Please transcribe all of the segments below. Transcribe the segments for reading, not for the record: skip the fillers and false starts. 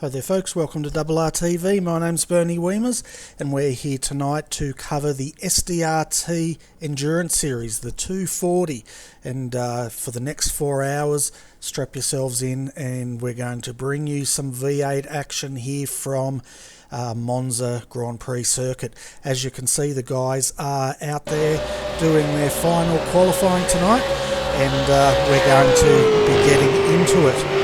Hi there folks, welcome to RRTV. My name's Bernie Weemers and we're here tonight to cover the SDRT Endurance Series, the 240. And for the next 4 hours, strap yourselves in and we're going to bring you some V8 action here from Monza Grand Prix circuit. As you can see, the guys are out there doing their final qualifying tonight and we're going to be getting into it.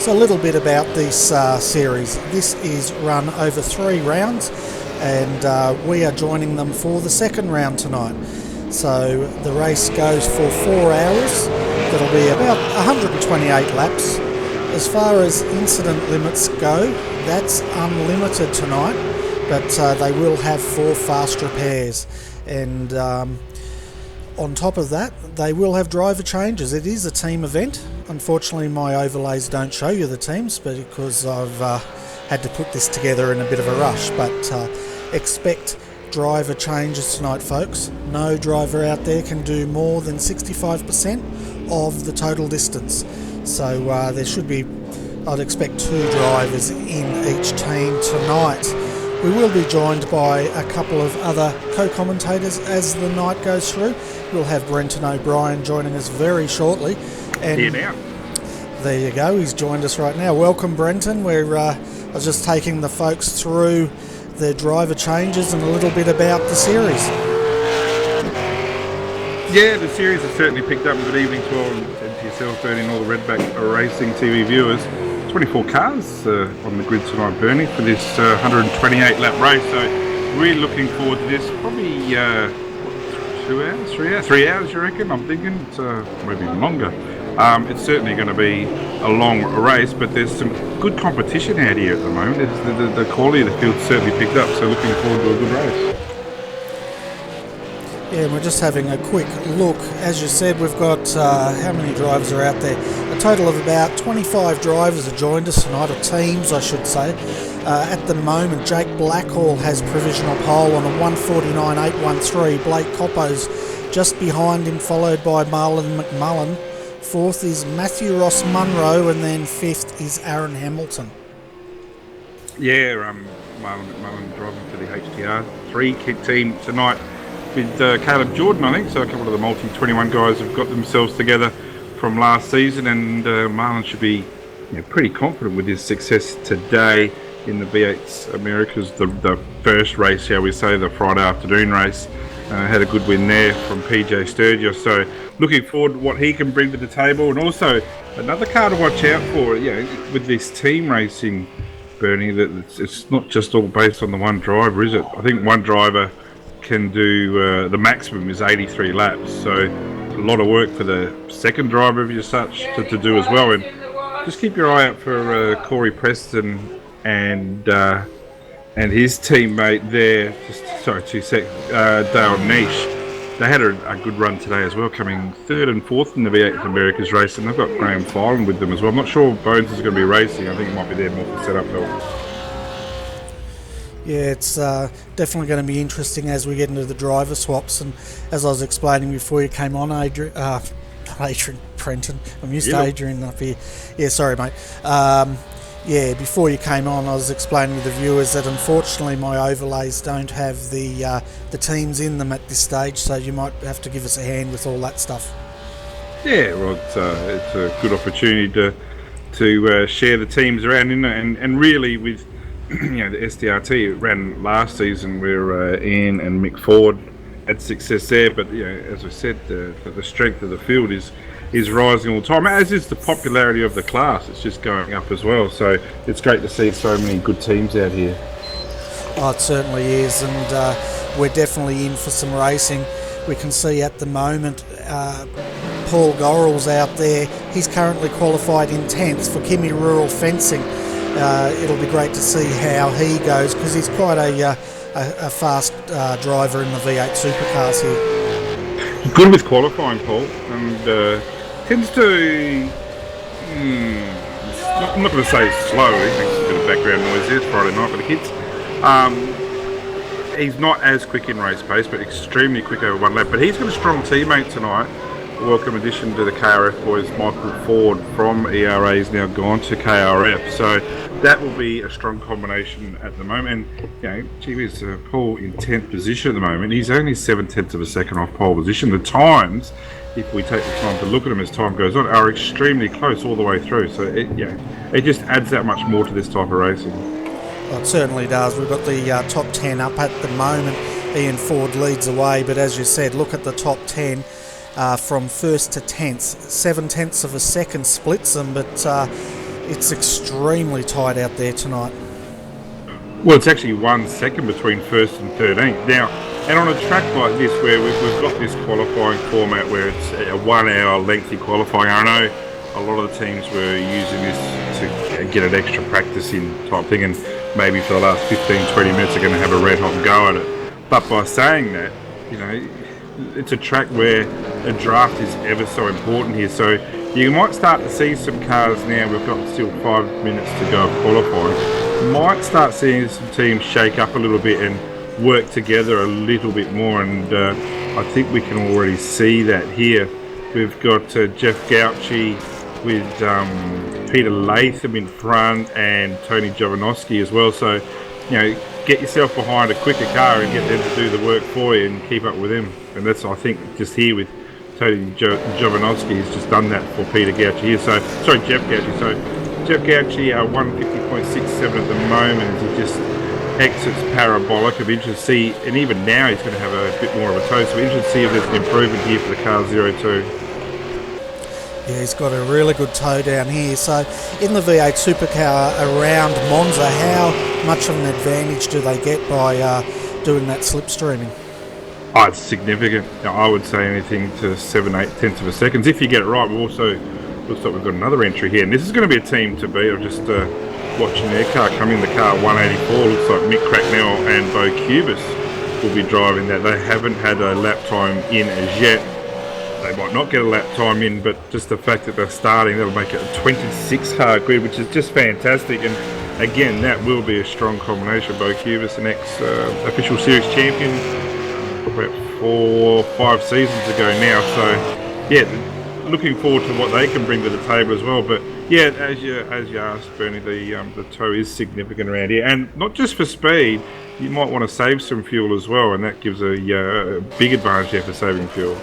So a little bit about this series. This is run over 3 rounds and we are joining them for the second round tonight. So the race goes for 4 hours. That'll be about 128 laps. As far as incident limits go, that's unlimited tonight, but they will have 4 fast repairs. And on top of that, they will have driver changes. It is a team event. Unfortunately, my overlays don't show you the teams, but because I've had to put this together in a bit of a rush. But expect driver changes tonight, folks. No driver out there can do more than 65% of the total distance. So there should be, I'd expect 2 drivers in each team tonight. We will be joined by a couple of other co-commentators as the night goes through. We'll have Brenton O'Brien joining us very shortly. And here now. There you go, he's joined us right now. Welcome, Brenton. I was just taking the folks through the driver changes and a little bit about the series. Yeah, the series has certainly picked up. Good evening to all, and to yourself, Bernie, and all the Redback Racing TV viewers. 24 cars on the grid tonight, Bernie, for this 128 lap race. So really looking forward to this. Probably 2 hours, 3 hours? 3 hours, you reckon? I'm thinking it's maybe longer. It's certainly going to be a long race, but there's some good competition out here at the moment. The quality of the field certainly picked up, so looking forward to a good race. Yeah, we're just having a quick look. As you said, we've got, how many drivers are out there? A total of about 25 drivers have joined us tonight, or teams I should say. At the moment, Jake Blackhall has provisional pole on a 149.813. Blake Coppo's just behind him, followed by Marlon McMullen. 4th is Matthew Ross Munro, and then 5th is Aaron Hamilton. Yeah, Marlon McMullen driving for the HDR3 team tonight with Caleb Jordan, I think. So a couple of the multi-21 guys have got themselves together from last season, and Marlon should be pretty confident with his success today in the V8 Americas, the first race, shall we say, the Friday afternoon race. Had a good win there from PJ Sturgis, so looking forward to what he can bring to the table. And also another car to watch out for, with this team racing, Bernie, that it's not just all based on the one driver, is it? I think one driver can do, the maximum is 83 laps, so a lot of work for the second driver, if you're such, to do as well. And just keep your eye out for Corey Preston and his teammate there, Dale Niche. They had a good run today as well, coming 3rd and 4th in the V8 Americas race, and they've got Graham Filan with them as well. I'm not sure Bones is going to be racing. I think it might be there more for setup help. Yeah, it's definitely going to be interesting as we get into the driver swaps. And as I was explaining before you came on, Adrian Brenton, I'm used to Adrian up here. Yeah, sorry, mate. Before you came on, I was explaining to the viewers that unfortunately my overlays don't have the teams in them at this stage, so you might have to give us a hand with all that stuff. Yeah, well, it's a good opportunity to share the teams around, and really with the SDRT, it ran last season where Ian and Mick Ford had success there, but as I said, the strength of the field is rising all the time, as is the popularity of the class. It's just going up as well, so it's great to see so many good teams out here. Oh, it certainly is, and we're definitely in for some racing. We can see at the moment Paul Gorrell's out there. He's currently qualified in 10th for Kimmy Rural Fencing. It'll be great to see how he goes, because he's quite a fast driver in the V8 supercars here. Good with qualifying, Paul, and tends to, I'm not going to say slow, he makes a bit of background noise there, it's Friday night for the kids. He's not as quick in race pace, but extremely quick over one lap. But he's got a strong teammate tonight welcome addition to the KRF boys. Michael Ford from ERA is now gone to KRF, so that will be a strong combination at the moment. And gee whiz, Paul in 10th position at the moment. He's only 7/10 of a second off pole position. The times, if we take the time to look at them as time goes on, are extremely close all the way through. So it just adds that much more to this type of racing. Well, it certainly does. We've got the top 10 up at the moment. Ian Ford leads away, but as you said, look at the top 10 from first to 10th. 7/10 of a second splits them, but it's extremely tight out there tonight. Well, it's actually 1 second between first and 13th. Now, and on a track like this where we've got this qualifying format where it's a 1 hour lengthy qualifying, I know a lot of the teams were using this to get an extra practice in type thing, and maybe for the last 15-20 minutes they're going to have a red hot go at it. But by saying that, it's a track where a draft is ever so important here. So you might start to see some cars now. We've got still 5 minutes to go of qualifying. Might start seeing some teams shake up a little bit and work together a little bit more. And I think we can already see that here. We've got Jeff Gauci with Peter Latham in front and Tony Jovanovski as well. So, get yourself behind a quicker car and get them to do the work for you and keep up with them. And that's, I think, just here with Tony Jovanovski has just done that for Peter Gauci here. So, sorry, Jeff Gauci. So, Jeff Gauci 150.67 at the moment as he just exits parabolic. It'll be interesting to see, and even now he's going to have a bit more of a toe. So, we're interested to see if there's an improvement here for the car 02. Yeah, he's got a really good toe down here. So in the V8 supercar around Monza, how much of an advantage do they get by doing that slipstreaming? Oh, it's significant. I would say anything to 7/8 of a second. If you get it right, looks like we've got another entry here. And this is going to be a team to beat. I'm just watching their car come in, the car 184. Looks like Mick Cracknell and Bo Cubis will be driving that. They haven't had a lap time in as yet. They might not get a lap time in, but just the fact that they're starting, that'll make it a 26-car grid, which is just fantastic. And again, that will be a strong combination. Bo Cubis, an ex-official series champion, about 4 or 5 seasons ago now. So, yeah, looking forward to what they can bring to the table as well. But yeah, as you asked, Bernie, the toe is significant around here, and not just for speed. You might want to save some fuel as well, and that gives a big advantage there for saving fuel.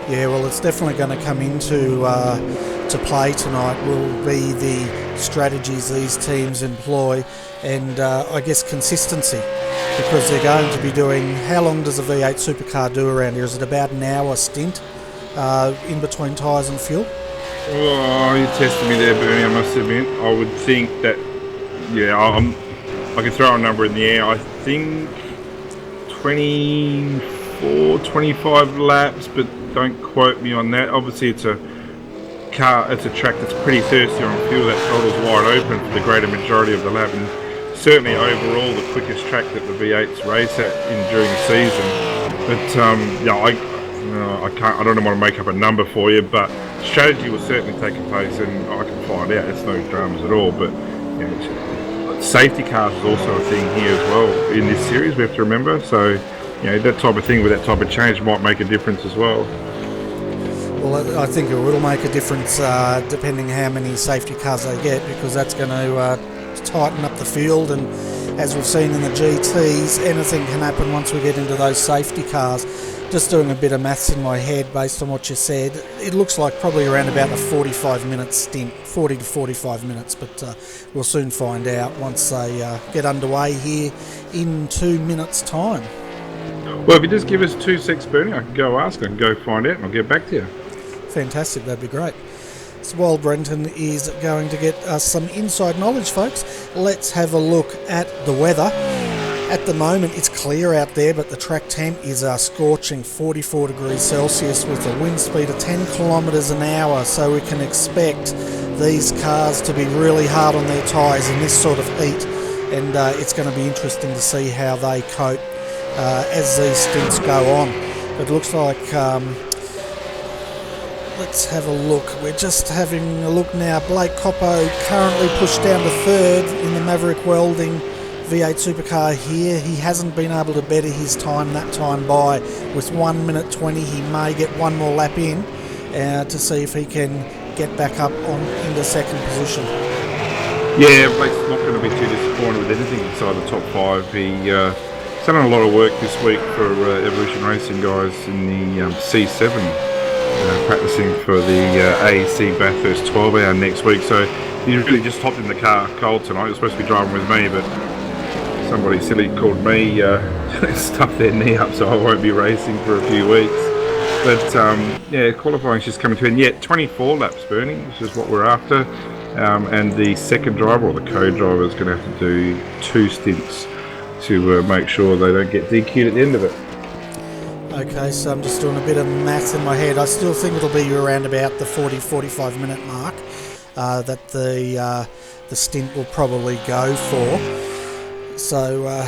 Yeah, well, it's definitely going to come into to play tonight. Will be the strategies these teams employ, and I guess consistency, because they're going to be doing. How long does a V8 supercar do around here? Is it about an hour stint in between tyres and fuel? Oh, you tested me there, Bernie. I must admit, I would think that. Yeah, I can throw a number in the air. I think 24, 25 laps, but don't quote me on that. Obviously, it's a track that's pretty thirsty on fuel. That throttle's wide open for the greater majority of the lap, and certainly overall the quickest track that the V8s race at during the season. But I don't want to make up a number for you, but strategy will certainly take place, and I can find out. It's no dramas at all. But safety cars is also a thing here as well in this series. We have to remember. So. That type of thing with that type of change might make a difference as well. Well, I think it will make a difference depending how many safety cars they get, because that's going to tighten up the field. And as we've seen in the GTs, anything can happen once we get into those safety cars. Just doing a bit of maths in my head based on what you said, it looks like probably around about a 45-minute stint, 40 to 45 minutes, but we'll soon find out once they get underway here in 2 minutes' time. Well, if you just give us 2 secs, Bernie, I can go ask, I can go find out, and I'll get back to you. Fantastic, that'd be great. So while Brenton is going to get us some inside knowledge, folks, let's have a look at the weather. At the moment, it's clear out there, but the track temp is scorching 44 degrees Celsius with a wind speed of 10 kilometres an hour, so we can expect these cars to be really hard on their tyres in this sort of heat, and it's going to be interesting to see how they cope as these stints go on. It looks like, let's have a look. We're just having a look now. Blake Coppo currently pushed down to third in the Maverick Welding V8 supercar here. He hasn't been able to better his time that time by. With 1 minute 20, he may get one more lap in to see if he can get back up into second position. Yeah, Blake's not going to be too disappointed with anything inside the top 5. He's done a lot of work this week for Evolution Racing guys in the C7, practicing for the AEC Bathurst 12-hour next week. So he really just hopped in the car cold tonight. He was supposed to be driving with me, but somebody silly called me, stuffed their knee up, so I won't be racing for a few weeks. But yeah, qualifying's just coming to an end. Yeah, 24 laps, Bernie, which is what we're after. And the second driver, or the co-driver, is going to have to do 2 stints to make sure they don't get DQ'd at the end of it. Okay, so I'm just doing a bit of maths in my head. I still think it'll be around about the 40-45 minute mark that the stint will probably go for. So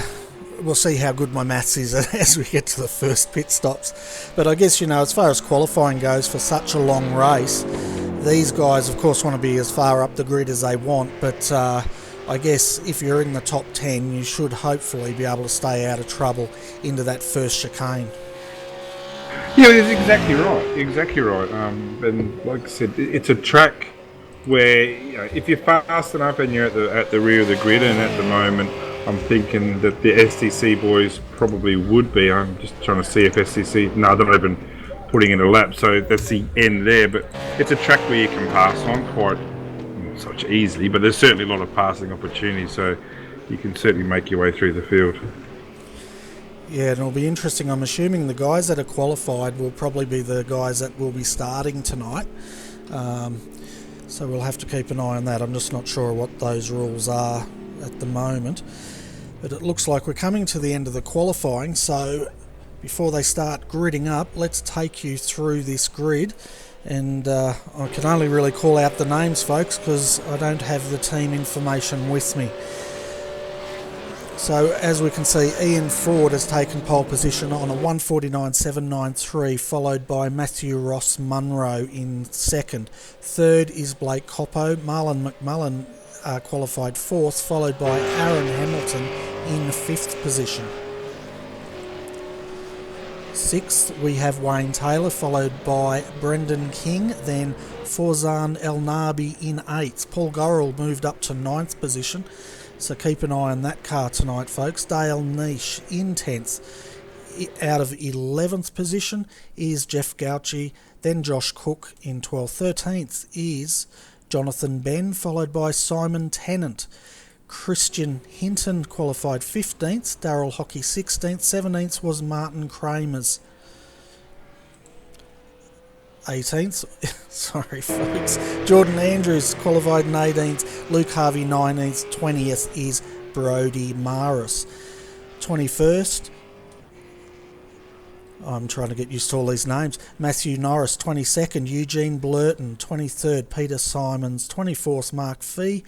we'll see how good my maths is as we get to the first pit stops. But I guess, as far as qualifying goes for such a long race, these guys, of course, want to be as far up the grid as they want, but I guess if you're in the top 10, you should hopefully be able to stay out of trouble into that first chicane. Yeah, that's exactly right. And like I said, it's a track where if you're fast enough and you're at the rear of the grid, and at the moment I'm thinking that the STC boys probably would be. I'm just trying to see if STC... No, they're not even putting in a lap, so that's the end there. But it's a track where you can pass on quite such easily, but there's certainly a lot of passing opportunities, so you can certainly make your way through the field. Yeah, and it'll be interesting. I'm assuming the guys that are qualified will probably be the guys that will be starting tonight. So we'll have to keep an eye on that. I'm just not sure what those rules are at the moment. But it looks like we're coming to the end of the qualifying, so before they start gridding up, let's take you through this grid. And I can only really call out the names, folks, because I don't have the team information with me. So as we can see, Ian Ford has taken pole position on a 1:49.793, followed by Matthew Ross Munro in second. Third is Blake Coppo. Marlon McMullen qualified 4th, followed by Aaron Hamilton in 5th position. 6th we have Wayne Taylor, followed by Brendan King, then Forzan El Nabi in 8th. Paul Gorrell moved up to 9th position, so keep an eye on that car tonight, folks. Dale Niche in 10th. Out of 11th position is Jeff Gauci, then Josh Cook in 12th. 13th is Jonathan Benn, followed by Simon Tennant. Christian Hinton qualified 15th, Darryl Hockey 16th, 17th was Martin Kramers. 18th, sorry folks, Jordan Andrews qualified 18th, Luke Harvey 19th, 20th is Brody Maris. 21st, I'm trying to get used to all these names, Matthew Norris. 22nd, Eugene Blurton. 23rd, Peter Simons. 24th, Mark Fee.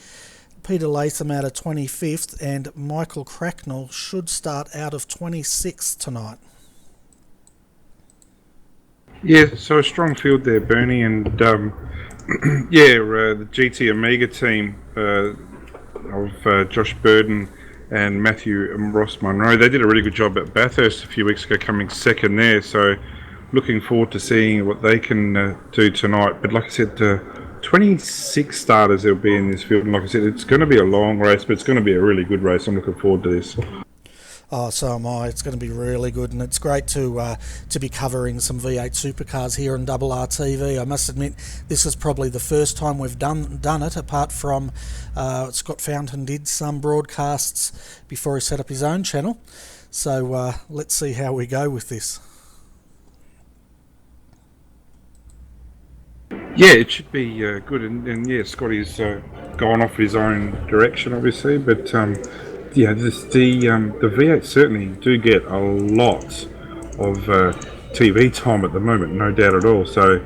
Peter Latham out of 25th, and Michael Cracknell should start out of 26th tonight. Yeah, so a strong field there, Bernie, and the GT Amiga team of Josh Burden and Matthew Ross Monroe, they did a really good job at Bathurst a few weeks ago, coming second there, so looking forward to seeing what they can do tonight. But like I said, 26 starters there'll be in this field, and like I said, it's going to be a long race, but it's going to be a really good race. I'm looking forward to this. Oh, so am I. It's going to be really good, and it's great to be covering some V8 supercars here on RRTV. I must admit, this is probably the first time we've done it, apart from Scott Fountain did some broadcasts before he set up his own channel. So let's see how we go with this. Yeah, it should be good, and yeah, Scotty's gone off his own direction, obviously, but the V8 certainly do get a lot of TV time at the moment, no doubt at all. So,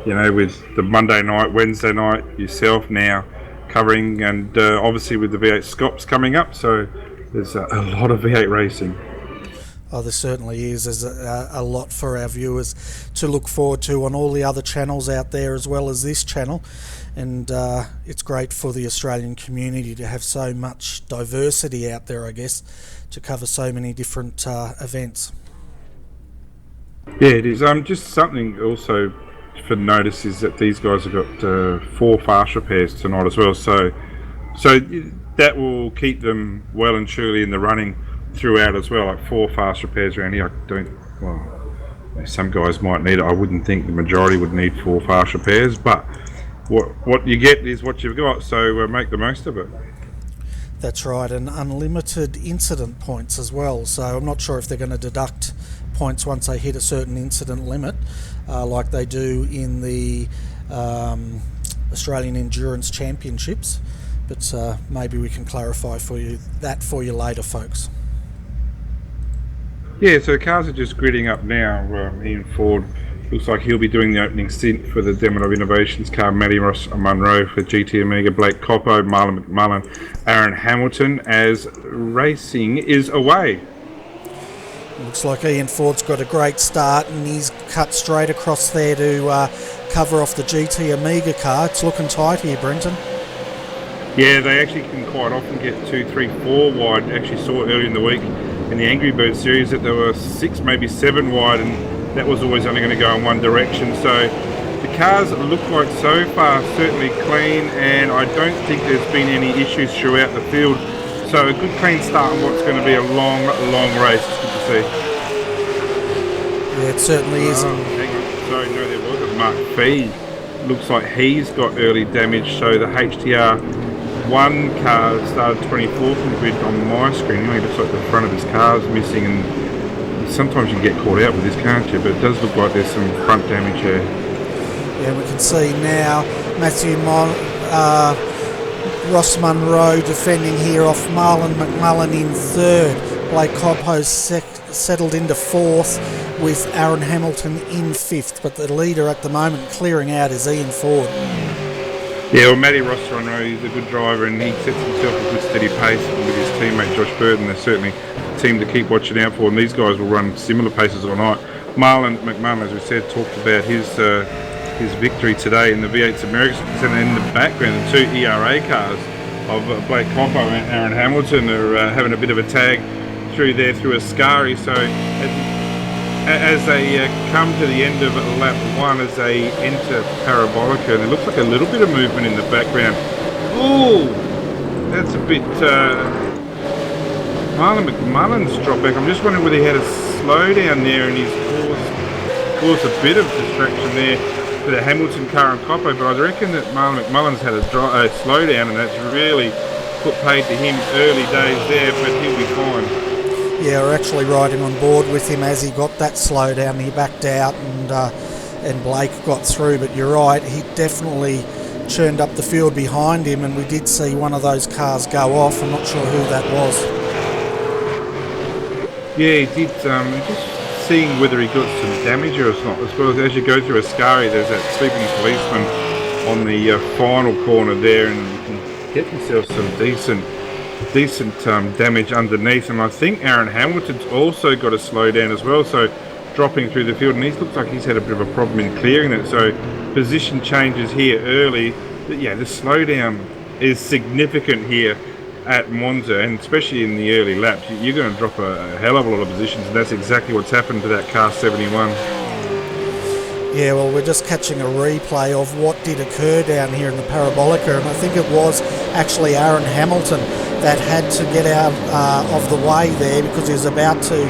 with the Monday night, Wednesday night, yourself now covering, and obviously with the V8 Scops coming up, so there's a lot of V8 racing. Oh, there certainly is. There's a lot for our viewers to look forward to on all the other channels out there as well as this channel. And it's great for the Australian community to have so much diversity out there, I guess, to cover so many different events. Yeah, it is. Just something also for notice is that these guys have got 4 fast repairs tonight as well. So that will keep them well and truly in the running throughout as well. Like 4 fast repairs around here. Some guys might need it. I wouldn't think the majority would need 4 fast repairs, but what you get is what you've got. So make the most of it. That's right, and unlimited incident points as well. So I'm not sure if they're going to deduct points once they hit a certain incident limit, like they do in the Australian Endurance Championships. But maybe we can clarify for you later, folks. Yeah, so the cars are just gridding up now. Ian Ford looks like he'll be doing the opening stint for the Demonov Innovations car. Matty Ross Munro for GT Amiga, Blake Coppo, Marlon McMullen, Aaron Hamilton as racing is away. Looks like Ian Ford's got a great start and he's cut straight across there to cover off the GT Amiga car. It's looking tight here, Brenton. Yeah, they actually can quite often get 2, 3, 4 wide. Actually saw it earlier in the week in the Angry Bird series that there were 6, maybe 7 wide, and that was always only going to go in one direction. So the cars look like so far certainly clean, and I don't think there's been any issues throughout the field. So a good clean start on what's going to be a long race. It's good to see. Yeah, it certainly is. Hang on. Sorry, no, there was a Mark Fee. Looks like he's got early damage, so the HTR1 car started 24th in the grid on my screen. It looks like the front of his car is missing, and sometimes you can get caught out with this, can't you? But it does look like there's some front damage there. Yeah, we can see now Matthew Ross Munro defending here off Marlon McMullen in 3rd. Blake Coppo's settled into 4th with Aaron Hamilton in 5th, but the leader at the moment clearing out is Ian Ford. Yeah, well, Matty Ross Munro is a good driver and he sets himself a good steady pace with his teammate Josh Burton. They're certainly a team to keep watching out for, and these guys will run similar paces all night. Marlon McMullen, as we said, talked about his victory today in the V8's Americas, and in the background the 2 ERA cars of Blake Coppo and Aaron Hamilton are having a bit of a tag through Ascari. So as they come to the end of lap 1, as they enter Parabolica, and it looks like a little bit of movement in the background. Ooh, that's a bit Marlon McMullen's drop back. I'm just wondering whether he had a slowdown there and he's caused a bit of distraction there for the Hamilton car and Coppo, but I reckon that Marlon McMullen's had a slowdown, and that's really put paid to him early days there, but he'll be fine. Yeah, we're actually riding on board with him as he got that slowdown. He backed out and Blake got through, but you're right, he definitely churned up the field behind him, and we did see one of those cars go off. I'm not sure who that was. Yeah, he did. Just seeing whether he got some damage or not. As well as you go through Ascari, there's that sleeping policeman on the final corner there, and you can get yourself some decent damage underneath. And I think Aaron Hamilton's also got a slowdown as well, so dropping through the field, and he looks like he's had a bit of a problem in clearing it. So position changes here early. But yeah, the slowdown is significant here at Monza, and especially in the early laps, you're going to drop a hell of a lot of positions, and that's exactly what's happened to that car 71. Yeah, well, we're just catching a replay of what did occur down here in the Parabolica, and I think it was actually Aaron Hamilton that had to get out of the way there because he was about to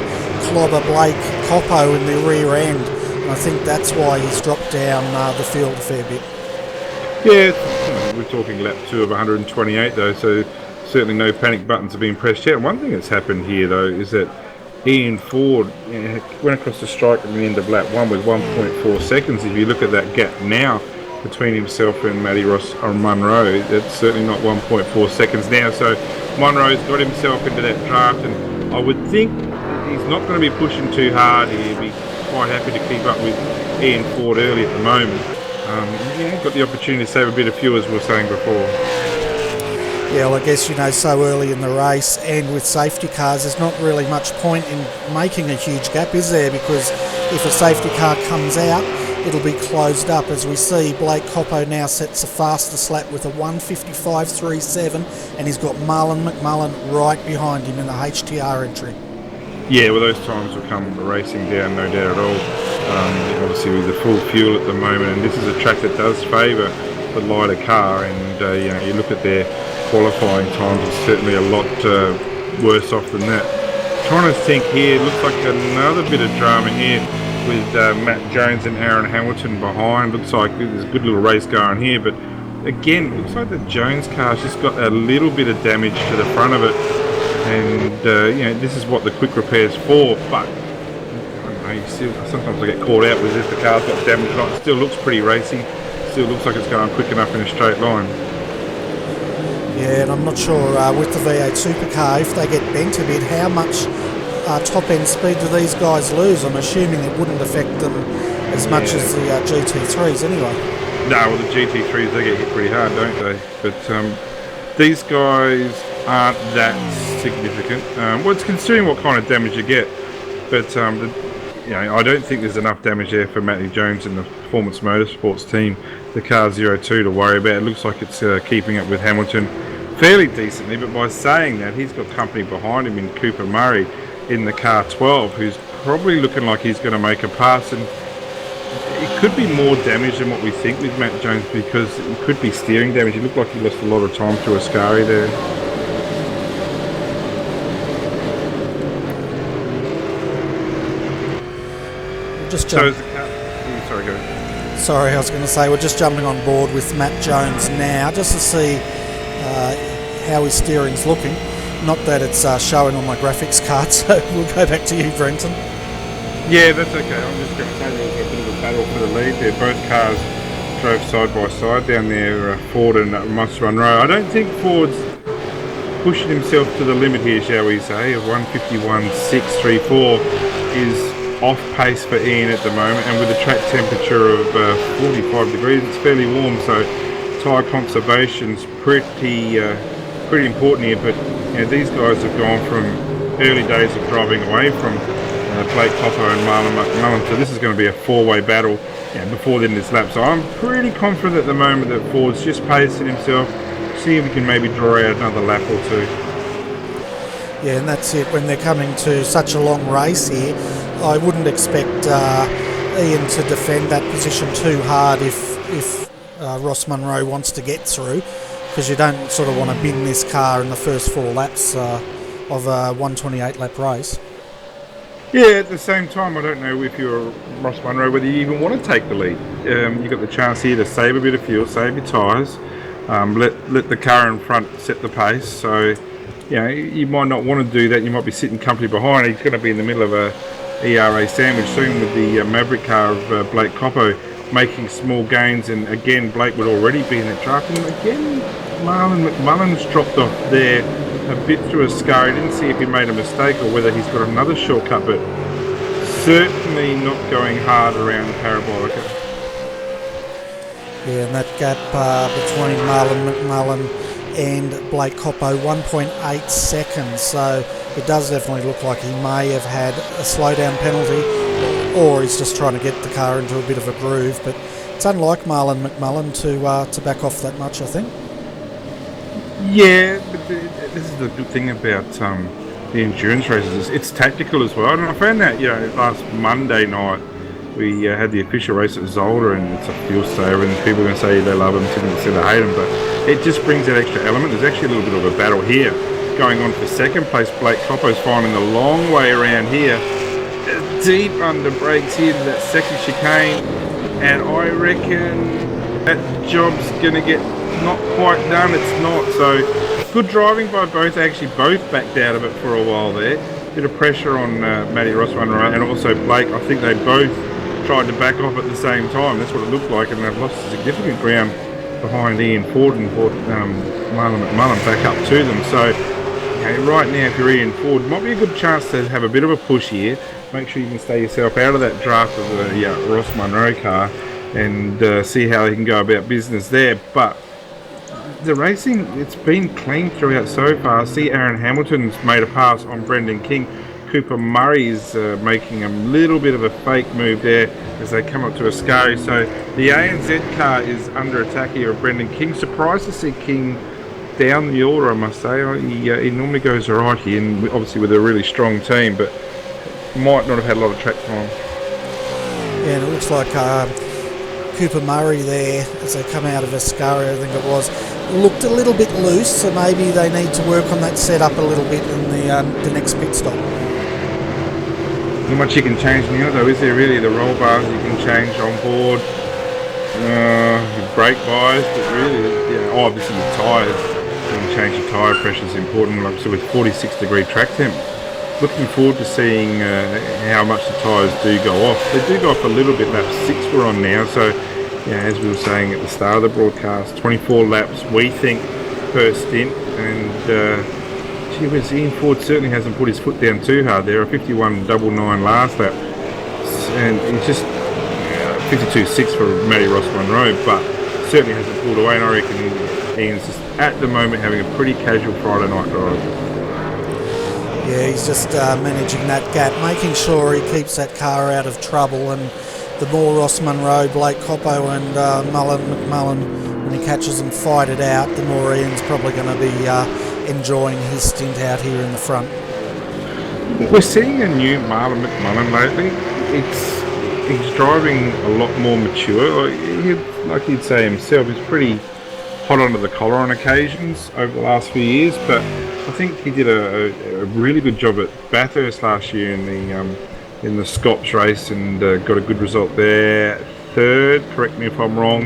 clobber Blake Coppo in the rear end, and I think that's why he's dropped down the field a fair bit. Yeah, we're talking lap 2 of 128 though, so certainly no panic buttons have been pressed yet. And one thing that's happened here though is that Ian Ford went across the strike at the end of lap 1 with 1.4 seconds. If you look at that gap now between himself and Matty Ross Munro, that's certainly not 1.4 seconds now. So Munro's got himself into that draft, and I would think he's not going to be pushing too hard. He'd be quite happy to keep up with Ian Ford early at the moment. Got the opportunity to save a bit of fuel, as we were saying before. Yeah, well, I guess, so early in the race and with safety cars, there's not really much point in making a huge gap, is there? Because if a safety car comes out, it'll be closed up. As we see, Blake Coppo now sets the fastest lap with a 1:55.37, and he's got Marlon McMullen right behind him in the HTR entry. Yeah, well, those times will come racing down, no doubt at all. Obviously, with the full fuel at the moment, and this is a track that does favour the lighter car, and you look at their qualifying times, it's certainly a lot worse off than that. Trying to think here, looks like another bit of drama here with Matt Jones and Aaron Hamilton behind. Looks like there's a good little race going here, but again, looks like the Jones car's just got a little bit of damage to the front of it, and this is what the quick repair's for. But I don't know, sometimes I get caught out with if the car's got damage or not. It still looks pretty racy. Still looks like it's going quick enough in a straight line. Yeah, and I'm not sure with the V8 supercar, if they get bent a bit, how much top end speed do these guys lose? I'm assuming it wouldn't affect them as much as the GT3s anyway. No, well, the GT3s, they get hit pretty hard, don't they? But these guys aren't that significant. Well, it's considering what kind of damage you get, but I don't think there's enough damage there for Matty Jones and the Performance Motorsports team, the car 02, to worry about. It looks like it's keeping up with Hamilton fairly decently, but by saying that, he's got company behind him in Cooper Murray in the car 12, who's probably looking like he's going to make a pass, and it could be more damage than what we think with Matt Jones, because it could be steering damage. He looked like he lost a lot of time through Ascari there. Sorry, go. Sorry, I was going to say, we're just jumping on board with Matt Jones now, just to see how his steering's looking. Not that it's showing on my graphics card, so we'll go back to you, Brenton. Yeah, that's okay. I'm just going to say there was a bit of a battle for the lead there. Both cars drove side by side down there, Ford and Monza Monroe. I don't think Ford's pushing himself to the limit here, shall we say. A 1:51.634 is off pace for Ian at the moment, and with a track temperature of 45 degrees, it's fairly warm, so tyre conservation's pretty important here. But these guys have gone from early days of driving away from Blake Coppo and Marlon McMullen, so this is going to be a four-way battle before the end of this lap. So I'm pretty confident at the moment that Ford's just pacing himself, see if he can maybe draw out another lap or two. Yeah, and that's it. When they're coming to such a long race here, I wouldn't expect Ian to defend that position too hard if Ross Munro wants to get through, because you don't sort of want to bin this car in the first four laps of a 1:28 lap race. Yeah, at the same time, I don't know if you're Ross Munro whether you even want to take the lead. You've got the chance here to save a bit of fuel, save your tyres, let the car in front set the pace. So you might not want to do that. You might be sitting comfortably behind. He's going to be in the middle of a ERA sandwich soon with the Maverick car of Blake Coppo making small gains, and again Blake would already be in the draft, and again Marlon McMullen's dropped off there a bit through Ascari. Didn't see if he made a mistake or whether he's got another shortcut, but certainly not going hard around Parabolica. Yeah, and that gap between Marlon McMullen and Blake Coppo, 1.8 seconds, so it does definitely look like he may have had a slowdown penalty, or he's just trying to get the car into a bit of a groove, but it's unlike Marlon McMullen to back off that much, I think. Yeah, but this is the good thing about the endurance races. It's tactical as well, and I found that last Monday night we had the official race at Zolder, and it's a fuel saver, and people are going to say they love them, people say they hate them, but it just brings that extra element. There's actually a little bit of a battle here going on for second place. Blake Coppo's finding the long way around here, deep under brakes here to that second chicane, and I reckon that job's going to get not quite done. It's not. So good driving by both. Actually both backed out of it for a while there. Bit of pressure on Matty Ross Munro and also Blake. I think they both tried to back off at the same time. That's what it looked like, and they've lost significant ground behind Ian Ford and brought Marlon McMullen back up to them. So right now, if you're Ian Ford, might be a good chance to have a bit of a push here. Make sure you can stay yourself out of that draft of the Ross Munro car, and see how he can go about business there. But the racing, it's been clean throughout so far. I see Aaron Hamilton's made a pass on Brendan King. Cooper Murray's making a little bit of a fake move there as they come up to Ascari. So the ANZ car is under attack here of Brendan King. Surprised to see King down the order, I must say. He normally goes all right here, and obviously with a really strong team, but might not have had a lot of track time. Yeah, and it looks like Cooper Murray there, as they come out of Ascari, I think it was, looked a little bit loose, so maybe they need to work on that setup a little bit in the next pit stop. Not much you can change now though, is there really? The roll bars you can change on board, brake bias, but really, obviously the tyres, you can change the tyre pressure is important, like so with 46-degree track temp. Looking forward to seeing how much the tyres do go off. They do go off a little bit, lap 6 we're on now, so as we were saying at the start of the broadcast, 24 laps we think per stint, and gee whiz, Ian Ford certainly hasn't put his foot down too hard there. A 51.99 last lap, and he's just 52.6 for Matty Ross Monroe, but certainly hasn't pulled away, and I reckon Ian's just at the moment having a pretty casual Friday night drive. Yeah, he's just managing that gap, making sure he keeps that car out of trouble, and the more Ross Monroe, Blake Coppo and McMullen, when he catches them, fight it out, the more Ian's probably going to be enjoying his stint out here in the front. We're seeing a new Marlon McMullen lately. He's driving a lot more mature. Like he'd say himself, he's pretty hot under the collar on occasions over the last few years, but I think he did a really good job at Bathurst last year in the Scops race, and got a good result there. Third, correct me if I'm wrong,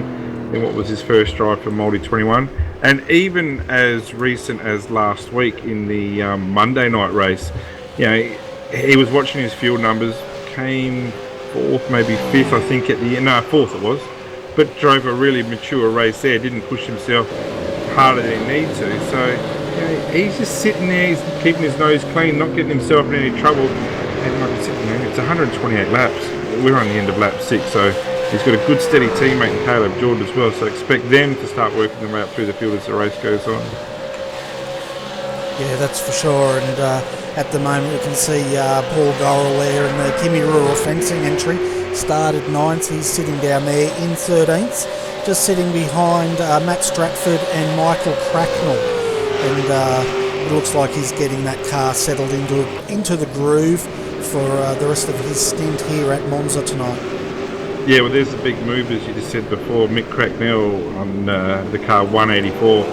in what was his first drive for Multi 21. And even as recent as last week in the Monday night race, he was watching his fuel numbers, came fourth, maybe fifth, I think, fourth it was, but drove a really mature race there, didn't push himself harder than he needed to. So he's just sitting there, he's keeping his nose clean, not getting himself in any trouble. And like I said, it's 128 laps. We're on the end of lap 6, so he's got a good steady teammate in Caleb Jordan as well, so expect them to start working their way up through the field as the race goes on. Yeah, that's for sure, and at the moment we can see Paul Gorrell there in the Kimmy Rural fencing entry, started 9th, he's sitting down there in 13th, just sitting behind Matt Stratford and Michael Cracknell, and it looks like he's getting that car settled into the groove for the rest of his stint here at Monza tonight. Yeah, well, there's a big move, as you just said before. Mick Cracknell on the car 184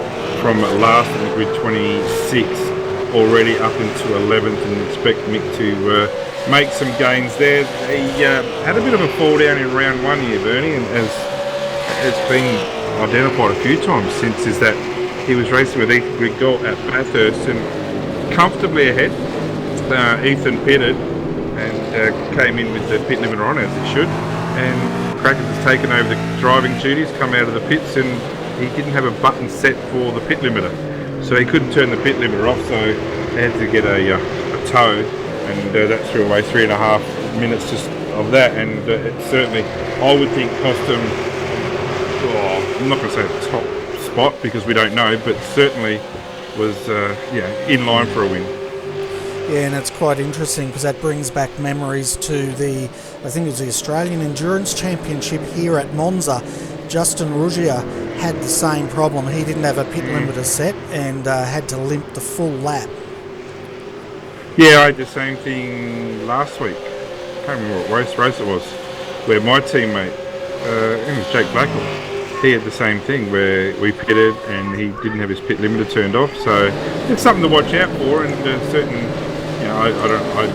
from last in the grid 26, already up into 11th, and expect Mick to make some gains there. He had a bit of a fall down in round 1 here, Bernie, and as it's been identified a few times since, is that he was racing with Ethan Grigol at Bathurst and comfortably ahead. Ethan pitted and came in with the pit limiter on, as he should, and Crackers has taken over the driving duties, come out of the pits, and he didn't have a button set for the pit limiter, so he couldn't turn the pit limiter off, so he had to get a tow, and that threw away 3.5 minutes just of that, and it certainly, I would think, cost him, I'm not going to say the top spot because we don't know, but certainly was in line for a win. Yeah, and it's quite interesting because that brings back memories to I think it was the Australian Endurance Championship here at Monza. Justin Ruggier had the same problem. He didn't have a pit limiter set and had to limp the full lap. Yeah, I had the same thing last week. I can't remember what race it was, where my teammate, it was Jake Blackwell, he had the same thing where we pitted and he didn't have his pit limiter turned off. So it's something to watch out for, and I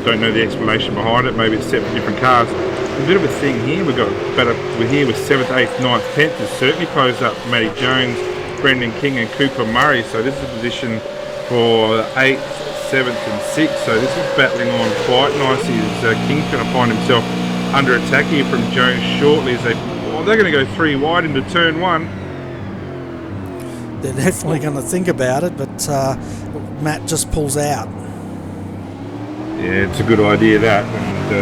don't know the explanation behind it. Maybe it's set for different cars. A bit of a thing here. We're here with 7th, 8th, 9th, 10th. It's certainly closed up Matty Jones, Brendan King and Cooper Murray. So this is a position for 8th, 7th and 6th. So this is battling on quite nicely. King's going to find himself under attack here from Jones shortly as they're going to go 3 wide into turn 1. They're definitely going to think about it, but Matt just pulls out. Yeah, it's a good idea that, and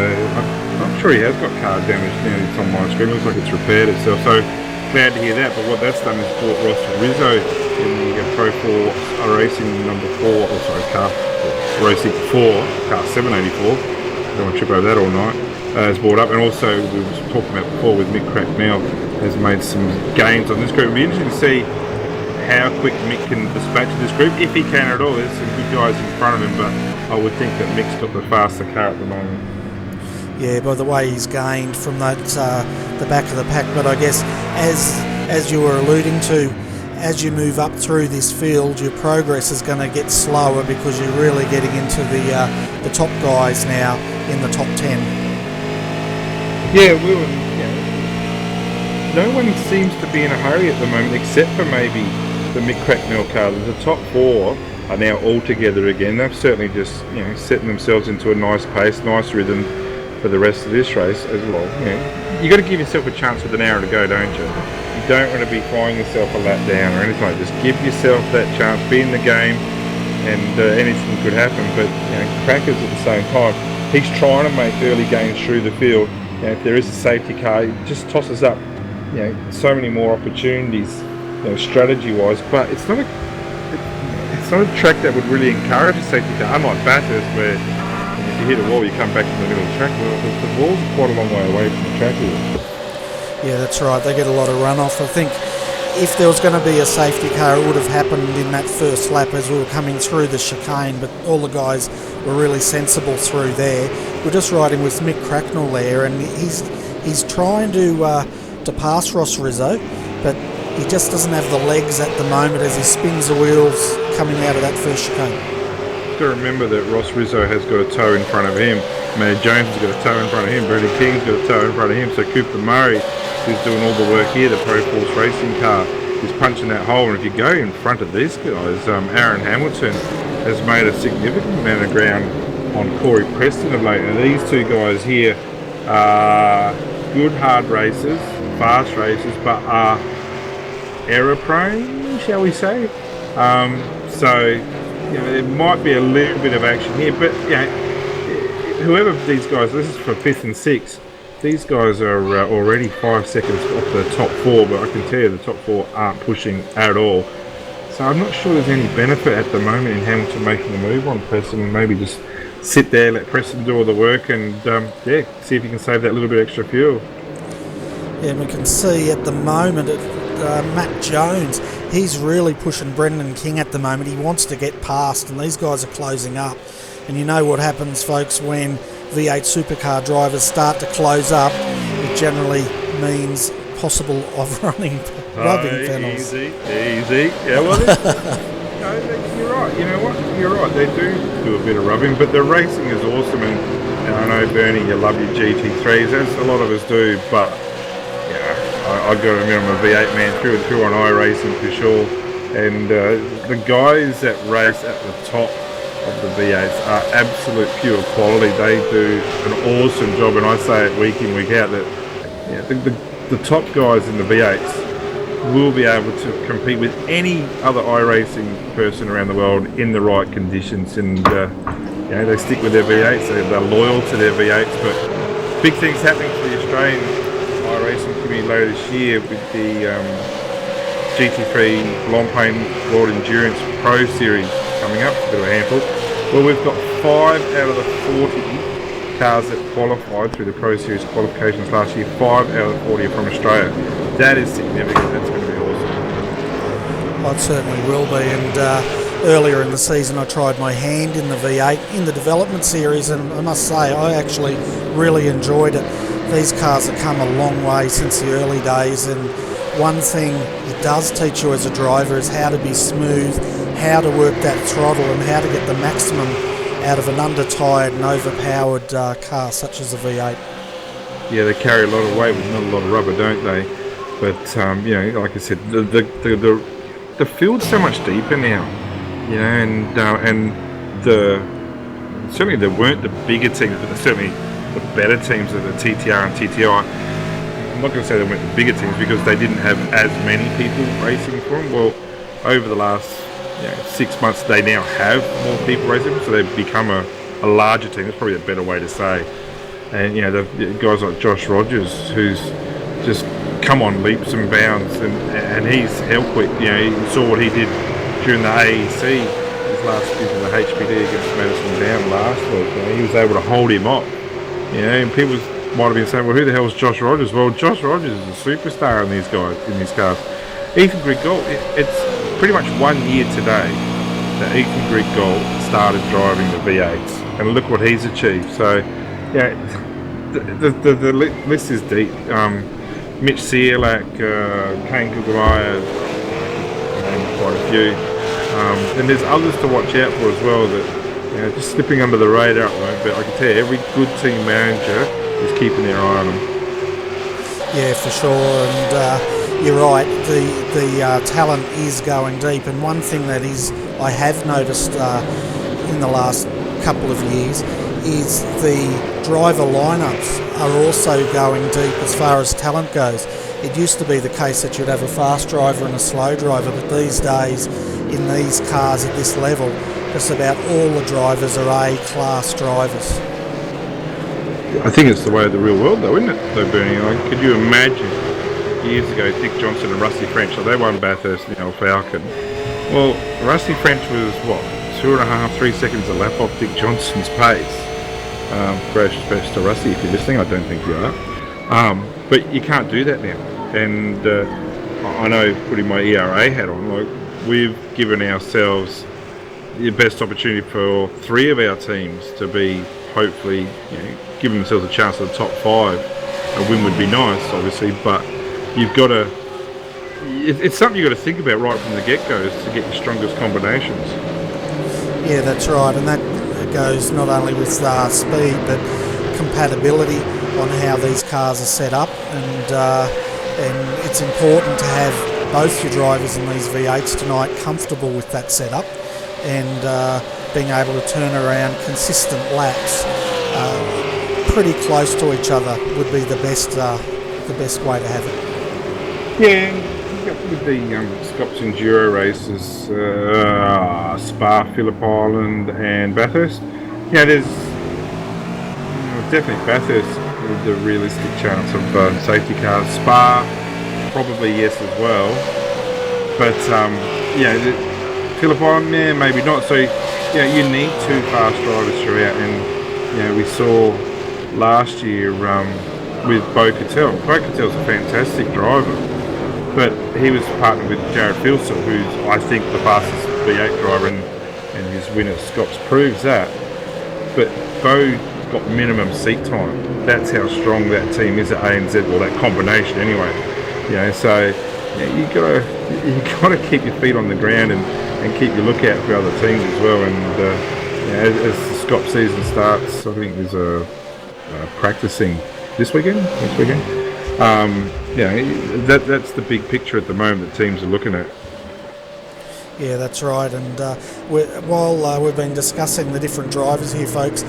I'm sure he has got car damage now. It's on my screen. Looks like it's repaired itself. So glad to hear that. But what that's done is brought Ross Rizzo in Pro 4 iRacing number 4, or sorry, car racing 4, car 784. Don't want to trip over that all night. Has brought up, and also we were talking about before with Mick Cracknell has made some gains on this group. It'll be interesting to see how quick Mick can dispatch this group, if he can at all. There's some good guys in front of him, but I would think that Mick's got the faster car at the moment. Yeah, by the way he's gained from that the back of the pack, but I guess as you were alluding to, as you move up through this field, your progress is going to get slower because you're really getting into the top guys now in the top 10. Yeah, no one seems to be in a hurry at the moment, except for maybe the Mick Cracknell car. The top 4 are now all together again. They've certainly just setting themselves into a nice pace, nice rhythm for the rest of this race as well. You got to give yourself a chance with an hour to go, don't you? You don't want to be flying yourself a lap down or anything like that. Just give yourself that chance, be in the game, and anything could happen. But Crackers at the same time, he's trying to make early gains through the field. If there is a safety car, it just tosses up so many more opportunities strategy-wise. But it's not a track that would really encourage a safety car, unlike Bathurst, where if you hit a wall you come back to the middle of the track. Well, the wall's quite a long way away from the track here. Yeah, that's right, they get a lot of runoff. I think if there was going to be a safety car, it would have happened in that first lap as we were coming through the chicane, but all the guys were really sensible through there. We're just riding with Mick Cracknell there, and he's trying to pass Ross Rizzo, but he just doesn't have the legs at the moment as he spins the wheels coming out of that first chicane. You've got to remember that Ross Rizzo has got a toe in front of him. Matt Jones has got a toe in front of him. Brendan King's got a toe in front of him. So Cooper Murray, who's doing all the work here, the Pro Force racing car, is punching that hole. And if you go in front of these guys, Aaron Hamilton has made a significant amount of ground on Corey Preston of late. And these two guys here are good hard racers, fast racers, but are error prone, shall we say. So there might be a little bit of action here, but whoever these guys, this is for 5th and 6th, these guys are already 5 seconds off the top 4, but I can tell you the top 4 aren't pushing at all. So I'm not sure there's any benefit at the moment in Hamilton making a move on Preston. Maybe just sit there, let Preston do all the work, and see if you can save that little bit extra fuel. Yeah, we can see at the moment Matt Jones, he's really pushing Brendan King at the moment. He wants to get past, and these guys are closing up. And you know what happens, folks, when V8 supercar drivers start to close up, it generally means possible of rubbing panels. Easy. Yeah, well, you're right. You know what? You're right. They do a bit of rubbing, but the racing is awesome. And I know, Bernie, you love your GT3s, as a lot of us do, but I've got to admit I'm a V8 man through and through on iRacing for sure. And the guys that race at the top of the V8s are absolute pure quality. They do an awesome job, and I say it week in, week out that the top guys in the V8s will be able to compete with any other iRacing person around the world in the right conditions. And they stick with their V8s, they're loyal to their V8s. But big things happening for the Australian iRacing community later this year with the GT3 Blancpain World Endurance Pro Series coming up. It's a bit of a handful. Well, we've got 5 out of the 40 cars that qualified through the Pro Series qualifications last year. 5 out of the 40 are from Australia. That is significant. That's going to be awesome. Well, it certainly will be. And earlier in the season I tried my hand in the V8 in the development series, and I must say I actually really enjoyed it. These cars have come a long way since the early days, and one thing it does teach you as a driver is how to be smooth, how to work that throttle, and how to get the maximum out of an under-tired and overpowered car such as a V8. Yeah, they carry a lot of weight with not a lot of rubber, don't they? But like I said, the field's so much deeper now, and certainly there weren't the bigger teams, but certainly the better teams of the TTR and TTI. I'm not going to say they weren't the bigger teams because they didn't have as many people racing for them. Well, over the last 6 months, they now have more people racing, so they've become a larger team. That's probably a better way to say. And the guys like Josh Rogers, who's just come on leaps and bounds, and he's hell quick. You saw what he did during the AEC, his last stint in the HPD against Madison Down last week, he was able to hold him off. And people might have been saying, well, who the hell is Josh Rogers? Well, Josh Rogers is a superstar in these cars. Ethan Grigol, it's pretty much 1 year today that Ethan Grigol started driving the V8s, and look what he's achieved. So, yeah, the list is deep. Mitch Cielak, Kane Kugelmeyer, quite a few. And there's others to watch out for as well that just slipping under the radar at the moment. But I can tell you, every good team manager is keeping their eye on them. Yeah, for sure. And you're right. The talent is going deep. And one thing that I have noticed in the last couple of years is the driver lineups are also going deep as far as talent goes. It used to be the case that you'd have a fast driver and a slow driver, but these days in these cars at this level, just about all the drivers are A-class drivers. I think it's the way of the real world though, isn't it, though, Bernie? Like, could you imagine years ago Dick Johnson and Rusty French, so they won Bathurst in the Falcon. Well, Rusty French was, 2.5, 3 seconds a lap off Dick Johnson's pace. Gracious best to Rusty if you're listening, I don't think you are. But you can't do that now. And I know, putting my ERA hat on, like, we've given ourselves the best opportunity for 3 of our teams to be, hopefully, giving themselves a chance at the top 5. A win would be nice, obviously, but you've got to... It's something you've got to think about right from the get-go, is to get your strongest combinations. Yeah, that's right, and that goes not only with speed, but compatibility on how these cars are set up, and it's important to have both your drivers in these V8s tonight comfortable with that setup, and being able to turn around consistent laps pretty close to each other would be the best way to have it. Yeah. With the Scops Enduro races, Spa, Phillip Island and Bathurst, there's definitely Bathurst with the realistic chance of safety cars. Spa, probably yes as well, but Phillip Island, maybe not. So you need 2 fast drivers throughout, and we saw last year with Bo Cattell. Bo Cattell's a fantastic driver. But he was partnered with Jared Filsell, who's, I think, the fastest V8 driver, and his win at Scops proves that. But Bo got minimum seat time. That's how strong that team is at ANZ, well, that combination anyway. So you gotta keep your feet on the ground and keep your lookout for other teams as well. And as the Scops season starts, I think there's a practicing this weekend, next weekend. That's the big picture at the moment that teams are looking at. Yeah, that's right. And while we've been discussing the different drivers here, folks,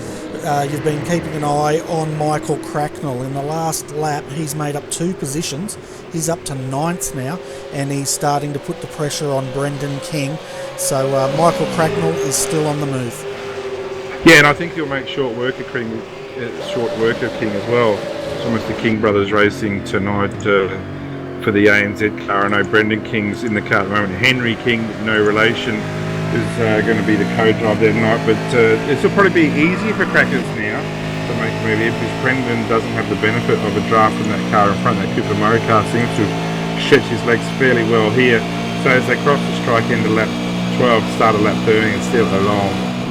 you've been keeping an eye on Michael Cracknell. In the last lap, he's made up 2 positions. He's up to 9th now, and he's starting to put the pressure on Brendan King. So Michael Cracknell is still on the move. Yeah, and I think he'll make short work of King as well. It's almost the King brothers racing tonight for the ANZ car. I know Brendan King's in the car at the moment. Henry King, no relation, is going to be the co-drive there tonight. But this will probably be easier for Crackers now to make a move here, because Brendan doesn't have the benefit of a draft from that car in front. That Cooper Murray car seems to stretch his legs fairly well here. So as they cross the strike end of lap 12, start of lap 13, it's still a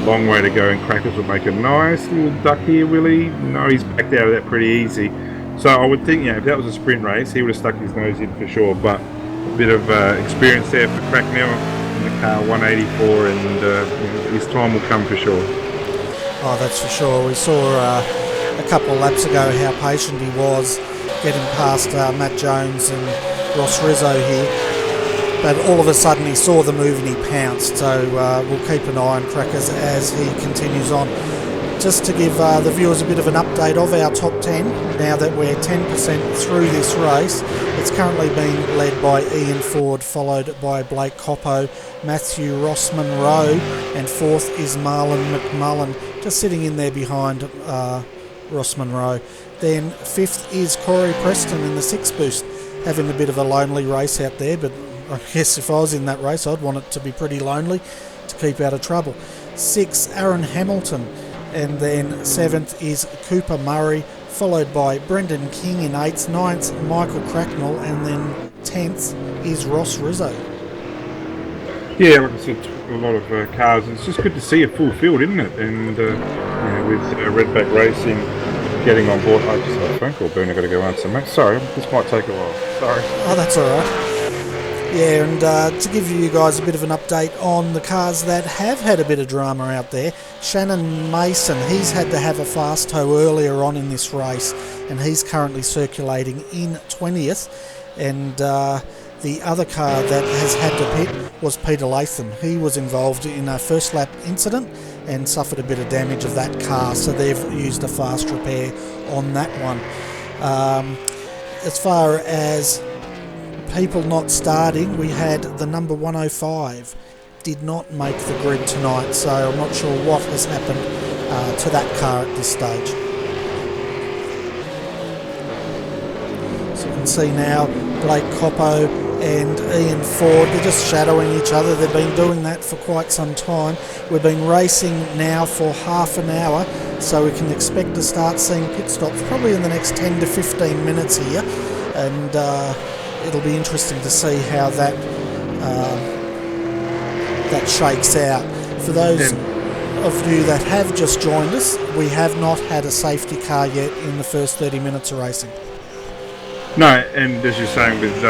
long way to go, and Crackers will make a nice little duck here, will he? No, he's backed out of that pretty easy. So I would think, if that was a sprint race, he would have stuck his nose in for sure. But a bit of experience there for Cracknell in the car 184, and his time will come for sure. Oh, that's for sure. We saw a couple of laps ago how patient he was getting past Matt Jones and Ross Rizzo here. But all of a sudden he saw the move and he pounced. So we'll keep an eye on Crackers as he continues on. Just to give the viewers a bit of an update of our top 10, now that we're 10% through this race, it's currently being led by Ian Ford, followed by Blake Coppo, Matthew Ross-Monroe, and 4th is Marlon McMullen, just sitting in there behind Ross-Monroe. Then 5th is Corey Preston in the 6 boost, having a bit of a lonely race out there, but I guess if I was in that race, I'd want it to be pretty lonely to keep out of trouble. 6, Aaron Hamilton, and then 7th is Cooper Murray, followed by Brendan King in 8th, 9th Michael Cracknell, and then 10th is Ross Rizzo. Yeah, like I said, a lot of cars. It's just good to see a full field, isn't it? And with Redback Racing getting on board. I just had a phone call, Boone. I've got to go answer, mate. Sorry, this might take a while. Sorry. Oh, that's all right. Yeah, and to give you guys a bit of an update on the cars that have had a bit of drama out there, Shannon Mason, he's had to have a fast tow earlier on in this race, and he's currently circulating in 20th. And the other car that has had to pit was Peter Latham. He was involved in a first lap incident and suffered a bit of damage of that car, so they've used a fast repair on that one. As far as people not starting, we had the number 105 did not make the grid tonight, so I'm not sure what has happened to that car at this stage. So you can see now Blake Coppo and Ian Ford, they're just shadowing each other. They've been doing that for quite some time. We've been racing now for half an hour, so we can expect to start seeing pit stops probably in the next 10 to 15 minutes here, and it'll be interesting to see how that that shakes out. For those of you that have just joined us, we have not had a safety car yet in the first 30 minutes of racing. No, and as you're saying with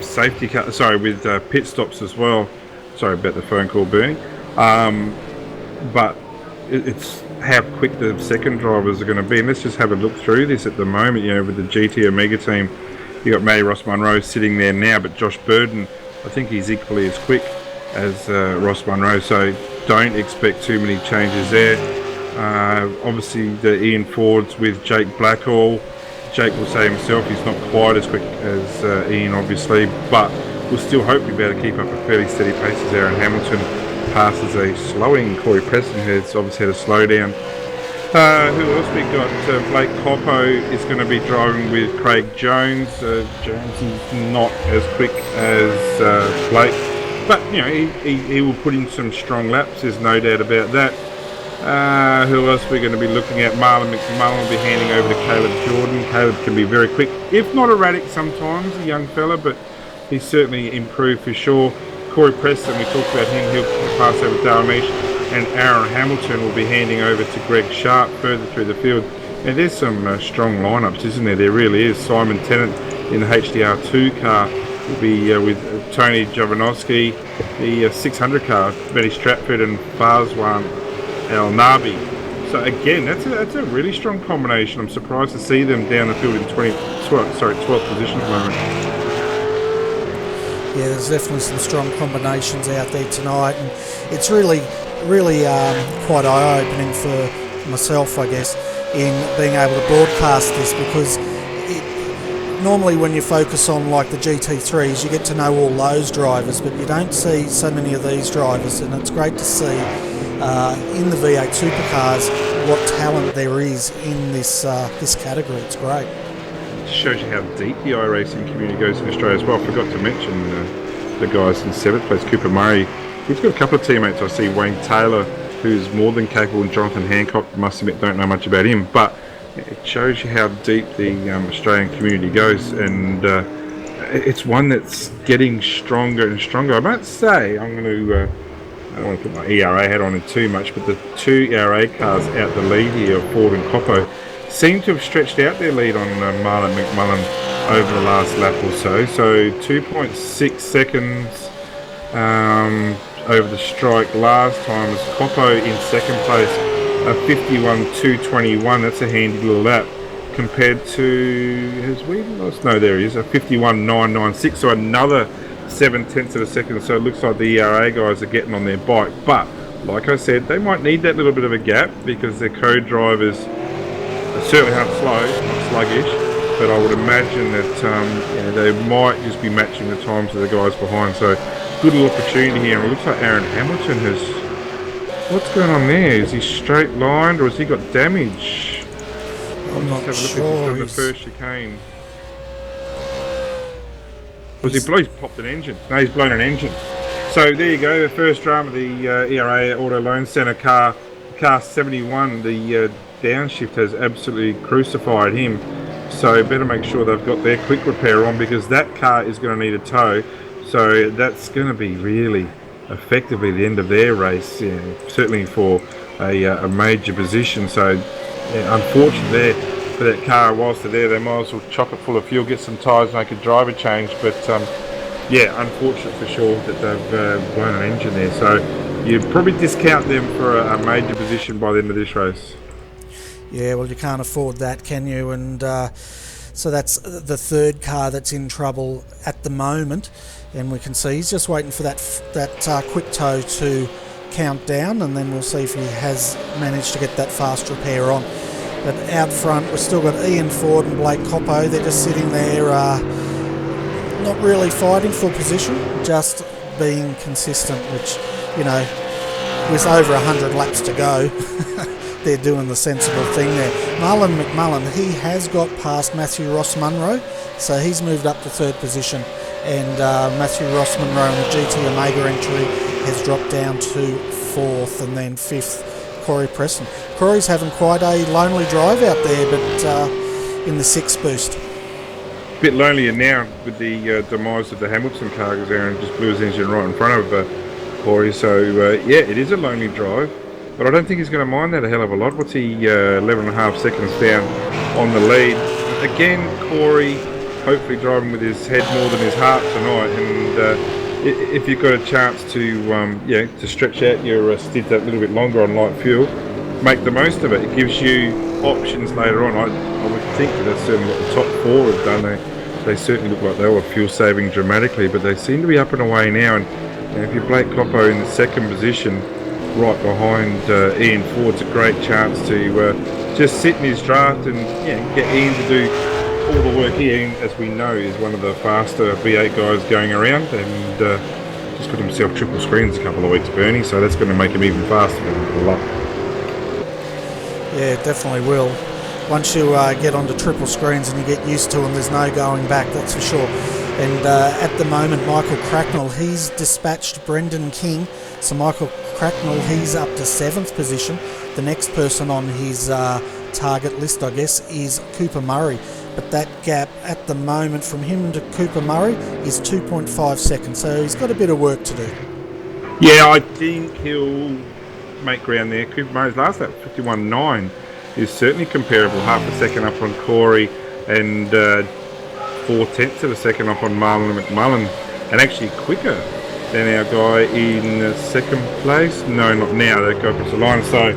safety car, with pit stops as well. Sorry about the phone call, Bernie. But it's how quick the second drivers are going to be. And let's just have a look through this at the moment. You know, with the GT Omega team, you got Matty Ross Munro sitting there now, but Josh Burden, I think he's equally as quick as Ross Munro. So don't expect too many changes there. Obviously, the Ian Fords with Jake Blackhall. Jake will say himself he's not quite as quick as Ian, obviously, but we'll still hope we'll be able to keep up a fairly steady pace as Aaron Hamilton passes a slowing Corey Preston, who's obviously had a slowdown. Who else we got? Blake Coppo is going to be driving with Craig Jones. Jones is not as quick as Blake, but you know he will put in some strong laps. There's no doubt about that. Who else we're going to be looking at? Marlon McMullen will be handing over to Caleb Jordan. Caleb can be very quick, if not erratic sometimes, a young fella, but he's certainly improved for sure. Corey Preston, we talked about him, he'll pass over to Daramish, and Aaron Hamilton will be handing over to Greg Sharp further through the field. Now there's some strong lineups, isn't there? There really is. Simon Tennant in the HDR2 car will be with Tony Jovanovski, the 600 car, Benny Stratford and Farzwan El Nabi. So again, that's a really strong combination. I'm surprised to see them down the field in 12th position at the moment. Yeah, there's definitely some strong combinations out there tonight, and it's really quite eye-opening for myself, I guess, in being able to broadcast this, because normally when you focus on like the GT3s, you get to know all those drivers, but you don't see so many of these drivers, and it's great to see in the V8 supercars what talent there is in this category. It's great. It shows you how deep the iRacing community goes in Australia as well. I forgot to mention the guys in 7th place, Cooper Murray. He's got a couple of teammates. I see Wayne Taylor, who's more than capable, and Jonathan Hancock, must admit, don't know much about him, but it shows you how deep the Australian community goes, and it's one that's getting stronger and stronger. I might say, I don't want to put my ERA hat on it too much, but the two ERA cars out the lead here, Ford and Coppo, seem to have stretched out their lead on Marlon McMullen over the last lap or so. So 2.6 seconds over the strike last time was Coppo in second place, a 51.221. That's a handy little lap compared to, has we lost? No, there he is, a 51.996. So another 0.7 of a second. So it looks like the ERA guys are getting on their bike. But like I said, they might need that little bit of a gap because their co-drivers certainly aren't slow, not sluggish, but I would imagine that they might just be matching the times of the guys behind. So good little opportunity here, and it looks like Aaron Hamilton has, what's going on there? Is he straight lined or has he got damage? I'm not sure. The first chicane. Was he's popped an engine? No, he's blown an engine. So there you go, the first drum of the ERA Auto Loan Centre car 71. The downshift has absolutely crucified him. So better make sure they've got their quick repair on, because that car is going to need a tow. So that's going to be really effectively the end of their race, certainly for a major position. So unfortunate there for that car. Whilst they're there, they might as well chock it full of fuel, get some tyres, make a driver change. But unfortunate for sure that they've blown an engine there. So you'd probably discount them for a major position by the end of this race. Yeah, well, you can't afford that, can you? And so that's the third car that's in trouble at the moment, and we can see he's just waiting for that quick tow to count down, and then we'll see if he has managed to get that fast repair on. But out front, we've still got Ian Ford and Blake Coppo. They're just sitting there, not really fighting for position, just being consistent, which, with over 100 laps to go, they're doing the sensible thing there. Marlon McMullen, he has got past Matthew Ross Munro, so he's moved up to third position, and Matthew Ross Munro in the GT Omega entry has dropped down to fourth, and then fifth, Corey Preston. Corey's having quite a lonely drive out there, but in the 6 boost. A bit lonelier now with the demise of the Hamilton car, because Aaron just blew his engine right in front of Corey. So it is a lonely drive. But I don't think he's going to mind that a hell of a lot. What's he, 11.5 seconds down on the lead. Again, Corey hopefully driving with his head more than his heart tonight. And if you've got a chance to stretch out your stint that little bit longer on light fuel, make the most of it. It gives you options later on. I would think that's certainly what the top 4 have done. They certainly look like they were fuel saving dramatically, but they seem to be up and away now. And if you're Blake Coppo in the second position, right behind Ian Ford, it's a great chance to just sit in his draft and get Ian to do all the work here. Ian, as we know, is one of the faster V8 guys going around, and just got himself triple screens a couple of weeks, Bernie, so that's going to make him even faster than a lot. Yeah, it definitely will. Once you get onto triple screens and you get used to them, there's no going back, that's for sure. And at the moment, Michael Cracknell, he's dispatched Brendan King. So Michael Cracknell, he's up to 7th position. The next person on his target list, I guess, is Cooper Murray. But that gap at the moment from him to Cooper Murray is 2.5 seconds. So he's got a bit of work to do. Yeah, I think he'll make ground there. Cooper Murray's last lap, 51.9, is certainly comparable. Half a second up on Corey and 4/10 of a second up on Marlon McMullen. And actually quicker than our guy in second place. No, not now. They go across the line. So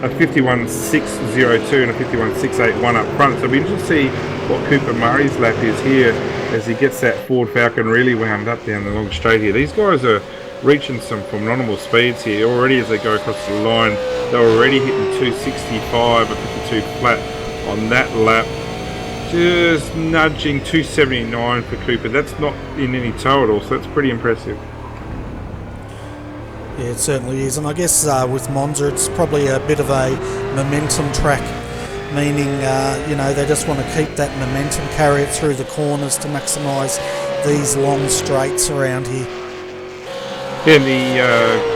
a 51.602 and a 51.681 up front. So it'll be interesting to see what Cooper Murray's lap is here as he gets that Ford Falcon really wound up down the long straight here. These guys are reaching some phenomenal speeds here already as they go across the line. They're already hitting 265 or 52 flat on that lap. Just nudging 279 for Cooper. That's not in any tow at all, so that's pretty impressive. Yeah, it certainly is. And I guess with Monza, it's probably a bit of a momentum track, meaning, they just want to keep that momentum, carry it through the corners to maximise these long straights around here. Yeah,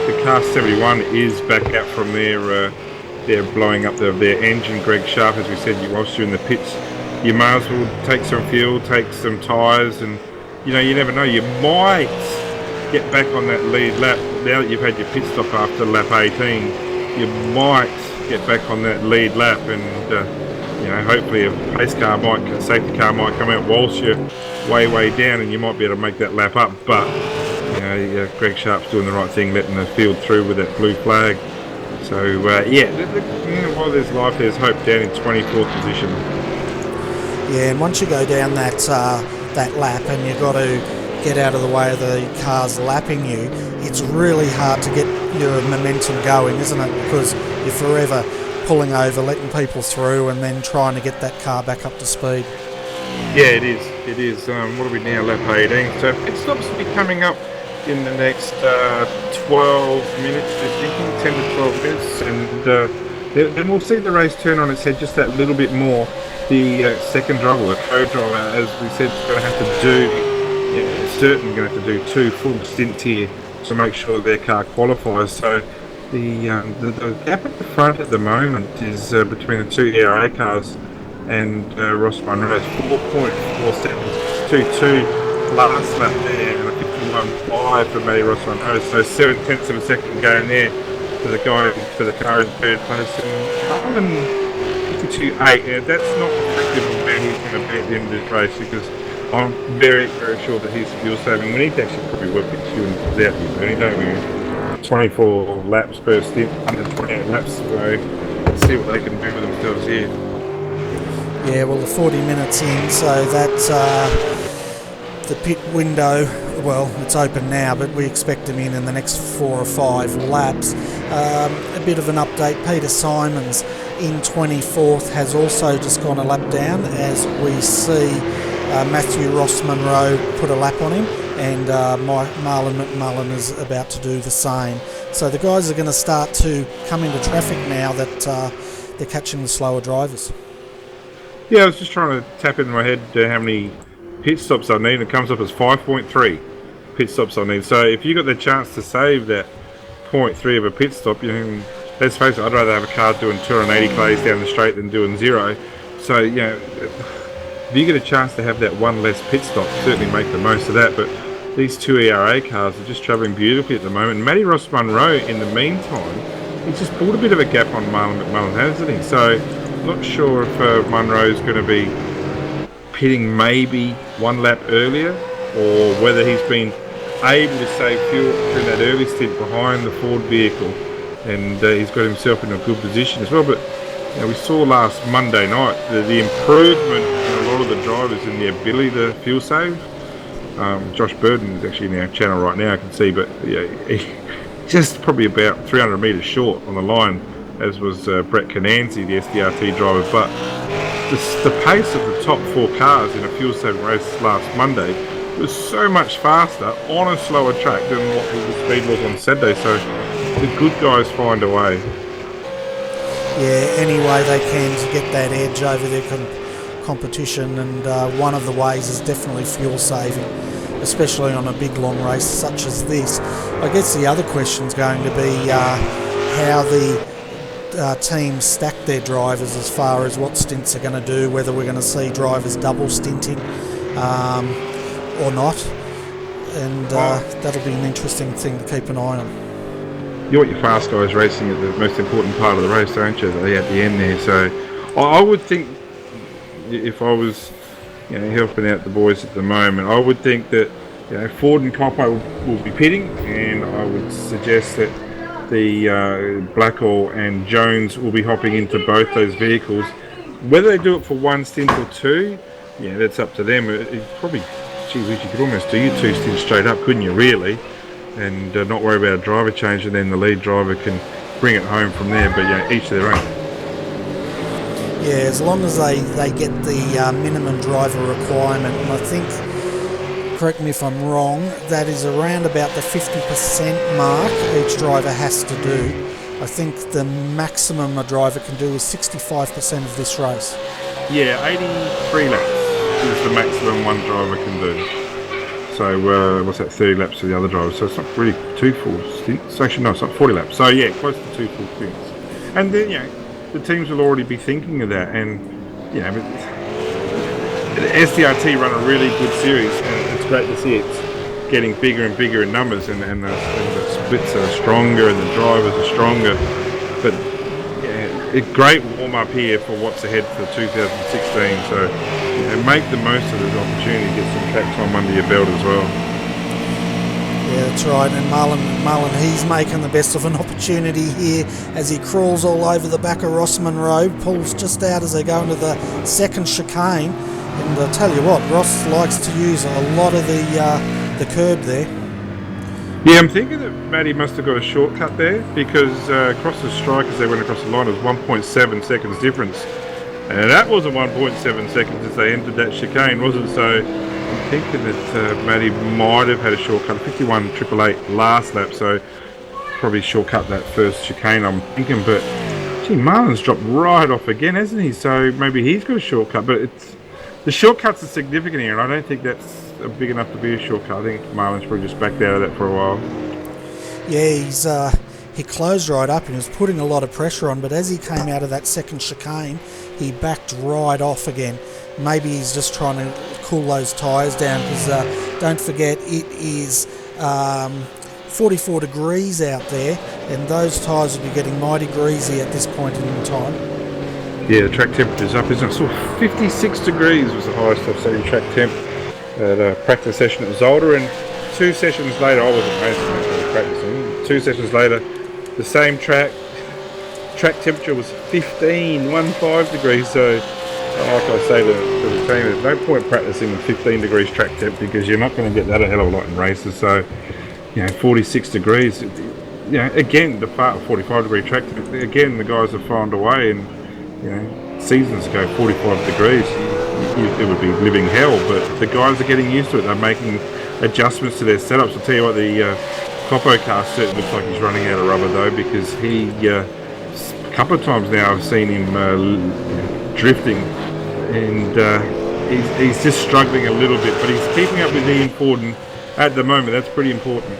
the car 71 is back out from they're blowing up their engine. Greg Sharp, as we said, whilst you're in the pits, you may as well take some fuel, take some tyres, and you never know, you might get back on that lead lap. Now that you've had your pit stop after lap 18, you might get back on that lead lap, and hopefully a pace car safety car might come out whilst you're way down, and you might be able to make that lap up. But Greg Sharp's doing the right thing, letting the field through with that blue flag. So while there's life, there's hope down in 24th position. Yeah, and once you go down that lap and you've got to get out of the way of the cars lapping you, it's really hard to get your momentum going, isn't it? Because you're forever pulling over, letting people through, and then trying to get that car back up to speed. Yeah, it is. It is. What are we now? Lap 18. So it stops to be coming up in the next 12 minutes, we're thinking 10 to 12 minutes, and then we'll see the race turn on its head just that little bit more. The second driver, the co-driver, as we said, is going to have to do certainly going to have to do 2 full stints here to make sure their car qualifies. So the gap at the front at the moment is between the 2 ERA cars and Ross Munro's 4.4 seconds, 2.2 last lap there, and a 51.5 for Matty Ross Munro. So 7/10 of a second going there for the guy for the car in third place, and 52.8. Yeah, that's not reflective of where he's going to be at the end of this race, because I'm very, very sure that he's fuel saving. We need to actually probably work it out here, Bernie, don't we? 24 laps per stint, under 28 laps, so let's see what they can do with themselves here. Yeah, well, the 40 minutes in, so that's the pit window. Well, it's open now, but we expect them in the next 4 or 5 laps. A bit of an update, Peter Simons in 24th has also just gone a lap down, as we see Matthew Ross Munro put a lap on him, and Marlon McMullen is about to do the same. So the guys are going to start to come into traffic now that they're catching the slower drivers. Yeah, I was just trying to tap in my head how many pit stops I need. It comes up as 5.3 pit stops I need. So if you got the chance to save that 0.3 of a pit stop, you know, let's face it, I'd rather have a car doing 280 k's down the straight than doing 0. So, you know, if you get a chance to have that one less pit stop, certainly make the most of that. But these 2 ERA cars are just travelling beautifully at the moment. Matty Ross Munro, in the meantime, he's just pulled a bit of a gap on Marlon McMullen, hasn't he? So, not sure if Munro's going to be pitting maybe 1 lap earlier, or whether he's been able to save fuel through that early stint behind the Ford vehicle, and he's got himself in a good position as well. But you know, we saw last Monday night the improvement in a lot of the drivers in the ability to fuel save. Josh Burden is actually in our channel right now, I can see, but yeah, he just probably about 300 metres short on the line, as was Brett Cananzi, the SDRT driver. But the pace of the top 4 cars in a fuel saving race last Monday was so much faster on a slower track than what the speed was on Saturday. So the good guys find a way. Yeah, any way they can to get that edge over their competition, and one of the ways is definitely fuel saving, especially on a big long race such as this. I guess the other question's going to be how the teams stack their drivers as far as what stints are going to do, whether we're going to see drivers double stinting or not, and that'll be an interesting thing to keep an eye on. You want your fast guys racing at the most important part of the race, don't you? At the end there. So I would think, if I was, you know, helping out the boys at the moment, I would think that, you know, Ford and Coppo will be pitting, and I would suggest that the Blackall and Jones will be hopping into both those vehicles. Whether they do it for 1 stint or 2, yeah, that's up to them. It probably, gee whiz, you could almost do your 2 stints straight up, couldn't you, really? And not worry about a driver change, and then the lead driver can bring it home from there. But yeah, each to their own. Yeah, as long as they get the minimum driver requirement, and I think, correct me if I'm wrong, that is around about the 50% mark each driver has to do. I think the maximum a driver can do is 65% of this race. Yeah, 83 laps is the maximum one driver can do. So what's that, 30 laps to the other driver? So it's not really 2 full stints. Actually, no, it's not 40 laps. So yeah, close to 2 full stints. And then, you know, the teams will already be thinking of that. And you know, the SDRT run a really good series, and it's great to see it's getting bigger and bigger in numbers, and the splits are stronger and the drivers are stronger. But yeah, a great warm up here for what's ahead for 2016. So, you know, make the most of this opportunity to get some track time under your belt as well. Yeah, that's right. And Marlon, he's making the best of an opportunity here as he crawls all over the back of Ross Munro, pulls just out as they go into the second chicane. And I'll tell you what, Ross likes to use a lot of the curb there. Yeah, I'm thinking that Matty must have got a shortcut there, because across the strike as they went across the line, it was 1.7 seconds difference. And that wasn't 1.7 seconds as they entered that chicane, was it? So I'm thinking that Matty might have had a shortcut, 51.888 last lap, so probably shortcut that first chicane, I'm thinking. But gee, Marlon's dropped right off again, hasn't he? So maybe he's got a shortcut, but it's The shortcuts are significant here, and I don't think that's big enough to be a shortcut. I think Marlon's probably just backed out of that for a while. Yeah, he closed right up and he was putting a lot of pressure on, but as he came out of that second chicane, he backed right off again. Maybe he's just trying to cool those tyres down, because don't forget, it is 44 degrees out there, and those tyres will be getting mighty greasy at this point in time. Yeah, the track temperature's up, isn't it? So 56 degrees was the highest I've seen track temp at a practice session at Zolder, and 2 sessions later, I wasn't racing, I was practicing. 2 sessions later, the same track temperature was 15 degrees. So, like I say to the team, there's no point practicing with 15 degrees track temp, because you're not going to get that a hell of a lot in races. So, 46 degrees. Again, the part of 45 degree track temp, again, the guys have found a way, and seasons ago, 45 degrees, it would be living hell, but the guys are getting used to it. They're making adjustments to their setups. I'll tell you what, the Coppo car certainly looks like he's running out of rubber though, because he, a couple of times now I've seen him drifting, and he's just struggling a little bit, but he's keeping up with Ian Ford, and at the moment that's pretty important.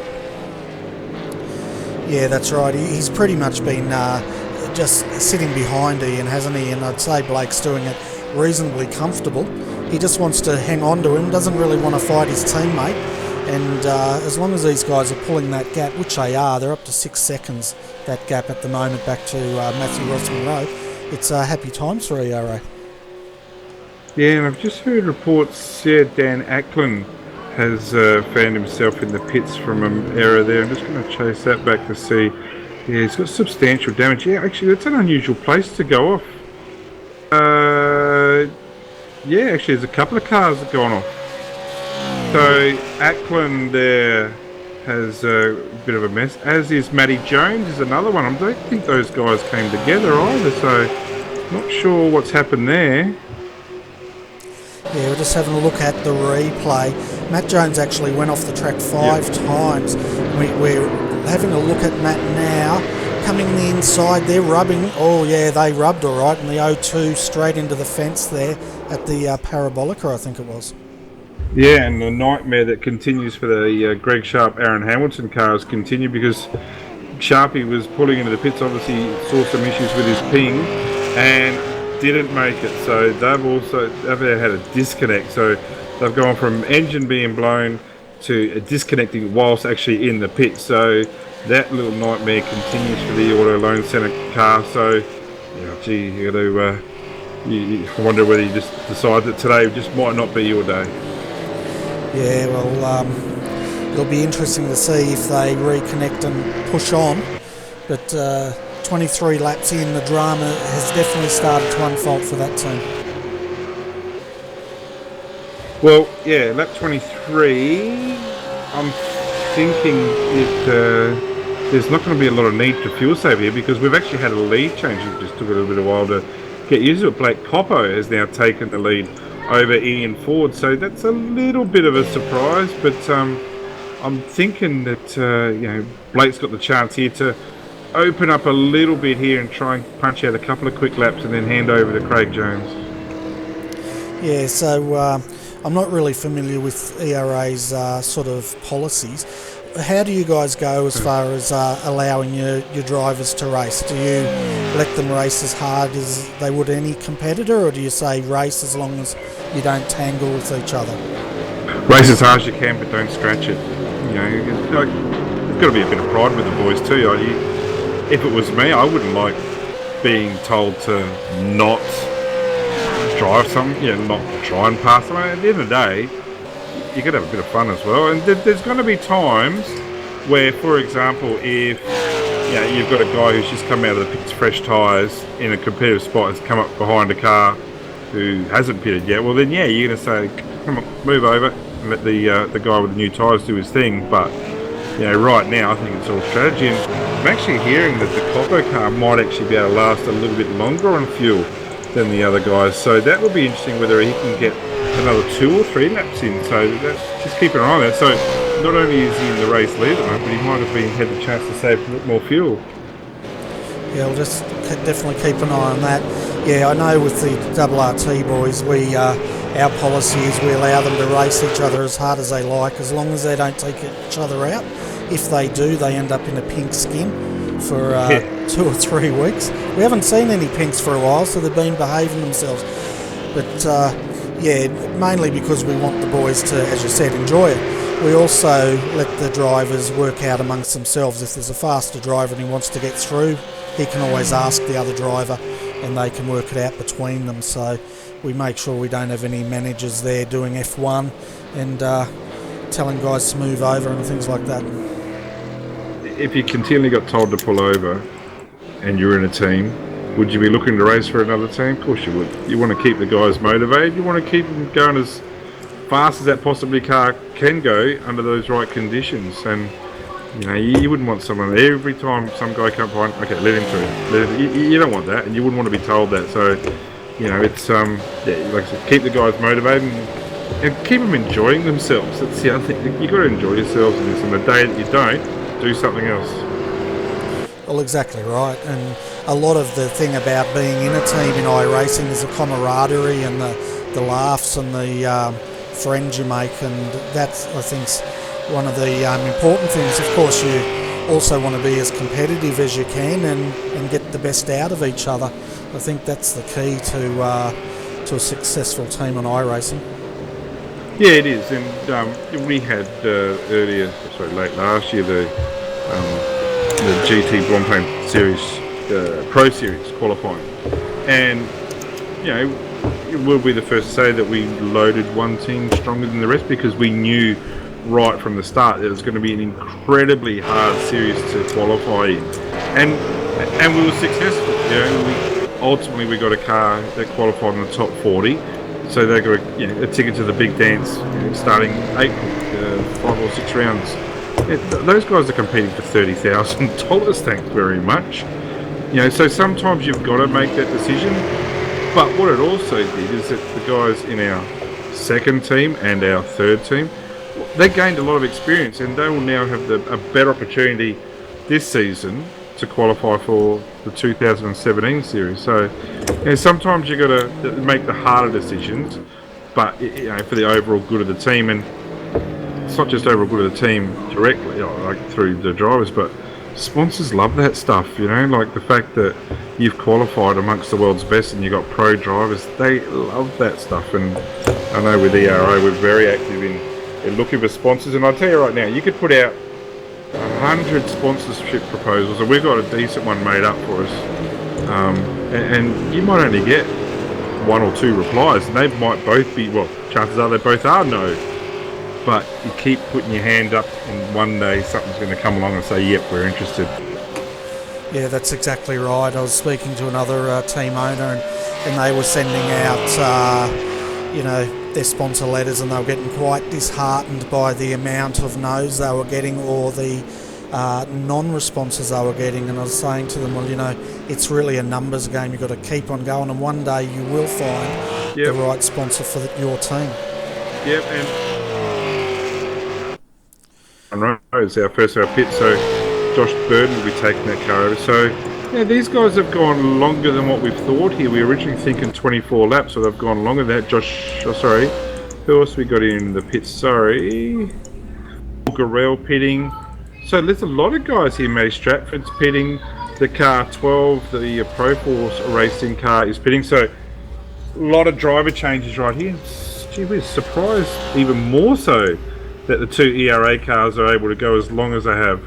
Yeah, that's right. He's pretty much been just sitting behind Ian, hasn't he? And I'd say Blake's doing it reasonably comfortable. He just wants to hang on to him, doesn't really want to fight his teammate. And as long as these guys are pulling that gap, which they are, they're up to 6 seconds, that gap at the moment, back to Matthew Ross Monroe. It's happy times for ERA. Yeah, and I've just heard reports, Dan Ackland has found himself in the pits from an error there. I'm just going to chase that back to see. Yeah, he's got substantial damage. Yeah, actually, that's an unusual place to go off. Yeah, actually, there's a couple of cars that have gone off. So, Ackland there has a bit of a mess, as is Matty Jones is another one. I don't think those guys came together either, so not sure what's happened there. Yeah, we're just having a look at the replay. Matt Jones actually went off the track 5 times. We're having a look at Matt now. Coming the inside, they're rubbing. Oh yeah, they rubbed all right, and the O2 straight into the fence there at the Parabolica, I think it was. Yeah, and the nightmare that continues for the Greg Sharp, Aaron Hamilton cars continue, because Sharpie was pulling into the pits, obviously saw some issues with his ping and didn't make it. So they've had a disconnect. So they've gone from engine being blown to disconnecting whilst actually in the pit. So that little nightmare continues for the Auto Loan Centre car. So, gee, you got to. You wonder whether you just decide that today just might not be your day. Yeah, well, it'll be interesting to see if they reconnect and push on. But 23 laps in, the drama has definitely started to unfold for that team. Well, yeah, lap 23, I'm thinking there's not going to be a lot of need for fuel save here, because we've actually had a lead change. It just took a little bit of a while to get used to it. Blake Coppo has now taken the lead over Ian Ford, so that's a little bit of a surprise, but I'm thinking that Blake's got the chance here to open up a little bit here and try and punch out a couple of quick laps and then hand over to Craig Jones. Yeah, so I'm not really familiar with ERA's sort of policies. How do you guys go as far as allowing your drivers to race? Do you let them race as hard as they would any competitor, or do you say race as long as you don't tangle with each other? Race as hard as you can, but don't scratch it. There's got to be a bit of pride with the boys too. If it was me, I wouldn't like being told to not drive something, not try and pass them. At the end of the day, you got to have a bit of fun as well. And there's going to be times where, for example, if you've got a guy who's just come out of the pits, fresh tyres, in a competitive spot, has come up behind a car who hasn't pitted yet, well then you're going to say, come on, move over and let the guy with the new tyres do his thing. But right now I think it's all strategy, and I'm actually hearing that the Coppo car might actually be able to last a little bit longer on fuel than the other guys, so that will be interesting whether he can get another 2 or 3 laps in. So just keep an eye on that. So not only is he in the race lead at the moment, but he might have had the chance to save a bit more fuel. Yeah, we'll just definitely keep an eye on that. Yeah, I know with the RRT boys, our policy is we allow them to race each other as hard as they like, as long as they don't take each other out. If they do, they end up in a pink skin for 2 or 3 weeks. We haven't seen any pinks for a while, so they've been behaving themselves. But yeah, mainly because we want the boys to, as you said, enjoy it. We also let the drivers work out amongst themselves. If there's a faster driver and he wants to get through, he can always ask the other driver and they can work it out between them. So we make sure we don't have any managers there doing F1 and telling guys to move over and things like that. If you continually got told to pull over and you're in a team, would you be looking to race for another team? Of course you would. You want to keep the guys motivated. You want to keep them going as fast as that possibly car can go under those right conditions. And you know, you wouldn't want someone every time some guy comes behind, okay, let him through. You don't want that, and you wouldn't want to be told that. So, you know, it's yeah, like I said, keep the guys motivated and keep them enjoying themselves. That's the other thing. You got to enjoy yourselves in this. And the day that you don't, do something else. Well, exactly right. And a lot of the thing about being in a team in iRacing is the camaraderie and the laughs and the friends you make, and that's, I think, one of the important things. Of course, you also want to be as competitive as you can and get the best out of each other. I think that's the key to a successful team on iRacing. Yeah, it is. And we had late last year, the GT Blancpain Series Pro Series qualifying, and you know, we'll be the first to say that we loaded one team stronger than the rest because we knew right from the start that it was going to be an incredibly hard series to qualify in, and we were successful. You know, ultimately we got a car that qualified in the top 40, so they got a ticket to the big dance, starting April, 5 or 6 rounds. Those guys are competing for $30,000. Thanks very much. You know, so sometimes you've got to make that decision. But what it also did is that the guys in our second team and our third team, they gained a lot of experience, and they will now have a better opportunity this season to qualify for the 2017 series. So, you know, sometimes you've got to make the harder decisions, but you know, for the overall good of the team. And it's not just overall good of the team directly, like through the drivers, but sponsors love that stuff, you know, like the fact that you've qualified amongst the world's best and you've got pro drivers, they love that stuff. And I know with ERA we're very active in looking for sponsors, and I'll tell you right now, you could put out 100 sponsorship proposals and we've got a decent one made up for us, and you might only get 1 or 2 replies, and they might both be, well, chances are they both are no. But you keep putting your hand up, and one day something's going to come along and say, yep, we're interested. Yeah, that's exactly right. I was speaking to another team owner, and they were sending out, their sponsor letters, and they were getting quite disheartened by the amount of no's they were getting, or the non-responses they were getting. And I was saying to them, well, you know, it's really a numbers game. You've got to keep on going, and one day you will find the right sponsor for your team. Yep, and Rose, our first of our pit, so Josh Burden will be taking that car over. So yeah, these guys have gone longer than what we've thought here. We were originally thinking 24 laps, so they've gone longer than that. Who else we got in the pit? Garrell pitting. So there's a lot of guys here. Matty Stratford's pitting. The car 12, the Pro Force racing car is pitting. So a lot of driver changes right here. Gee, we're surprised even more so that the 2 ERA cars are able to go as long as they have.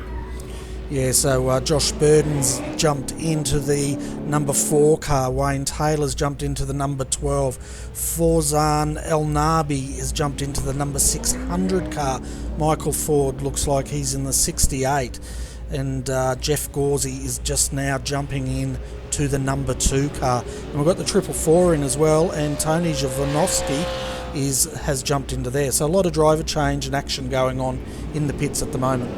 Yeah, so Josh Burden's jumped into the number 4 car. Wayne Taylor's jumped into the number 12. Forzan El Nabi has jumped into the number 600 car. Michael Ford looks like he's in the 68. And Jeff Gauzy is just now jumping in to the number 2 car. And we've got the 444 in as well, and Tony Jovanovski has jumped into there. So a lot of driver change and action going on in the pits at the moment.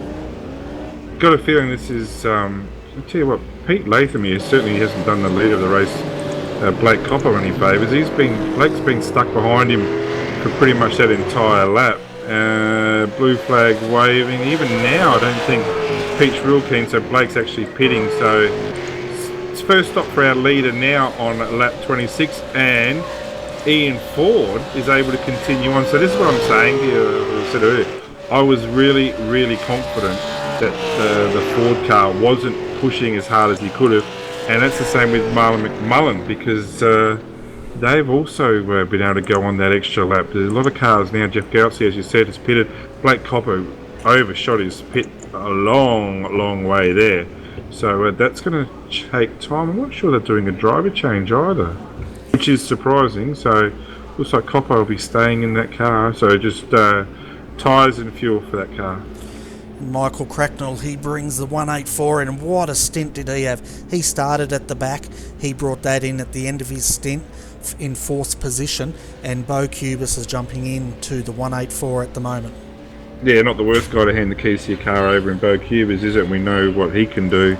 Got a feeling this is, I'll tell you what, Pete Latham here certainly hasn't done the lead of the race Blake Copper any favours. Blake's been stuck behind him for pretty much that entire lap. Blue flag waving. Even now I don't think Pete's real keen, so Blake's actually pitting, so it's first stop for our leader now on lap 26, and Ian Ford is able to continue on. So this is what I'm saying to you, as I said earlier. I was really, really confident that the Ford car wasn't pushing as hard as he could have, and that's the same with Marlon McMullen, because they've also been able to go on that extra lap. There's a lot of cars now. Jeff Goutsey, as you said, has pitted. Blake Coppo overshot his pit a long way there. So that's going to take time. I'm not sure they're doing a driver change either, which is surprising. So looks like Coppo will be staying in that car. So just tyres and fuel for that car. Michael Cracknell, he brings the 184 in, and what a stint did he have. He started at the back, he brought that in at the end of his stint in 4th position, and Bo Cubis is jumping in to the 184 at the moment. Yeah, not the worst guy to hand the keys to your car over in Bo Cubis, is it? We know what he can do.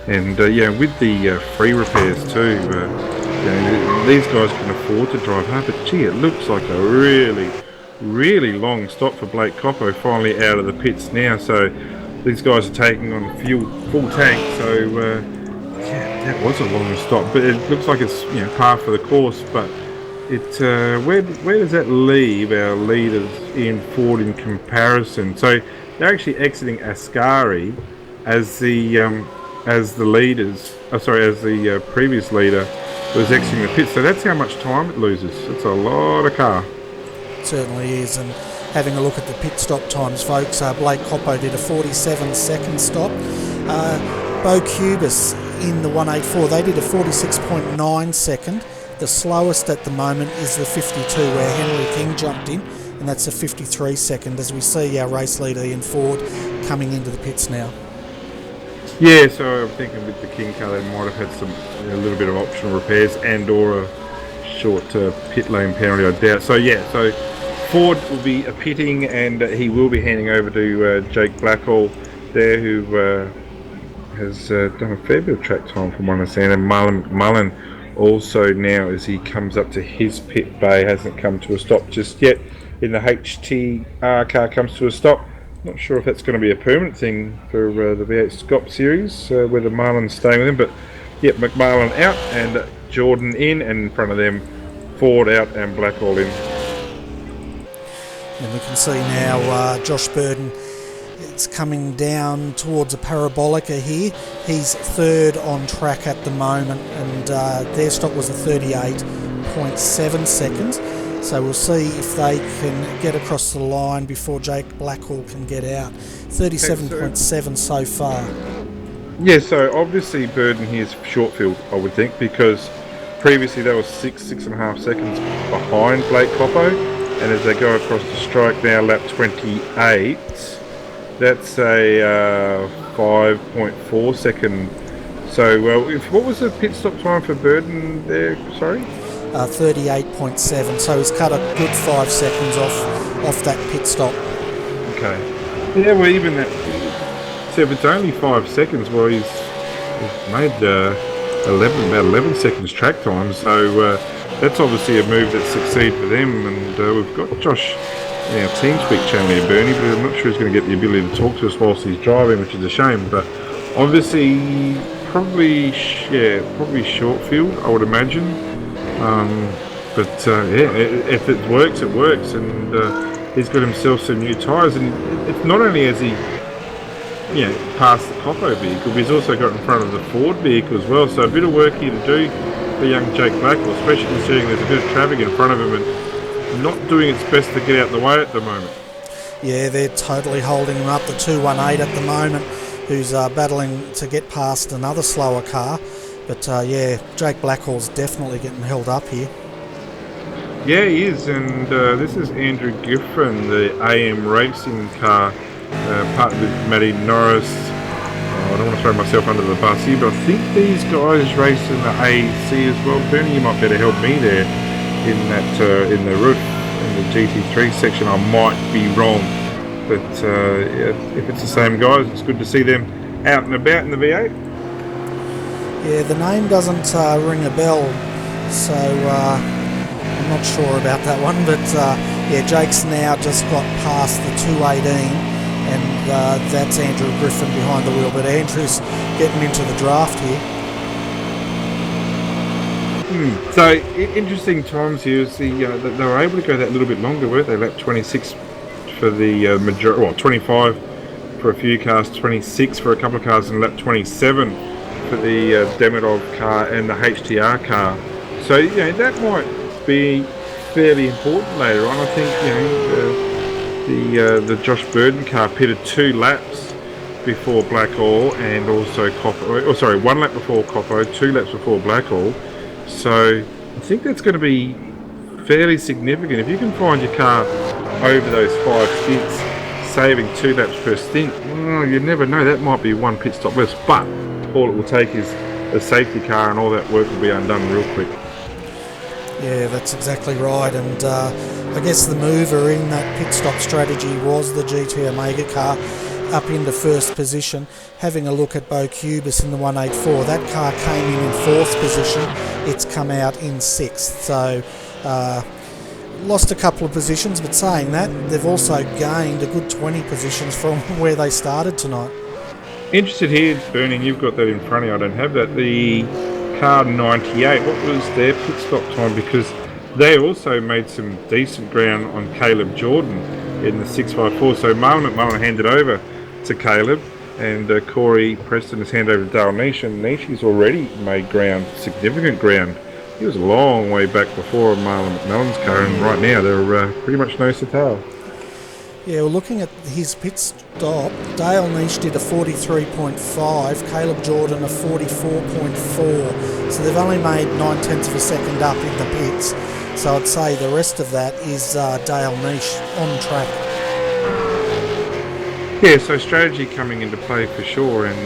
And yeah, with the free repairs too, these guys can afford to drive hard, but gee, it looks like a really long stop for Blake Coppo, finally out of the pits now. So these guys are taking on fuel full tank. So yeah, that was a long stop, but it looks like it's par for the course. But it where does that leave our leaders in Ford in comparison? So they're actually exiting Ascari as the leaders. As the previous leader was exiting the pit. So that's how much time it loses. It's a lot of car. Certainly is. And having a look at the pit stop times, folks, Blake Coppo did a 47-second stop. Bo Cubis in the 184, they did a 46.9 second. The slowest at the moment is the 52, where Henry King jumped in, and that's a 53 second, as we see our race leader in Ford coming into the pits now. Yeah, so I'm thinking with the King car they might have had a little bit of optional repairs and or a short pit lane penalty, I doubt. So yeah, so Ford will be pitting, and he will be handing over to Jake Blackhall there, who has done a fair bit of track time from what I understand. And Marlon McMullen also now, as he comes up to his pit bay, hasn't come to a stop just yet. In the HTR car comes to a stop. Not sure if that's going to be a permanent thing for the V8 Scott Series, whether Marlon's staying with him. But yep, McMullen out and Jordan in, and in front of them Ford out and Blackhall in. And we can see now Josh Burden, it's coming down towards a parabolica here. He's 3rd on track at the moment, and their stop was a 38.7 seconds. So we'll see if they can get across the line before Jake Blackhall can get out. 37.7 so far. Yeah, so obviously Burden here is short field, I would think, because previously they were 6.5 seconds behind Blake Coppo. And as they go across the strike now, lap 28, that's a 5.4 second. So, what was the pit stop time for Burden there? Sorry? 38.7. So he's cut a good 5 seconds off that pit stop. Okay. Yeah, well, even that. So if it's only 5 seconds, well, he's made about 11 seconds track time. So. That's obviously a move that succeeded for them, and we've got Josh in our TeamSpeak channel here, Bernie, but I'm not sure he's going to get the ability to talk to us whilst he's driving, which is a shame. But obviously, probably short field, I would imagine. But if it works, it works, and he's got himself some new tyres, and it's not only has he passed the Coppo vehicle, but he's also got in front of the Ford vehicle as well. So a bit of work here to do. The young Jake Blackwell, especially considering there's a bit of traffic in front of him and not doing its best to get out the way at the moment. Yeah, they're totally holding him up. The 218 at the moment, who's battling to get past another slower car. But yeah, Jake Blackhall's definitely getting held up here. Yeah, he is, and this is Andrew Giffin, the AM Racing car, partnered with Matty Norris. I don't want to throw myself under the bus here, but I think these guys race in the AC as well. Bernie, you might better help me there in that in the roof in the GT3 section. I might be wrong, but if it's the same guys, it's good to see them out and about in the V8. Yeah, the name doesn't ring a bell, so I'm not sure about that one. But yeah, Jake's now just got past the 218. And that's Andrew Griffin behind the wheel, but Andrew's getting into the draft here. So interesting times here is they were able to go that little bit longer, weren't they? Lap 26 for the majority, well, 25 for a few cars, 26 for a couple of cars, and lap 27 for the Demidov car and the HTR car. So that might be fairly important later on. I think the Josh Burden car pitted 2 laps before Blackall and also Coppo. Oh, sorry, 1 lap before Coppo, 2 laps before Blackall. So I think that's going to be fairly significant. If you can find your car over those 5 stints, saving 2 laps per stint, well, you never know. That might be 1 pit stop less. But all it will take is a safety car, and all that work will be undone real quick. Yeah, that's exactly right. And I guess the mover in that pit stop strategy was the GT Omega car, up into first position. Having a look at Bo Cubis in the 184, that car came in 4th position. It's come out in 6th, so lost a couple of positions, but saying that, they've also gained a good 20 positions from where they started tonight. Interested here, Burning, you've got that in front of you, I don't have that. The car 98, what was their pit stop time? Because they also made some decent ground on Caleb Jordan in the 654, so Marlon McMullen handed over to Caleb, and Corey Preston has handed over to Dale Nish, and Nishi's already made ground, significant ground. He was a long way back before Marlon McMullen's car, and right now they're pretty much nose to tail. Yeah, well, looking at his pit stop, Dale Nish did a 43.5, Caleb Jordan a 44.4, so they've only made 9/10 of a second up in the pits. So I'd say the rest of that is Dale Nish on track. Yeah, so strategy coming into play for sure, and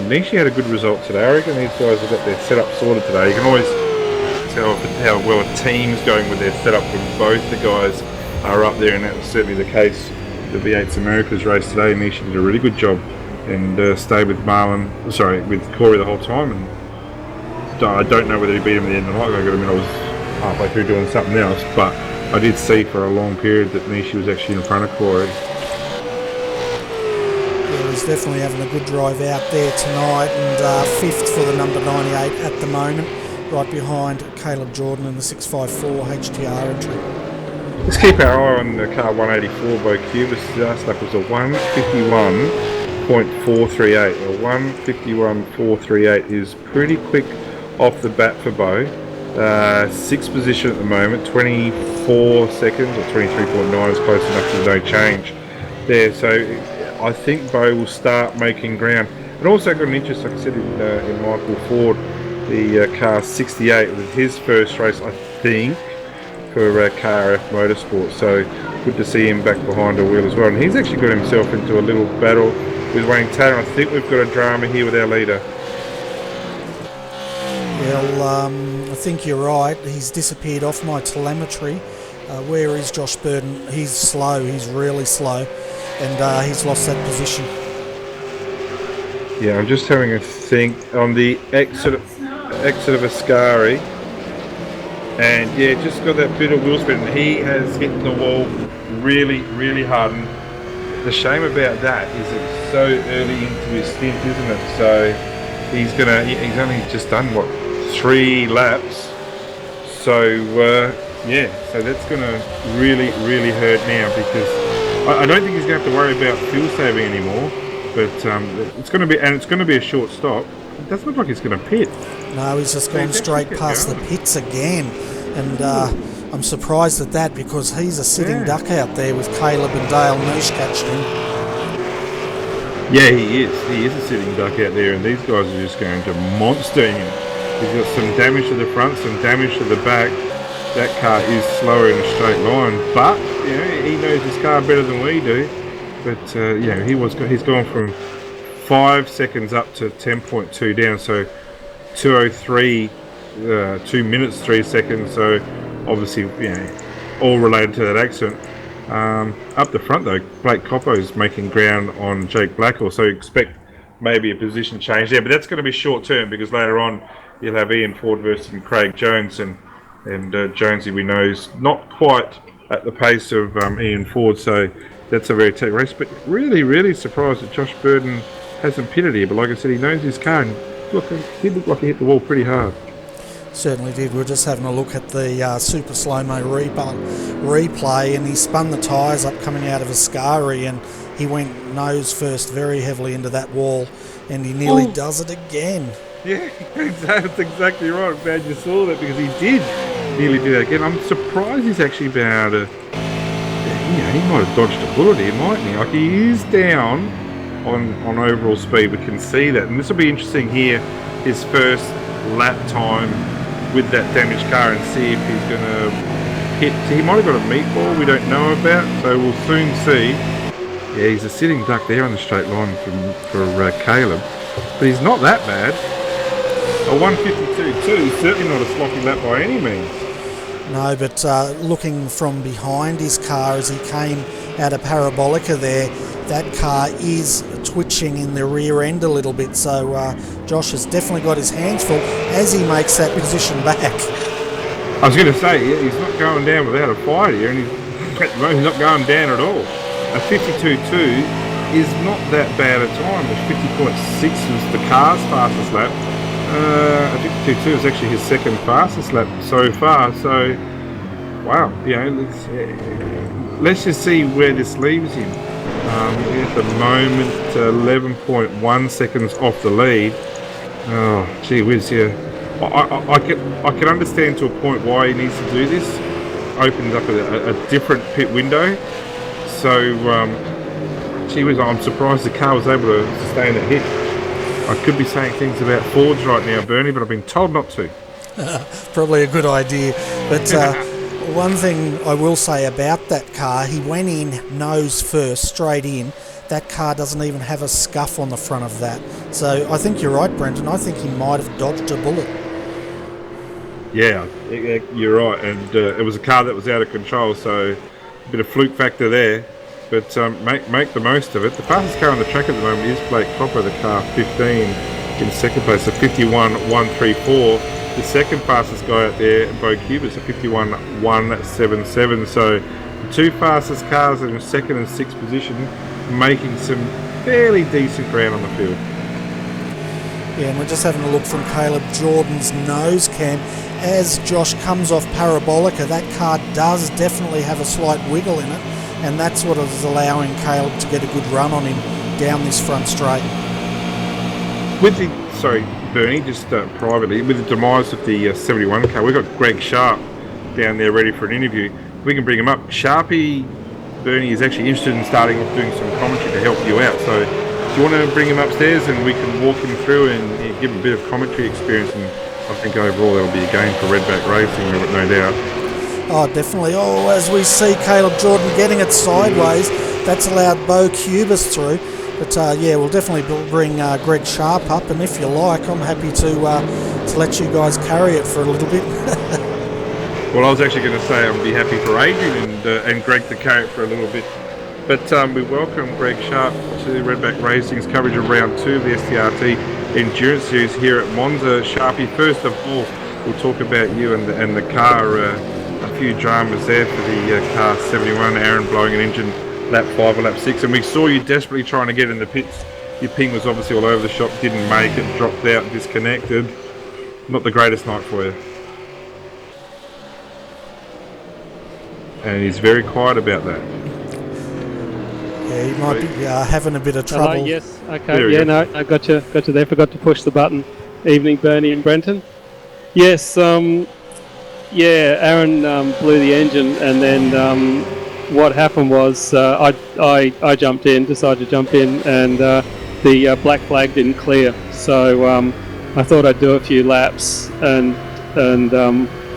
Nishi had a good result today. I reckon these guys have got their setup sorted today. You can always tell how well a team's going with their setup when both the guys are up there, and that was certainly the case the V8's Americas race today. Nishi did a really good job and stayed with with Corey the whole time, and I don't know whether he beat him at the end of the night. I got to admit I was halfway through doing something else, but I did see for a long period that Nishi was actually in front of Corey. He's definitely having a good drive out there tonight, and 5th for the number 98 at the moment, right behind Caleb Jordan in the 654 HTR entry. Let's keep our eye on the car 184 Bo Cubis. Last lap was a 151.438. A 151.438 is pretty quick off the bat for Bo. 6th position at the moment, 24 seconds or 23.9 is close enough to no change there. So I think Bo will start making ground. And also got an interest, like I said, in Michael Ford, the car 68, with his first race, I think, for KRF Motorsport. So good to see him back behind a wheel as well. And he's actually got himself into a little battle with Wayne Taylor. I think we've got a drama here with our leader. Well, I think you're right. He's disappeared off my telemetry. Where is Josh Burden? He's slow. He's really slow. And he's lost that position. Yeah, I'm just having a think on the exit of Ascari, and yeah, just got that bit of wheel spin. He has hit the wall really, really hard. And the shame about that is it's so early into his stint, isn't it? So he's only just done 3 laps. So so that's gonna really, really hurt now, because I don't think he's going to have to worry about fuel saving anymore, but it's going to be a short stop. It doesn't look like he's going to pit. No, he's just gone straight past the pits again, and I'm surprised at that, because he's a sitting duck out there with Caleb and Dale Nish catching him. Yeah, he is. He is a sitting duck out there, and these guys are just going to monster him. He's got some damage to the front, some damage to the back. That car is slower in a straight line, but he knows his car better than we do. But he's gone from 5 seconds up to 10.2 down, so 2:03, 2 minutes 3 seconds. So obviously, all related to that accident. Up the front though, Blake Coppo's making ground on Jake Blackall, so expect maybe a position change there. But that's going to be short term, because later on you'll have Ian Ford versus Craig Jones, and Jonesy, we know, is not quite at the pace of Ian Ford, so that's a very tight race. But really, really surprised that Josh Burden hasn't pitted here. But like I said, he knows his car, and he looked like he hit the wall pretty hard. Certainly did. We're just having a look at the super slow-mo replay, and he spun the tyres up coming out of Ascari, and he went nose first very heavily into that wall, and he nearly does it again. Yeah, that's exactly right. I'm glad you saw that, because he did nearly do that again. I'm surprised he's actually been able to... he might have dodged a bullet here, mightn't he? Like, he is down on overall speed. We can see that. And this will be interesting here, his first lap time with that damaged car, and see if he's going to hit... He might have got a meatball we don't know about, so we'll soon see. Yeah, he's a sitting duck there on the straight line for Caleb. But he's not that bad. A 152.2, certainly not a sloppy lap by any means. No, but looking from behind his car as he came out of Parabolica there, that car is twitching in the rear end a little bit. So Josh has definitely got his hands full as he makes that position back. I was going to say, yeah, he's not going down without a fight here, and he's not going down at all. A 52.2 is not that bad a time. A 50.6 was the car's fastest lap. A 52.2 is actually his second fastest lap so far. So, wow, let's just see where this leaves him. At the moment, 11.1 seconds off the lead. Oh, gee whiz, yeah. I can understand to a point why he needs to do this. Opens up a different pit window. So, gee whiz, I'm surprised the car was able to sustain that hit. I could be saying things about Fords right now, Bernie, but I've been told not to. Probably a good idea. But one thing I will say about that car, he went in nose first, straight in. That car doesn't even have a scuff on the front of that. So I think you're right, Brenton. I think he might have dodged a bullet. Yeah, you're right. And it was a car that was out of control, so a bit of fluke factor there. But make the most of it. The fastest car on the track at the moment is Blake Cropper, the car 15 in second place, a 51.134. The second fastest guy out there, Bo Cubis, a 51.177. So the two fastest cars in second and sixth position, making some fairly decent ground on the field. Yeah, and we're just having a look from Caleb Jordan's nose cam. As Josh comes off Parabolica, that car does definitely have a slight wiggle in it, and that's what is allowing Caleb to get a good run on him down this front straight. Bernie, just privately, with the demise of the 71 car, we've got Greg Sharp down there ready for an interview. We can bring him up. Sharpie, Bernie, is actually interested in starting off doing some commentary to help you out. So do you want to bring him upstairs and we can walk him through and give him a bit of commentary experience? And I think overall that'll be a gain for Redback Racing, no doubt. Oh, definitely. Oh, as we see Caleb Jordan getting it sideways, that's allowed Bo Cubis through. But yeah, we'll definitely bring Greg Sharp up, and if you like, I'm happy to let you guys carry it for a little bit. Well, I was actually going to say I'd be happy for Adrian and Greg to carry it for a little bit. But we welcome Greg Sharp to Redback Racing's coverage of round 2 of the SDRT Endurance Series here at Monza. Sharpie, first of all, we'll talk about you and the car. A few dramas there for the car 71, Aaron blowing an engine lap 5 or lap 6, and we saw you desperately trying to get in the pits. Your ping was obviously all over the shop, didn't make it, dropped out, disconnected. Not the greatest night for you. And he's very quiet about that. Yeah, he might be having a bit of trouble. Hello, yes, okay, yeah, no, I got you there, forgot to push the button. Evening, Bernie and Brenton. Yes, yeah, Aaron blew the engine, and then what happened was I jumped in, decided to jump in, and the black flag didn't clear. So I thought I'd do a few laps and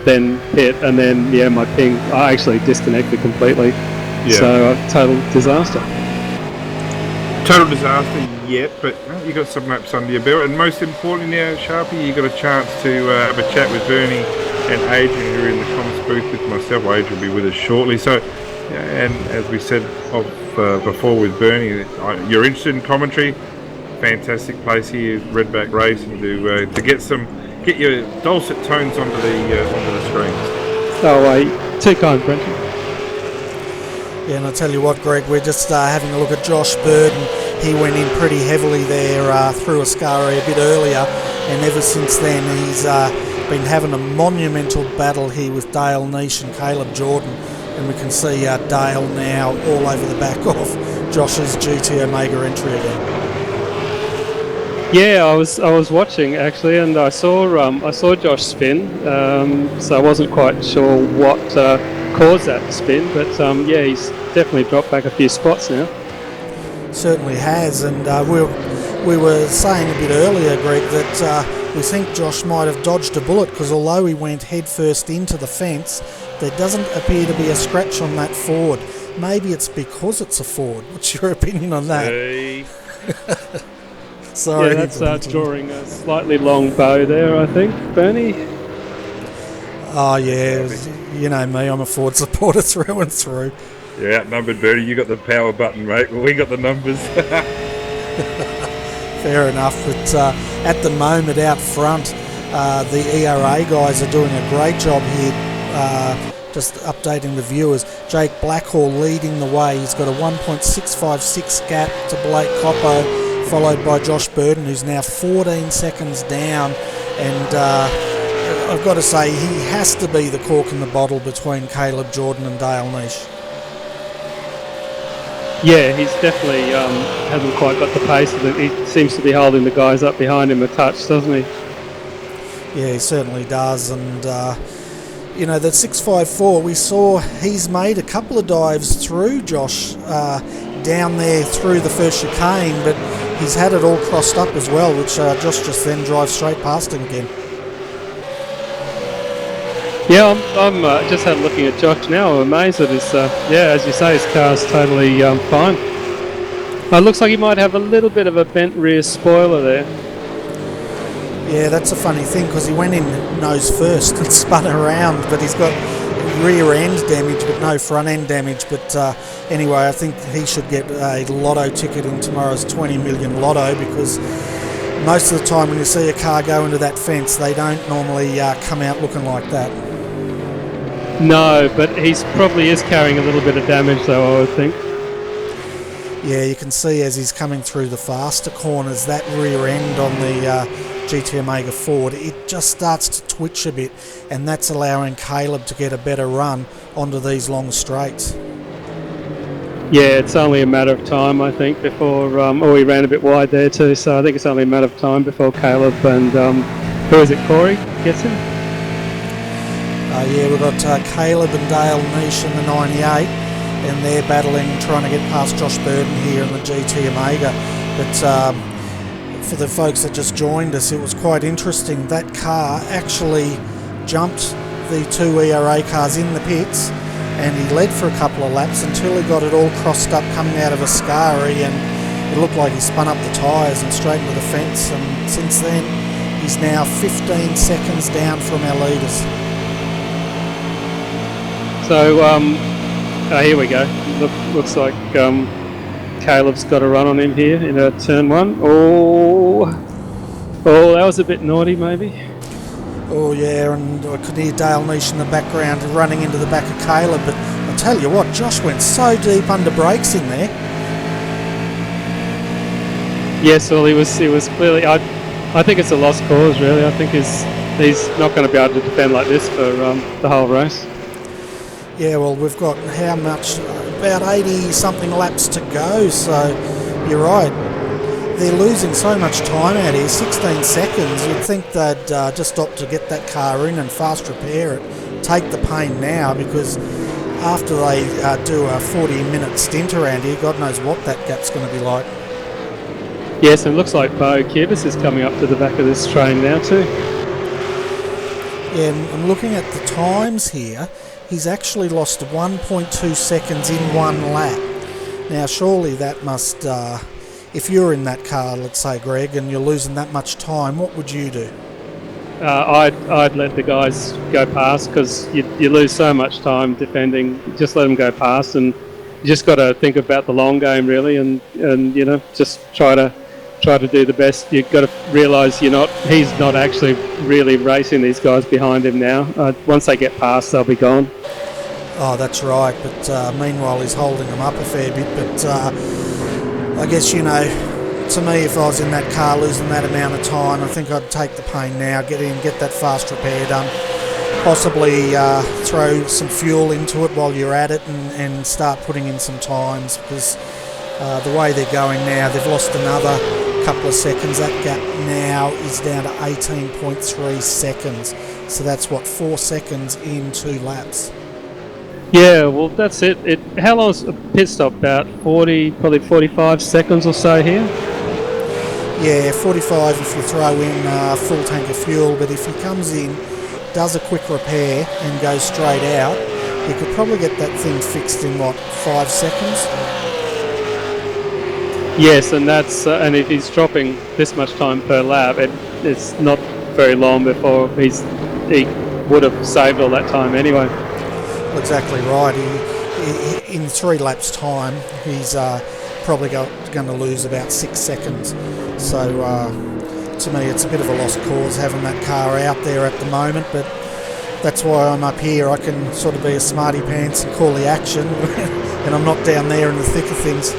then pit, and then yeah, my ping, I actually disconnected completely. Yeah. So total disaster. Total disaster, yet, but you got some laps under your belt, and most importantly now, Sharpie, you got a chance to have a chat with Bernie and Adrian, who are in the comments booth with myself. Adrian will be with us shortly. So, and as we said before with Bernie, you're interested in commentary. Fantastic place here, Redback Racing, to get your dulcet tones onto the screens. Oh, too kind, Brenton. Yeah, and I tell you what, Greg, we're just having a look at Josh Bird, and he went in pretty heavily there through Ascari a bit earlier, and ever since then he's been having a monumental battle here with Dale Nish and Caleb Jordan, and we can see Dale now all over the back of Josh's GT Omega entry again. Yeah, I was watching actually, and I saw Josh spin, so I wasn't quite sure what caused that spin, but yeah, he's definitely dropped back a few spots now. Certainly has, and we were saying a bit earlier, Greg, that we think Josh might have dodged a bullet, because although he went headfirst into the fence, there doesn't appear to be a scratch on that Ford. Maybe it's because it's a Ford. What's your opinion on that? Hey. Sorry. Yeah, that's drawing a slightly long bow there, I think, Bernie. Oh yeah, you know me, I'm a Ford supporter through and through. Yeah, outnumbered, Bertie. You got the power button, mate. Well, we got the numbers. Fair enough, but at the moment out front, the ERA guys are doing a great job here. Just updating the viewers. Jake Blackhall leading the way. He's got a 1.656 gap to Blake Coppo, followed by Josh Burton, who's now 14 seconds down. And I've got to say, he has to be the cork in the bottle between Caleb Jordan and Dale Nish. Yeah, he's definitely hasn't quite got the pace. He seems to be holding the guys up behind him a touch, doesn't he? Yeah, he certainly does. And you know, that 654, we saw he's made a couple of dives through Josh down there through the first chicane, but he's had it all crossed up as well, which Josh just then drives straight past him again. Yeah, I'm just had looking at Josh now. I'm amazed at his, yeah, as you say, his car's totally fine. It looks like he might have a little bit of a bent rear spoiler there. Yeah, that's a funny thing, because he went in nose first and spun around, but he's got rear end damage but no front end damage. But anyway, I think he should get a lotto ticket in tomorrow's 20 million lotto, because most of the time when you see a car go into that fence, they don't normally come out looking like that. No, but he's probably is carrying a little bit of damage though, I would think. Yeah, you can see as he's coming through the faster corners, that rear end on the GT Omega Ford, it just starts to twitch a bit, and that's allowing Caleb to get a better run onto these long straights. Yeah, it's only a matter of time, I think, before... he ran a bit wide there too, so I think it's only a matter of time before Caleb and... who is it, Corey gets him? Yeah, we've got Caleb and Dale Nish in the 98, and they're battling, trying to get past Josh Burton here in the GT Omega. But for the folks that just joined us, it was quite interesting. That car actually jumped the two ERA cars in the pits, and he led for a couple of laps until he got it all crossed up coming out of Ascari, and it looked like he spun up the tyres and straight into the fence, and since then he's now 15 seconds down from our leaders. So here we go. Looks like Caleb's got a run on him here in turn one. Oh, that was a bit naughty maybe. Oh yeah, and I could hear Dale Nish in the background running into the back of Caleb, but I'll tell you what, Josh went so deep under brakes in there. Yes, well he was clearly, I think it's a lost cause really. I think he's not going to be able to defend like this for the whole race. Yeah, well we've got how much, about 80 something laps to go, so you're right. They're losing so much time out here, 16 seconds. You'd think they'd just stop to get that car in and fast repair it, take the pain now, because after they do a 40-minute stint around here, God knows what that gap's going to be like. Yes, and it looks like Bo Kibis is coming up to the back of this train now too. Yeah, I'm looking at the times here. He's actually lost 1.2 seconds in one lap. Now surely that must... if you're in that car, let's say, Greg, and you're losing that much time, what would you do? I'd let the guys go past, because you lose so much time defending. Just let them go past, and you just got to think about the long game really, and you know, just try to do the best. You've got to realise he's not actually really racing these guys behind him now. Once they get past, they'll be gone. Oh, that's right. But meanwhile, he's holding them up a fair bit. But I guess, you know, to me, if I was in that car losing that amount of time, I think I'd take the pain now, get in, get that fast repair done, possibly throw some fuel into it while you're at it, and start putting in some times, because the way they're going now, they've lost another couple of seconds. That gap now is down to 18.3 seconds. So that's what, 4 seconds in 2 laps. Yeah, well, that's it. How long is a pit stop? About 40, probably 45 seconds or so here? Yeah, 45 if you throw in a full tank of fuel, but if he comes in, does a quick repair and goes straight out, he could probably get that thing fixed in, what, 5 seconds? Yes, and that's and if he's dropping this much time per lap, it's not very long before he would have saved all that time anyway. Exactly right. He in 3 laps' time, he's probably going to lose about 6 seconds. So to me, it's a bit of a lost cause having that car out there at the moment. But that's why I'm up here. I can sort of be a smarty pants and call the action, and I'm not down there in the thick of things.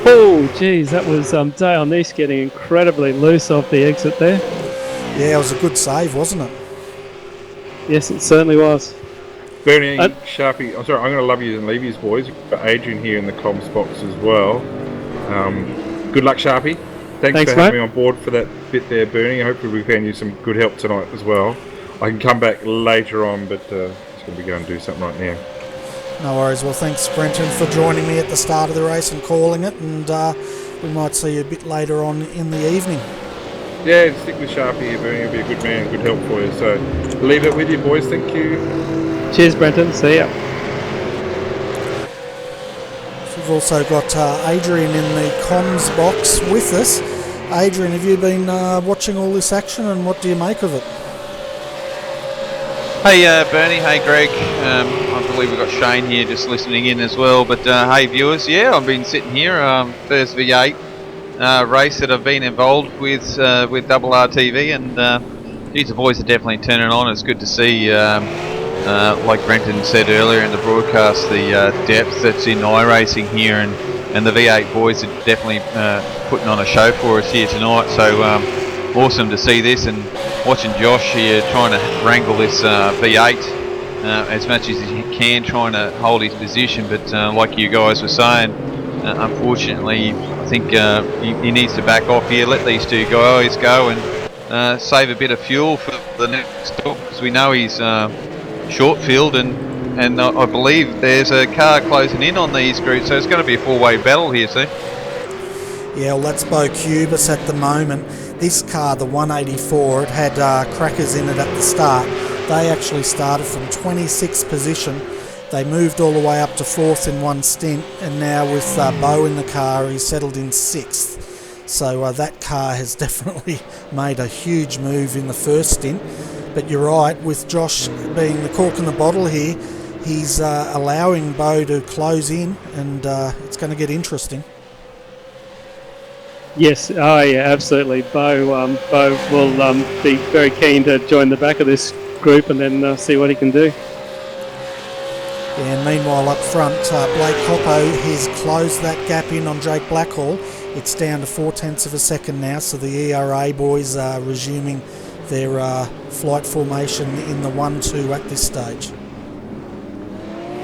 Oh, geez, that was Dale Neese getting incredibly loose off the exit there. Yeah, it was a good save, wasn't it? Yes, it certainly was. Bernie, Sharpie, I'm sorry, I'm going to love you and leave you boys. You've got Adrian here in the comms box as well. Good luck, Sharpie. Thanks for having me on board for that bit there, Bernie. Hopefully we found you some good help tonight as well. I can come back later on, but just going to be going to do something right now. No worries. Well, thanks, Brenton, for joining me at the start of the race and calling it, and we might see you a bit later on in the evening. Yeah, stick with Sharpie here, Bernie. He'll be a good man, good help for you. So leave it with you, boys. Thank you. Cheers, Brenton. See ya. We've also got Adrian in the comms box with us. Adrian, have you been watching all this action, and what do you make of it? Hey Bernie, hey Greg, I believe we've got Shane here just listening in as well, but hey viewers, yeah, I've been sitting here, first V8 race that I've been involved with RRTV, and geez, the boys are definitely turning on. It's good to see, like Brenton said earlier in the broadcast, the depth that's in iRacing here, and the V8 boys are definitely putting on a show for us here tonight, so awesome to see this, and watching Josh here trying to wrangle this V8 as much as he can, trying to hold his position, but like you guys were saying, unfortunately I think he needs to back off here, let these two guys go and save a bit of fuel for the next stop, because we know he's short field, and I believe there's a car closing in on these groups, so it's going to be a four-way battle here soon. Yeah, well, that's Bo Cubis at the moment. This car, the 184, it had crackers in it at the start. They actually started from 26th position. They moved all the way up to 4th in one stint, and now with Bo in the car, he's settled in 6th. So that car has definitely made a huge move in the first stint. But you're right, with Josh being the cork in the bottle here, he's allowing Bo to close in, and it's going to get interesting. Yes, oh yeah, absolutely. Bo will be very keen to join the back of this group and then see what he can do. And meanwhile up front, Blake Coppo has closed that gap in on Jake Blackhall. It's down to 0.4 of a second now, so the ERA boys are resuming their flight formation in the 1-2 at this stage.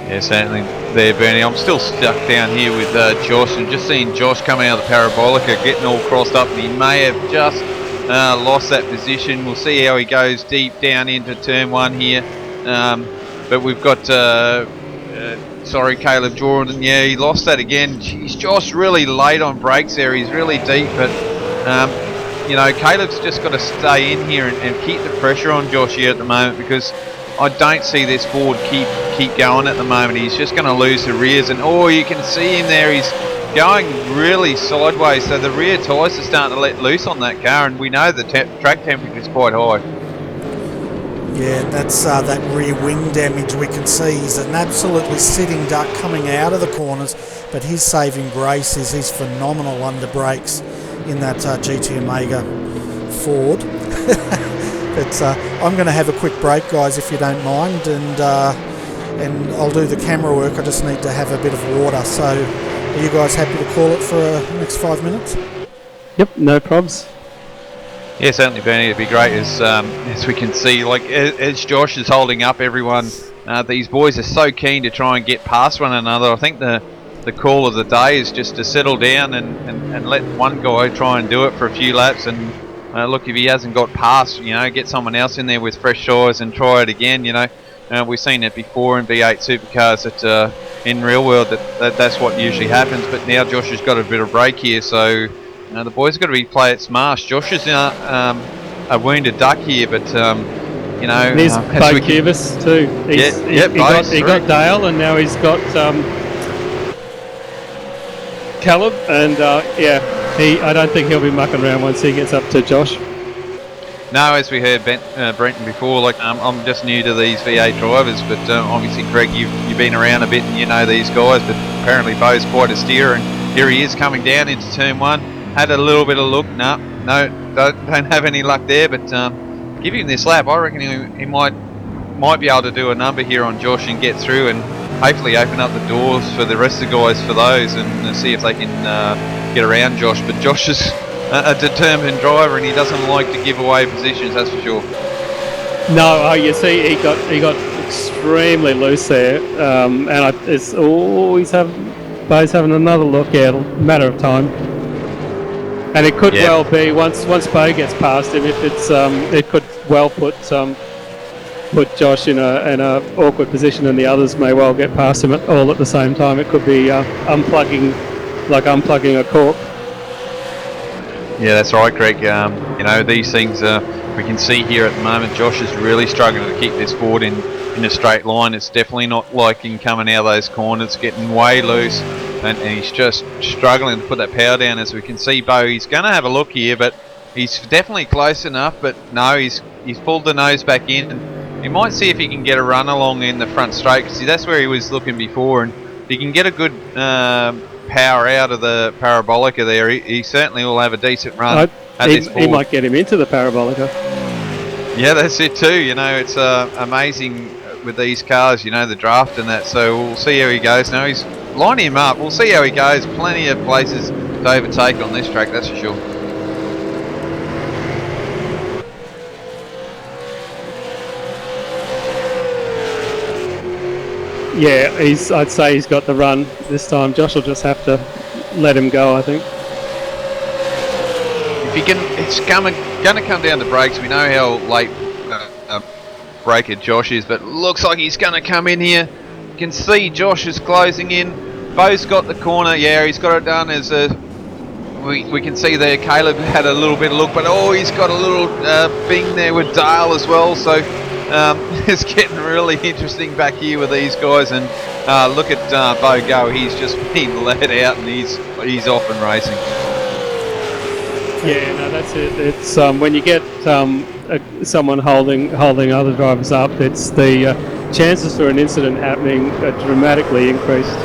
Yeah, certainly there, Bernie. I'm still stuck down here with Josh, and just seeing Josh coming out of the Parabolica, getting all crossed up, and he may have just lost that position. We'll see how he goes deep down into turn 1 here. But we've got, Caleb Jordan. Yeah, he lost that again. Jeez, Josh really late on brakes there. He's really deep, but you know, Caleb's just got to stay in here and keep the pressure on Josh here at the moment, because I don't see this Ford keep going at the moment. He's just going to lose the rears, and oh, you can see him there. He's going really sideways, so the rear tyres are starting to let loose on that car, and we know the track temperature is quite high. Yeah, that's that rear wing damage we can see. He's an absolutely sitting duck coming out of the corners, but his saving grace is he's phenomenal under brakes in that GT Omega Ford. But I'm going to have a quick break, guys, if you don't mind, and I'll do the camera work. I just need to have a bit of water. So are you guys happy to call it for the next 5 minutes? Yep, no probs. Yeah, certainly, Bernie. It'd be great as we can see, like as Josh is holding up everyone. These boys are so keen to try and get past one another. I think the call of the day is just to settle down and let one guy try and do it for a few laps. And look, if he hasn't got past, get someone else in there with fresh eyes and try it again. We've seen it before in V8 supercars that in real world that's what usually happens. But now Josh has got a bit of break here, so the boys have got to play it smart. Josh is a wounded duck here, but and here's Bo Cuvis too. He got Dale, and now he's got Caleb, and I don't think he'll be mucking around once he gets up to Josh. No, as we heard Brenton before, like I'm just new to these V8 drivers, but obviously, Greg, you've been around a bit and you know these guys, but apparently Bo's quite a steer, and here he is coming down into turn 1. Had a little bit of look, no, don't have any luck there, but give him this lap. I reckon he might be able to do a number here on Josh and get through, and hopefully open up the doors for the rest of the guys for those, and see if they can get around Josh. But Josh is a determined driver, and he doesn't like to give away positions, that's for sure. No, you see, he got extremely loose there, and it's always Bo's having another look. Yeah, it'll matter of time. And it could well be once Bo gets past him, if it's it could well put Josh in a awkward position, and the others may well get past him all at the same time. It could be unplugging a cork. Yeah, that's right, Greg. These things we can see here at the moment. Josh is really struggling to keep this board in a straight line. It's definitely not liking coming out of those corners, getting way loose. And he's just struggling to put that power down. As we can see, Bo, he's going to have a look here, but he's definitely close enough. But no, he's pulled the nose back in. And he might see if he can get a run along in the front straight, because that's where he was looking before. And if he can get a good power out of the parabolica there, he certainly will have a decent run at this board. He might get him into the parabolica. Yeah, that's it too. It's amazing with these cars, the draft and that. So we'll see how he goes. Now he's lining him up. We'll see how he goes. Plenty of places to overtake on this track, that's for sure. Yeah, I'd say he's got the run this time. Josh will just have to let him go, I think. It's going to come down to brakes. We know how late braker Josh is, but looks like he's going to come in here. You can see Josh is closing in. Bo's got the corner. Yeah, he's got it done as we can see there. Caleb had a little bit of look, but he's got a little bing there with Dale as well. So it's getting really interesting back here with these guys. And look at Bo go. He's just been let out, and he's off and racing. Yeah, no, that's it. It's when you get someone holding other drivers up, it's the chances for an incident happening are dramatically increased.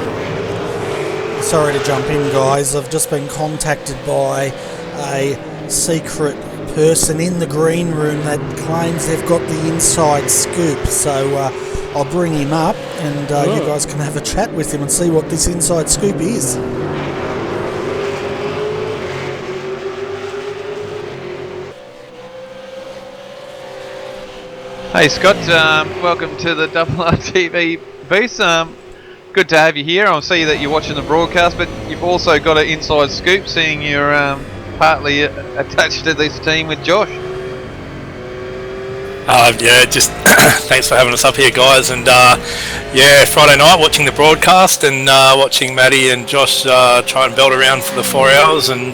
Sorry to jump in, guys. I've just been contacted by a secret person in the green room that claims they've got the inside scoop. So I'll bring him up, and you guys can have a chat with him and see what this inside scoop is. Hey Scott, welcome to the RRTV booth. Good to have you here. I see that you're watching the broadcast, but you've also got an inside scoop, seeing you're partly attached to this team with Josh. Just thanks for having us up here, guys. And Friday night watching the broadcast and watching Maddie and Josh try and belt around for the 4 hours and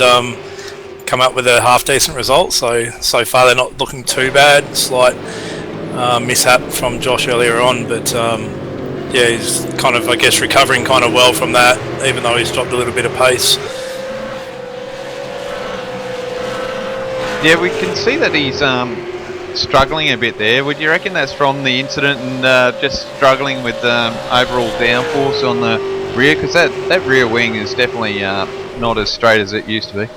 come up with a half decent result. So far they're not looking too bad. Slight mishap from Josh earlier on, but he's kind of, I guess, recovering kind of well from that, even though he's dropped a little bit of pace. Yeah, we can see that he's struggling a bit there. Would you reckon that's from the incident and just struggling with overall downforce on the rear? Because that rear wing is definitely not as straight as it used to be.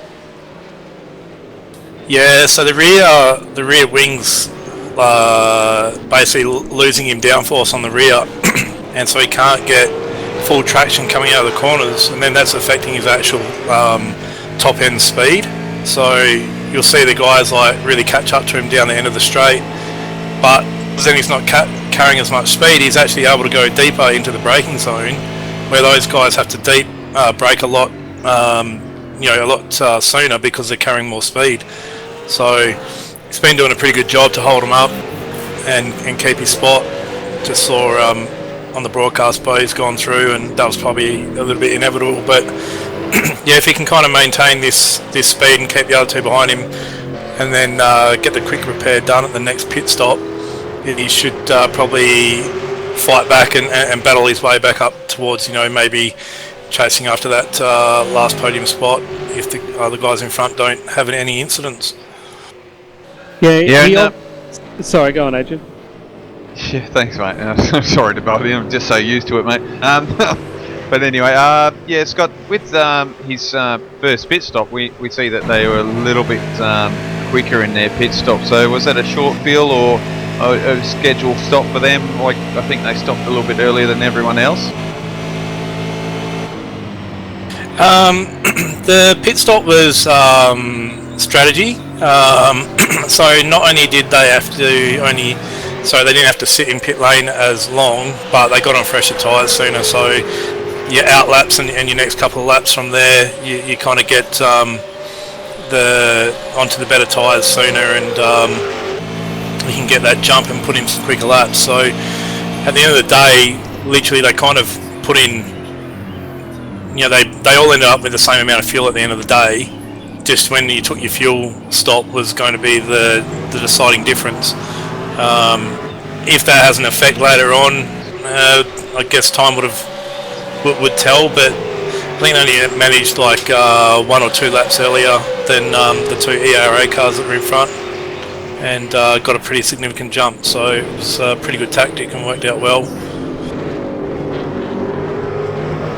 Yeah, so the rear wing's basically losing him downforce on the rear, and so he can't get full traction coming out of the corners, and then that's affecting his actual top end speed. So you'll see the guys like really catch up to him down the end of the straight, but then he's not carrying as much speed. He's actually able to go deeper into the braking zone, where those guys have to brake a lot, a lot sooner because they're carrying more speed. So he's been doing a pretty good job to hold him up and keep his spot. Just saw on the broadcast Bo's gone through, and that was probably a little bit inevitable, but yeah, if he can kind of maintain this speed and keep the other two behind him, and then get the quick repair done at the next pit stop, he should probably fight back and battle his way back up towards, maybe chasing after that last podium spot if the other guys in front don't have any incidents. Sorry, go on, Adrian. Yeah, thanks, mate. I'm sorry to bother you. I'm just so used to it, mate. But anyway, Scott, with his first pit stop, we see that they were a little bit quicker in their pit stop. So was that a short fill or a scheduled stop for them? Like, I think they stopped a little bit earlier than everyone else. The pit stop was strategy. So not only did they have to so they didn't have to sit in pit lane as long, but they got on fresher tyres sooner. So your out laps and your next couple of laps from there, you kind of get onto the better tyres sooner, and you can get that jump and put in some quicker laps. So at the end of the day, literally they kind of put in, they all ended up with the same amount of fuel at the end of the day. Just when you took your fuel stop was going to be the deciding difference. If that has an effect later on, I guess time would tell, but I think they only managed like 1 or 2 laps earlier than the 2 ERA cars that were in front, and got a pretty significant jump. So it was a pretty good tactic and worked out well.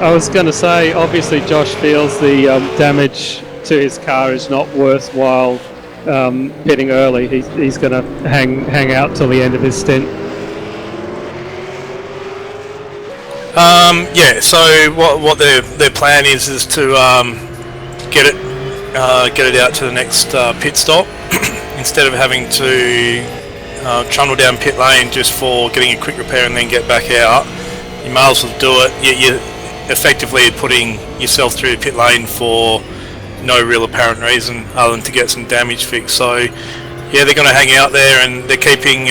I was going to say, obviously Josh feels the damage to his car is not worthwhile pitting early. He's going to hang out till the end of his stint. So what their plan is to get it out to the next pit stop instead of having to trundle down pit lane just for getting a quick repair and then get back out. You might as well do it. You're effectively putting yourself through the pit lane for no real apparent reason other than to get some damage fixed. So yeah, they're going to hang out there, and they're keeping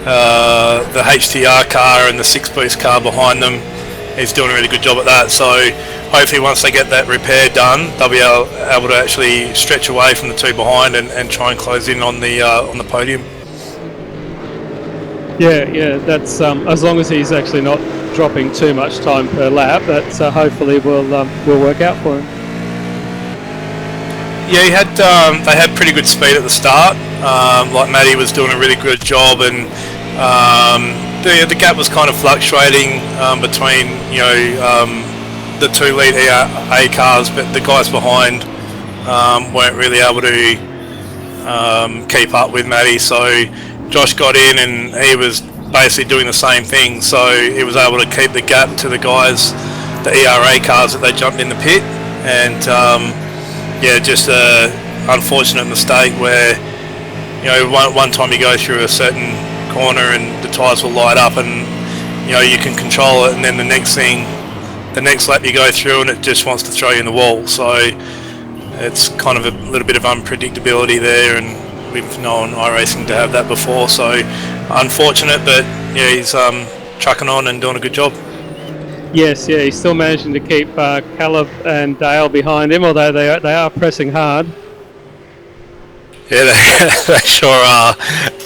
the HTR car and the 6-boost car behind them. He's doing a really good job at that. So hopefully once they get that repair done, they'll be able to actually stretch away from the 2 behind and try and close in on the podium. Yeah, that's as long as he's actually not dropping too much time per lap, that hopefully will work out for him. Yeah, they had pretty good speed at the start. Like Matty was doing a really good job, and the gap was kind of fluctuating between the 2 lead ERA cars, but the guys behind weren't really able to keep up with Matty. So Josh got in, and he was basically doing the same thing. So he was able to keep the gap to the guys, the ERA cars that they jumped in the pit, and just a unfortunate mistake where one time you go through a certain corner and the tyres will light up, and you can control it, and then the next lap you go through and it just wants to throw you in the wall. So it's kind of a little bit of unpredictability there, and we've known iRacing to have that before. So unfortunate, but yeah, he's trucking on and doing a good job. Yes, he's still managing to keep Caleb and Dale behind him, although they are pressing hard. Yeah, they sure are.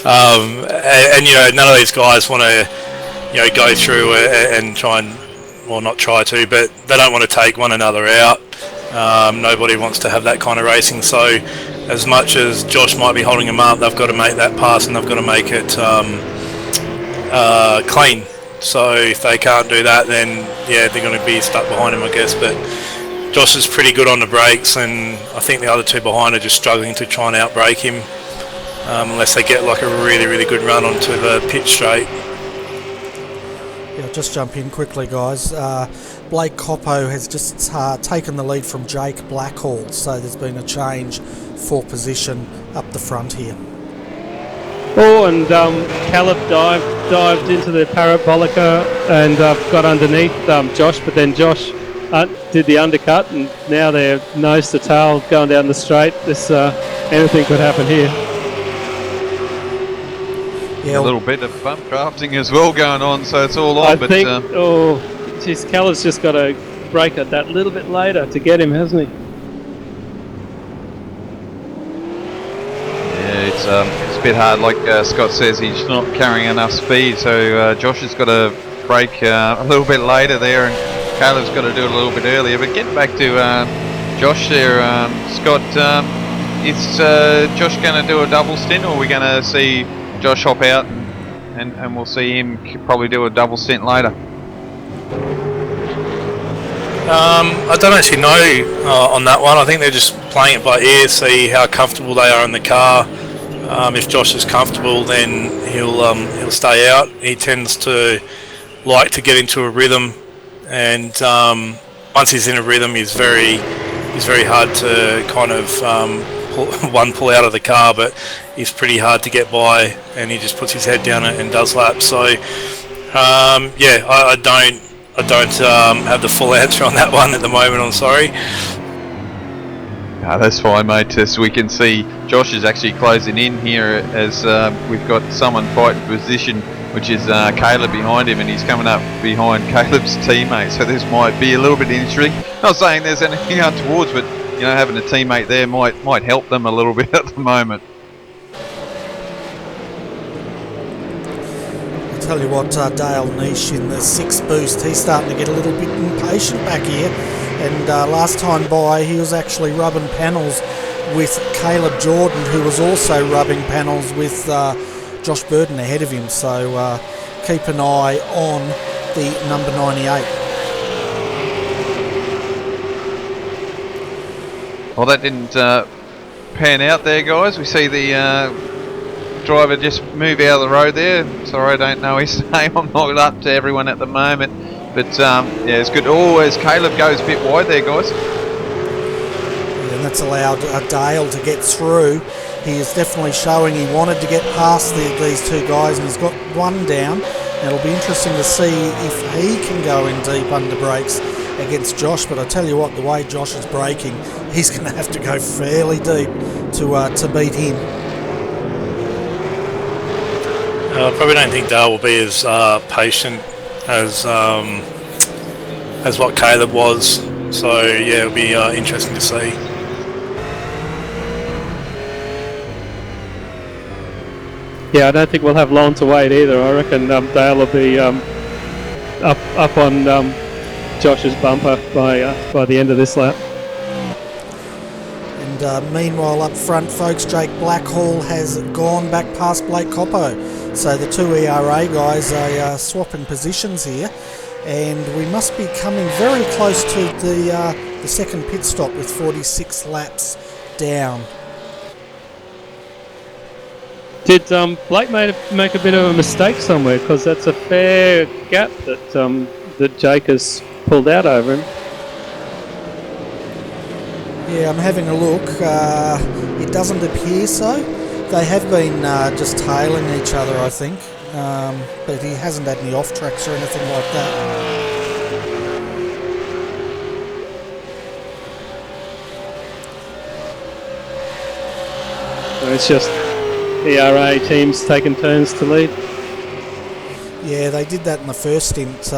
And none of these guys want to go through and try and, well, not try to, but they don't want to take one another out. Nobody wants to have that kind of racing. So as much as Josh might be holding him up, they've got to make that pass, and they've got to make it clean. So if they can't do that, then yeah, they're going to be stuck behind him, I guess. But Josh is pretty good on the brakes, and I think the other 2 behind are just struggling to try and outbrake him, unless they get like a really, really good run onto the pit straight. Yeah, I'll just jump in quickly, guys. Blake Coppo has just taken the lead from Jake Blackhall, so there's been a change for position up the front here. Oh, and Caleb dived into the parabolica and got underneath Josh, but then Josh did the undercut, and now they're nose to tail going down the straight. This anything could happen here. Yeah, a little bit of bump drafting as well going on, so it's all on. I think, geez, Caleb's just got to break it that little bit later to get him, hasn't he? Yeah, it's a bit hard. Like Scott says, he's not carrying enough speed, so Josh has got to break a little bit later there, and Caleb's got to do it a little bit earlier. But getting back to Josh there, Scott, is Josh going to do a double stint, or are we going to see Josh hop out and we'll see him probably do a double stint later? I don't actually know on that one. I think they're just playing it by ear, see how comfortable they are in the car. If Josh is comfortable, then he'll stay out. He tends to like to get into a rhythm, and once he's in a rhythm, he's very hard to kind of pull out of the car, but he's pretty hard to get by, and he just puts his head down and does laps. So I don't have the full answer on that one at the moment. I'm sorry. No, that's fine, mate. As we can see, Josh is actually closing in here as we've got someone fighting position, which is Caleb behind him, and he's coming up behind Caleb's teammate. So this might be a little bit interesting. Not saying there's anything untowards, but you know, having a teammate there might help them a little bit at the moment. I'll tell you what, Dale Niche in the 6 boost, he's starting to get a little bit impatient back here. And last time by, he was actually rubbing panels with Caleb Jordan, who was also rubbing panels with Josh Burden ahead of him. So keep an eye on the number 98. Well, that didn't pan out there, guys. We see the driver just move out of the road there. Sorry, I don't know his name. I'm not up to everyone at the moment. But, yeah, it's good. Oh, as Caleb goes a bit wide there, guys. And that's allowed Dale to get through. He is definitely showing he wanted to get past these two guys, and he's got one down. And it'll be interesting to see if he can go in deep under brakes against Josh, but I tell you what, the way Josh is braking, he's going to have to go fairly deep to beat him. I probably don't think Dale will be as patient as what Caleb was. So yeah, it'll be interesting to see. Yeah, I don't think we'll have long to wait either. I reckon Dale will be up on Josh's bumper by the end of this lap. And meanwhile up front, folks, Jake Blackhall has gone back past Blake Coppo. So the two ERA guys are swapping positions here, and we must be coming very close to the second pit stop with 46 laps down. Did Blake make a bit of a mistake somewhere? Because that's a fair gap that Jake has pulled out over him. Yeah, I'm having a look. It doesn't appear so. They have been just tailing each other, I think. But he hasn't had any off tracks or anything like that. So it's just ERA teams taking turns to lead. Yeah, they did that in the first stint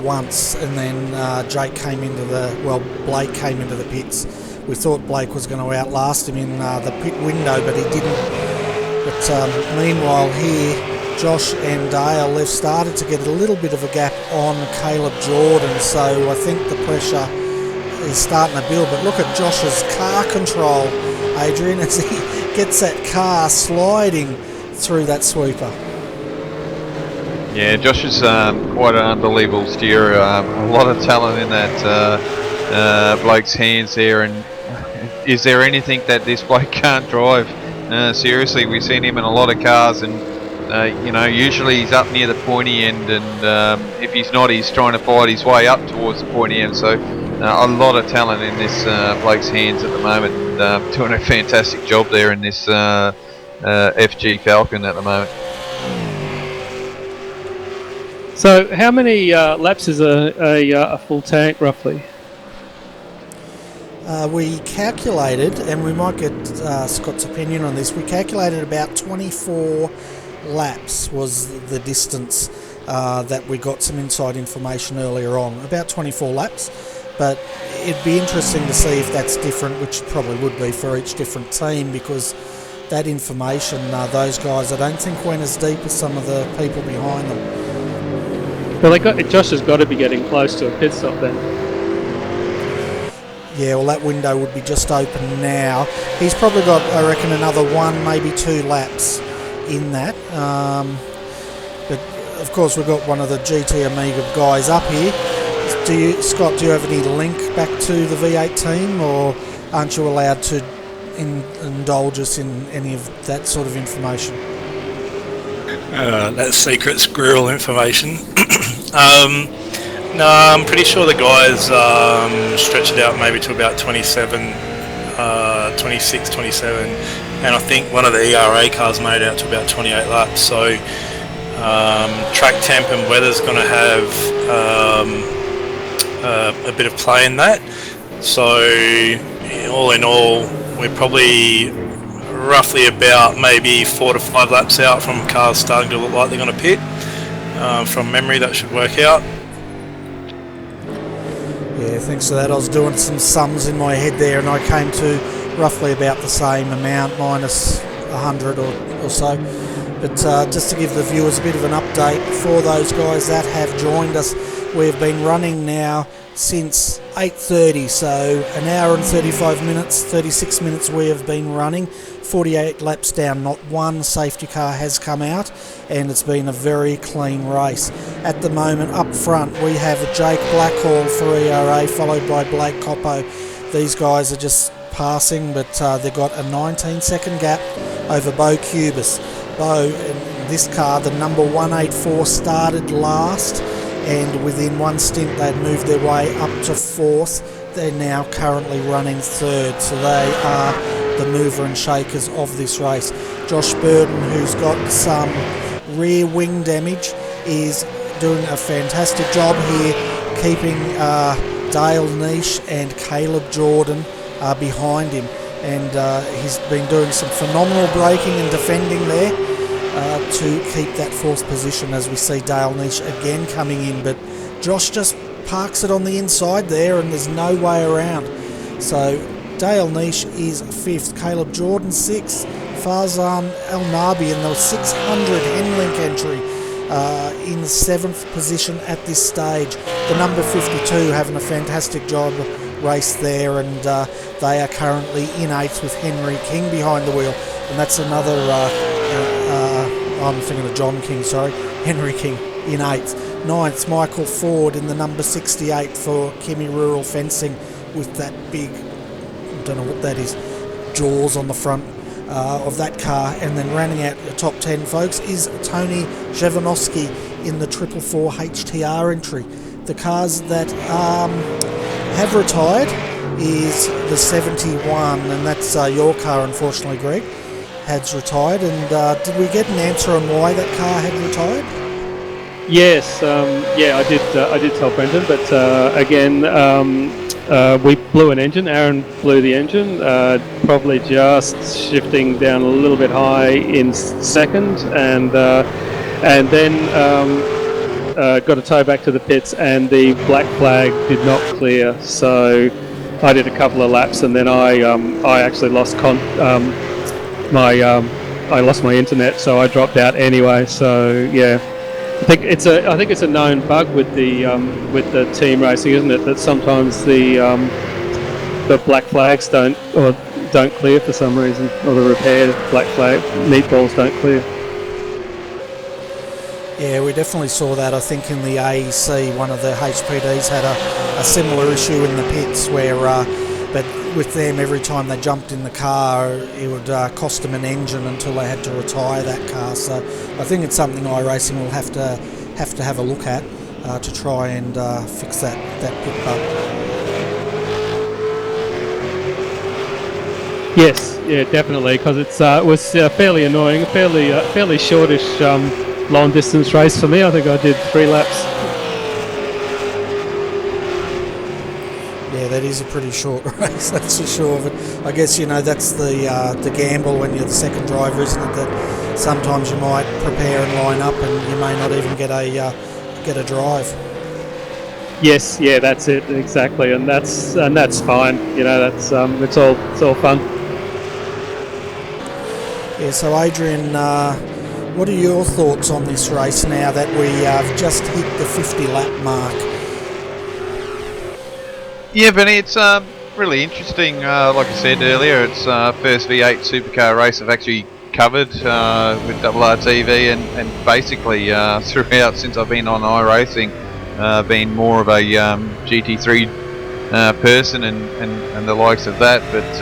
once, and then Blake came into the pits. We thought Blake was going to outlast him in the pit window, but he didn't. But meanwhile here, Josh and Dale, they've started to get a little bit of a gap on Caleb Jordan, so I think the pressure is starting to build. But look at Josh's car control, Adrian, as he gets that car sliding through that sweeper. Yeah, Josh is quite an unbelievable steerer. A lot of talent in that bloke's hands there. And is there anything that this bloke can't drive? Seriously, we've seen him in a lot of cars, and Usually he's up near the pointy end, and if he's not, he's trying to fight his way up towards the pointy end. So a lot of talent in this bloke's hands at the moment, and doing a fantastic job there in this FG Falcon at the moment. So how many laps is a full tank roughly? We calculated, and we might get Scott's opinion on this, we calculated about 24 laps was the distance that we got some inside information earlier on, about 24 laps, but it'd be interesting to see if that's different, which probably would be for each different team, because that information, those guys, I don't think went as deep as some of the people behind them. Well, Josh has got to be getting close to a pit stop then. Yeah, well, that window would be just open now. He's probably got, I reckon, another 1, maybe 2 laps in that. But of course, we've got one of the GT Amiga guys up here. Scott, do you have any link back to the V8 team, or aren't you allowed to indulge us in any of that sort of information? That's secret squirrel information. No, I'm pretty sure the guys stretched it out maybe to about 27, 26, 27, and I think one of the ERA cars made it out to about 28 laps. So track temp and weather's going to have a bit of play in that. So all in all, we're probably roughly about maybe 4 to 5 laps out from cars starting to look like they're going to pit. From memory, that should work out. Yeah, thanks to that. I was doing some sums in my head there, and I came to roughly about the same amount, minus 100 or so. But just to give the viewers a bit of an update for those guys that have joined us, we've been running now since 8:30, so an hour and 35 minutes, 36 minutes we have been running, 48 laps down, not one safety car has come out, and it's been a very clean race. At the moment, up front, we have Jake Blackhall for ERA, followed by Blake Coppo. These guys are just passing, but they've got a 19-second gap over Bo Cubis. Bo, in this car, the number 184, started last, and within one stint they'd moved their way up to 4th. They're now currently running 3rd, so they are the mover and shakers of this race. Josh Burden, who's got some rear wing damage, is doing a fantastic job here, keeping Dale Niche and Caleb Jordan behind him, and he's been doing some phenomenal braking and defending there to keep that 4th position, as we see Dale Niche again coming in, but Josh just parks it on the inside there and there's no way around. So Dale Niche is 5th, Caleb Jordan 6th, Farzan El Nabi in the 600 Henlink entry in 7th position at this stage. The number 52 having a fantastic job race there, and they are currently in 8th with Henry King behind the wheel, and that's another I'm thinking of John King, sorry, Henry King in 8th. 9th, Michael Ford in the number 68 for Kimi Rural Fencing with that big, I don't know what that is, jaws on the front of that car. And then rounding out the top 10, folks, is Tony Jovanovski in the 444 HTR entry. The cars that have retired is the 71, and that's your car, unfortunately, Greg, has retired. And did we get an answer on why that car had retired? Yes, I did tell Brendan, but again, we blew an engine. Aaron blew the engine, probably just shifting down a little bit high in 2nd, and then got a tow back to the pits, and the black flag did not clear. So I did a couple of laps, and then I actually lost I lost my internet, so I dropped out anyway. So yeah. I think it's a known bug with the team racing, isn't it? That sometimes the black flags don't clear for some reason, or the repaired black flag meatballs don't clear. Yeah, we definitely saw that. I think in the AEC, one of the HPDs had a similar issue in the pits where but with them, every time they jumped in the car, it would cost them an engine until they had to retire that car. So I think it's something iRacing will have to have a look at to try and fix that pit bug. Yes, yeah, definitely, because it was fairly annoying, fairly shortish long distance race for me. I think I did 3 laps. Yeah, that is a pretty short race, that's for sure. But I guess that's the gamble when you're the second driver, isn't it? That sometimes you might prepare and line up, and you may not even get a drive. Yes, yeah, that's it exactly, and that's fine. That's it's all fun. Yeah, so Adrian, what are your thoughts on this race now that we have just hit the 50 lap mark? Yeah, Benny, it's really interesting. Like I said earlier, it's first V8 supercar race I've actually covered with RRTV, and basically throughout since I've been on iRacing, been more of a GT3 person and the likes of that. But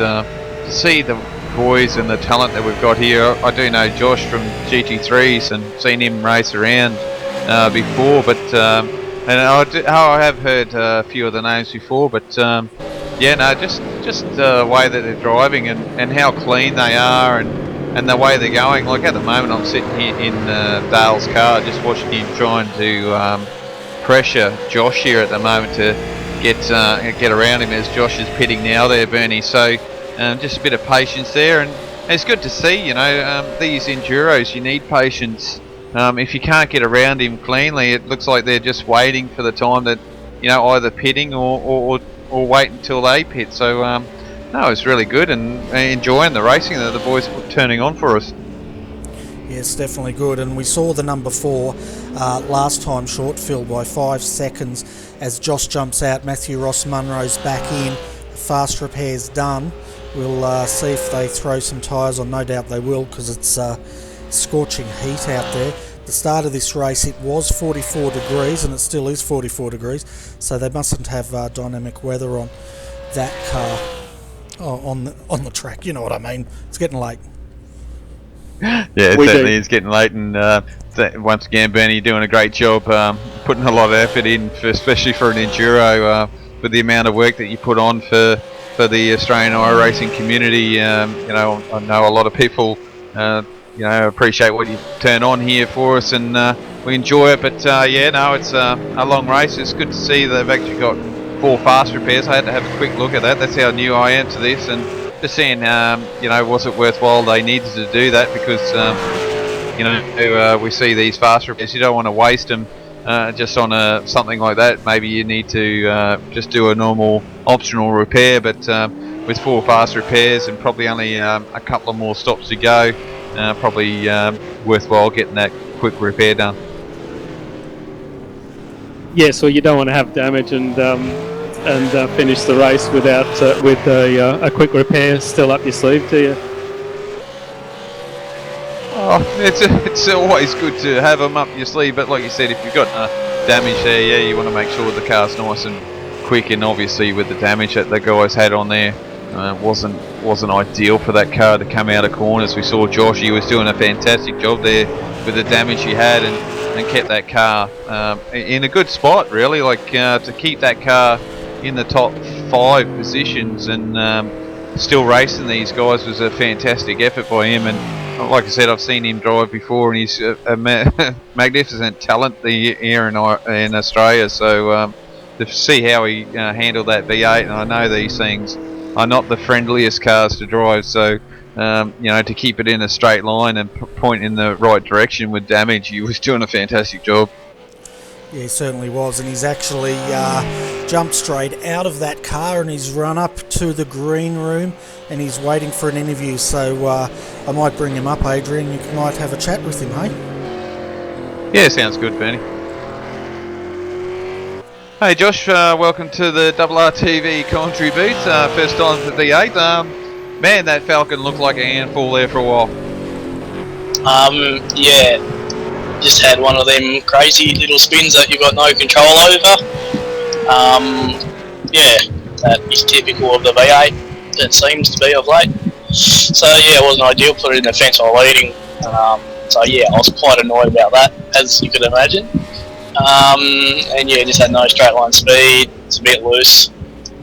to see the boys and the talent that we've got here, I do know Josh from GT3s and seen him race around before, but and I have heard a few of the names before, but yeah, no, just the way that they're driving and how clean they are and the way they're going. Like at the moment, I'm sitting here in Dale's car, just watching him trying to pressure Josh here at the moment to get around him as Josh is pitting now there, Bernie. So just a bit of patience there, and it's good to see. These enduros, you need patience. If you can't get around him cleanly, it looks like they're just waiting for the time that either pitting or wait until they pit. So no, it's really good and enjoying the racing that the boys are turning on for us. Yes, definitely good. And we saw the number 4 last time short filled by 5 seconds as Josh jumps out. Matthew Ross Munro's back in. Fast repairs done. We'll see if they throw some tyres on. No doubt they will, because it's scorching heat out there. The start of this race, it was 44 degrees, and it still is 44 degrees, so they mustn't have dynamic weather on that car on the track. You know what I mean? It's getting late. Yeah, it certainly is getting late, and once again, Bernie, you're doing a great job, putting a lot of effort in, especially for an enduro, with the amount of work that you put on for the Australian iRacing community. I know a lot of people appreciate what you turn on here for us, and we enjoy it. But it's a long race. It's good to see they've actually got 4 fast repairs. I had to have a quick look at that. That's how new I am to this, and just seeing was it worthwhile they needed to do that, because we see these fast repairs, you don't want to waste them just on something like that. Maybe you need to just do a normal optional repair, but with 4 fast repairs and probably only a couple of more stops to go, probably worthwhile getting that quick repair done. Yeah, so you don't want to have damage and finish the race without with a quick repair still up your sleeve, do you? Oh, it's always good to have them up your sleeve, but like you said, if you've got damage there, yeah, you want to make sure the car's nice and quick. And obviously, with the damage that the guys had on there, wasn't ideal for that car to come out of corners. We saw Josh; he was doing a fantastic job there with the damage he had, and kept that car in a good spot, really. Like to keep that car in the top 5 positions and still racing these guys was a fantastic effort by him. And like I said, I've seen him drive before, and he's a magnificent talent here in Australia. So to see how he handled that V8, and I know these things are not the friendliest cars to drive, so to keep it in a straight line and point in the right direction with damage, he was doing a fantastic job. Yeah, he certainly was, and he's actually jumped straight out of that car and he's run up to the green room and he's waiting for an interview. So I might bring him up, Adrian. You might have a chat with him, hey? Yeah, sounds good, Bernie. Hey Josh, welcome to the RRTV commentary booth. First time for V8. Man, that Falcon looked like a handful there for a while. Yeah, just had one of them crazy little spins that you've got no control over. Yeah, that is typical of the V8. It seems to be of late. So yeah, it wasn't ideal. Put it in the fence while leading. So yeah, I was quite annoyed about that, as you could imagine. And yeah, just had no straight line speed. It's a bit loose.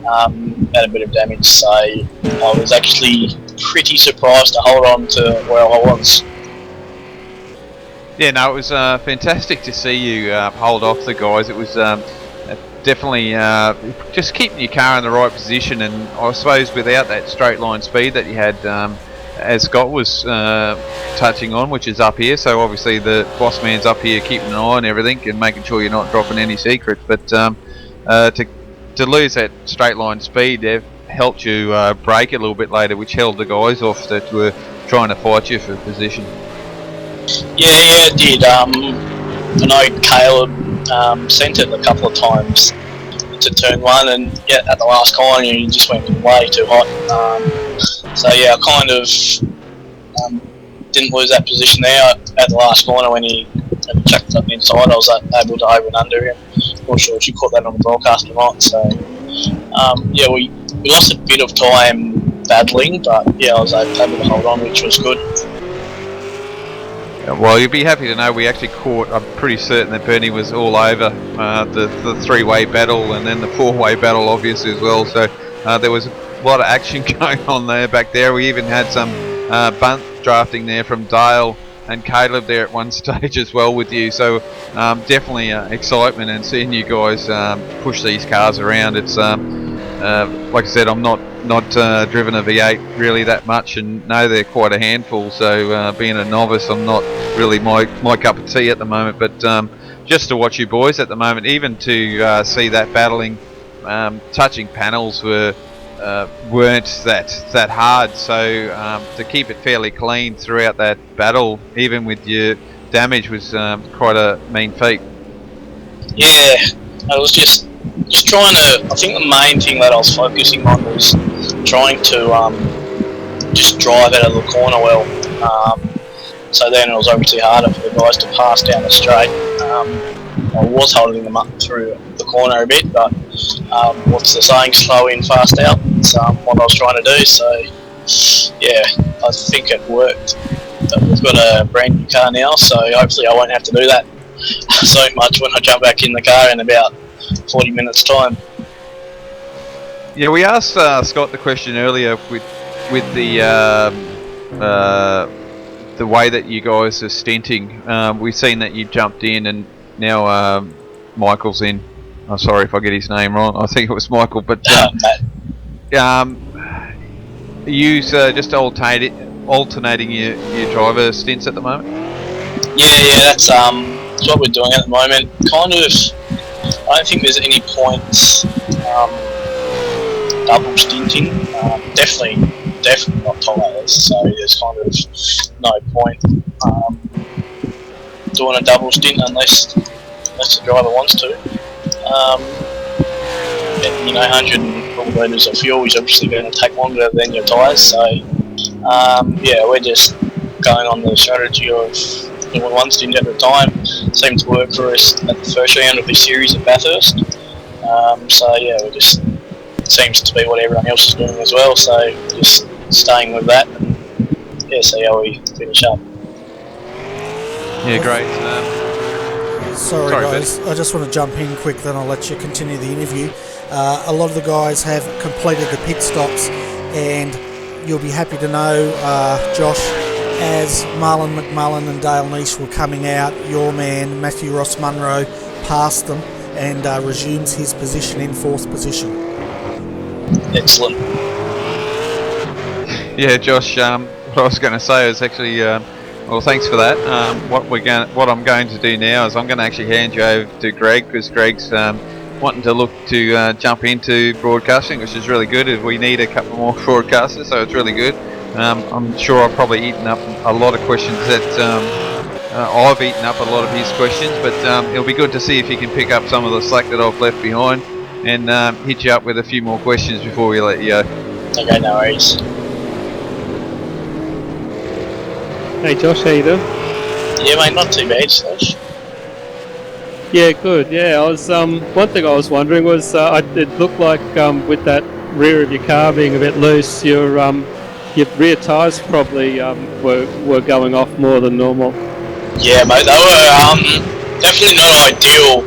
Had a bit of damage, so I was actually pretty surprised to hold on to where I was. Yeah, no, it was fantastic to see you hold off the guys. It was definitely just keeping your car in the right position, and I suppose without that straight line speed that you had, as Scott was touching on, which is up here. So obviously the boss man's up here keeping an eye on everything and making sure you're not dropping any secrets. But to lose that straight line speed, they've helped you brake a little bit later, which held the guys off that were trying to fight you for position. Yeah, it did. I know Caleb sent it a couple of times to turn one, and yeah, at the last corner you just went way too hot. So yeah, I kind of didn't lose that position there at the last corner when he chucked it up the inside. I was able to over and under him. Not sure if you caught that on the broadcast or not. So yeah, we lost a bit of time battling, but yeah, I was able to hold on, which was good. Well, you'll be happy to know we actually caught, I'm pretty certain that Bernie was all over the three-way battle and then the four-way battle obviously as well, so there was a lot of action going on there back there. We even had some bunt drafting there from Dale and Caleb there at one stage as well with you, so definitely excitement and seeing you guys push these cars around. It's like I said, I'm not driven a V8 really that much, and know they're quite a handful, so being a novice, I'm not really my cup of tea at the moment, but just to watch you boys at the moment, even to see that battling, touching panels weren't that hard, so to keep it fairly clean throughout that battle, even with your damage, was quite a mean feat. Yeah, I was just trying to, I think the main thing that I was focusing on was trying to just drive out of the corner well. So then it was obviously harder for the guys to pass down the straight. I was holding them up through the corner a bit, but what's the saying, slow in, fast out. It's what I was trying to do, so yeah, I think it worked. But we've got a brand new car now, so hopefully I won't have to do that so much when I jump back in the car in about 40 minutes time. Yeah, we asked Scott the question earlier with the way that you guys are stinting. We've seen that you jumped in, and now Michael's in. I'm sorry if I get his name wrong. I think it was Michael, but you just alternating your driver stints at the moment. Yeah, that's what we're doing at the moment. Kind of, I don't think there's any points double stinting. Definitely not tolerated. So there's kind of no point doing a double stint unless the driver wants to. And, 100 litres of fuel is obviously going to take longer than your tyres. So yeah, we're just going on the strategy of doing one stint at a time. Seemed to work for us at the first round of this series at Bathurst. So yeah, we just, it seems to be what everyone else is doing as well. So we're just staying with that and yeah, see how we finish up. Yeah, great. Sorry guys, I just want to jump in quick, then I'll let you continue the interview. A lot of the guys have completed the pit stops, and you'll be happy to know, Josh, as Marlon McMullen and Dale Nish were coming out, your man Matthew Ross Munro passed them and resumes his position in fourth position. Excellent. Yeah, Josh, what I was going to say is actually, well, thanks for that. What I'm going to do now is I'm going to actually hand you over to Greg, because Greg's wanting to look to jump into broadcasting, which is really good. We need a couple more broadcasters, so it's really good. I'm sure I've probably eaten up a lot of questions that I've eaten up a lot of his questions, but it'll be good to see if you can pick up some of the slack that I've left behind and hit you up with a few more questions before we let you go. Okay, no worries. Hey Josh, how you doing? Yeah mate, not too bad, Josh. Yeah, good. Yeah, I was. One thing I was wondering was, it looked like with that rear of your car being a bit loose, your rear tyres probably were going off more than normal. Yeah, mate, they were definitely not ideal.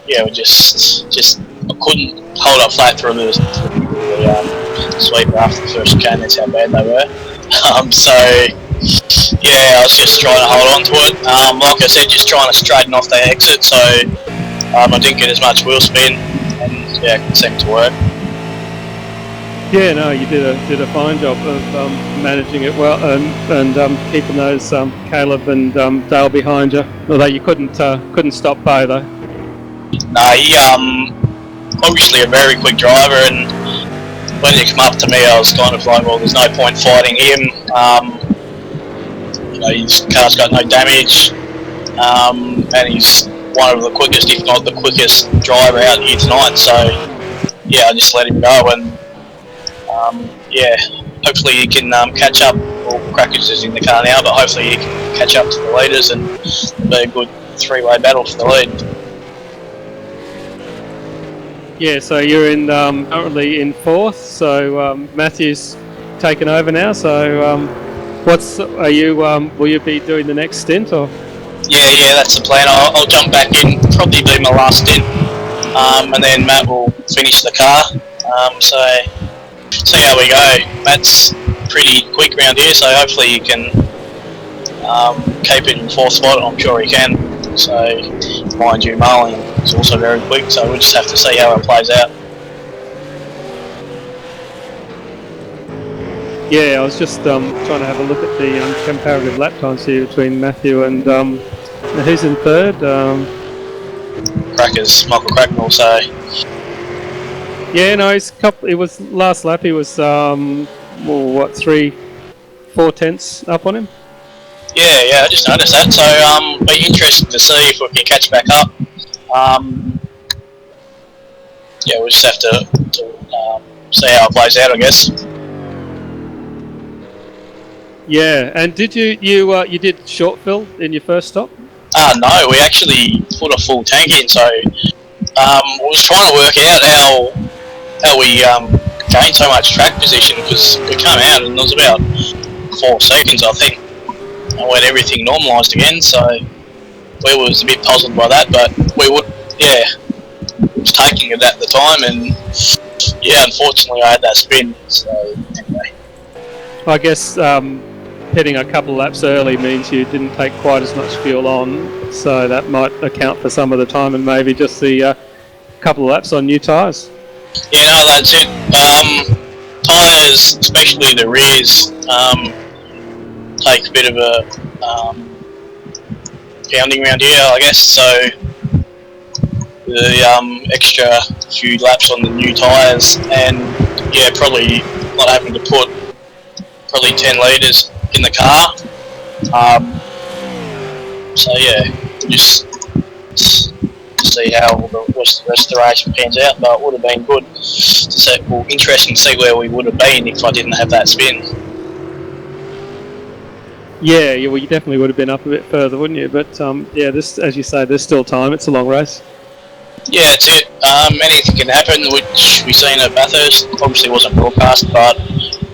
Yeah, we just I couldn't hold up flat through the sweep after the first chicane. That's how bad they were. So yeah, I was just trying to hold on to it. Like I said, just trying to straighten off the exit, so I didn't get as much wheel spin, and yeah, it seemed to work. Yeah, no, you did a fine job of managing it well and keeping those Caleb and Dale behind you. Although you couldn't stop Bo though. No, he obviously a very quick driver, and when he came up to me, I was kind of like, well, there's no point fighting him. His car's got no damage, and he's one of the quickest, if not the quickest, driver out here tonight. So yeah, I just let him go, and yeah, hopefully he can catch up. Well, Crackers is in the car now, but hopefully he can catch up to the leaders and be a good three-way battle for the lead. Yeah, so you're in currently in fourth. So Matthew's taken over now. So will you be doing the next stint or? Yeah, that's the plan. I'll jump back in, probably be my last stint, and then Matt will finish the car. So see how we go. Matt's pretty quick around here, so hopefully he can keep it in fourth spot. I'm sure he can. So mind you, Marlon is also very quick, so we'll just have to see how it plays out. Yeah, I was just trying to have a look at the comparative lap times here between Matthew and who's in third? Crackers, Michael Cracknell. So yeah, no, it was last lap. He was 3-4 tenths up on him. Yeah, I just noticed that. So be interested to see if we can catch back up. Yeah, we'll just have to see how it plays out, I guess. Yeah, and did you did short fill in your first stop? No, we actually put a full tank in. So we was trying to work out how we gained so much track position, because we came out and it was about 4 seconds, I think, and when everything normalised again. So we was a bit puzzled by that, but we was taking it at the time, and yeah, unfortunately I had that spin. So anyway, I guess hitting a couple of laps early means you didn't take quite as much fuel on, so that might account for some of the time, and maybe just the couple of laps on new tyres. Yeah, no, that's it. Tyres, especially the rears, take a bit of a pounding around here, I guess. So the extra few laps on the new tyres, and yeah, probably not having to put probably 10 litres in the car. So yeah, just see how the rest of the race pans out, but it would have been good to see, well, interesting to see where we would have been if I didn't have that spin. Yeah, well, you definitely would have been up a bit further, wouldn't you? But yeah, this, as you say, there's still time. It's a long race. Yeah, that's it. Anything can happen, which we seen at Bathurst. Obviously wasn't broadcast, but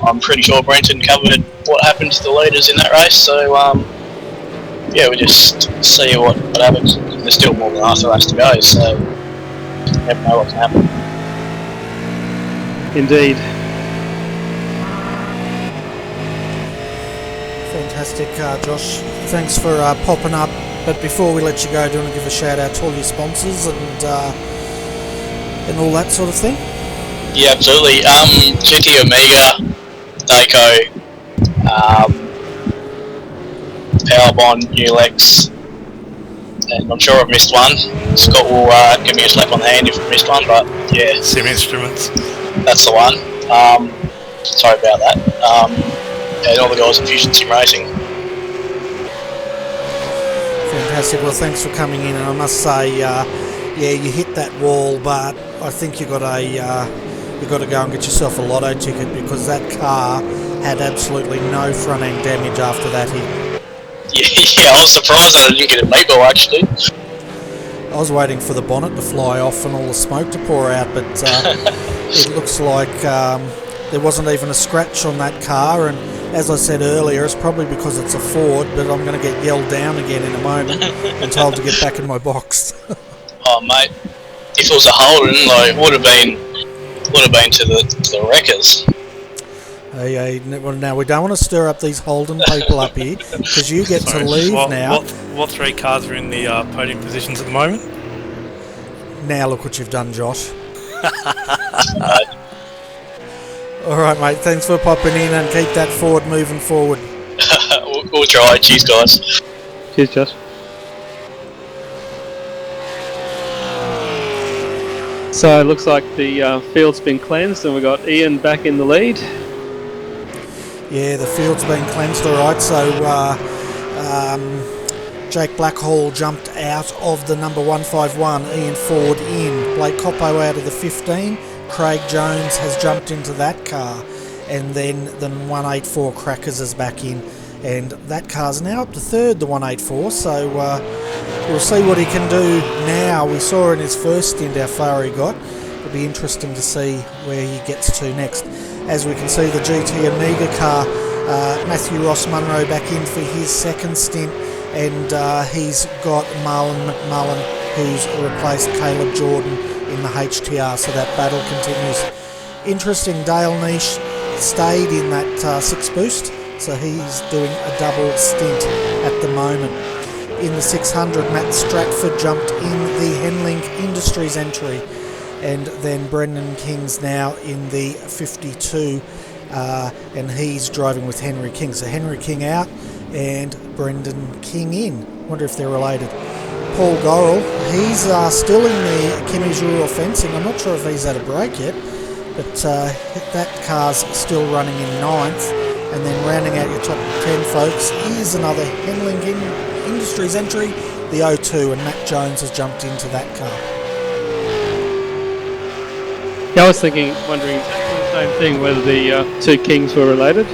I'm pretty sure Brenton covered what happened to the leaders in that race. So yeah, we just see what happens. There's still more than half the race to go, so you never know what can happen. Indeed. Fantastic, Josh. Thanks for popping up. But before we let you go, do you want to give a shout out to all your sponsors and all that sort of thing? Yeah, absolutely. GT Omega, Daco, Powerbond, Ulex, and I'm sure I've missed one. Scott will give me a slap on the hand if I've missed one, but yeah. Sim Instruments. That's the one. Sorry about that. And all the guys at Fusion Sim Racing. Fantastic. Well, thanks for coming in, and I must say, yeah, you hit that wall, but I think you got to go and get yourself a lotto ticket, because that car had absolutely no front end damage after that hit. Yeah, I was surprised that I didn't get a meatball actually. I was waiting for the bonnet to fly off and all the smoke to pour out, but it looks like there wasn't even a scratch on that car, and as I said earlier, it's probably because it's a Ford, but I'm going to get yelled down again in a moment and told to get back in my box. Oh mate, if it was a Holden, like would have been to the wreckers. Hey, now we don't want to stir up these Holden people up here, because you get to leave now. What three cars are in the podium positions at the moment? Now look what you've done, Josh. Alright mate, thanks for popping in and keep that Ford moving forward. we'll try. Cheers guys. Cheers, Josh. So it looks like the field's been cleansed and we've got Ian back in the lead. Yeah, the field's been cleansed, alright, so Jake Blackhall jumped out of the number 151, Ian Ford in, Blake Coppo out of the 15, Craig Jones has jumped into that car, and then the 184 Crackers is back in, and that car's now up to third, the 184, so we'll see what he can do now. We saw in his first stint how far he got. It'll be interesting to see where he gets to next. As we can see, the GT Amiga car, Matthew Ross Munro back in for his second stint, and he's got Marlon McMullen, who's replaced Caleb Jordan in the HTR, so that battle continues. Interesting, Dale Niche stayed in that 6 boost, so he's doing a double stint at the moment. In the 600, Matt Stratford jumped in the Henlink Industries entry, and then Brendan King's now in the 52, and he's driving with Henry King. So Henry King out and Brendan King in. Wonder if they're related. Paul Gorrell, he's still in the Kimmy's Rural Fencing. I'm not sure if he's had a break yet, but that car's still running in 9th. And then rounding out your top 10, folks, is another Henlink Industries entry, the O2, and Matt Jones has jumped into that car. Yeah, I was wondering exactly the same thing, whether the two Kings were related.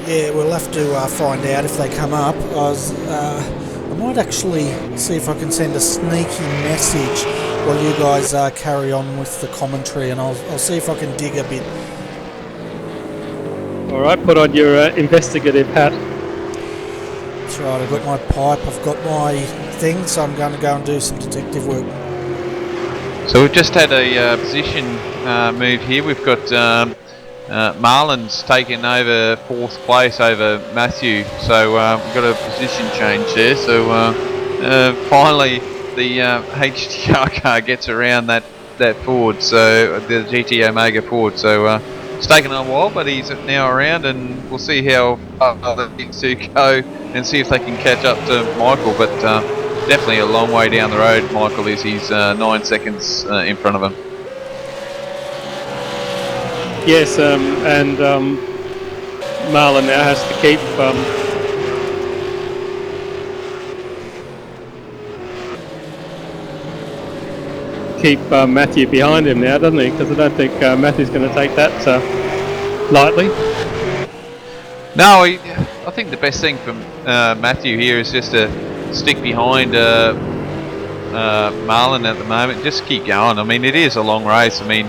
Yeah, we'll have to find out if they come up. I might actually see if I can send a sneaky message while you guys carry on with the commentary, and I'll see if I can dig a bit. Alright, put on your investigative hat. That's right, I've got my pipe, I've got my thing, so I'm going to go and do some detective work. So we've just had a position move here. We've got Marlon's taken over 4th place over Matthew, so we've got a position change there. So finally the HTR car gets around that Ford, so the GT Omega Ford. So it's taken a while, but he's now around, and we'll see how the next two go and see if they can catch up to Michael. But definitely a long way down the road. Michael is. He's 9 seconds in front of him. Yes, and Marlon now has to keep Matthew behind him now, doesn't he? Because I don't think Matthew's going to take that lightly. No, I think the best thing for Matthew here is just to stick behind Marlon at the moment. Just keep going. I mean, it is a long race. I mean,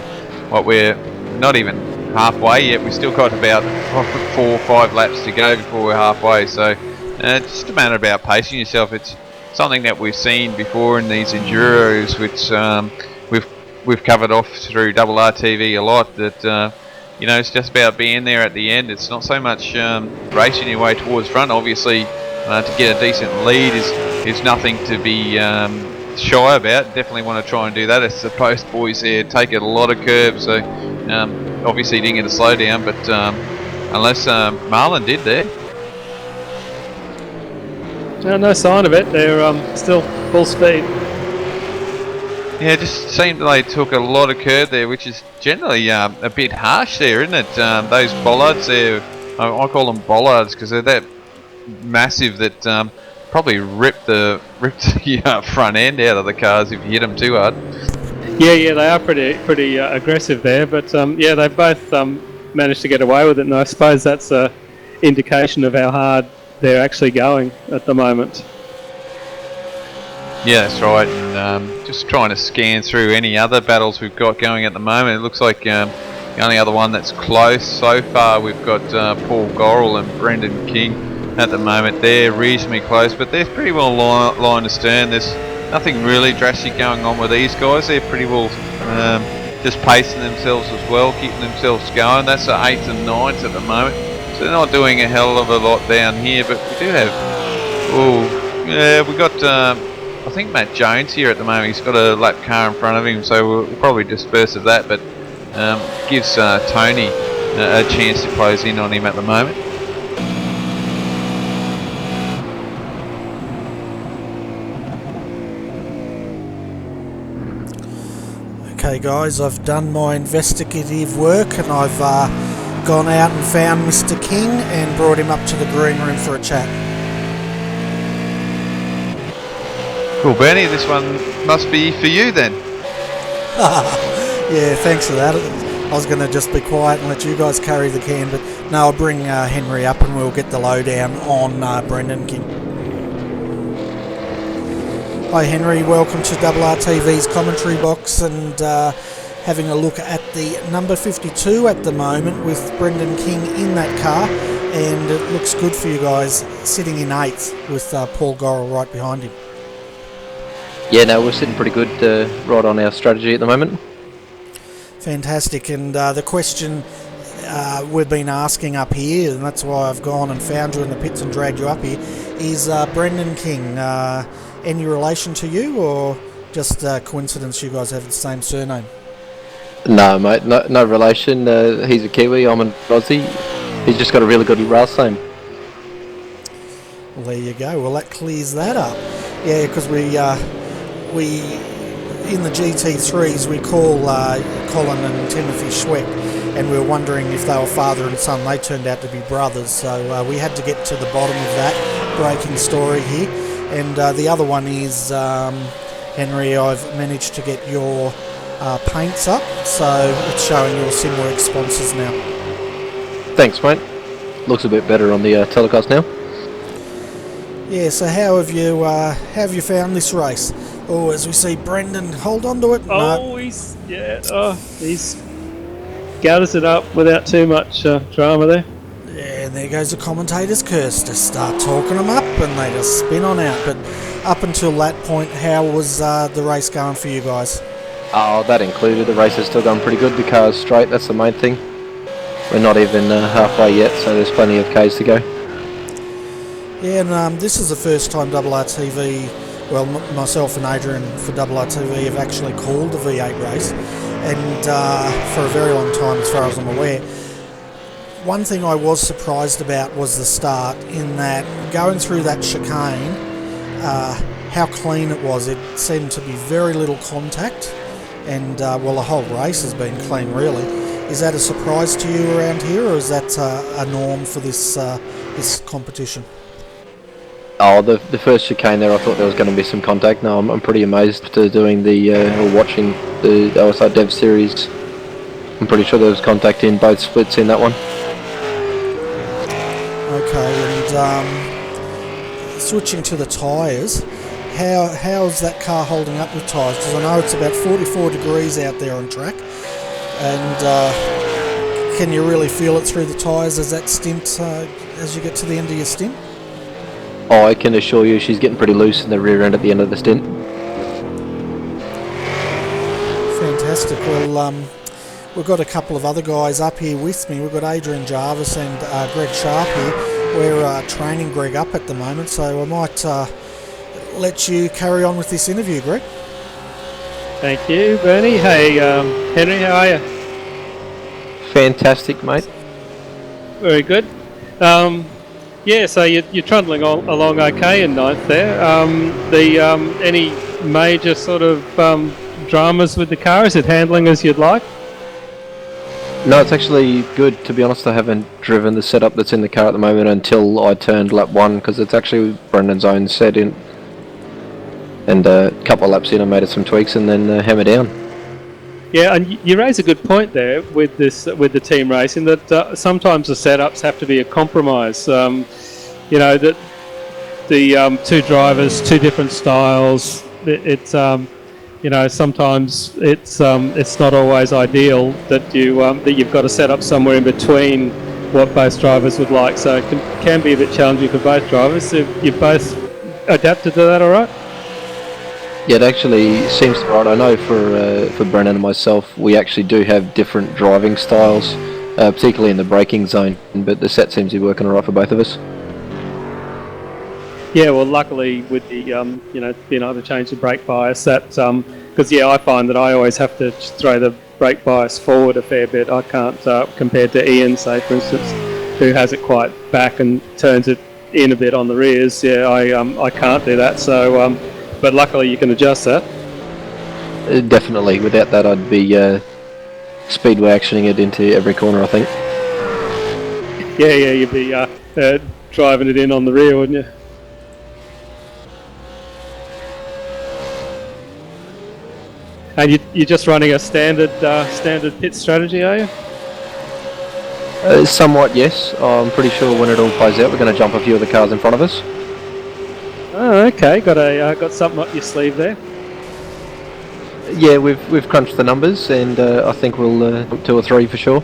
we're not even halfway yet. We've still got about 4 or 5 laps to go before we're halfway. So it's just a matter about pacing yourself. It's something that we've seen before in these enduros, which we've covered off through RRTV a lot. That it's just about being there at the end. It's not so much racing your way towards front. Obviously, to get a decent lead is nothing to be shy about. Definitely want to try and do that. As the post boys there take it a lot of curves, so obviously didn't get a slow down, but unless Marlon did there. No sign of it. They're still full speed. Yeah, it just seemed they took a lot of curve there, which is generally a bit harsh there, isn't it? Those bollards there, I call them bollards because they're that massive that probably ripped the front end out of the cars if you hit them too hard. Yeah, they are pretty aggressive there, but yeah, they both managed to get away with it, and I suppose that's indication of how hard they're actually going at the moment. Yeah, that's right. And just trying to scan through any other battles we've got going at the moment. It looks like the only other one that's close so far, we've got Paul Gorrell and Brendan King at the moment. They're reasonably close, but they're pretty well line astern. There's nothing really drastic going on with these guys. They're pretty well just pacing themselves as well, keeping themselves going. That's the 8th and 9th at the moment. So they're not doing a hell of a lot down here, but we do have... Oh, yeah, we got... I think Matt Jones here at the moment. He's got a lap car in front of him, so we'll probably disperse of that, but gives Tony a chance to close in on him at the moment. Okay guys, I've done my investigative work and I've gone out and found Mr. King and brought him up to the green room for a chat. Cool, Bernie, this one must be for you then. Yeah, thanks for that. I was going to just be quiet and let you guys carry the can, but no, I'll bring Henry up and we'll get the lowdown on Brendan King. Hi Henry, welcome to RRTV's commentary box and having a look at the number 52 at the moment with Brendan King in that car, and it looks good for you guys sitting in 8th with Paul Gorrell right behind him. Yeah, no, we're sitting pretty good right on our strategy at the moment. Fantastic, and the question we've been asking up here, and that's why I've gone and found you in the pits and dragged you up here, is Brendan King any relation to you, or just coincidence you guys have the same surname? No, mate, no relation. He's a Kiwi, I'm an Aussie. He's just got a really good race name. Well, there you go. Well, that clears that up. Yeah, because we in the GT3s we call Colin and Timothy Schweck, and we were wondering if they were father and son. They turned out to be brothers, so we had to get to the bottom of that breaking story here. And the other one is Henry, I've managed to get your paints up, so it's showing your SimWorks sponsors now. Thanks, mate. Looks a bit better on the telecast now. Yeah, so how have you found this race? Oh, as we see Brendan hold on to it. Oh, he's gathers it up without too much drama there. Yeah, and there goes the commentator's curse. Just start talking them up and they just spin on out. But up until that point, how was the race going for you guys? Oh, that included. The race is still going pretty good. The car's straight, that's the main thing. We're not even halfway yet, so there's plenty of Ks to go. Yeah, and this is the first time RRTV, well, myself and Adrian for RRTV have actually called the V8 race, and for a very long time, as far as I'm aware. One thing I was surprised about was the start, in that going through that chicane, how clean it was. It seemed to be very little contact, and well, the whole race has been clean, really. Is that a surprise to you around here, or is that a norm for this this competition? Oh, the first chicane there, I thought there was going to be some contact. No, I'm pretty amazed to doing or watching the OSR Dev series. I'm pretty sure there was contact in both splits in that one. Okay, and switching to the tyres, how's that car holding up with tyres? Because I know it's about 44 degrees out there on track, and can you really feel it through the tyres as that stint, as you get to the end of your stint? Oh, I can assure you she's getting pretty loose in the rear end at the end of the stint. Fantastic. Well, we've got a couple of other guys up here with me. We've got Adrian Jarvis and Greg Sharp here. We're training Greg up at the moment, so I might let you carry on with this interview, Greg. Thank you, Bernie. Hey, Henry, how are you? Fantastic, mate. Very good. Yeah, so you're trundling along okay in ninth there. Any major sort of dramas with the car? Is it handling as you'd like? No, it's actually good. To be honest, I haven't driven the setup that's in the car at the moment until I turned lap 1, because it's actually Brendan's own set in. And a couple of laps in, I made it some tweaks and then hammer down. Yeah, and you raise a good point there with the team racing, that sometimes the setups have to be a compromise. That the two drivers, two different styles. It's sometimes it's not always ideal that you've got to set up somewhere in between what both drivers would like. So it can be a bit challenging for both drivers. So you've both adapted to that, all right? Yeah, it actually seems right. I know for Brennan and myself, we actually do have different driving styles, particularly in the braking zone. But the set seems to be working alright for both of us. Yeah, well, luckily with the being able to change the brake bias, that because I find that I always have to throw the brake bias forward a fair bit. I can't compared to Ian, say for instance, who has it quite back and turns it in a bit on the rears. Yeah, I can't do that. So. But luckily you can adjust that. Definitely. Without that, I'd be speedway actioning it into every corner, I think. Yeah, you'd be driving it in on the rear, wouldn't you? And you're just running a standard pit strategy, are you? Somewhat, yes. I'm pretty sure when it all plays out, we're going to jump a few of the cars in front of us. Oh, okay. Got something up your sleeve there. Yeah, we've crunched the numbers, and I think we'll 2 or 3 for sure.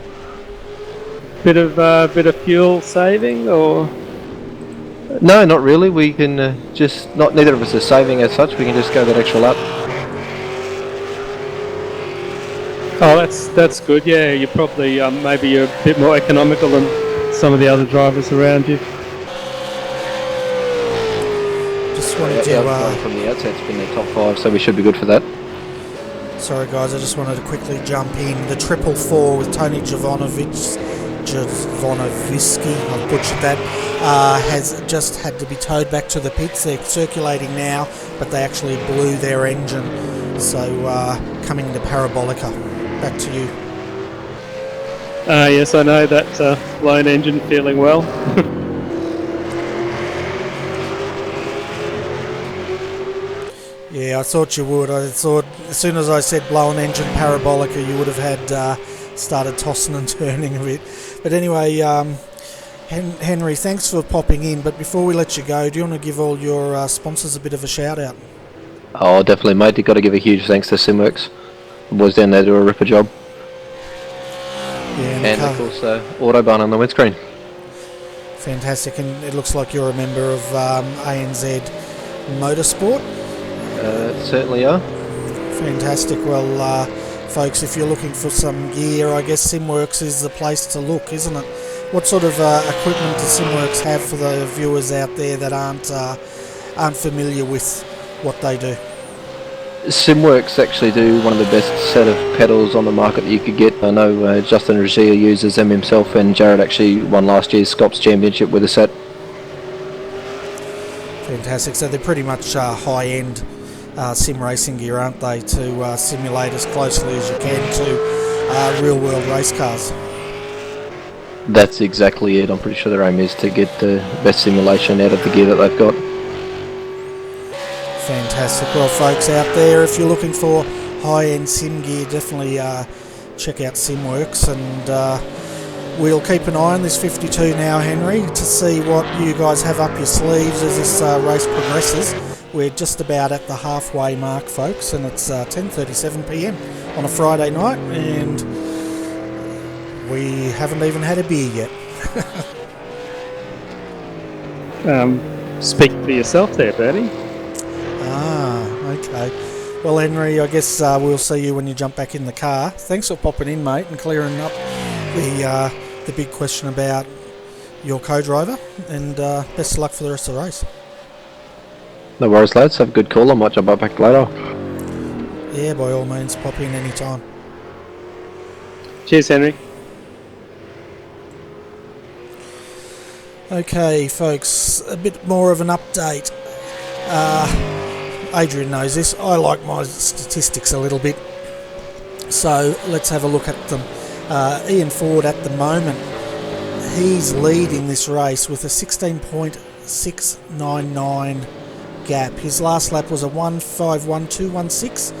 Bit of fuel saving, or? No, not really. We can neither of us are saving as such. We can just go that extra lap. Oh, that's good. Yeah, you're probably maybe you're a bit more economical than some of the other drivers around you. Wanted to, from the outset, it's been their top 5, so we should be good for that. Sorry guys, I just wanted to quickly jump in. The 444 with Tony Jovanoviski, I've butchered that, has just had to be towed back to the pits. They're circulating now, but they actually blew their engine. So coming to Parabolica. Back to you. Yes, I know that blown engine feeling well. Yeah, I thought you would. I thought as soon as I said blown engine Parabolica, you would have had started tossing and turning a bit. But anyway, Henry, thanks for popping in. But before we let you go, do you want to give all your sponsors a bit of a shout out? Oh, definitely, mate. You've got to give a huge thanks to Simworks. The boys down there do a ripper job. Yeah, and of course, Autobahn on the windscreen. Fantastic, and it looks like you're a member of ANZ Motorsport. Certainly are. Fantastic. Well, folks, if you're looking for some gear, I guess Simworks is the place to look, isn't it? What sort of equipment does Simworks have for the viewers out there that aren't familiar with what they do? Simworks actually do one of the best set of pedals on the market that you could get. I know Justin Regia uses them himself, and Jared actually won last year's Scops Championship with a set. Fantastic. So they're pretty much high-end sim racing gear, aren't they, to simulate as closely as you can to real-world race cars? That's exactly it. I'm pretty sure their aim is to get the best simulation out of the gear that they've got. Fantastic. Well, folks out there, if you're looking for high-end sim gear, definitely check out Simworks, and we'll keep an eye on this 52 now, Henry, to see what you guys have up your sleeves as this race progresses. We're just about at the halfway mark, folks, and it's 10:37 p.m. on a Friday night, and we haven't even had a beer yet. Speak for yourself there, Bernie. Okay. Well, Henry, I guess we'll see you when you jump back in the car. Thanks for popping in, mate, and clearing up the big question about your co-driver, and best of luck for the rest of the race. No worries, lads. Have a good call. I might jump back later. Yeah, by all means, pop in any time. Cheers, Henry. Okay, folks, a bit more of an update. Adrian knows this. I like my statistics a little bit, so let's have a look at them. Ian Ford at the moment, he's leading this race with a 16.699 gap. His last lap was a 1:5:12.16,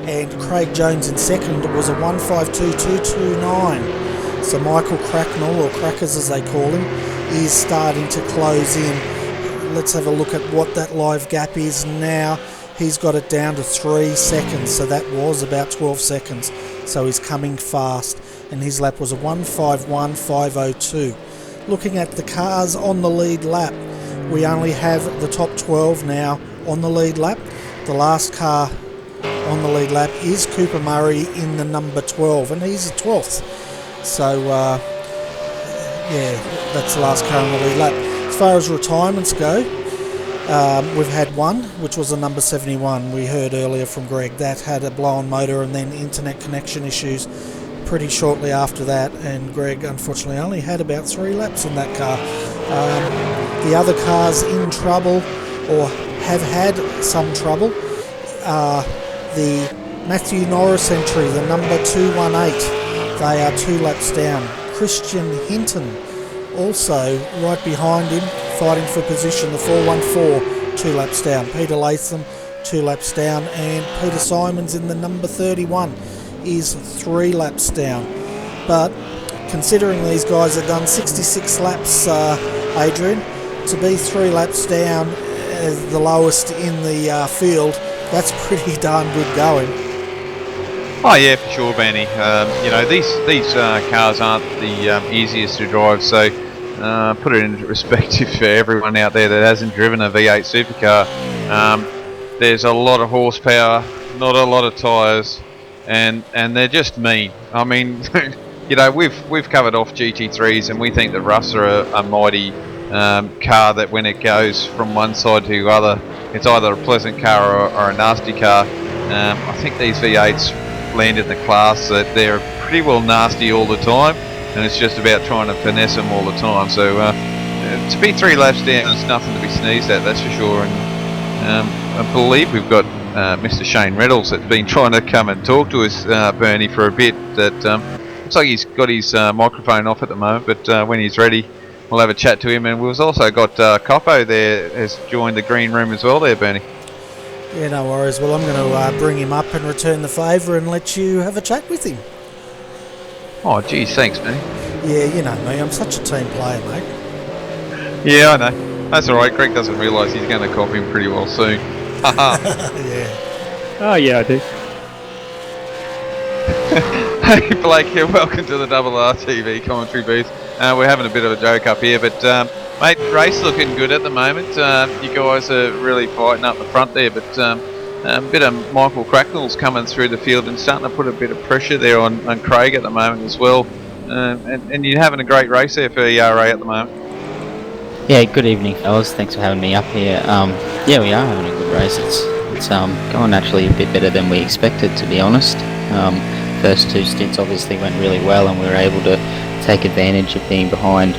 and Craig Jones in second was a 152.229. So Michael Cracknell, or Crackers as they call him, is starting to close in. Let's have a look at what that live gap is now. He's got it down to 3 seconds, so that was about 12 seconds. So he's coming fast, and his lap was a 151.502. Looking at the cars on the lead lap, we only have the top 12 now on the lead lap. The last car on the lead lap is Cooper Murray in the number 12, and he's a 12th. So, that's the last car on the lead lap. As far as retirements go, we've had one, which was a number 71. We heard earlier from Greg that had a blown motor and then internet connection issues pretty shortly after that, and Greg unfortunately only had about 3 laps in that car. The other cars in trouble, or have had some trouble, are the Matthew Norris entry, the number 218. They are 2 laps down. Christian Hinton also right behind him, fighting for position, the 414, 2 laps down. Peter Latham, 2 laps down, and Peter Simons in the number 31 is 3 laps down. But considering these guys have done 66 laps, Adrian, to be 3 laps down as the lowest in the field, that's pretty darn good going. Oh yeah, for sure, Benny. These cars aren't the easiest to drive, so put it into perspective for everyone out there that hasn't driven a V8 supercar. There's a lot of horsepower, not a lot of tyres, and they're just mean. I mean, we've covered off GT3s, and we think the Russ are a mighty car that when it goes from one side to the other, it's either a pleasant car or a nasty car. I think these V8s land in the class that they're pretty well nasty all the time, and it's just about trying to finesse them all the time. So to be 3 laps down is nothing to be sneezed at, that's for sure. And I believe we've got Mr. Shane Reynolds that's been trying to come and talk to us, Bernie, for a bit. That looks like he's got his microphone off at the moment, but when he's ready, we'll have a chat to him. And we've also got Coppo there has joined the green room as well there, Bernie. Yeah, no worries. Well, I'm going to bring him up and return the favour and let you have a chat with him. Oh, geez, thanks, man. Yeah, you know me. I'm such a team player, mate. Yeah, I know. That's all right. Greg doesn't realise he's going to copy him pretty well soon. Haha. Yeah. Oh, yeah, I do. Hey, Blake, welcome to the RRTV commentary booth. We're having a bit of a joke up here, but mate, race looking good at the moment. You guys are really fighting up the front there, but a bit of Michael Cracknell's coming through the field and starting to put a bit of pressure there on Craig at the moment as well. And you're having a great race there for ERA at the moment. Yeah, good evening, fellas. Thanks for having me up here. Yeah, we are having a good race. It's going actually a bit better than we expected, to be honest. First 2 stints obviously went really well, and we were able to take advantage of being behind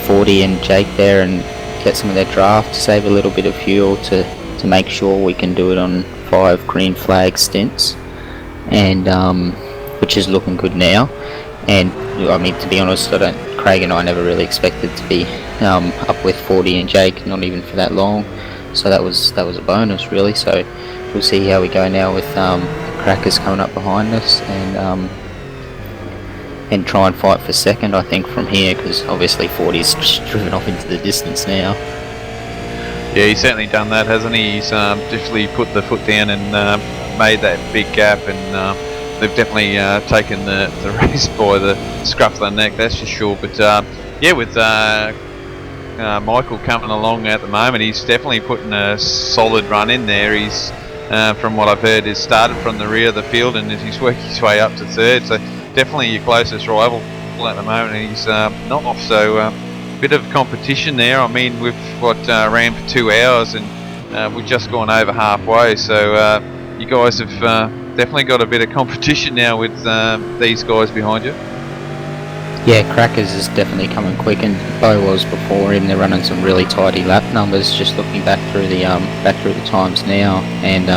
40 and Jake there and get some of their draft to save a little bit of fuel to make sure we can do it on 5 green flag stints, and which is looking good now. And I mean, to be honest, Craig and I never really expected to be up with 40 and Jake, not even for that long. So that was a bonus, really. So we'll see how we go now with Crackers coming up behind us, and try and fight for second, I think, from here, because obviously 40's just driven off into the distance now. Yeah, he's certainly done that, hasn't he? He's definitely put the foot down and made that big gap, and they've definitely taken the race by the scruff of the neck, that's for sure. But yeah, with Michael coming along at the moment, he's definitely putting a solid run in there. He's, from what I've heard, has started from the rear of the field and he's working his way up to third. So definitely your closest rival at the moment, and he's not off. So bit of competition there. I mean, we've ran for 2 hours and we've just gone over halfway. So you guys have definitely got a bit of competition now with these guys behind you. Yeah, Crackers is definitely coming quick, and Bo was before him. They're running some really tidy lap numbers. Just looking back through the times now, and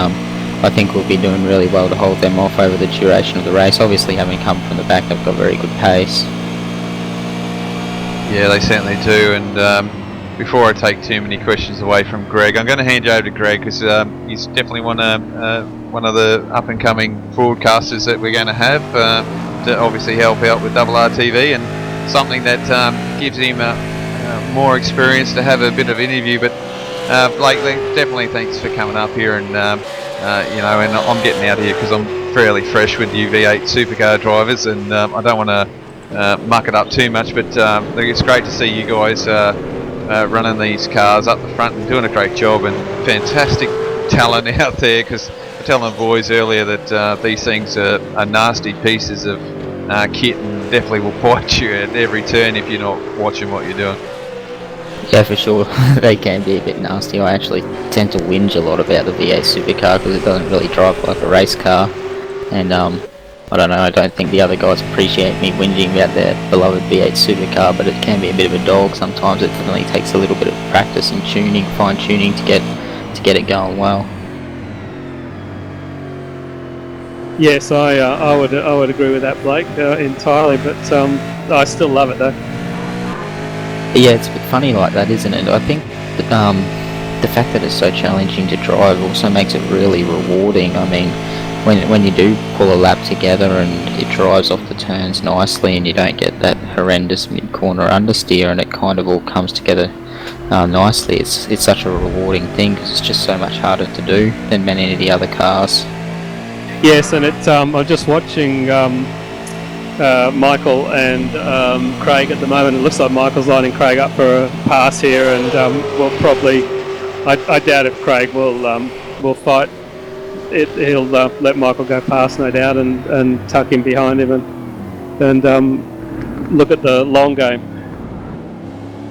I think we'll be doing really well to hold them off over the duration of the race. Obviously, having come from the back, they've got very good pace. Yeah, they certainly do. And before I take too many questions away from Greg, I'm going to hand you over to Greg, because he's definitely one one of the up and coming broadcasters that we're going to have to obviously help out with RRTV, and something that gives him more experience to have a bit of interview. But Blake, definitely thanks for coming up here, and you know, and I'm getting out here because I'm fairly fresh with you V8 supercar drivers, and I don't want to muck it up too much, but it's great to see you guys running these cars up the front and doing a great job, and fantastic talent out there, because I was telling the boys earlier that these things are nasty pieces of kit, and definitely will bite you at every turn if you're not watching what you're doing. Yeah, for sure. They can be a bit nasty. I actually tend to whinge a lot about the V8 supercar because it doesn't really drive like a race car, and I don't know, I don't think the other guys appreciate me whinging about their beloved V8 supercar, but it can be a bit of a dog sometimes. It definitely takes a little bit of practice and tuning, fine tuning to get it going well. Yes, I would agree with that, Blake, entirely. But I still love it though. Yeah, it's a bit funny like that, isn't it? I think the fact that it's so challenging to drive also makes it really rewarding. I mean, when you do pull a lap together and it drives off the turns nicely, and you don't get that horrendous mid-corner understeer, and it kind of all comes together nicely, it's such a rewarding thing because it's just so much harder to do than many of the other cars. Yes, and it's I'm just watching Michael and Craig at the moment. It looks like Michael's lining Craig up for a pass here, and we'll probably, I doubt if Craig will fight it. He'll let Michael go past, no doubt, and tuck him behind him and look at the long game.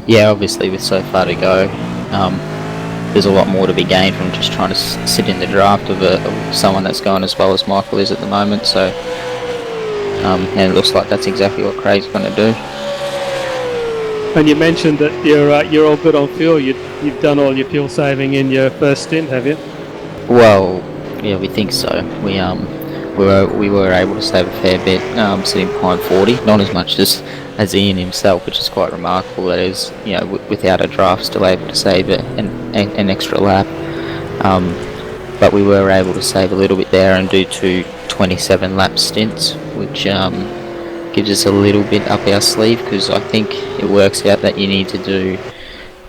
Yeah, obviously with so far to go, there's a lot more to be gained from just trying to sit in the draft of someone that's going as well as Michael is at the moment. So, and it looks like that's exactly what Craig's going to do. And you mentioned that you're all good on fuel. You've done all your fuel saving in your first stint, have you? Well, yeah, we think so. We were able to save a fair bit, sitting behind 40, not as much as Ian himself, which is quite remarkable. That is, you know, without a draft, still able to save an extra lap. But we were able to save a little bit there and do 2 27 lap stints, which gives us a little bit up our sleeve, because I think it works out that you need to do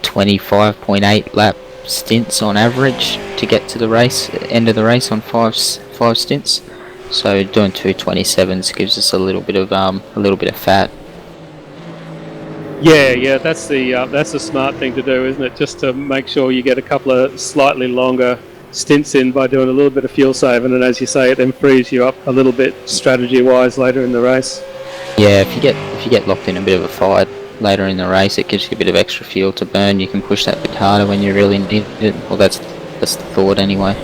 25.8 lap stints on average to get to the end of the race on five stints. So doing 2 27s gives us a little bit of fat. Yeah, that's the smart thing to do, isn't it? Just to make sure you get a couple of slightly longer stints in by doing a little bit of fuel saving, and as you say, it then frees you up a little bit strategy-wise later in the race. Yeah, if you get locked in a bit of a fight later in the race, it gives you a bit of extra fuel to burn. You can push that bit harder when you really need it. Well, that's the thought anyway.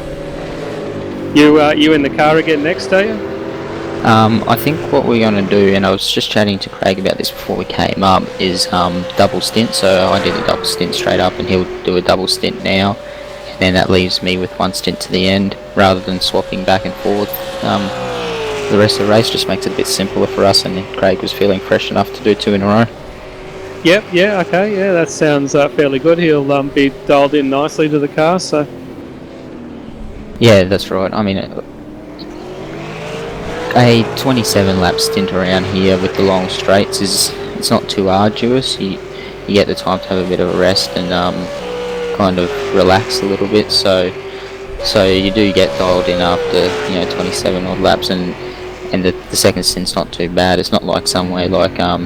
You in the car again next, are you? I think what we're going to do, and I was just chatting to Craig about this before we came up, is double stint. So I did a double stint straight up, and he'll do a double stint now, and then that leaves me with 1 stint to the end, rather than swapping back and forth. The rest of the race just makes it a bit simpler for us, and Craig was feeling fresh enough to do 2 in a row. Yep, yeah, okay, yeah, that sounds fairly good. He'll be dialed in nicely to the car, so... Yeah, that's right. I mean, a 27 lap stint around here with the long straights it's not too arduous. You get the time to have a bit of a rest and kind of relax a little bit, so you do get dialed in after 27 odd laps, and the second stint's not too bad. It's not like somewhere like I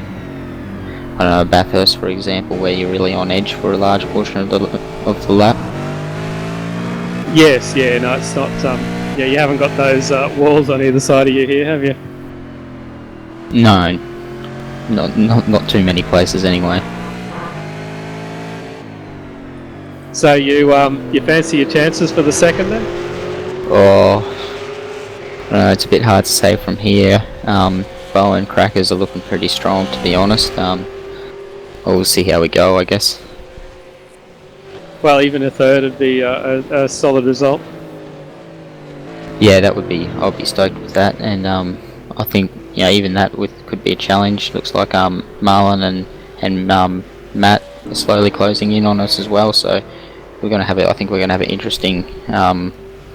don't know, Bathurst for example, where you're really on edge for a large portion of the lap. Yes, yeah, no, it's not. Yeah, you haven't got those walls on either side of you here, have you? No, not too many places anyway. So you fancy your chances for the second then? Oh, it's a bit hard to say from here. Bow and Crackers are looking pretty strong, to be honest. We'll see how we go, I guess. Well, even a third would be a solid result. Yeah, I'd be stoked with that, and I think even that could be a challenge. Looks like Marlon and Matt are slowly closing in on us as well. So I think we're gonna have an interesting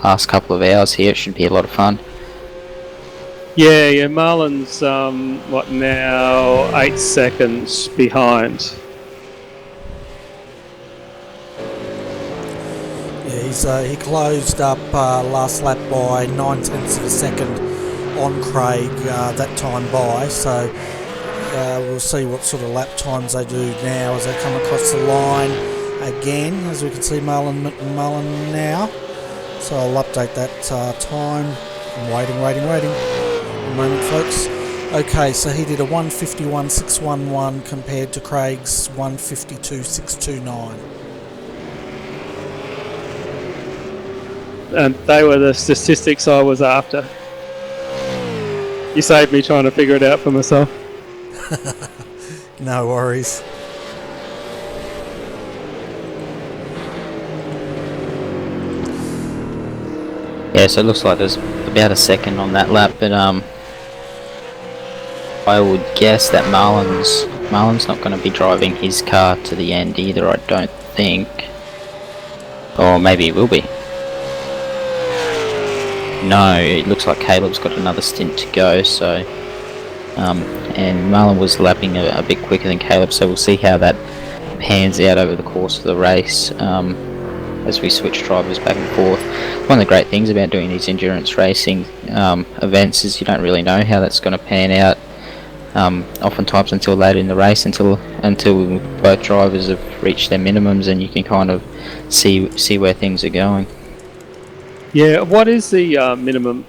last couple of hours here. It should be a lot of fun. Yeah, Marlon's what now? 8 seconds behind. Yeah, he closed up last lap by 9/10 of a second on Craig that time by. So we'll see what sort of lap times they do now as they come across the line again. As we can see, Marlon now. So I'll update that time. I'm waiting. A moment, folks. Okay, so he did a 151.611 compared to Craig's 152.629. And they were the statistics I was after. You saved me trying to figure it out for myself. No worries. Yeah, so it looks like there's about a second on that lap, but I would guess that Marlon's not going to be driving his car to the end either, I don't think. Or maybe he will be. No, it looks like Caleb's got another stint to go, so and Marlon was lapping a bit quicker than Caleb, so we'll see how that pans out over the course of the race as we switch drivers back and forth. One of the great things about doing these endurance racing events is you don't really know how that's going to pan out oftentimes until later in the race, until both drivers have reached their minimums and you can kind of see where things are going. Yeah, what is the minimum?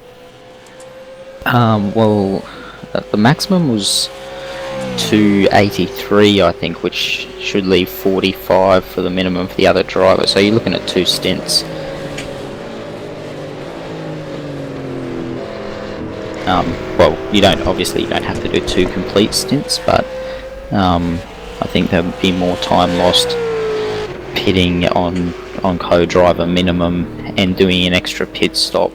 Well, the maximum was 283, I think, which should leave 45 for the minimum for the other driver. So you're looking at 2 stints. Well, you don't have to do 2 complete stints, but I think there would be more time lost pitting on co-driver minimum and doing an extra pit stop,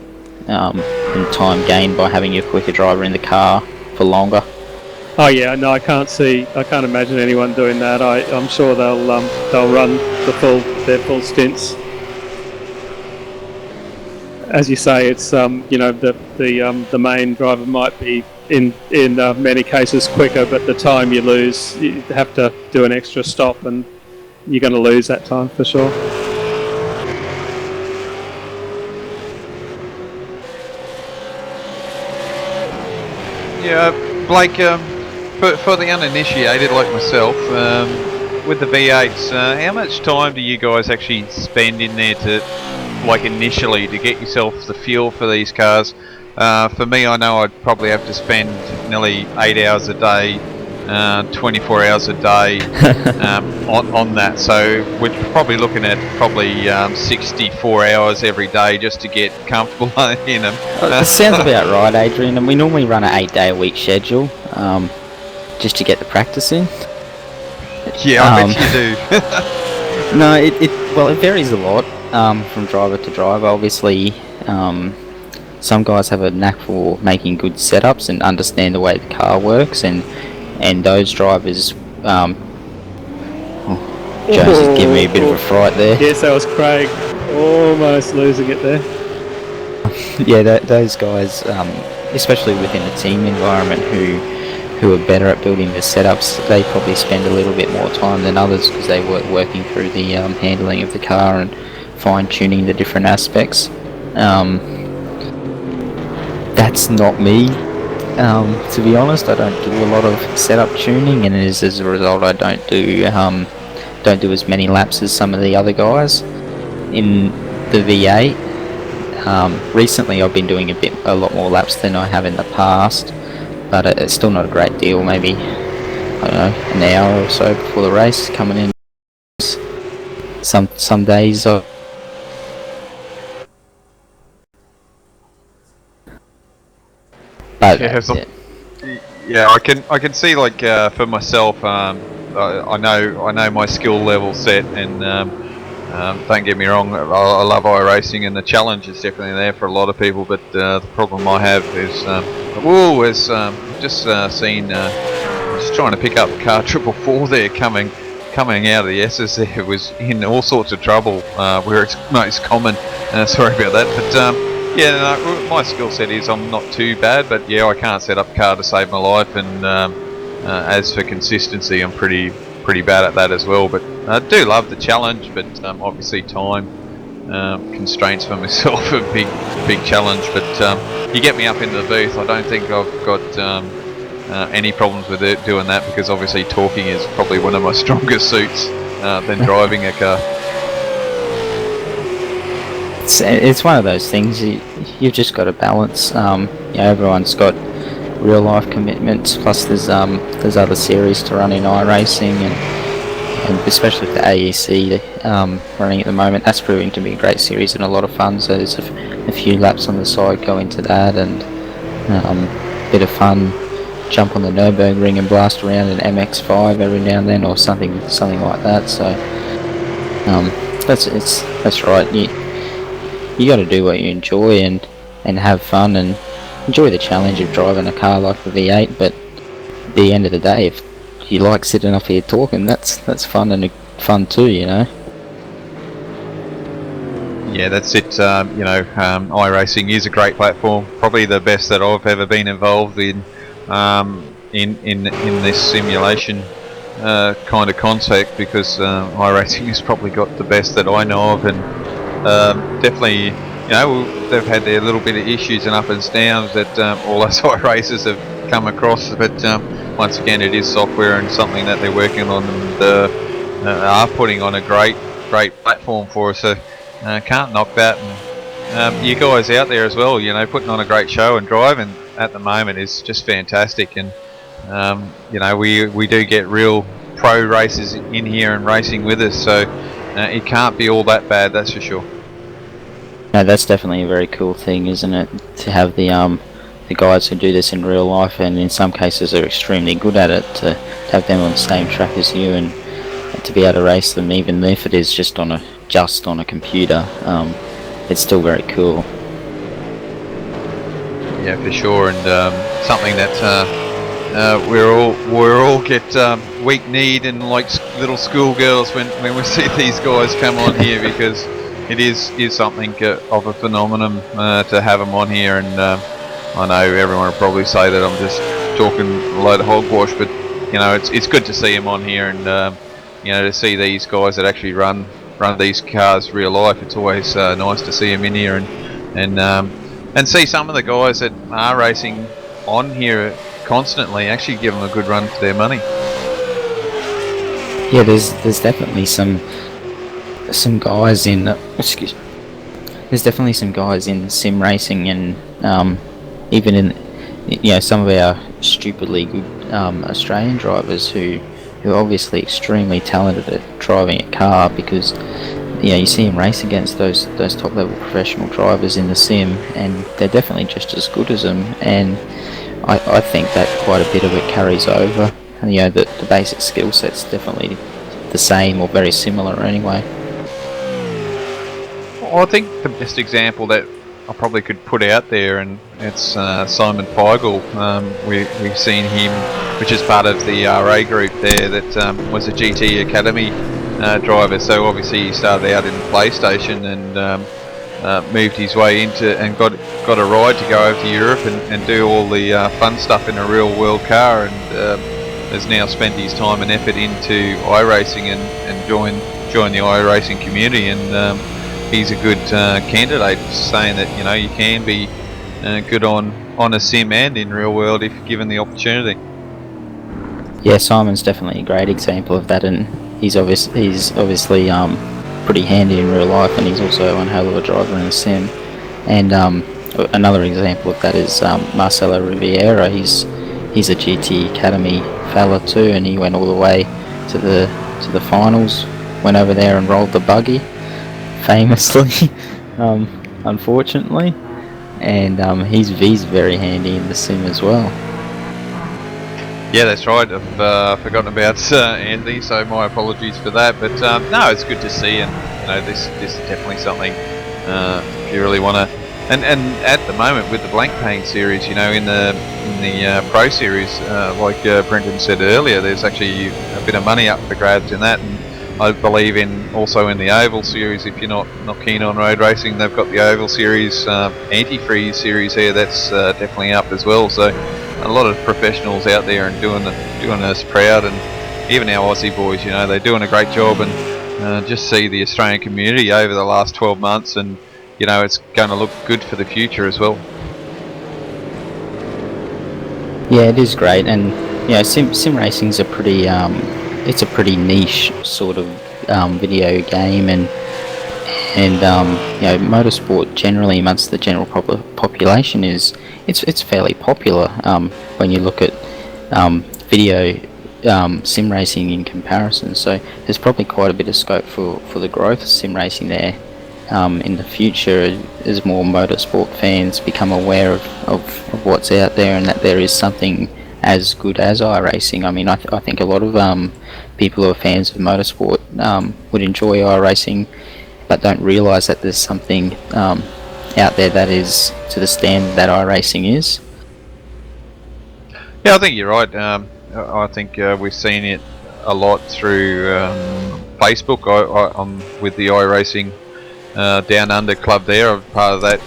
and time gained by having your quicker driver in the car for longer. Oh yeah, no, I can't imagine anyone doing that. I'm sure they'll run their full stints. As you say, it's the main driver might be in many cases quicker, but the time you lose, you have to do an extra stop, and you're going to lose that time for sure. Yeah, Blake, for the uninitiated like myself, with the V8s, how much time do you guys actually spend in there initially to get yourself the feel for these cars? For me, I know I'd probably have to spend nearly 8 hours a day, 24 hours a day on that, so we're probably looking at 64 hours every day just to get comfortable in them. That sounds about right, Adrian, and we normally run an 8-day-a-week schedule just to get the practice in. Yeah, I bet you do. No, it varies a lot from driver to driver. Obviously, some guys have a knack for making good setups and understand the way the car works, and those drivers, Jones is giving me a bit of a fright there. Yes, that was Craig, almost losing it there. Yeah, those guys, especially within a team environment, who are better at building the setups, they probably spend a little bit more time than others because they were working through the handling of the car and fine-tuning the different aspects. That's not me. To be honest, I don't do a lot of setup tuning, and as a result, I don't do as many laps as some of the other guys in the V8. Recently, I've been doing a lot more laps than I have in the past, but it's still not a great deal. Maybe, I don't know, an hour or so before the race coming in. Some days But yeah, I can see, like, for myself, I know my skill level set, and don't get me wrong, I love iRacing, and the challenge is definitely there for a lot of people. But the problem I have is, just trying to pick up car 444 there, coming out of the S's there, was in all sorts of trouble, where it's most common. Sorry about that, but yeah, no, my skill set is I'm not too bad, but yeah, I can't set up a car to save my life, and as for consistency, I'm pretty bad at that as well. But I do love the challenge, but obviously time constraints for myself a big challenge. But you get me up into the booth, I don't think I've got any problems with it doing that, because obviously talking is probably one of my strongest suits than driving a car. It's one of those things you've just got to balance. Everyone's got real life commitments. Plus, there's other series to run in iRacing, and especially with the AEC running at the moment, that's proving to be a great series and a lot of fun. So there's a few laps on the side go into that, and a bit of fun. Jump on the Nürburgring and blast around an MX-5 every now and then, or something like that. So that's right. You got to do what you enjoy and have fun and enjoy the challenge of driving a car like the V8. But at the end of the day, if you like sitting up here talking, that's fun and fun too, you know. Yeah, that's it. iRacing is a great platform, probably the best that I've ever been involved in this simulation kind of concept, because iRacing has probably got the best that I know of, and definitely, they've had their little bit of issues and up and downs that all us iRacers have come across. But once again, it is software and something that they're working on, and are putting on a great platform for us. So can't knock that. And you guys out there as well, putting on a great show, and driving at the moment is just fantastic. And we do get real pro racers in here and racing with us, so it can't be all that bad, that's for sure. No, that's definitely a very cool thing, isn't it? To have the guys who do this in real life, and in some cases are extremely good at it, to have them on the same track as you, and to be able to race them, even if it is just on a computer. It's still very cool. Yeah, for sure, and something that we're all get weak-kneed and like little schoolgirls when we see these guys come on here, because it is something of a phenomenon to have them on here. And I know everyone will probably say that I'm just talking a load of hogwash, but it's good to see them on here, and to see these guys that actually run these cars real life. It's always nice to see them in here, and see some of the guys that are racing on here constantly actually give them a good run for their money. Yeah, there's definitely some guys in there's definitely some guys in sim racing, and even in some of our stupidly good Australian drivers who are obviously extremely talented at driving a car, because you see them race against those top level professional drivers in the sim, and they're definitely just as good as them. And I think that quite a bit of it carries over. And, the basic skill set's definitely the same or very similar anyway. Well, I think the best example that I probably could put out there, and it's Simon Feigl. We've seen him, which is part of the RA group there, that was a GT Academy driver. So obviously he started out in the PlayStation and moved his way into and got a ride to go over to Europe and do all the fun stuff in a real world car, and has now spent his time and effort into iRacing and joined the iRacing community, and he's a good candidate, saying that you can be good on a sim and in real world if given the opportunity. Yeah, Simon's definitely a great example of that, and he's obviously pretty handy in real life, and he's also one hell of a driver in a sim. And another example of that is Marcelo Riviera. He's a GT Academy fella too, and he went all the way to the finals, went over there and rolled the buggy, famously, unfortunately. And he's very handy in the sim as well. Yeah, that's right. I've forgotten about Andy, so my apologies for that. But no, it's good to see, and this is definitely something if you really want to. And at the moment with the blank paint series, in the Pro series, like Brendan said earlier, there's actually a bit of money up for grabs in that, and I believe also in the Oval Series. If you're not keen on road racing, they've got the Oval Series, anti-freeze series here. That's definitely up as well. So a lot of professionals out there and doing us proud, and even our Aussie boys, they're doing a great job. And just see the Australian community over the last 12 months, and it's going to look good for the future as well. Yeah, it is great, and sim racing's a pretty it's a pretty niche sort of video game, and motorsport generally amongst the general population it's fairly popular when you look at video sim racing in comparison. So there's probably quite a bit of scope for the growth of sim racing there in the future, as more motorsport fans become aware of what's out there, and that there is something as good as iRacing. I mean, I think a lot of people who are fans of motorsport would enjoy iRacing, but don't realise that there's something out there that is to the standard that iRacing is. Yeah, I think you're right. I think we've seen it a lot through Facebook. I'm with the iRacing Down Under club there. I'm part of that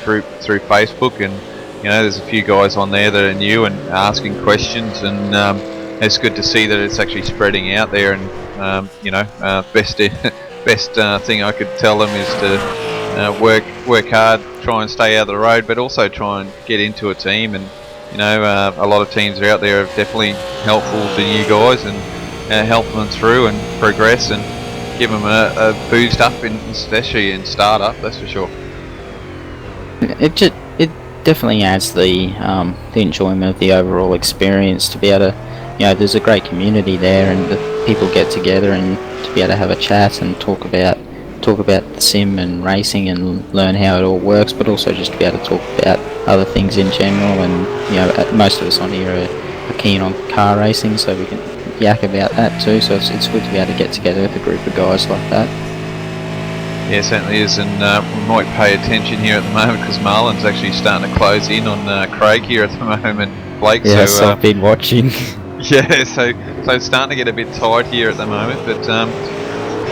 group through Facebook, and there's a few guys on there that are new and asking questions, and it's good to see that it's actually spreading out there. And best thing I could tell them is to work hard, try and stay out of the road, but also try and get into a team. And a lot of teams are out there are definitely helpful to new guys and help them through and progress and give them a boost up, especially in startup. That's for sure. It definitely adds the enjoyment of the overall experience to be able to, there's a great community there, and the people get together and to be able to have a chat and talk about the sim and racing and learn how it all works, but also just to be able to talk about other things in general. And most of us on here are keen on car racing, so we can yak about that too. So it's good to be able to get together with a group of guys like that. Yeah, it certainly is, and we might pay attention here at the moment because Marlon's actually starting to close in on Craig here at the moment, Blake. Yes, so, I've been watching. Yeah, so it's starting to get a bit tight here at the moment, but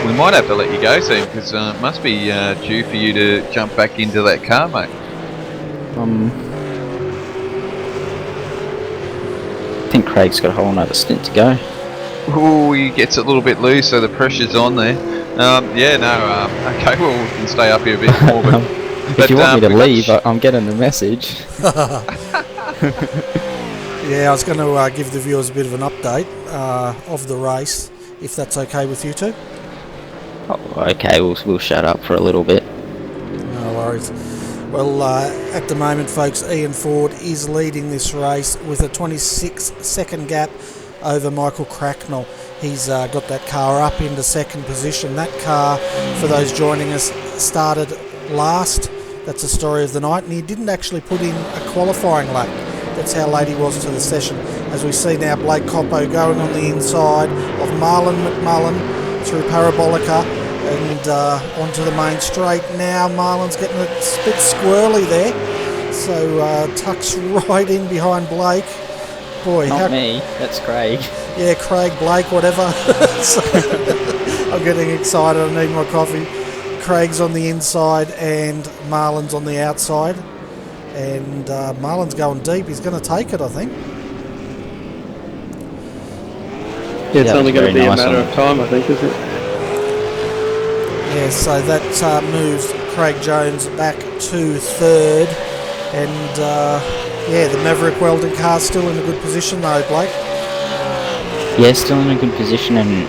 we might have to let you go soon because it must be due for you to jump back into that car, mate. I think Craig's got a whole nother stint to go. Oh, he gets a little bit loose, so the pressure's on there. Okay, well, we can stay up here a bit more. But, if you want me to leave, I'm getting the message. Yeah, I was going to give the viewers a bit of an update of the race, if that's okay with you two. Oh, okay, we'll shut up for a little bit. No worries. Well, at the moment, folks, Ian Ford is leading this race with a 26-second gap over Michael Cracknell. He's got that car up into second position. That car, for those joining us, started last. That's the story of the night, and he didn't actually put in a qualifying lap. That's how late he was to the session. As we see now, Blake Coppo going on the inside of Marlon McMullen through Parabolica and onto the main straight. Now Marlon's getting a bit squirrely there, so tucks right in behind Blake. Boy, not me, that's Craig. Yeah, Craig, Blake, whatever. So, I'm getting excited, I need my coffee. Craig's on the inside and Marlon's on the outside. And Marlon's going deep. He's going to take it, I think. Yeah, it's only going to be a matter of time, I think, isn't it? Yeah, so that moves Craig Jones back to third. And, the Maverick Weldon car's still in a good position, though, Blake. Yeah, still in a good position, and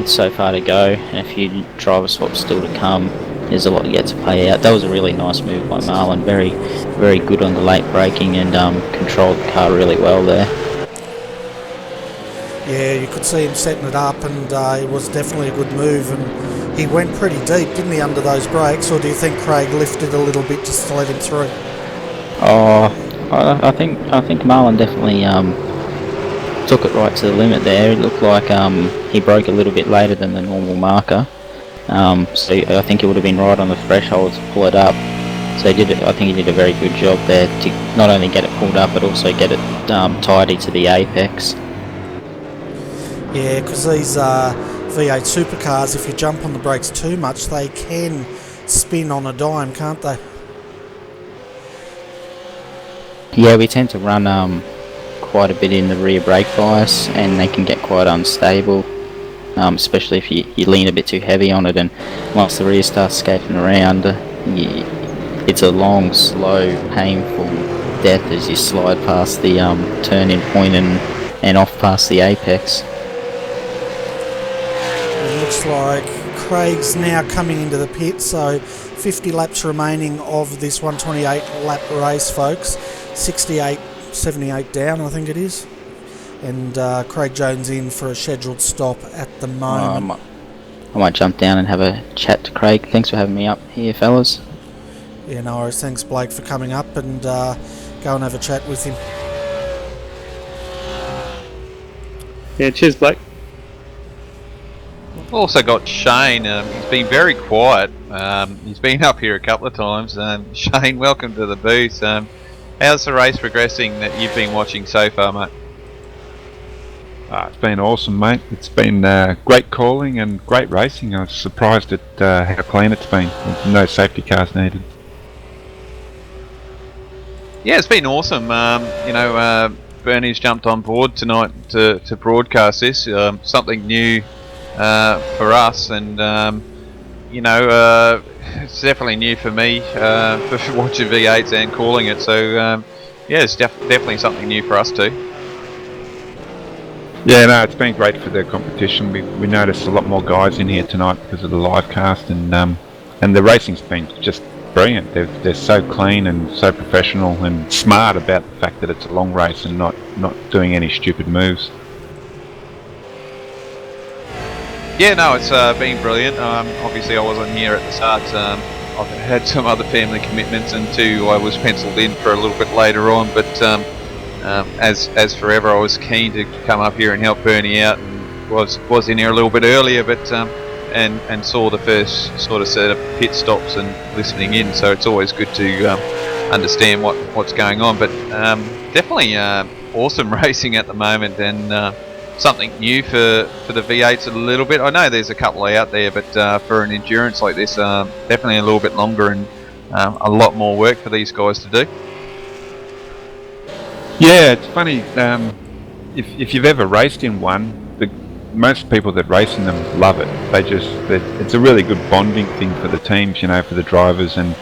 it's so far to go. And a few driver swaps still to come. There's a lot yet to play out. That was a really nice move by Marlon. Very, very good on the late braking and controlled the car really well there. Yeah, you could see him setting it up, and it was definitely a good move. And he went pretty deep, didn't he, under those brakes? Or do you think Craig lifted a little bit just to let him through? Oh, I think Marlon definitely took it right to the limit there. It looked like he broke a little bit later than the normal marker. So I think he would have been right on the threshold to pull it up. So I think he did a very good job there to not only get it pulled up but also get it tidy to the apex. Yeah, because these V8 supercars, if you jump on the brakes too much, they can spin on a dime, can't they? Yeah, we tend to run quite a bit in the rear brake bias, and they can get quite unstable, especially if you lean a bit too heavy on it, and once the rear starts skating around, it's a long, slow, painful death as you slide past the turn-in point and off past the apex. It looks like Craig's now coming into the pit, so 50 laps remaining of this 128 lap race, folks. 78 down, I think it is. And Craig Jones in for a scheduled stop at the moment. I might jump down and have a chat to Craig. Thanks for having me up here, fellas. Yeah, no worries. Thanks, Blake, for coming up, and go and have a chat with him. Yeah, cheers, Blake. We've also got Shane. He's been very quiet. He's been up here a couple of times. Shane, welcome to the booth. How's the race progressing that you've been watching so far, mate? It's been awesome, mate. It's been great calling and great racing. I was surprised at how clean it's been. There's no safety cars needed. Yeah, it's been awesome. Bernie's jumped on board tonight to broadcast this. Something new for us, and it's definitely new for me for watching V8s and calling it. So it's definitely something new for us too. Yeah, no, it's been great for the competition. We noticed a lot more guys in here tonight because of the live cast, and the racing's been just brilliant. They're so clean and so professional and smart about the fact that it's a long race and not doing any stupid moves. Yeah, no, it's been brilliant. Obviously, I wasn't here at the start. I've had some other family commitments, and I was penciled in for a little bit later on. But as forever, I was keen to come up here and help Bernie out, and was in here a little bit earlier, but and saw the first sort of set of pit stops and listening in. So it's always good to understand what's going on. But definitely awesome racing at the moment, and something new for the V8s a little bit. I know there's a couple out there, but for an endurance like this, definitely a little bit longer and a lot more work for these guys to do. Yeah, it's funny. If you've ever raced in one, most people that race in them love it. It's a really good bonding thing for the teams, for the drivers, and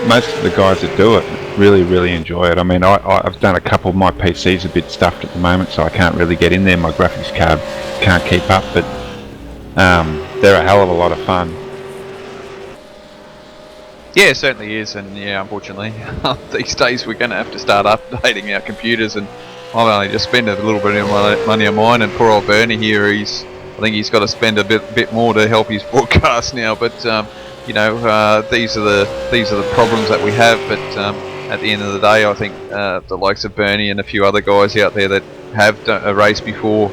most of the guys that do it really enjoy it. I mean, I've done a couple of my PC's a bit stuffed at the moment, so I can't really get in there. My graphics card can't keep up, but they're a hell of a lot of fun. Yeah, it certainly is, and unfortunately, these days we're going to have to start updating our computers, and I've only just spent a little bit of money on mine, and poor old Bernie here, I think he's got to spend a bit more to help his broadcast now. But these are the problems that we have. But at the end of the day, I think the likes of Bernie and a few other guys out there that have done a race before,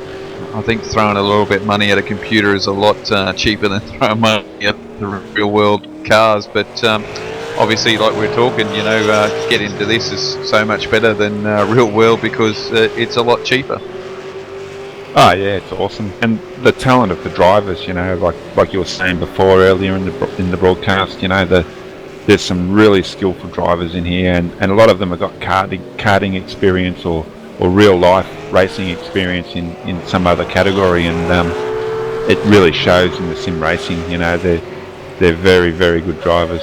I think throwing a little bit of money at a computer is a lot cheaper than throwing money at the real world cars. But obviously, like we're talking, get into this is so much better than real world because it's a lot cheaper. Oh yeah, it's awesome, and the talent of the drivers, like you were saying before earlier in the broadcast, there's some really skillful drivers in here, and a lot of them have got karting experience or real life racing experience in some other category, and it really shows in the sim racing. They're very good drivers.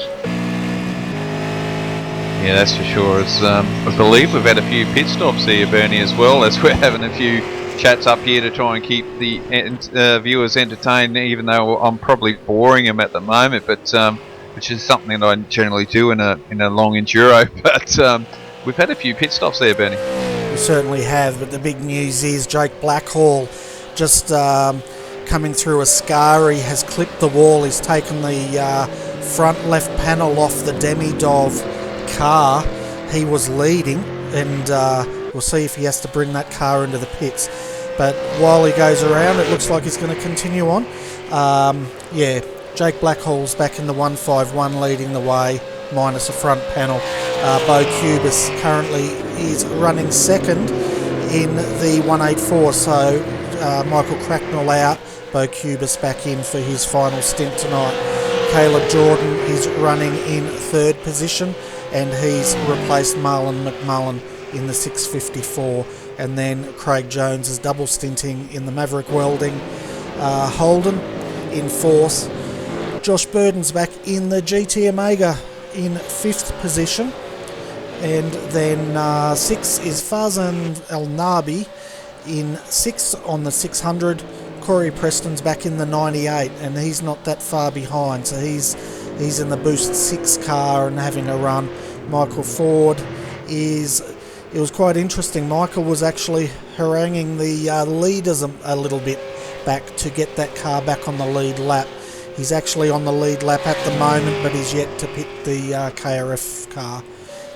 Yeah, that's for sure. I believe we've had a few pit stops here, Bernie, as well, as we're having a few chats up here to try and keep the viewers entertained, even though I'm probably boring them at the moment, but which is something that I generally do in a long enduro. But we've had a few pit stops there, Bernie. We certainly have, but the big news is Jake Blackhall just coming through Ascari has clipped the wall. He's taken the front left panel off the Demi-Dov car. He was leading, and we'll see if he has to bring that car into the pits. But while he goes around, it looks like he's going to continue on. Jake Blackhall's back in the 151 leading the way, minus a front panel. Bo Cubis currently is running second in the 184, so Michael Cracknell out, Bo Cubis back in for his final stint tonight. Caleb Jordan is running in third position, and he's replaced Marlon McMullen in the 654. And then Craig Jones is double stinting in the Maverick Welding. Holden in fourth. Josh Burden's back in the GT Omega in fifth position. And then sixth is Farzan El Nabi in sixth on the 600. Corey Preston's back in the 98, and he's not that far behind, so he's in the Boost 6 car and having a run. Michael Ford it was quite interesting. Michael was actually haranguing the leaders a little bit back to get that car back on the lead lap. He's actually on the lead lap at the moment, but he's yet to pit the KRF car.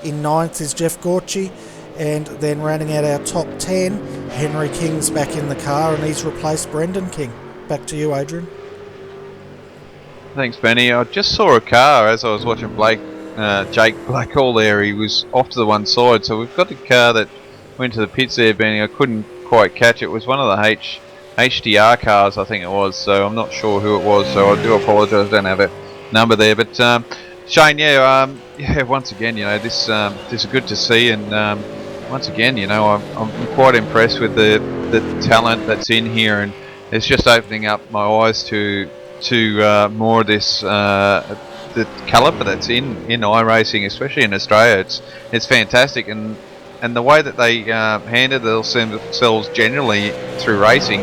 In ninth is Jeff Gorchie, and then rounding out our top 10, Henry King's back in the car, and he's replaced Brendan King. Back to you, Adrian. Thanks, Benny. I just saw a car as I was watching Jake Blackhall there. He was off to the one side, so we've got a car that went to the pits there, Benny. I couldn't quite catch it. It was one of the HDR cars, I think it was, so I'm not sure who it was, so I do apologise. I don't have a number there, but Shane, once again, this is good to see, and once again, I'm quite impressed with the talent that's in here, and it's just opening up my eyes to more of this the caliber that's in iRacing, especially in Australia. It's fantastic, and the way that they handle themselves generally through racing,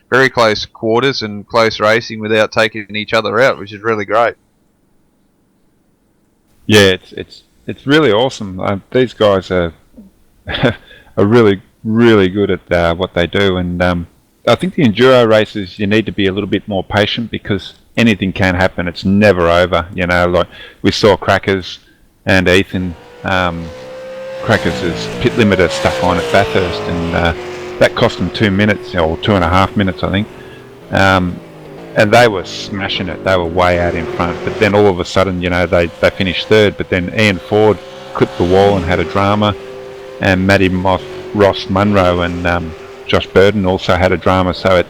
very close quarters and close racing without taking each other out, which is really great. Yeah, it's really awesome. These guys are are really good at what they do, and I think the enduro races, you need to be a little bit more patient because anything can happen. It's never over. Like we saw Crackers and Ethan. Crackers' pit limiter stuck on at Bathurst, and that cost them 2 minutes or 2.5 minutes, I think. And they were smashing it. They were way out in front. But then all of a sudden, they finished third. But then Ian Ford clipped the wall and had a drama, and Matty Ross Munro and Josh Burden also had a drama. So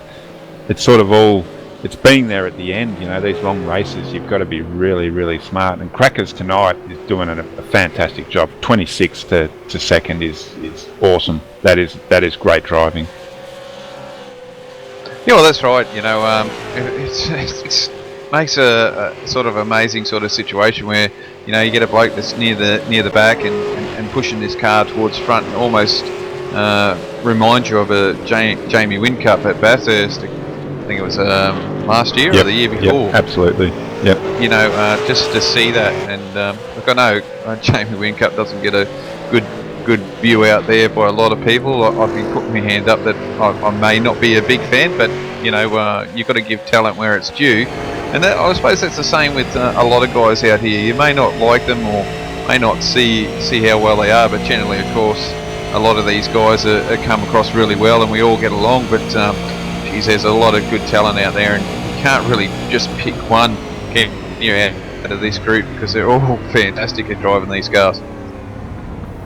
it's sort of all. It's being there at the end, these long races, you've got to be really, really smart. And Crackers tonight is doing a fantastic job. 26th to second is awesome. That is great driving. Yeah, well, that's right. It makes a sort of amazing sort of situation where you get a bloke that's near the back and pushing this car towards front, and almost reminds you of a Jamie Whincup at Bathurst. I think it was last year or the year before. Yep, absolutely. Yep. Just to see that, and look, I know Jamie Whincup doesn't get a good view out there by a lot of people. I've been putting my hand up that I may not be a big fan, but you've got to give talent where it's due, and I suppose that's the same with a lot of guys out here. You may not like them or may not see how well they are, but generally, of course, a lot of these guys are come across really well, and we all get along. But there's a lot of good talent out there, and you can't really just pick one out of this group because they're all fantastic at driving these cars.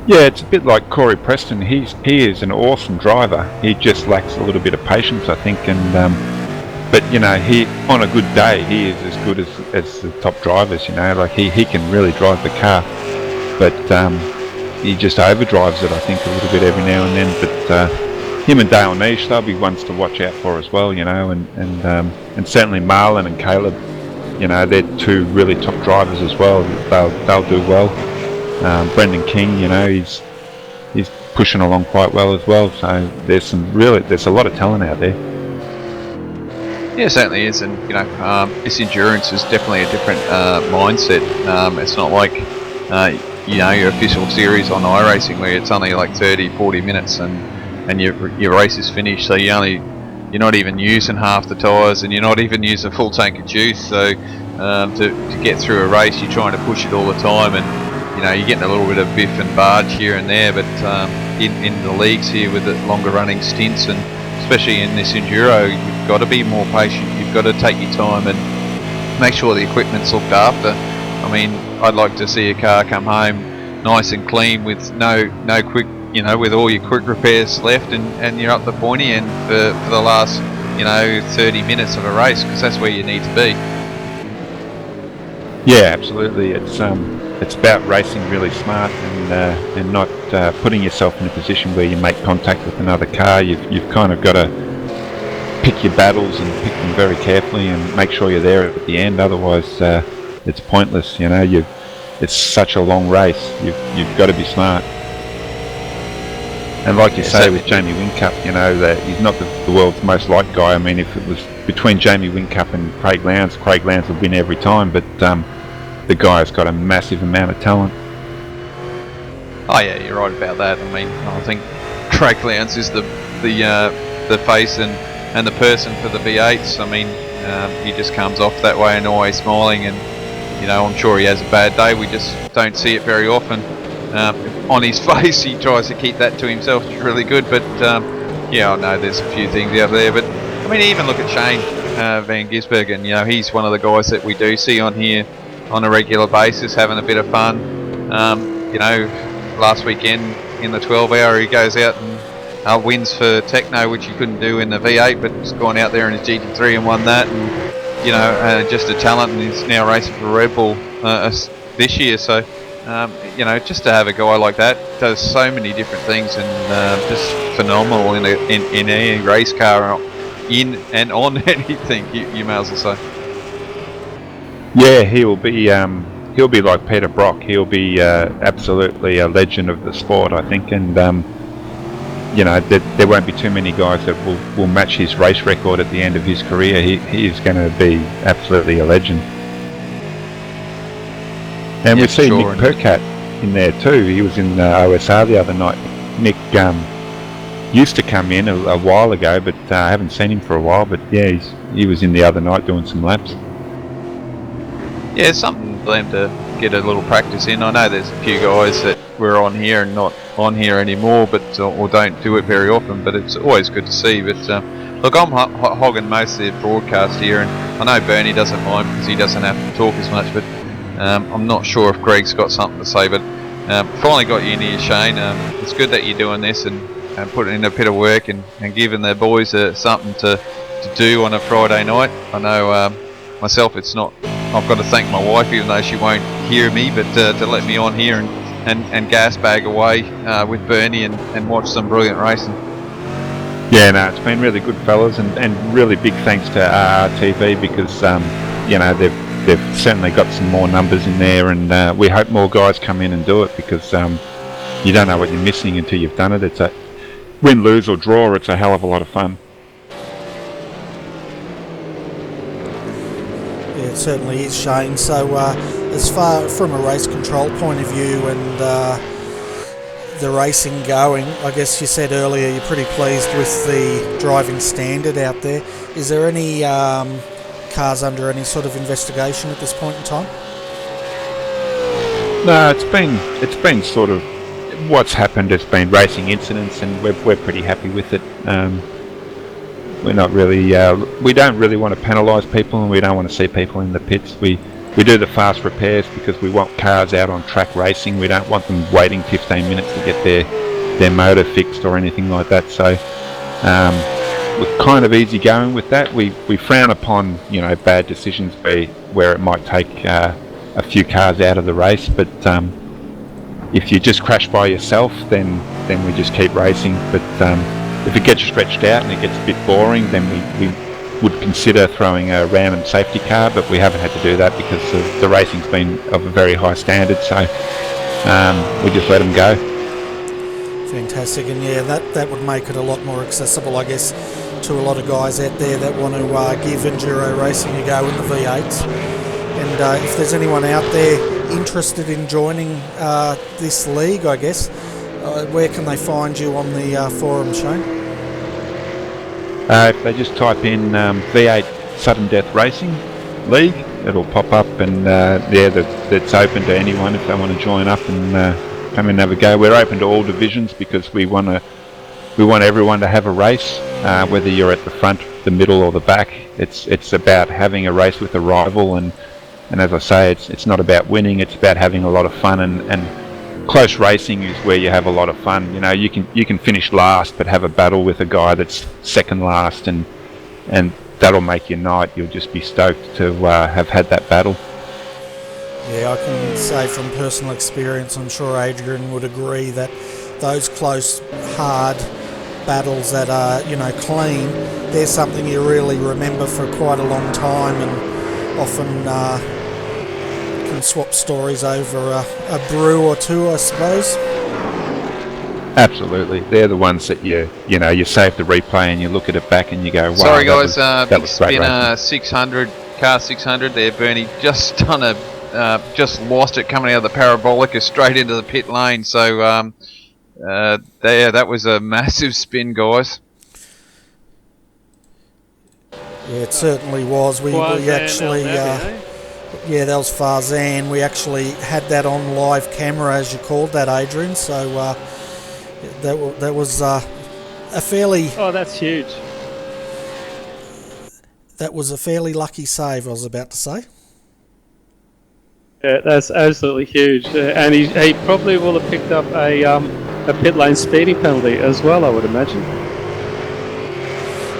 Yeah, it's a bit like Corey Preston. He is an awesome driver. He just lacks a little bit of patience, I think. And but he on a good day he is as good as the top drivers. Like he can really drive the car, but he just overdrives it, I think, a little bit every now and then. But him and Dale Niche, they'll be ones to watch out for as well, and certainly Marlon and Caleb, they're two really top drivers as well. They'll do well. Brendan King, he's pushing along quite well as well. So there's a lot of talent out there. Yeah, it certainly is, and this endurance is definitely a different mindset. It's not like your official series on iRacing where it's only like 30-40 minutes and your race is finished, so you're not even using half the tyres, and you're not even using a full tank of juice. So to get through a race, you're trying to push it all the time, and you're getting a little bit of biff and barge here and there. But in the leagues here with the longer running stints, and especially in this enduro, you've got to be more patient. You've got to take your time and make sure the equipment's looked after. I mean, I'd like to see a car come home nice and clean with no quick you know, with all your quick repairs left, and you're up the pointy end for the last, you know, 30 minutes of a race, because that's where you need to be. Yeah, absolutely. It's about racing really smart and not putting yourself in a position where you make contact with another car. You've kind of got to pick your battles and pick them very carefully and make sure you're there at the end. Otherwise, it's pointless. You know, it's such a long race. You've got to be smart. And like you say with Jamie Whincup, you know, that he's not the world's most liked guy. I mean, if it was between Jamie Whincup and Craig Lowndes would win every time. But the guy's got a massive amount of talent. Oh yeah, you're right about that. I mean, I think Craig Lowndes is the face and the person for the V8s. I mean, he just comes off that way and always smiling, and you know, I'm sure he has a bad day. We just don't see it very often. On his face, he tries to keep that to himself. It's really good, but yeah, I know there's a few things out there. But I mean, even look at Shane Van Gisbergen. You know, he's one of the guys that we do see on here on a regular basis, having a bit of fun. You know, last weekend in the 12-hour, he goes out and wins for Techno, which he couldn't do in the V8, but he's gone out there in his GT3 and won that. And you know, just a talent, and he's now racing for Red Bull this year. So. You know, just to have a guy like that does so many different things, and just phenomenal in any race car, in and on anything. You may as well say. Yeah, he'll be like Peter Brock. He'll be absolutely a legend of the sport, I think, and you know, there won't be too many guys that will match his race record at the end of his career. He is going to be absolutely a legend. And we see Nick Percat in there too. He was in OSR the other night. Nick used to come in a while ago, but I haven't seen him for a while. But yeah, he was in the other night doing some laps. Yeah, it's something for them to get a little practice in. I know there's a few guys that were on here and not on here anymore, but or don't do it very often. But it's always good to see. But look, I'm hogging most of the broadcast here, and I know Bernie doesn't mind because he doesn't have to talk as much. But I'm not sure if Greg's got something to say, but finally got you in here, Shane. It's good that you're doing this and putting in a bit of work and giving the boys something to do on a Friday night. I know myself, it's not. I've got to thank my wife, even though she won't hear me, but to let me on here and gas bag away with Bernie and watch some brilliant racing. Yeah, no, it's been really good, fellas, and really big thanks to RRTV because you know, they've certainly got some more numbers in there, and we hope more guys come in and do it because you don't know what you're missing until you've done it. It's a win, lose or draw. It's a hell of a lot of fun. Yeah, it certainly is, Shane. So as far from a race control point of view and the racing going, I guess you said earlier you're pretty pleased with the driving standard out there. Is there any cars under any sort of investigation at this point in time? No, it's been sort of what's happened. It's been racing incidents, and we're pretty happy with it. We're not really we don't really want to penalise people, and we don't want to see people in the pits. We do the fast repairs because we want cars out on track racing. We don't want them waiting 15 minutes to get their motor fixed or anything like that. So we're kind of easy going with that. We frown upon, you know, bad decisions where it might take a few cars out of the race, but if you just crash by yourself, then we just keep racing. But if it gets stretched out and it gets a bit boring, then we would consider throwing a random safety car, but we haven't had to do that because the racing's been of a very high standard, so we just let them go. Fantastic, and yeah, that would make it a lot more accessible, I guess, to a lot of guys out there that want to give enduro racing a go in the V8s. And if there's anyone out there interested in joining this league, I guess, where can they find you on the forum, Shane? If they just type in V8 Sudden Death Racing League, it'll pop up, and yeah, that's open to anyone if they want to join up and come and have a go. We're open to all divisions because we want everyone to have a race, whether you're at the front, the middle, or the back. It's about having a race with a rival, and as I say, it's not about winning. It's about having a lot of fun and close racing is where you have a lot of fun. You know, you can finish last, but have a battle with a guy that's second last, and that'll make your night. You'll just be stoked to have had that battle. Yeah, I can say from personal experience, I'm sure Adrian would agree, that those close, hard battles that are, you know, clean, they're something you really remember for quite a long time, and often can swap stories over a brew or two, I suppose. Absolutely, they're the ones that you save the replay and you look at it back and you go, wow. Sorry guys, that big was great spinner racing. 600, car 600 there, Bernie. Just done just lost it coming out of the parabolica straight into the pit lane. So that was a massive spin, guys. Yeah, it certainly was. We actually, yeah, that was Farzan. We actually had that on live camera, as you called that, Adrian. So that was a fairly. Oh, that's huge. That was a fairly lucky save, I was about to say. Yeah, that's absolutely huge, and he probably will have picked up a pit lane speeding penalty as well, I would imagine.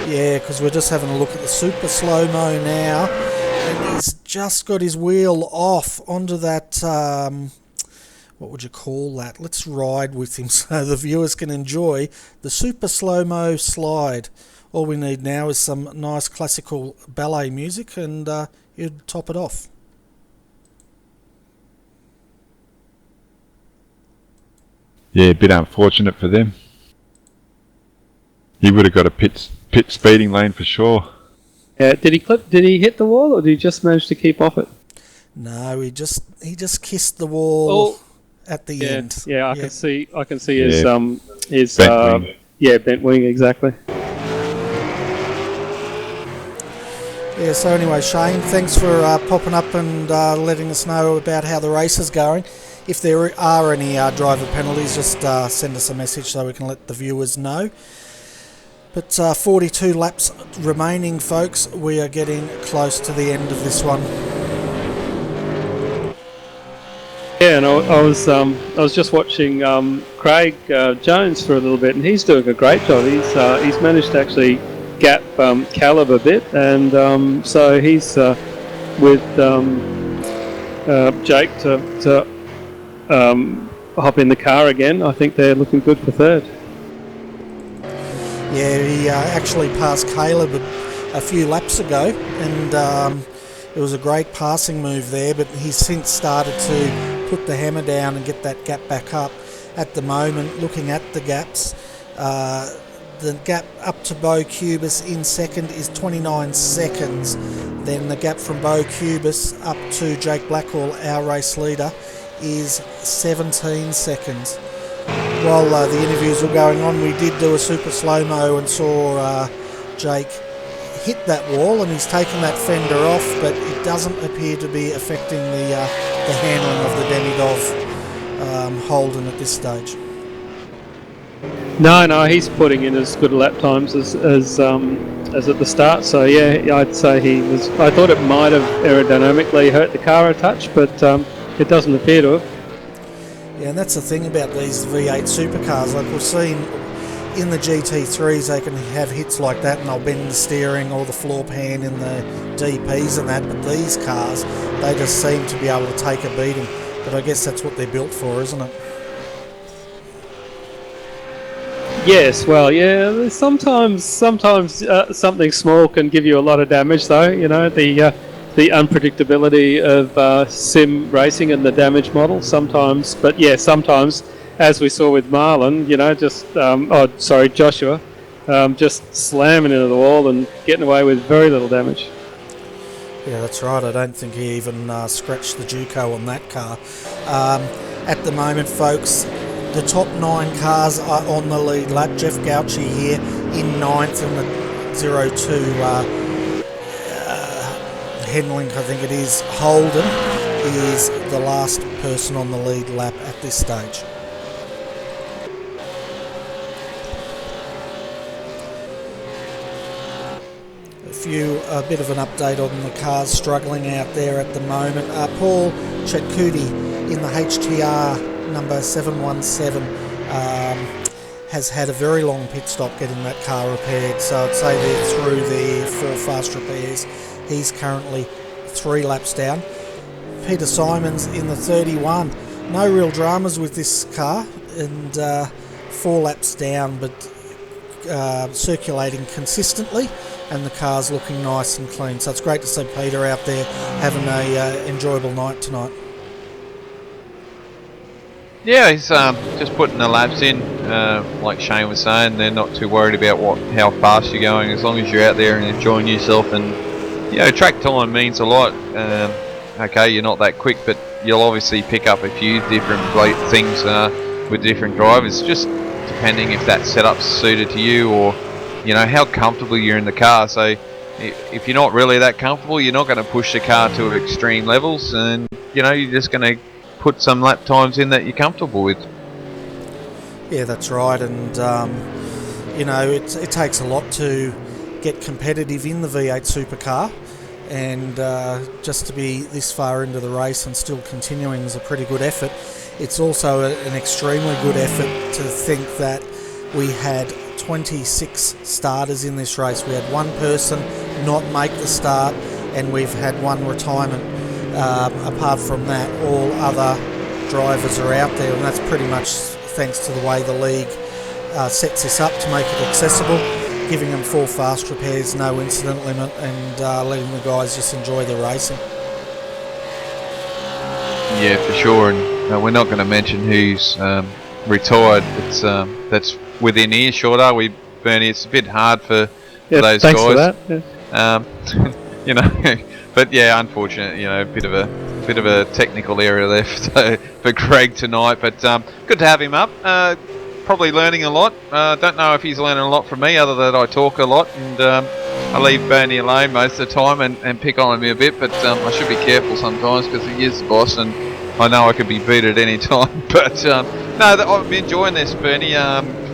Yeah, because we're just having a look at the super slow-mo now, and he's just got his wheel off onto that, what would you call that? Let's ride with him so the viewers can enjoy the super slow-mo slide. All we need now is some nice classical ballet music, and you'd top it off. Yeah, a bit unfortunate for them. He would have got a pit speeding lane for sure. Did he hit the wall, or did he just manage to keep off it? No, he just kissed the wall at the end. Yeah, I can see his bent wing. Bent wing, exactly. Yeah, so anyway, Shane, thanks for popping up and letting us know about how the race is going. If there are any driver penalties, just send us a message so we can let the viewers know. But 42 laps remaining, folks. We are getting close to the end of this one. Yeah, and I was just watching Craig Jones for a little bit, and he's doing a great job. He's managed to actually gap Caleb a bit, and so he's with Jake to hop in the car again. I think they're looking good for third. Yeah, he actually passed Caleb a few laps ago, and it was a great passing move there, but he's since started to put the hammer down and get that gap back up. At the moment, looking at the gaps, the gap up to Bo Cubis in second is 29 seconds. Then the gap from Bo Cubis up to Jake Blackwell, our race leader, is 17 seconds. While the interviews were going on, we did do a super slow-mo and saw Jake hit that wall, and he's taken that fender off, but it doesn't appear to be affecting the handling of the Demidov Holden at this stage. No, he's putting in as good lap times as at the start. So yeah, I'd say he was. I thought it might have aerodynamically hurt the car a touch, but it doesn't appear to have. Yeah, and that's the thing about these V8 supercars. Like we've seen in the GT3s, they can have hits like that, and they'll bend the steering or the floor pan in the DPs and that. But these cars, they just seem to be able to take a beating. But I guess that's what they're built for, isn't it? Yes, well, yeah. Sometimes something small can give you a lot of damage, though. You know, the unpredictability of sim racing and the damage model. Sometimes, but yeah, sometimes, as we saw with Marlon, you know, Joshua, just slamming into the wall and getting away with very little damage. Yeah, that's right. I don't think he even scratched the Duco on that car. At the moment, folks, the top 9 cars are on the lead lap. Jeff Gauci here in 9th, and the 02 Henlink, I think it is, Holden, is the last person on the lead lap at this stage. A bit of an update on the cars struggling out there at the moment. Paul Chetcuti in the HTR number 717, has had a very long pit stop getting that car repaired. So I'd say they're through the 4 fast repairs. He's currently 3 laps down. Peter Simons in the 31. No real dramas with this car, and 4 laps down, but circulating consistently, and the car's looking nice and clean. So it's great to see Peter out there having a enjoyable night tonight. Yeah, he's just putting the laps in. Like Shane was saying, they're not too worried about how fast you're going, as long as you're out there and enjoying yourself. And track time means a lot. Okay, you're not that quick, but you'll obviously pick up a few different things with different drivers, just depending if that setup's suited to you, or how comfortable you're in the car. So if you're not really that comfortable, you're not going to push the car to extreme levels, and you're just going to put some lap times in that you're comfortable with. Yeah, that's right. And it takes a lot to get competitive in the V8 supercar, and just to be this far into the race and still continuing is a pretty good effort. It's also an extremely good effort to think that we had 26 starters in this race. We had one person not make the start, and we've had one retirement. Apart from that, all other drivers are out there, and that's pretty much thanks to the way the league sets this up to make it accessible, giving them 4 fast repairs, no incident limit, and letting the guys just enjoy their racing. Yeah, for sure. And we're not going to mention who's retired. It's that's within earshot, are we, Bernie? It's a bit hard for those thanks guys. For that. But yeah, unfortunate. A bit of a technical area there for Greg tonight. But good to have him up. Probably learning a lot. Don't know if he's learning a lot from me, other than I talk a lot, and I leave Bernie alone most of the time and pick on him a bit. But I should be careful sometimes, because he is the boss, and I know I could be beat at any time. But I've been enjoying this, Bernie.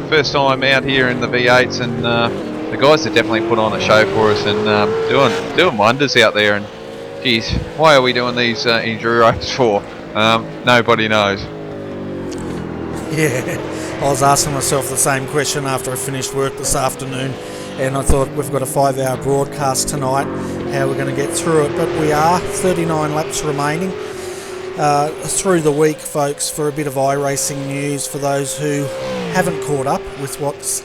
First time out here in the V8s, and the guys have definitely put on a show for us, and doing wonders out there. And geez, why are we doing these injury races for? Nobody knows. Yeah, I was asking myself the same question after I finished work this afternoon, and I thought, we've got a 5-hour broadcast tonight, how we're going to get through it. But we are 39 laps remaining through the week, folks, for a bit of iRacing news for those who haven't caught up with what's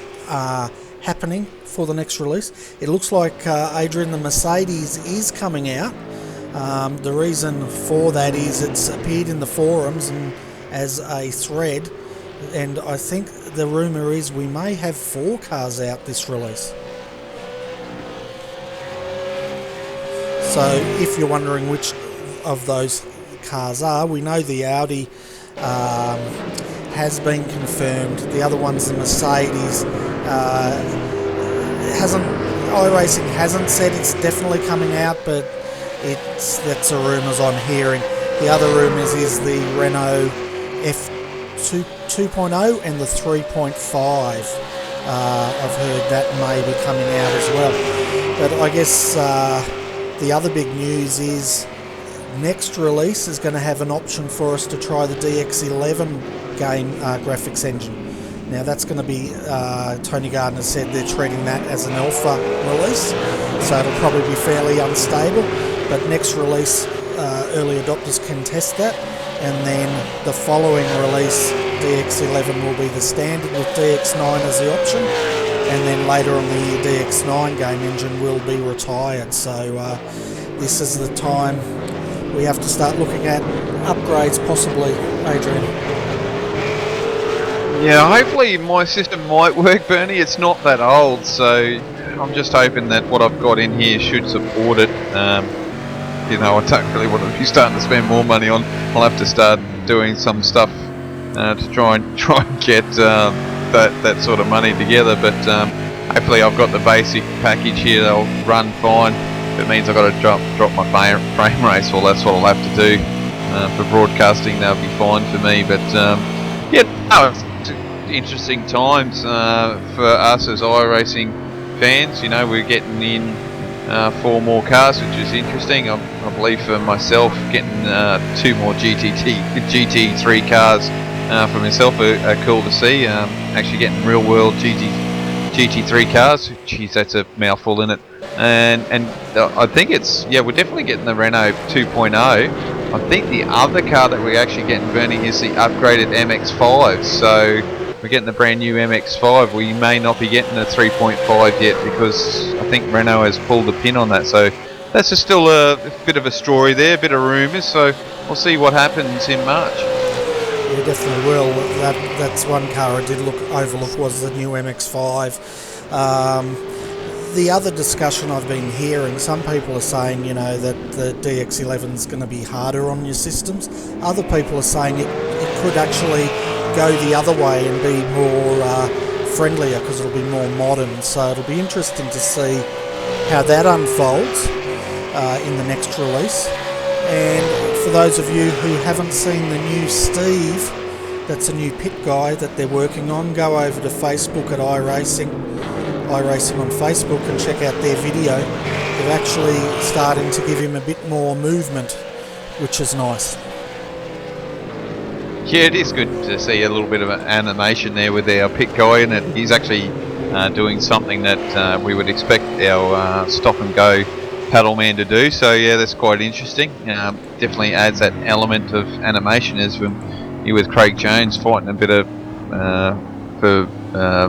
happening for the next release. It looks like, Adrian, the Mercedes is coming out. The reason for that is it's appeared in the forums and as a thread, and I think the rumour is we may have 4 cars out this release. So if you're wondering which of those cars are, we know the Audi has been confirmed. The other one's the Mercedes. iRacing hasn't said it's definitely coming out, but that's the rumours I'm hearing. The other rumours is the Renault F2.0 and the 3.5. I've heard that may be coming out as well. But I guess the other big news is next release is going to have an option for us to try the DX11 game graphics engine. Now that's going to be, Tony Gardner said they're treating that as an alpha release, so it'll probably be fairly unstable, but next release early adopters can test that, and then the following release DX11 will be the standard with DX9 as the option, and then later on the year DX9 game engine will be retired. So this is the time we have to start looking at upgrades possibly, Adrian. Yeah, hopefully my system might work, Bernie. It's not that old, so I'm just hoping that what I've got in here should support it. I don't really want to be starting to spend more money on. I'll have to start doing some stuff to try and get that sort of money together. But hopefully I've got the basic package here that'll run fine. If it means I've got to drop my frame rates, well, that's what I'll have to do. For broadcasting, that'll be fine for me. But it's interesting times for us as iRacing fans. We're getting in 4 more cars, which is interesting. I believe for myself, getting 2 more GT3 cars for myself are cool to see. Actually getting real world GT3 cars. Jeez, that's a mouthful in it. And I think we're definitely getting the Renault 2.0. I think the other car that we're actually getting, Bernie, is the upgraded MX-5. So we're getting the brand new MX-5. We may not be getting the 3.5 yet because I think Renault has pulled the pin on that. So that's just still a bit of a story there, a bit of rumours. So we'll see what happens in March. Yeah, definitely will. That's one car I did overlook was the new MX-5. The other discussion I've been hearing, some people are saying, that the DX11 is going to be harder on your systems. Other people are saying it could actually go the other way and be more friendlier because it'll be more modern. So it'll be interesting to see how that unfolds in the next release. And for those of you who haven't seen the new Steve, that's a new pit guy that they're working on, go over to Facebook at iRacing on Facebook and check out their video. They're actually starting to give him a bit more movement, which is nice. Yeah, it is good to see a little bit of an animation there with our pit guy in it. He's actually doing something that we would expect our stop and go paddle man to do. So yeah, that's quite interesting. Definitely adds that element of animation as here with Craig Jones fighting a bit of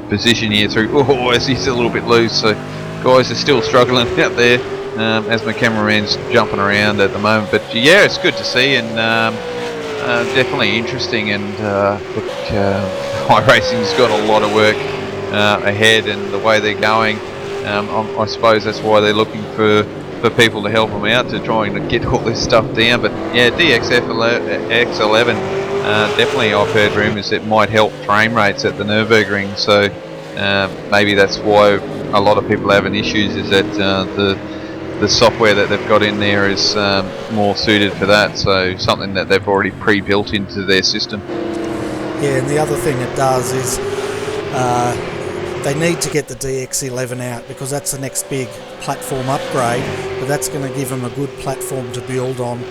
position here through. Oh, as he's a little bit loose. So guys are still struggling out there as my cameraman's jumping around at the moment. But yeah, it's good to see and definitely interesting. And iRacing's got a lot of work ahead, and the way they're going, I suppose that's why they're looking for people to help them out to try and get all this stuff down. But yeah, DX11 definitely I've heard rumours it might help frame rates at the Nürburgring, so maybe that's why a lot of people are having issues, is that the software that they've got in there is more suited for that, so something that they've already pre-built into their system. Yeah, and the other thing it does is they need to get the DX11 out because that's the next big platform upgrade, but that's going to give them a good platform to build on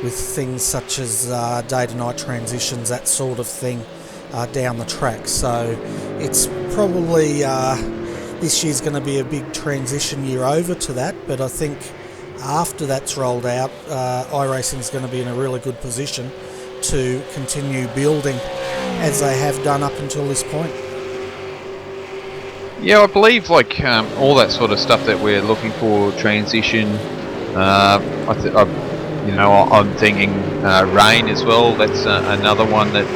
with things such as day to night transitions, that sort of thing down the track. So it's probably this year's going to be a big transition year over to that, but I think after that's rolled out, iRacing's going to be in a really good position to continue building as they have done up until this point. Yeah, I believe like all that sort of stuff that we're looking for, transition, I'm thinking rain as well. That's another one that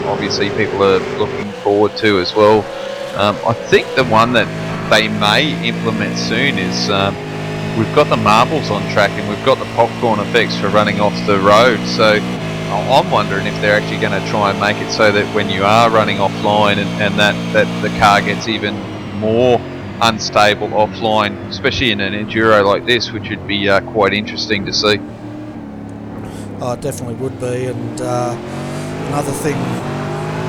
obviously people are looking forward to as well. I think the one that they may implement soon is we've got the marbles on track and we've got the popcorn effects for running off the road. So I'm wondering if they're actually going to try and make it so that when you are running offline and that the car gets even more unstable offline, especially in an enduro like this, which would be quite interesting to see. Oh, it definitely would be. And another thing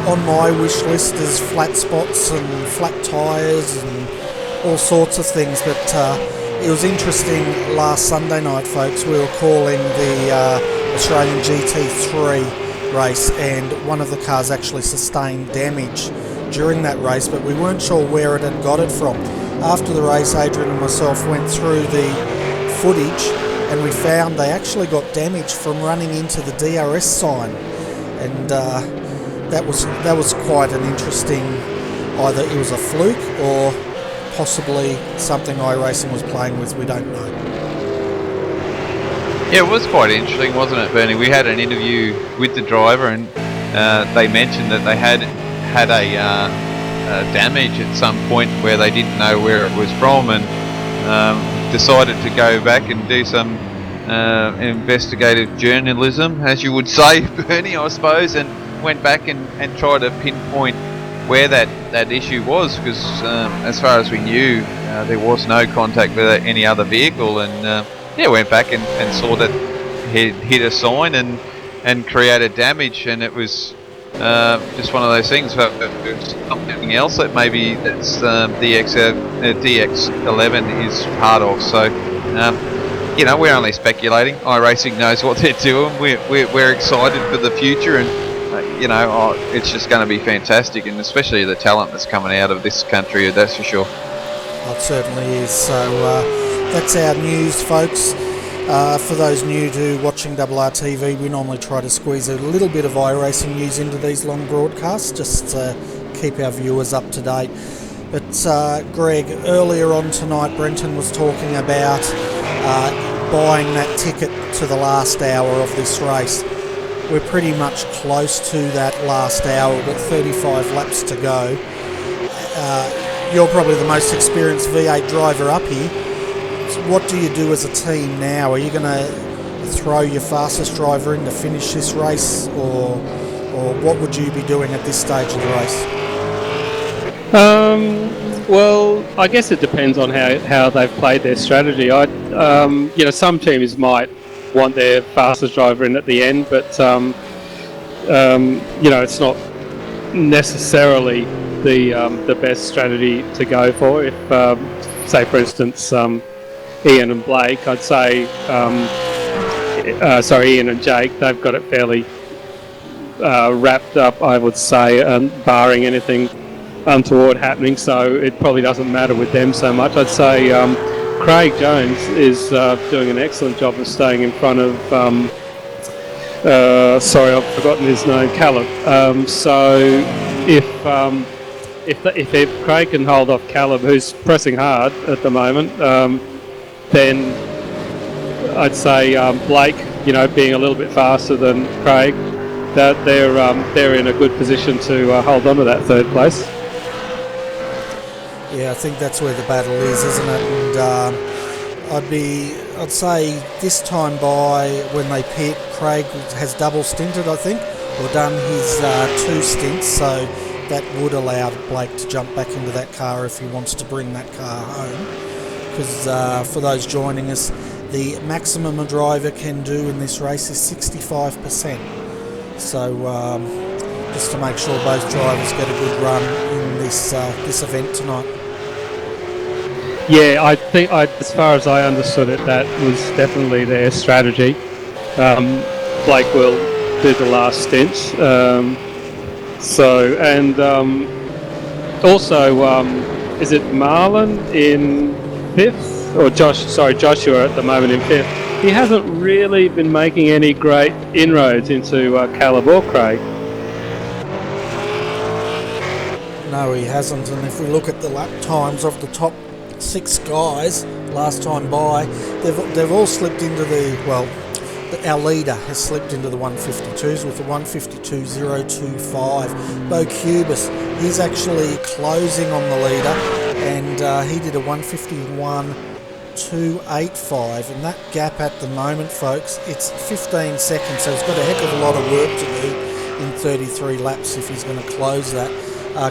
on my wish list is flat spots and flat tyres and all sorts of things. But it was interesting last Sunday night, folks. We were calling the Australian GT3 race, and one of the cars actually sustained damage during that race, but we weren't sure where it had got it from. After the race, Adrian and myself went through the footage and we found they actually got damage from running into the DRS sign, and that was quite an interesting, either it was a fluke or possibly something iRacing was playing with, we don't know. Yeah, it was quite interesting, wasn't it, Bernie? We had an interview with the driver and they mentioned that they had a damage at some point where they didn't know where it was from, and decided to go back and do some investigative journalism, as you would say, Bernie, I suppose, and went back and tried to pinpoint where that issue was, because as far as we knew, there was no contact with any other vehicle, and went back and saw that he'd hit a sign and created damage, and it was just one of those things. But something else that maybe that's DX11 is part of. So we're only speculating. iRacing knows what they're doing. We're excited for the future, and it's just going to be fantastic, and especially the talent that's coming out of this country, that's for sure. It certainly is. So that's our news, folks. For those new to watching RRTV, we normally try to squeeze a little bit of iRacing news into these long broadcasts, just to keep our viewers up to date. But Greg, earlier on tonight, Brenton was talking about buying that ticket to the last hour of this race. We're pretty much close to that last hour. We've got 35 laps to go. You're probably the most experienced V8 driver up here. So what do you do as a team now? Are you going to throw your fastest driver in to finish this race, or what would you be doing at this stage of the race? Well, I guess it depends on how they've played their strategy. Some teams might want their fastest driver in at the end, but it's not necessarily the best strategy to go for. If, say, for instance, Ian and Blake, I'd say, Ian and Jake, they've got it fairly wrapped up, I would say, barring anything untoward happening, so it probably doesn't matter with them so much. I'd say Craig Jones is doing an excellent job of staying in front of I've forgotten his name, Caleb. So if Craig can hold off Caleb, who's pressing hard at the moment, then I'd say Blake, being a little bit faster than Craig, that they're in a good position to hold on to that third place. Yeah, I think that's where the battle is, isn't it? And I'd say this time by when they pit, Craig has double stinted, I think, or done his 2 stints, so that would allow Blake to jump back into that car if he wants to bring that car home. Because for those joining us, the maximum a driver can do in this race is 65%. So just to make sure both drivers get a good run in this event tonight. Yeah, I think, as far as I understood it, that was definitely their strategy. Blake will do the last stints. Also, is it Marlon in 5th? Or Joshua at the moment in 5th. He hasn't really been making any great inroads into Caleb or Craig. No, he hasn't. And if we look at the lap times of the top 6 guys last time by, they've all slipped into our leader has slipped into the 152s with the 152.025. Bo Cubis, he's actually closing on the leader, and he did a 151.285, and that gap at the moment, folks, it's 15 seconds, so he's got a heck of a lot of work to do in 33 laps if he's going to close that.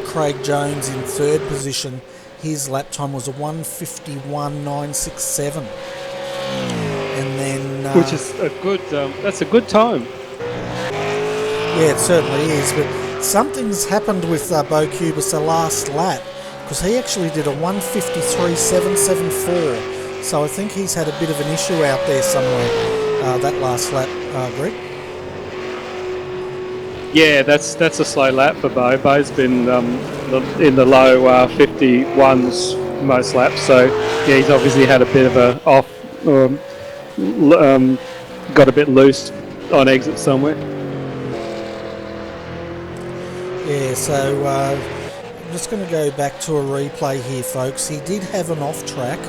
Craig Jones in 3rd position, his lap time was a 151.967. And then... which is a good... that's a good time. Yeah, it certainly is, but something's happened with Bo Cubis the last lap, because he actually did a 153.774. So I think he's had a bit of an issue out there somewhere, that last lap, Greg. Yeah, that's a slow lap for Bo. Bo's been in the low 51s most laps, so yeah, he's obviously had a bit of a off, got a bit loose on exit somewhere. Yeah, so I'm just going to go back to a replay here, folks. He did have an off track,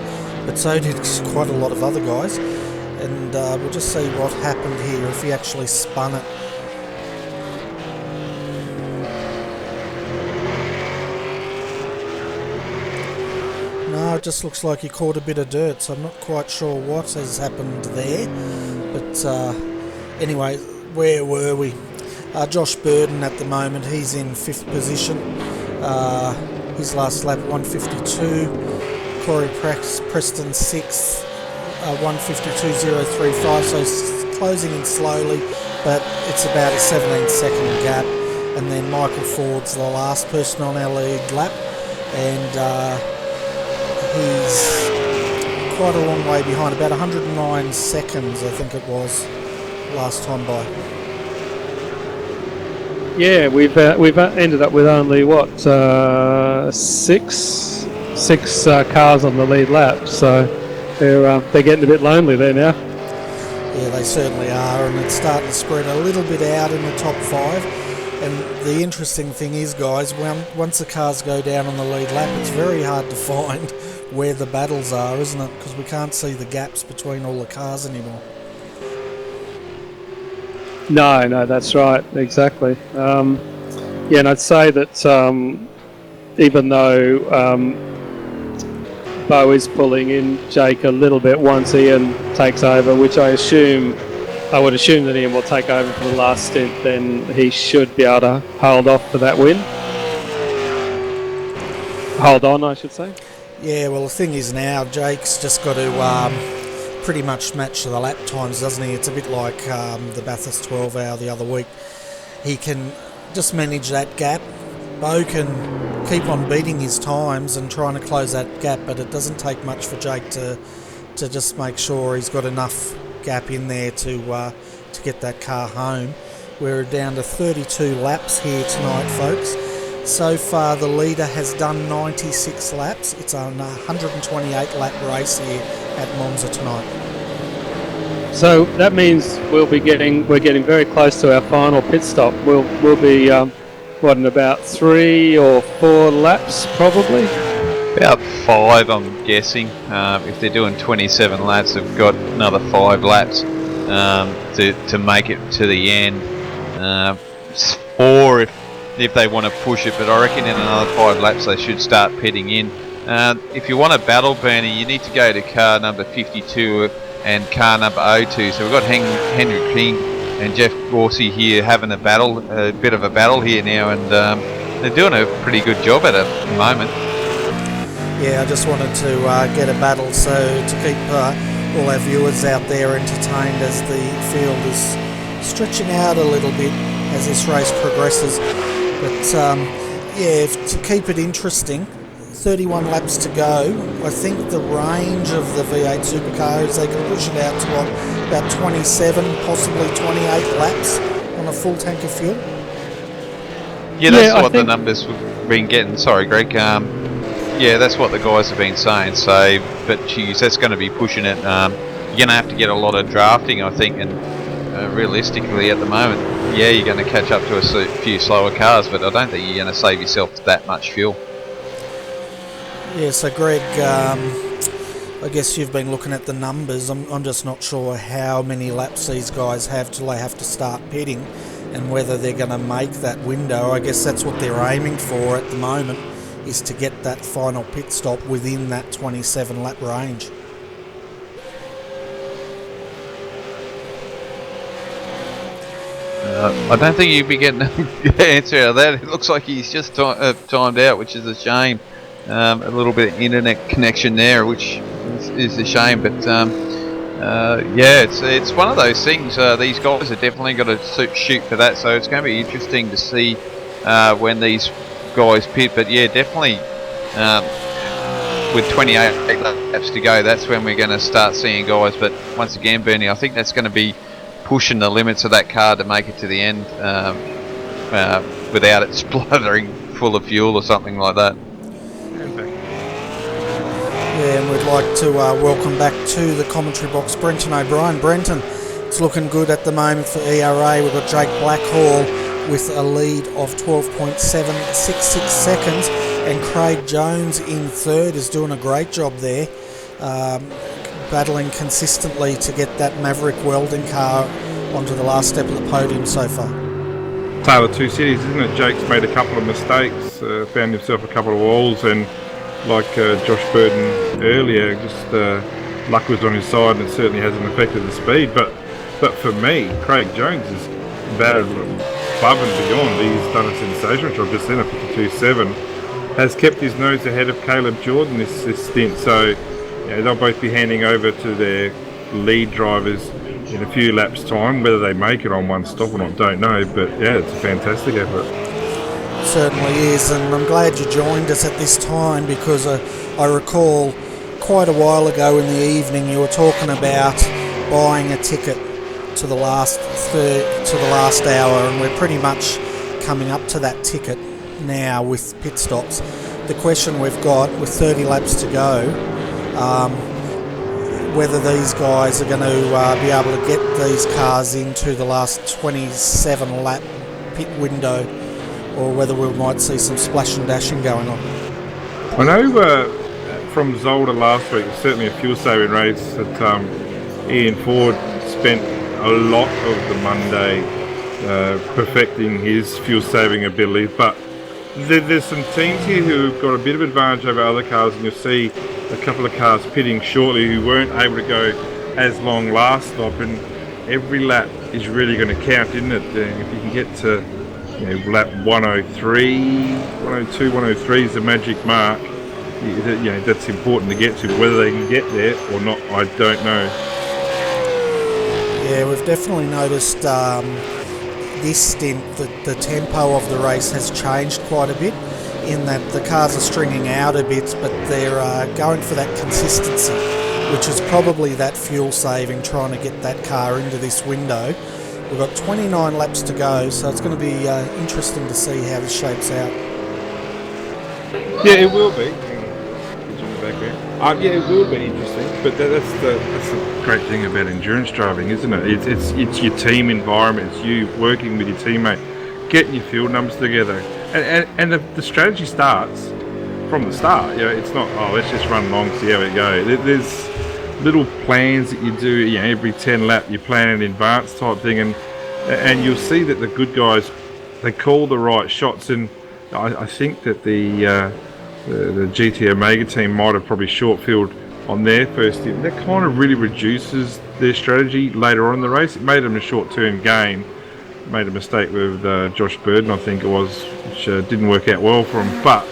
but so did quite a lot of other guys, and we'll just see what happened here if he actually spun it. No, it just looks like he caught a bit of dirt, so I'm not quite sure what has happened there. But anyway, where were we? Josh Burden at the moment, he's in 5th position. His last lap 152. Corey Preston 6th, 152.035. So he's closing in slowly, but it's about a 17-second gap. And then Michael Ford's the last person on our lead lap, and he's quite a long way behind, about 109 seconds I think it was last time by. Yeah, we've ended up with only six cars on the lead lap, so they're getting a bit lonely there now. Yeah, they certainly are, and it's starting to spread a little bit out in the top 5. And the interesting thing is, guys, once the cars go down on the lead lap, it's very hard to find where the battles are, isn't it? Because we can't see the gaps between all the cars anymore. No, that's right, exactly. Yeah, and I'd say that even though Bo is pulling in Jake a little bit once Ian takes over, which I would assume that Ian will take over for the last stint, then he should be able to hold off for that win. Hold on, I should say. Yeah, well, the thing is now, Jake's just got to pretty much match the lap times, doesn't he? It's a bit like the Bathurst 12 hour the other week. He can just manage that gap. Bo can keep on beating his times and trying to close that gap, but it doesn't take much for Jake to just make sure he's got enough gap in there to get that car home. We're down to 32 laps here tonight, folks. So far the leader has done 96 laps. It's a 128 lap race here at Monza tonight. So that means we're getting very close to our final pit stop. We'll be in about 3 or 4 laps probably. About 5, I'm guessing. If they're doing 27 laps, they've got another 5 laps to make it to the end. 4 if they want to push it, but I reckon in another 5 laps they should start pitting in. If you want to battle, Bernie, you need to go to car number 52 and car number 02. So we've got Henry King and Jeff Gorsey here having a bit of a battle here now, and they're doing a pretty good job at it at the moment. Yeah, I just wanted to get a battle to keep all our viewers out there entertained as the field is stretching out a little bit as this race progresses. But to keep it interesting, 31 laps to go. I think the range of the V8 supercars, they can push it out to about 27, possibly 28 laps on a full tank of fuel. Yeah, that's what the numbers we've been getting. Sorry, Greg. Yeah, that's what the guys have been saying. So, but geez, that's going to be pushing it. You're going to have to get a lot of drafting, I think, and realistically at the moment, yeah, you're going to catch up to a few slower cars, but I don't think you're going to save yourself that much fuel. Yeah, so Greg, I guess you've been looking at the numbers. I'm just not sure how many laps these guys have till they have to start pitting and whether they're going to make that window. I guess that's what they're aiming for at the moment, is to get that final pit stop within that 27 lap range. I don't think you'd be getting an answer out of that. It looks like he's just timed out, which is a shame. A little bit of internet connection there, which is a shame. But yeah, it's one of those things. These guys are definitely got to shoot for that, so it's going to be interesting to see when these guys pit. But yeah, definitely with 28 laps to go, that's when we're going to start seeing guys. But once again, Bernie, I think that's going to be pushing the limits of that car to make it to the end without it spluttering full of fuel or something like that. Yeah, and we'd like to welcome back to the commentary box Brenton O'Brien. Brenton, it's looking good at the moment for ERA. We've got Jake Blackhall with a lead of 12.766 seconds, and Craig Jones in third is doing a great job there, battling consistently to get that Maverick Welding car onto the last step of the podium so far. Tale of two cities, isn't it? Jake's made a couple of mistakes, found himself a couple of walls, and like Josh Burton earlier, just luck was on his side, and it certainly hasn't affected the speed. But for me, Craig Jones is batted above and beyond. He's done a sensational job just then, a 52.7. Has kept his nose ahead of Caleb Jordan this stint. So they'll both be handing over to their lead drivers in a few laps' time. Whether they make it on one stop or not, don't know. But yeah, it's a fantastic effort. Certainly is, and I'm glad you joined us at this time, because I recall quite a while ago in the evening you were talking about buying a ticket to the last hour, and we're pretty much coming up to that ticket now with pit stops. The question we've got with 30 laps to go, whether these guys are going to be able to get these cars into the last 27 lap pit window, or whether we might see some splash and dashing going on. I know from Zolder last week, certainly a fuel saving race that Ian Ford spent a lot of the Monday perfecting his fuel saving abilities, but there's some teams here who've got a bit of advantage over other cars, and you'll see a couple of cars pitting shortly who weren't able to go as long last stop, and every lap is really going to count, isn't it? If you can get to lap 103, 102, 103 is the magic mark. That's important to get to. Whether they can get there or not, I don't know. Yeah, we've definitely noticed this stint that the tempo of the race has changed quite a bit, in that the cars are stringing out a bit, but they're going for that consistency, which is probably that fuel saving, trying to get that car into this window. We've got 29 laps to go, so it's going to be interesting to see how this shapes out. Yeah, it will be. Yeah, it will be interesting, but that's the great thing about endurance driving, isn't it? It's your team environment, it's you working with your teammate, getting your fuel numbers together, and the strategy starts from the start. It's not, let's just run long, see how it goes. There's little plans that you do. Every 10 lap you plan in advance type thing, and you'll see that the good guys, they call the right shots, and I think that the GT Omega team might have probably short filled on their first stint. That kind of really reduces their strategy later on in the race. It made them a short-term gain. Made a mistake with Josh Burden, I think it was, which didn't work out well for him, but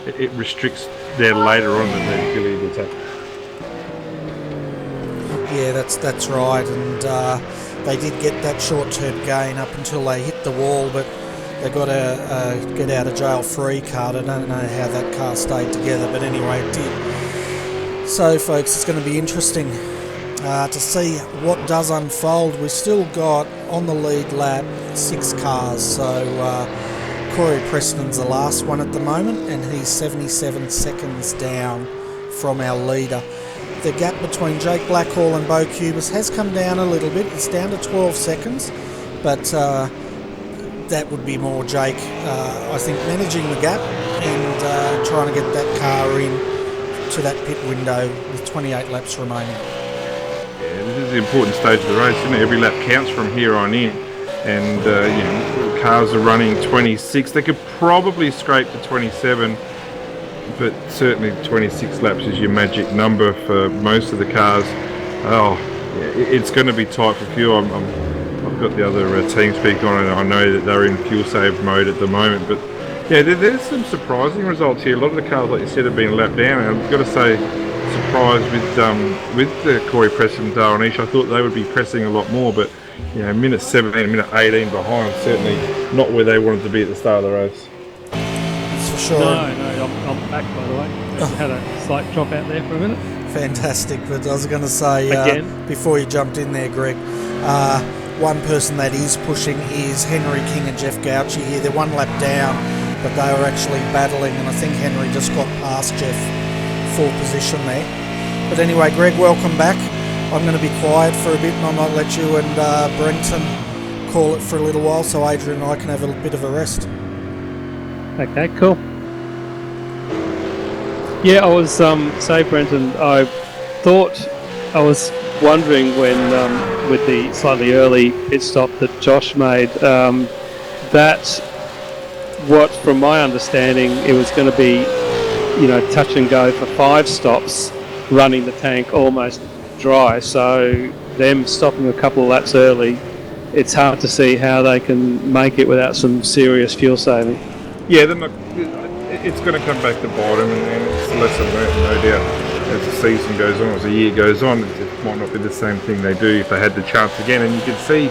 it restricts their later on their ability to attack. Yeah, that's right, and they did get that short-term gain up until they hit the wall, but they got a get out of jail free card. I don't know how that car stayed together, but anyway, it did. So, folks, it's going to be interesting to see what does unfold. We've still got on the lead lap 6 cars, so Corey Preston's the last one at the moment, and he's 77 seconds down from our leader. The gap between Jake Blackhall and Bo Cubis has come down a little bit. It's down to 12 seconds, but that would be more Jake, I think, managing the gap and trying to get that car in to that pit window with 28 laps remaining. Yeah, this is the important stage of the race, isn't it? Every lap counts from here on in, and cars are running 26. They could probably scrape to 27, but certainly 26 laps is your magic number for most of the cars. Oh, yeah, it's going to be tight for fuel. I've got the other team speak on, and I know that they're in fuel save mode at the moment, but yeah, there's some surprising results here. A lot of the cars, like you said, have been lapped down, and I've got to say, surprised with the Corey Preston and Dale Nish. I thought they would be pressing a lot more, but minute 17, minute 18 behind, certainly not where they wanted to be at the start of the race. That's for sure. No, I'm back, by the way. I had a slight drop out there for a minute. Fantastic, but I was going to say, before you jumped in there, Greg, one person that is pushing is Henry King and Jeff Gauci here. They're one lap down, but they were actually battling, and I think Henry just got past Jeff for position there. But anyway, Greg, welcome back. I'm going to be quiet for a bit, and I might let you and Brenton call it for a little while so Adrian and I can have a bit of a rest. Okay, cool. Yeah, I was, say Brenton, I thought, I was wondering when, with the slightly early pit stop that Josh made, that what, from my understanding, it was going to be, touch and go for 5 stops, running the tank almost dry. So them stopping a couple of laps early, it's hard to see how they can make it without some serious fuel saving. Yeah, it's going to come back to bottom, and it's a lesson learned, no doubt. As the season goes on, as the year goes on, it might not be the same thing they do if they had the chance again. And you can see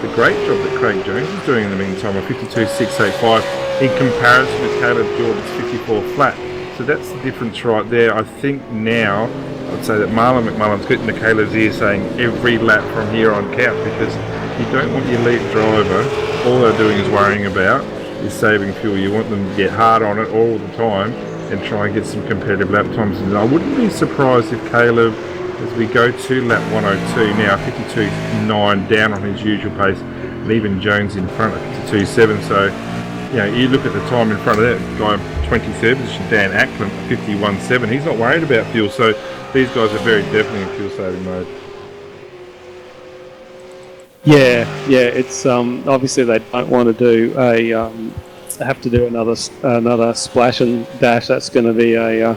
the great job that Craig Jones is doing in the meantime, a 52.685 in comparison with Caleb Jordan's 54 flat. So that's the difference right there. I think now I'd say that Marlon McMullen's getting the Caleb's ear saying every lap from here on counts, because you don't want your lead driver, all they're doing is worrying about is saving fuel. You want them to get hard on it all the time and try and get some competitive lap times. And I wouldn't be surprised if Caleb, as we go to lap 102 now, 52.9 down on his usual pace, and even Jones in front at 52.7. So, you look at the time in front of that guy, 23rd position, Dan Ackland, 51.7. He's not worried about fuel. So these guys are very definitely in fuel saving mode. Yeah, it's obviously they don't want to do have to do another splash and dash. That's going to be a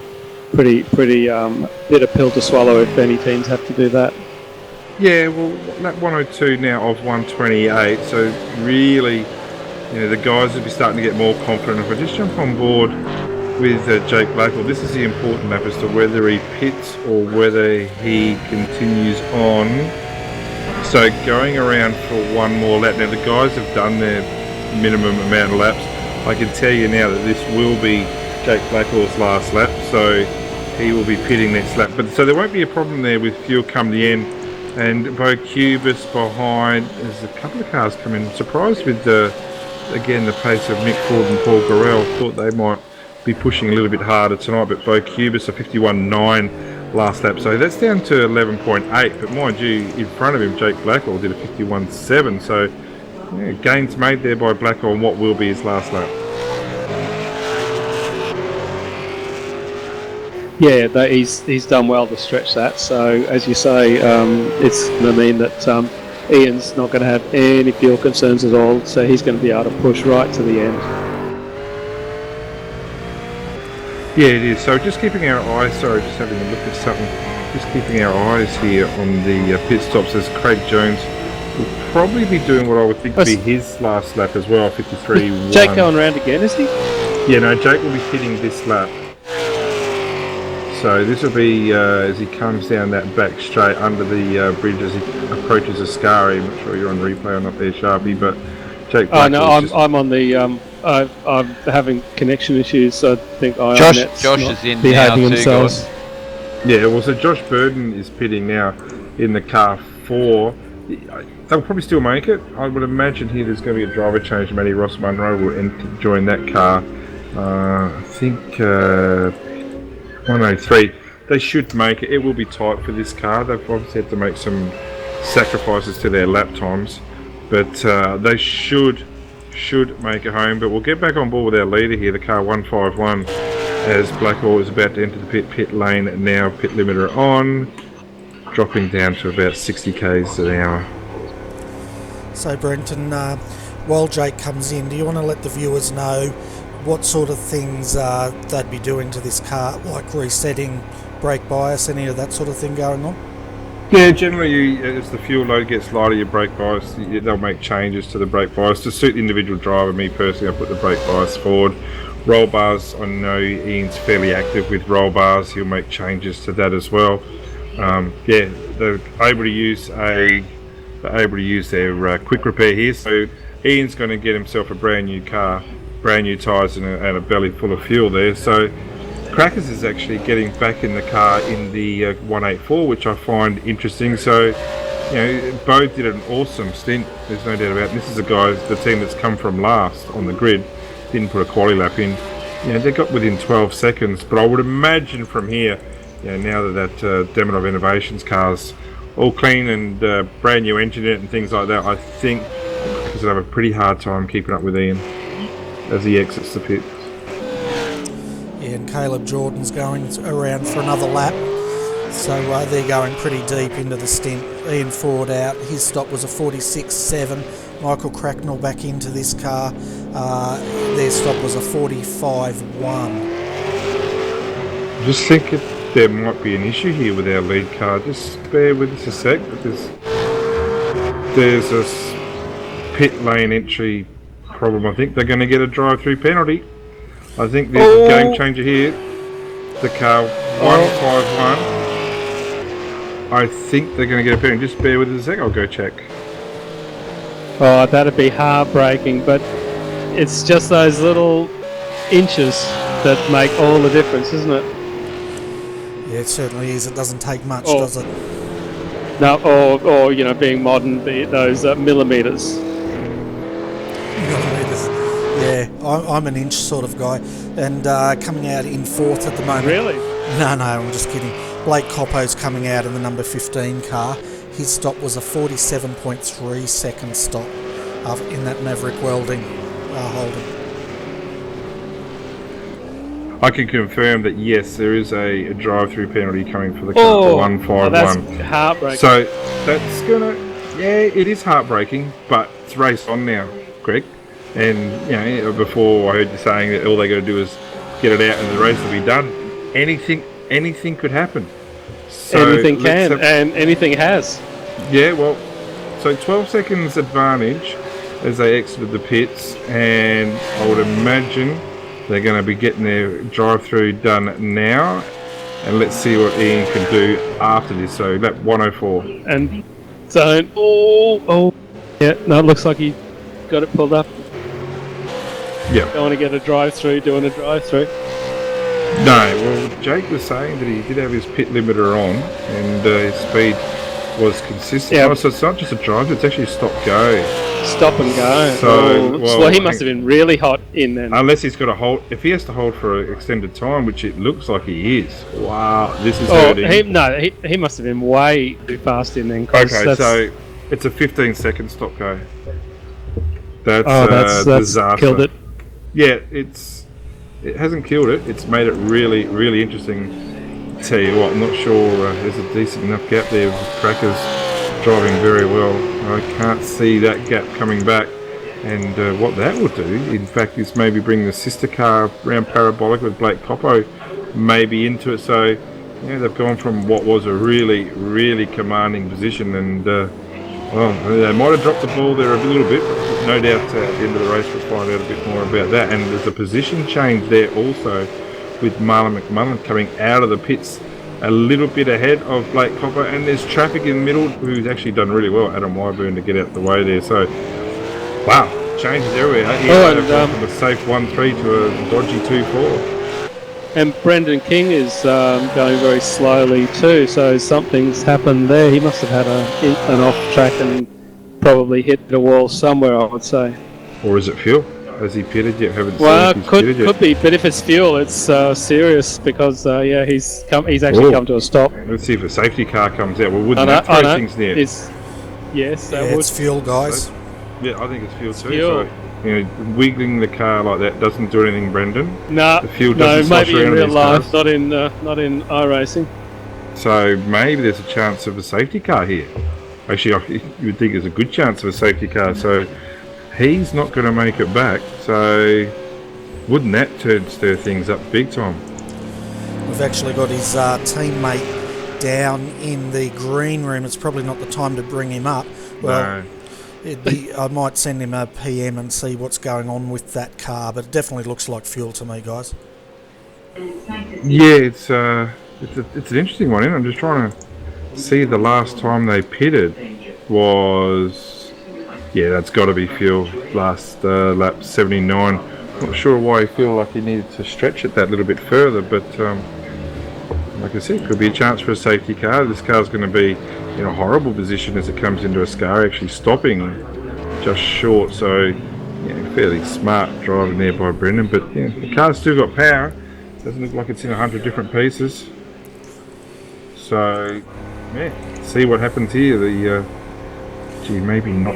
pretty bitter pill to swallow if any teams have to do that. Yeah, well, lap 102 now of 128, so really, the guys will be starting to get more confident. If I just jump on board with Jake Blackwell, this is the important lap as to whether he pits or whether he continues on. So going around for one more lap. Now the guys have done their minimum amount of laps. I can tell you now that this will be Jake Blackwell's last lap, so he will be pitting next lap. But so there won't be a problem there with fuel come the end. And Bo Cubis behind, there's a couple of cars coming. Surprised with again the pace of Mick Ford and Paul Gorell. Thought they might be pushing a little bit harder tonight, but Bo Cubis a 51.9 last lap, so that's down to 11.8. But mind you, in front of him, Jake Blackwell did a 51.7. So gains made there by Blackwell on what will be his last lap. Yeah, he's done well to stretch that. So as you say, it's going to mean that Ian's not going to have any fuel concerns at all. So he's going to be able to push right to the end. Yeah, it is. So just keeping our eyes, just having a look at something, just keeping our eyes here on the pit stops as Craig Jones will probably be doing what I would think to be his last lap as well, 53.1. Jake going around again, is he? Yeah, no, Jake will be hitting this lap. So this will be as he comes down that back straight under the bridge as he approaches Ascari. I'm not sure you're on replay or not there, Sharpie, but Jake Black. Oh no, I'm on the. I'm having connection issues. So I think Josh is in now too, guys. Yeah, well, so Josh Burden is pitting now in the car 4. They'll probably still make it. I would imagine here there's going to be a driver change. Matty Ross Munro will join that car. I think 103. They should make it. It will be tight for this car. They've obviously had to make some sacrifices to their lap times, but they should make it home. But we'll get back on board with our leader here, the car 151, as Blackwell is about to enter the pit lane now. Pit limiter on, dropping down to about 60 k's an hour. So Brenton, while Jake comes in, do you want to let the viewers know what sort of things they'd be doing to this car, like resetting brake bias, any of that sort of thing going on? Yeah, generally as the fuel load gets lighter, your brake bias, they'll make changes to the brake bias to suit the individual driver. Me personally, I put the brake bias forward. Roll bars, I know Ian's fairly active with roll bars. He'll make changes to that as well. Yeah, they're able to use their quick repair here. So Ian's going to get himself a brand new car, brand new tyres and a belly full of fuel there. So Crackers is actually getting back in the car in the 184, which I find interesting. So, Bo did an awesome stint, there's no doubt about it. This is the team that's come from last on the grid, didn't put a quali lap in. They got within 12 seconds, but I would imagine from here, now that Demonov Innovations car's all clean and brand new engine in it and things like that, I think Crackers will have a pretty hard time keeping up with Ian as he exits the pit. Yeah, and Caleb Jordan's going around for another lap, so they're going pretty deep into the stint. Ian Ford out, his stop was a 46.7. Michael Cracknell back into this car, their stop was a 45.1. Just thinking there might be an issue here with our lead car. Just bear with us a sec, because there's a pit lane entry problem. I think they're going to get a drive-through penalty. I think there's a game changer here. The car 151. I think they're going to get a penalty. Just bear with us a sec. I'll go check. Oh, that'd be heartbreaking, but it's just those little inches that make all the difference, isn't it? Yeah, it certainly is. It doesn't take much, does it? No, or being modern, those millimetres. Millimetres. Yeah, I'm an inch sort of guy, and coming out in 4th at the moment. Really? No, I'm just kidding. Blake Coppo's coming out in the number 15 car. His stop was a 47.3 second stop in that Maverick Welding holding. I can confirm that yes, there is a drive-through penalty coming for the car for 151. That's heartbreaking. So that's it is heartbreaking, but it's race on now, Greg. And before I heard you saying that all they got to do is get it out and the race will be done. Anything could happen. So anything can, and anything has. Yeah, well, so 12 seconds advantage as they exited the pits, and I would imagine they're going to be getting their drive-through done now, and let's see what Ian can do after this. So lap 104. And so, yeah, no, it looks like he got it pulled up. Yeah. Going to get a drive-through, doing a drive-through. No, well, Jake was saying that he did have his pit limiter on, and his speed was consistent. Yeah. Oh, so it's not just a drive; it's actually stop-go. Stop and go. So, well, he must have been really hot in then. Unless he's got to hold. If he has to hold for an extended time, which it looks like he is. Wow, this is hurting. He must have been way too fast in then. Okay, so it's a 15-second stop-go. That's disaster. Killed it. Yeah, it hasn't killed it. It's made it really, really interesting. Tell you what, I'm not sure there's a decent enough gap there with Crackers driving very well. I can't see that gap coming back. And what that will do, in fact, is maybe bring the sister car around parabolic with Blake Coppo maybe into it. So, yeah, they've gone from what was a really, really commanding position, and they might have dropped the ball there a little bit, but no doubt at the end of the race we'll find out a bit more about that. And there's a position change there also with Marlon McMullen coming out of the pits a little bit ahead of Blake Coppo, and there's traffic in the middle who's actually done really well, Adam Wyburn, to get out the way there. So, wow, changes everywhere. From a safe 1-3 to a dodgy 2-4. And Brendan King is going very slowly too, so something's happened there. He must have had an off track and probably hit the wall somewhere, I would say. Or is it fuel? Has he pitted yet? Haven't well, seen could be, but if it's fuel, it's serious because he's actually come to a stop. Let's see if a safety car comes out. Well, wouldn't that throw things near? Yes, that would. It's fuel, guys. Yeah, I think it's fuel too. Fuel. So, wiggling the car like that doesn't do anything, Brendan. No, the fuel doesn't maybe in real life, cars. not in iRacing. So maybe there's a chance of a safety car here. Actually, you would think there's a good chance of a safety car. So he's not going to make it back. So wouldn't that stir things up big time? We've actually got his teammate down in the green room. It's probably not the time to bring him up. Well, no. I might send him a PM and see what's going on with that car, but it definitely looks like fuel to me, guys. Yeah, it's an interesting one, isn't it? I'm just trying to see the last time they pitted was... Yeah, that's got to be fuel. Last lap 79. Not sure why he feel like he needed to stretch it that little bit further, but like I said, could be a chance for a safety car. This car's going to be in a horrible position as it comes into a scar, actually stopping just short. So, yeah, fairly smart driving there by Brendan. But yeah, the car's still got power. Doesn't look like it's in 100 different pieces. So, yeah, see what happens here. Maybe not.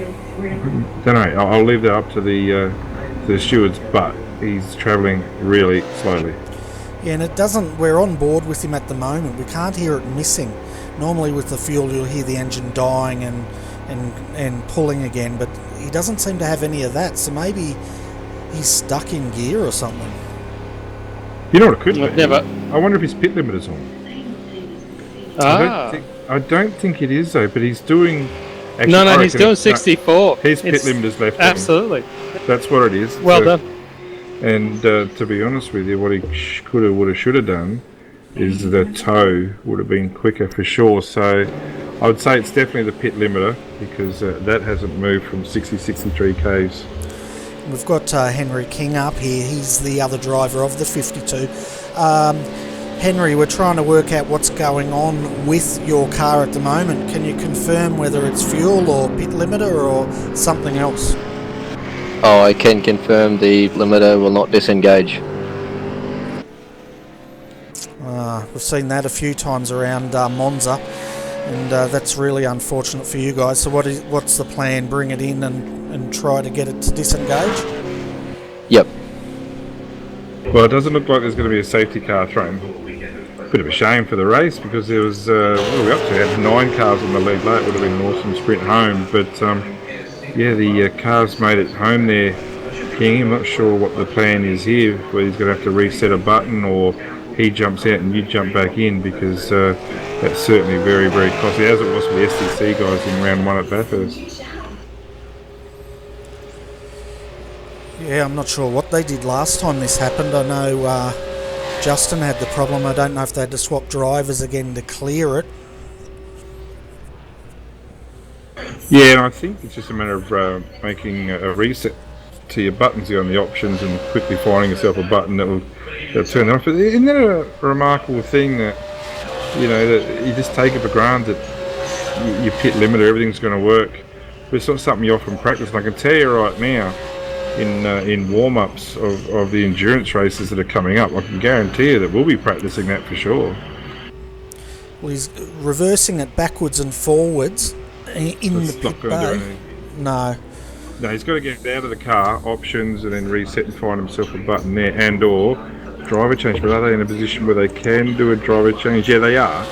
Don't know. I'll leave that up to the stewards, but he's travelling really slowly. Yeah, and it doesn't. We're on board with him at the moment. We can't hear it missing. Normally, with the fuel, you'll hear the engine dying and pulling again, but he doesn't seem to have any of that. So maybe he's stuck in gear or something. You know what it could be? Never. I wonder if his pit limiter's on. I don't think it is though, but he's doing. Actually, no, he's doing 64. His pit limiter's left. Absolutely. That's what it is. Well done. And to be honest with you, what he could have, would have, should have done is the tow would have been quicker for sure. So I would say it's definitely the pit limiter because that hasn't moved from 63 k's. We've got Henry King up here. He's the other driver of the 52. Henry, we're trying to work out what's going on with your car at the moment. Can you confirm whether it's fuel or pit limiter or something else? Oh, I can confirm the limiter will not disengage. We've seen that a few times around Monza, and that's really unfortunate for you guys. So what's the plan? Bring it in and try to get it to disengage? Yep. Well, it doesn't look like there's going to be a safety car thrown. Bit of a shame for the race, because there was, what were we up to? We had 9 cars on the lead lap. It would have been an awesome sprint home, but yeah, the cars made it home there. King, I'm not sure what the plan is here, whether he's going to have to reset a button or he jumps out and you jump back in, because that's certainly very, very costly, as it was for the SDC guys in round 1 at Bathurst. Yeah, I'm not sure what they did last time this happened. I know Justin had the problem. I don't know if they had to swap drivers again to clear it. Yeah, and I think it's just a matter of making a reset to your buttons here on the options and quickly finding yourself a button that'll turn it off. Isn't that a remarkable thing that, you know, that you just take it for granted? Your pit limiter, everything's going to work. But it's not something you often practice. And I can tell you right now, in warm-ups of the endurance races that are coming up, I can guarantee you that we'll be practicing that for sure. Well, he's reversing it backwards and forwards in the pit bay. No, he's got to get out of the car, options, and then reset and find himself a button there, and or driver change. But are they in a position where they can do a driver change? Yeah, they are.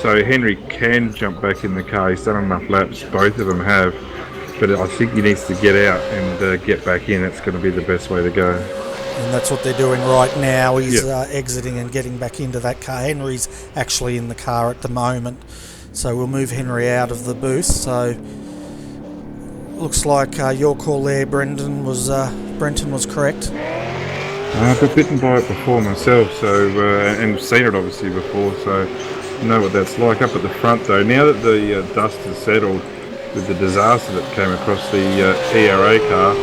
So Henry can jump back in the car. He's done enough laps. Both of them have. But I think he needs to get out and get back in. That's going to be the best way to go. And that's what they're doing right now. He's exiting and getting back into that car. Henry's actually in the car at the moment. So we'll move Henry out of the booth. So looks like your call there, Brenton was correct. I've been bitten by it before myself, so and seen it obviously before, so I know what that's like. Up at the front though, now that the dust has settled with the disaster that came across the ERA car,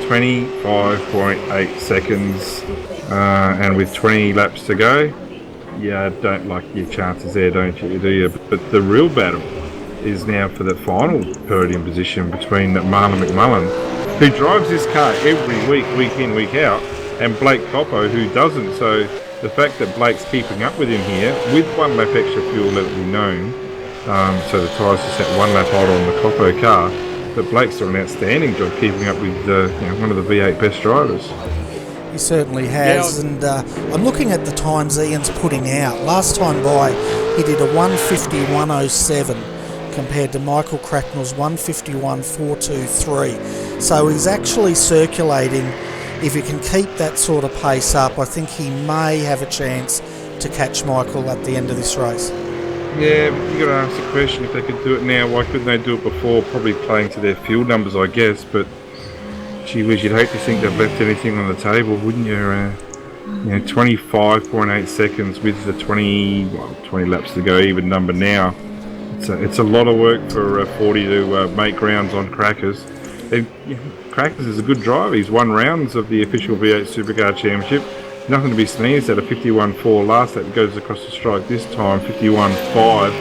25.8 seconds, and with 20 laps to go, yeah, don't like your chances there, don't you? Do you? But the real battle is now for the final podium position between Marlon McMullen, who drives this car every week, week in, week out, and Blake Coppo, who doesn't. So the fact that Blake's keeping up with him here, with 1 lap extra fuel, let it be known, so the tyres just at 1 lap older on the Coppo car, but Blake's done an outstanding job keeping up with one of the V8 best drivers. He certainly has, and I'm looking at the times Ian's putting out. Last time by, he did a 1:51.07 compared to Michael Cracknell's 1:51.423. So he's actually circulating. If he can keep that sort of pace up, I think he may have a chance to catch Michael at the end of this race. Yeah, but you got to ask the question, if they could do it now, why couldn't they do it before? Probably playing to their field numbers, I guess, but gee whiz, you'd hate to think they've left anything on the table, wouldn't you? 25.8 seconds with the 20 laps to go, even number now. It's a lot of work for 40 to make grounds on Crackers. Crackers is a good driver. He's won rounds of the official V8 Supercar Championship. Nothing to be sneezed at. A 51.4 last lap goes across the strike this time, 51.5.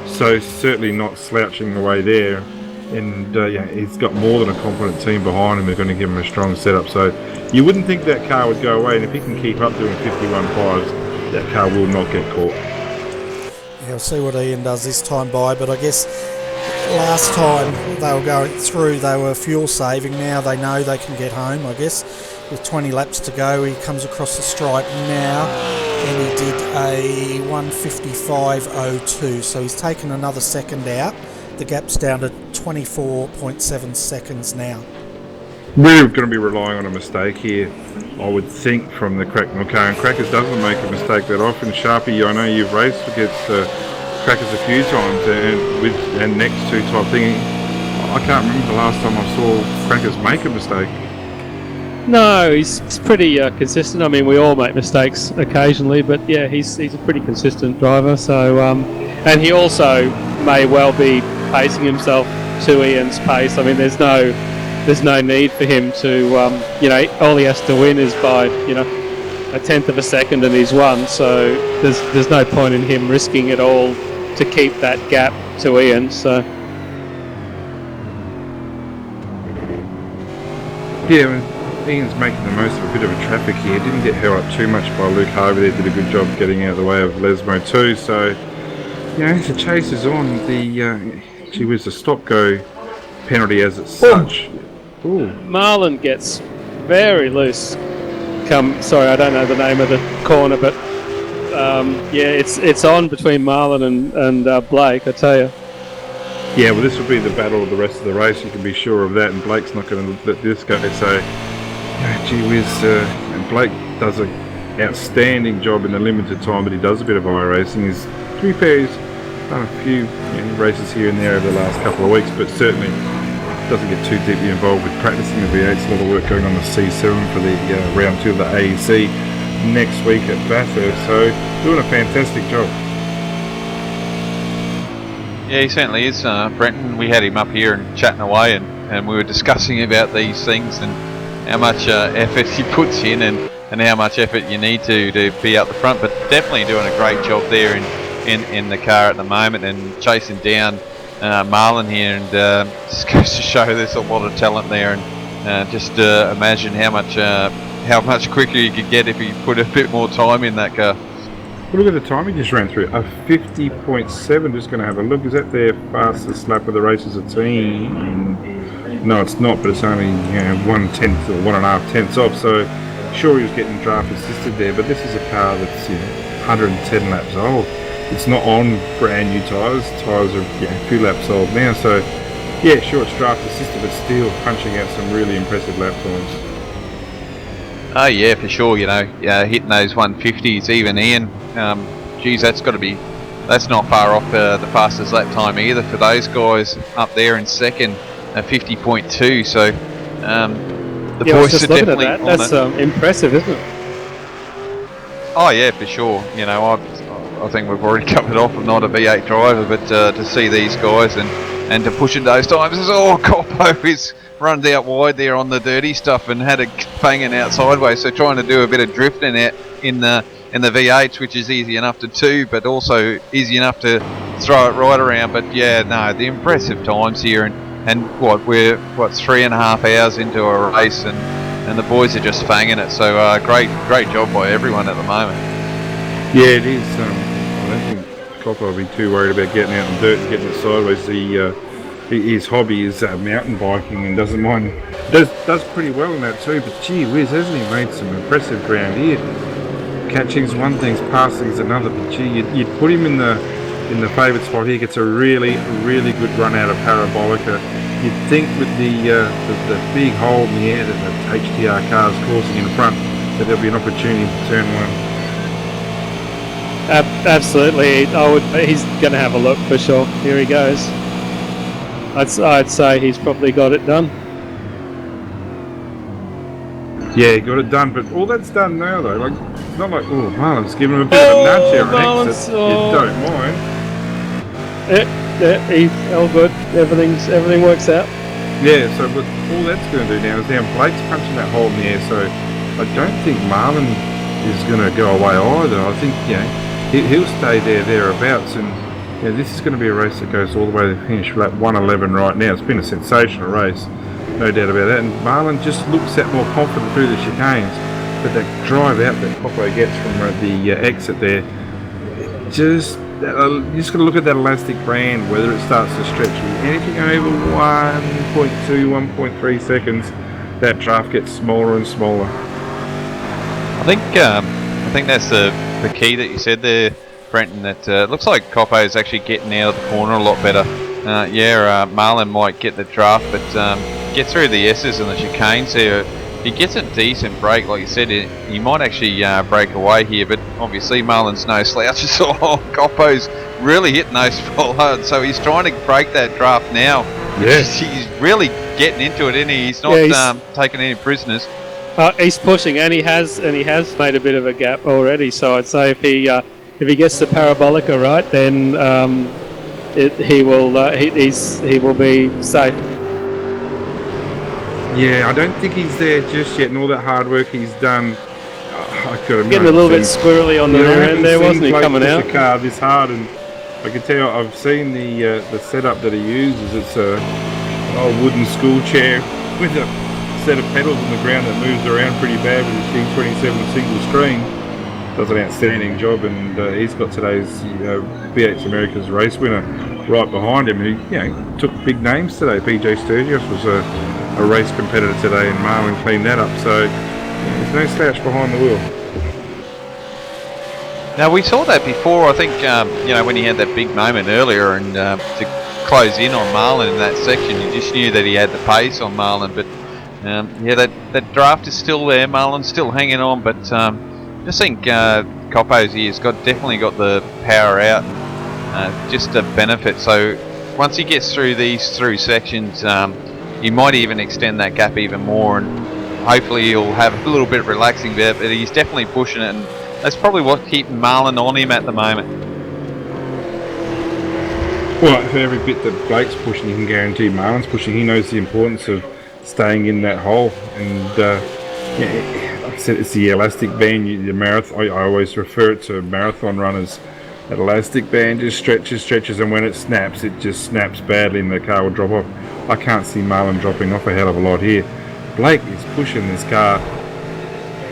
So certainly not slouching away there. And he's got more than a competent team behind him. They're going to give him a strong setup. So you wouldn't think that car would go away. And if he can keep up doing 51.5s, that car will not get caught. Yeah, we'll see what Ian does this time by. But I guess last time they were going through, they were fuel saving. Now they know they can get home, I guess. With 20 laps to go, he comes across the stripe now, and he did a 1:55.02. So he's taken another second out. The gap's down to 24.7 seconds now. We're going to be relying on a mistake here, I would think, from the Cracknell car. And Crackers doesn't make a mistake that often. Sharpie, I know you've raced against Crackers a few times, and next to type thing. I can't remember the last time I saw Crackers make a mistake. No, he's pretty consistent. I mean, we all make mistakes occasionally, but yeah, he's a pretty consistent driver. So, and he also may well be pacing himself to Ian's pace. I mean, there's no need for him to, all he has to win is by, a tenth of a second, and he's won. So there's no point in him risking it all to keep that gap to Ian. So. Yeah, Ian's making the most of a bit of a traffic here. Didn't get held up too much by Luke Harvey there. Did a good job getting out of the way of Lesmo too. So, you know, the chase is on. Gee whiz, the stop-go penalty as it's such. Ooh. Marlon gets very loose. Sorry, I don't know the name of the corner, but it's on between Marlon and Blake, I tell you. Yeah, well, this will be the battle of the rest of the race. You can be sure of that, and Blake's not going to let this go. So, gee whiz, and Blake does an outstanding job in the limited time, but he does a bit of iRacing. To be fair, he's done a few races here and there over the last couple of weeks, but certainly doesn't get too deeply involved with practicing the V8s. A lot of work going on the C7 for the round 2 of the AEC next week at Bathurst. So, doing a fantastic job. Yeah, he certainly is, Brenton. We had him up here and chatting away, and we were discussing about these things and how much effort he puts in and how much effort you need to be out the front. But definitely doing a great job there in the car at the moment and chasing down Marlon here. And just goes to show there's a lot of talent there. And just imagine how much quicker you could get if you put a bit more time in that car. Well, look at the time he just ran through. A 50.7. Just going to have a look. Is that their fastest lap of the race as a team? No, it's not, but it's only 1/10 or 1.5 tenths off. So, sure, he was getting draft assisted there, but this is a car that's 110 laps old. It's not on brand new tyres. Tyres are a few laps old now. So, yeah, sure, it's draft assisted, but still punching out some really impressive lap times. Oh yeah, for sure. Hitting those 150s, even Ian. Geez, that's not far off the fastest lap time either for those guys up there in second, 50.2. So the boys are definitely on it. That's impressive, isn't it? Oh yeah, for sure. I think we've already covered off. I'm not a V8 driver, but to see these guys and to push in those times, Coppo is runned out wide there on the dirty stuff and had it banging out sideways. So trying to do a bit of drifting out in the V8s, which is easy enough to do, but also easy enough to throw it right around. But yeah, no, the impressive times here, and we're 3.5 hours into a race, and the boys are just fanging it. So great job by everyone at the moment. Yeah, it is. I don't think Coppo will be too worried about getting out in dirt and getting it sideways. His hobby is mountain biking and doesn't mind. Does pretty well in that too. But gee whiz, hasn't he made some impressive ground here? Catching's one thing, passing's another. But gee, you'd put him in the favourite spot here. Gets a really good run out of Parabolica. You'd think with the big hole in the air that the HTR car's causing in front, that there'll be an opportunity to turn one. Absolutely. He's going to have a look for sure. Here he goes. I'd say he's probably got it done. Yeah, he got it done, but all that's done now though. Like, it's not like, Marlon's giving him a bit of a nudge here on exit. You don't mind. Yeah, he's all good. Everything works out. Yeah, so but all that's going to do now is Blake's punching that hole in the air. So I don't think Marlon is going to go away either. I think he'll stay thereabouts, and this is going to be a race that goes all the way to the finish. Lap 111 right now. It's been a sensational race, no doubt about that. And Marlon just looks that more confident through the chicanes, but that drive out that Coppo gets from the exit there, you just got to look at that elastic band, whether it starts to stretch. Anything over 1.2, 1.3 seconds, that draft gets smaller and smaller. I think that's the key that you said there, Brenton. That looks like Coppo is actually getting out of the corner a lot better. Marlon might get the draft, but get through the S's and the chicanes here. He gets a decent break, like you said. He might actually break away here, but obviously Marlon's no slouch. Coppo's really hitting those full hard, so he's trying to break that draft now. Yes, he's really getting into it, isn't he? He's not taking any prisoners. He's pushing, and he has made a bit of a gap already. So I'd say if he gets the Parabolica right, then he will be safe. Yeah, I don't think he's there just yet, and all that hard work he's done. Getting a little bit squirrely on the rear end there, wasn't he, coming out? The car this hard, and I can tell I've seen the setup that he uses. It's an old wooden school chair with a set of pedals on the ground that moves around pretty bad with his G27 single screen. Does an outstanding job, and he's got today's V8 America's race winner right behind him. He took big names today. PJ Sturgis was a race competitor today, and Marlon cleaned that up. So there's no slouch behind the wheel. Now we saw that before. I think when he had that big moment earlier, and to close in on Marlon in that section, you just knew that he had the pace on Marlon. But that draft is still there. Marlon's still hanging on, but just think Coppo's here's definitely got the power out, just a benefit. So once he gets through these sections, he might even extend that gap even more, and hopefully he'll have a little bit of relaxing there. But he's definitely pushing it, and that's probably what's keeping Marlon on him at the moment. Well, for every bit that Blake's pushing, you can guarantee Marlon's pushing. He knows the importance of staying in that hole, and like I said, it's the elastic band. The marathon. I always refer it to marathon runners. That elastic band just stretches, and when it snaps, it just snaps badly, and the car will drop off. I can't see Marlon dropping off a hell of a lot here. Blake is pushing this car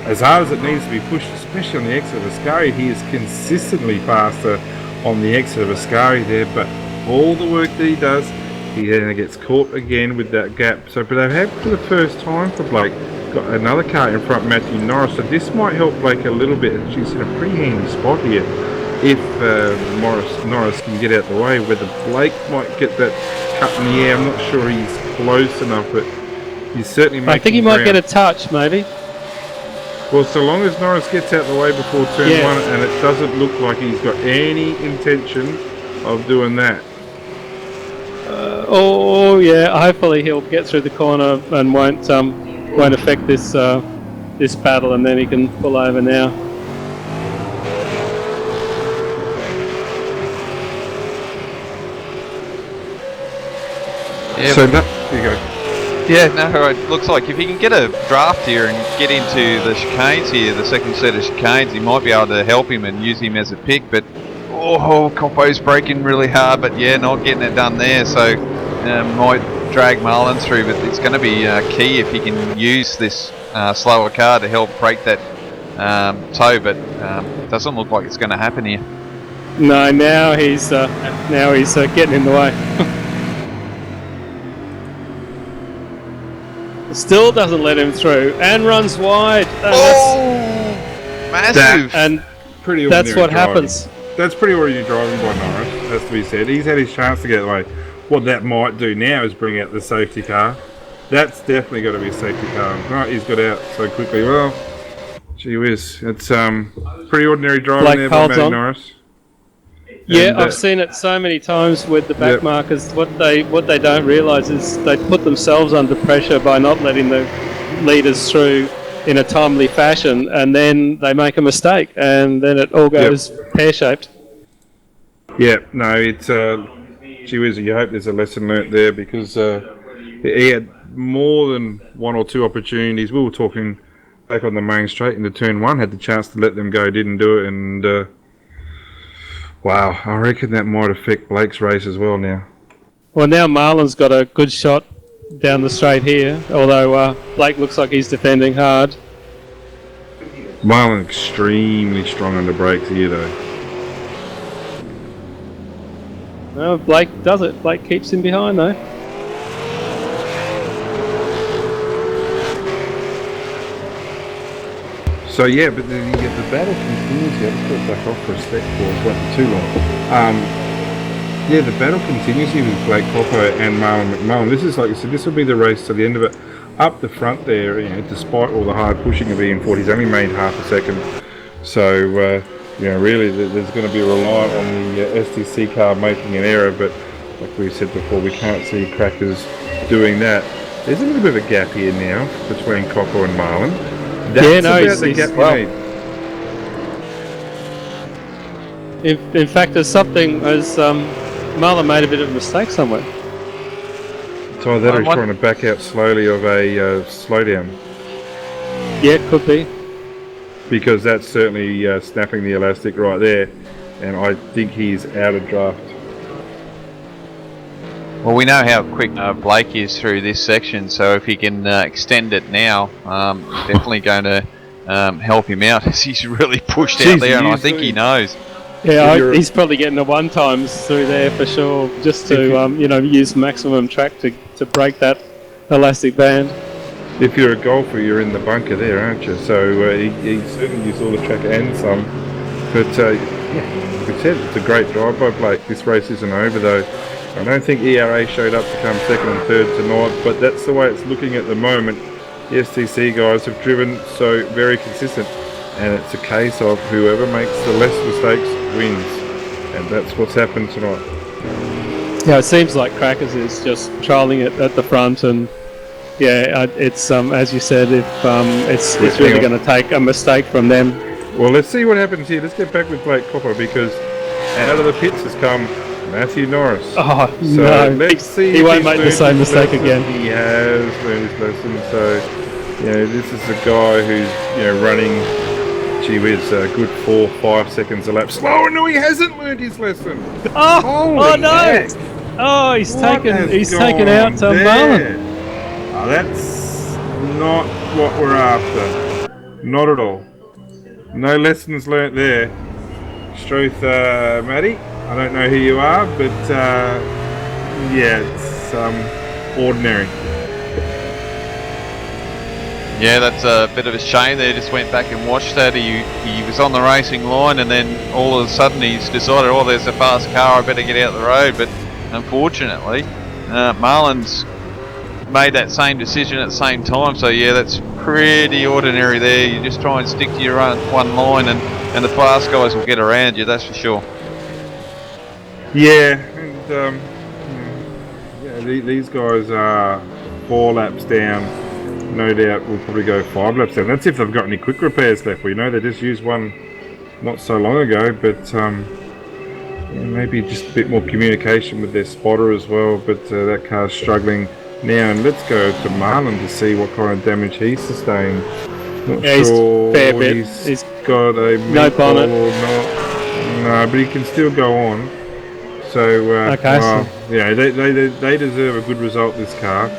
as hard as it needs to be pushed, especially on the exit of Ascari. He is consistently faster on the exit of Ascari there, but all the work that he does, he then gets caught again with that gap. So, but they've had for the first time for Blake, got another car in front, Matthew Norris, so this might help Blake a little bit. She's in a pretty handy spot here if Norris can get out the way. Whether Blake might get that cut in the air, I'm not sure he's close enough, but he's certainly making I think he might get a touch, maybe. Well, so long as Norris gets out the way before turn one, and it doesn't look like he's got any intention of doing that. Hopefully he'll get through the corner and won't affect this battle, and then he can pull over now. Yeah, so there you go. Yeah, no, it looks like if he can get a draft here and get into the chicanes here, the second set of chicanes, he might be able to help him and use him as a pick. But Coppo's braking really hard, but not getting it done there. So might drag Marlon through, but it's going to be key if he can use this slower car to help break that toe. But it doesn't look like it's going to happen here. No, now he's getting in the way. Still doesn't let him through and runs wide. Massive! And pretty that's what driving. happens. That's pretty ordinary driving by Norris, has to be said. He's had his chance to get away. What that might do now is bring out the safety car. That's definitely got to be a safety car. Right, he's got out so quickly. Well, gee whiz. It's pretty ordinary driving there by Matty Norris. Yeah, I've seen it so many times with the back markers. What they don't realise is they put themselves under pressure by not letting the leaders through in a timely fashion, and then they make a mistake, and then it all goes pear-shaped. Yeah, no, it's gee whiz, you hope there's a lesson learnt there, because he had more than one or two opportunities. We were talking back on the main straight into turn one, had the chance to let them go, didn't do it, and wow, I reckon that might affect Blake's race as well now. Well, now Marlon's got a good shot down the straight here, although Blake looks like he's defending hard. Marlon extremely strong on the brakes here, though. No, Blake does it. Blake keeps him behind, though. So yeah, but the battle continues here. Let's put it back off for a sec, for it went too long. Yeah, the battle continues here with Blake Coppo and Marlon McMullen. This is, like I said, this will be the race to the end of it. Up the front there, despite all the hard pushing of Ian Ford, he's only made half a second. So really, there's going to be reliant on the STC car making an error. But like we said before, we can't see Crackers doing that. There's a little bit of a gap here now between Coppo and Marlon. That's about the gap you need. In fact, there's something as Marlon made a bit of a mistake somewhere. So that he's trying to back out slowly of a slowdown. Yeah, could be. Because that's certainly snapping the elastic right there, and I think he's out of draft. Well, we know how quick Blake is through this section, so if he can extend it now, definitely going to help him out as he's really pushed out there, and I think he knows. Yeah, he's probably getting the one times through there for sure, just to use maximum track to break that elastic band. If you're a golfer, you're in the bunker there, aren't you? So he certainly used all the track and some. But yeah, like I said, it's a great drive by Blake. This race isn't over though. I don't think ERA showed up to come second and third tonight, but that's the way it's looking at the moment. The STC guys have driven so very consistent, and it's a case of whoever makes the less mistakes wins, and that's what's happened tonight. Yeah, it seems like Crackers is just trolling it at the front, and yeah, it's as you said, if it's really going to take a mistake from them. Well, let's see what happens here. Let's get back with Blake Copper, because out of the pits has come Matthew Norris. Oh, so no. let's see. He won't make the same mistake again. He has learned his lesson. So, this is a guy who's, running, gee whiz, a good 4-5 seconds a lap slow. No, he hasn't learned his lesson. Oh no! Heck. Oh, he's taken out Marlon. Oh, that's not what we're after. Not at all. No lessons learnt there. Struth, Matty. I don't know who you are, but it's ordinary. Yeah, that's a bit of a shame. They just went back and watched that. He was on the racing line, and then all of a sudden he's decided, oh, there's a fast car, I better get out the road. But unfortunately, Marlon's made that same decision at the same time. So yeah, that's pretty ordinary there. You just try and stick to your one line, and the fast guys will get around you, that's for sure. Yeah, and these guys are 4 laps down. No doubt we'll probably go 5 laps down. That's if they've got any quick repairs left. We know they just used one not so long ago, but maybe just a bit more communication with their spotter as well. But that car's struggling now. And let's go to Marlon to see what kind of damage he's sustained. Not sure fair bit. He's got a no bonnet or not. No, but he can still go on. So, they deserve a good result, this car.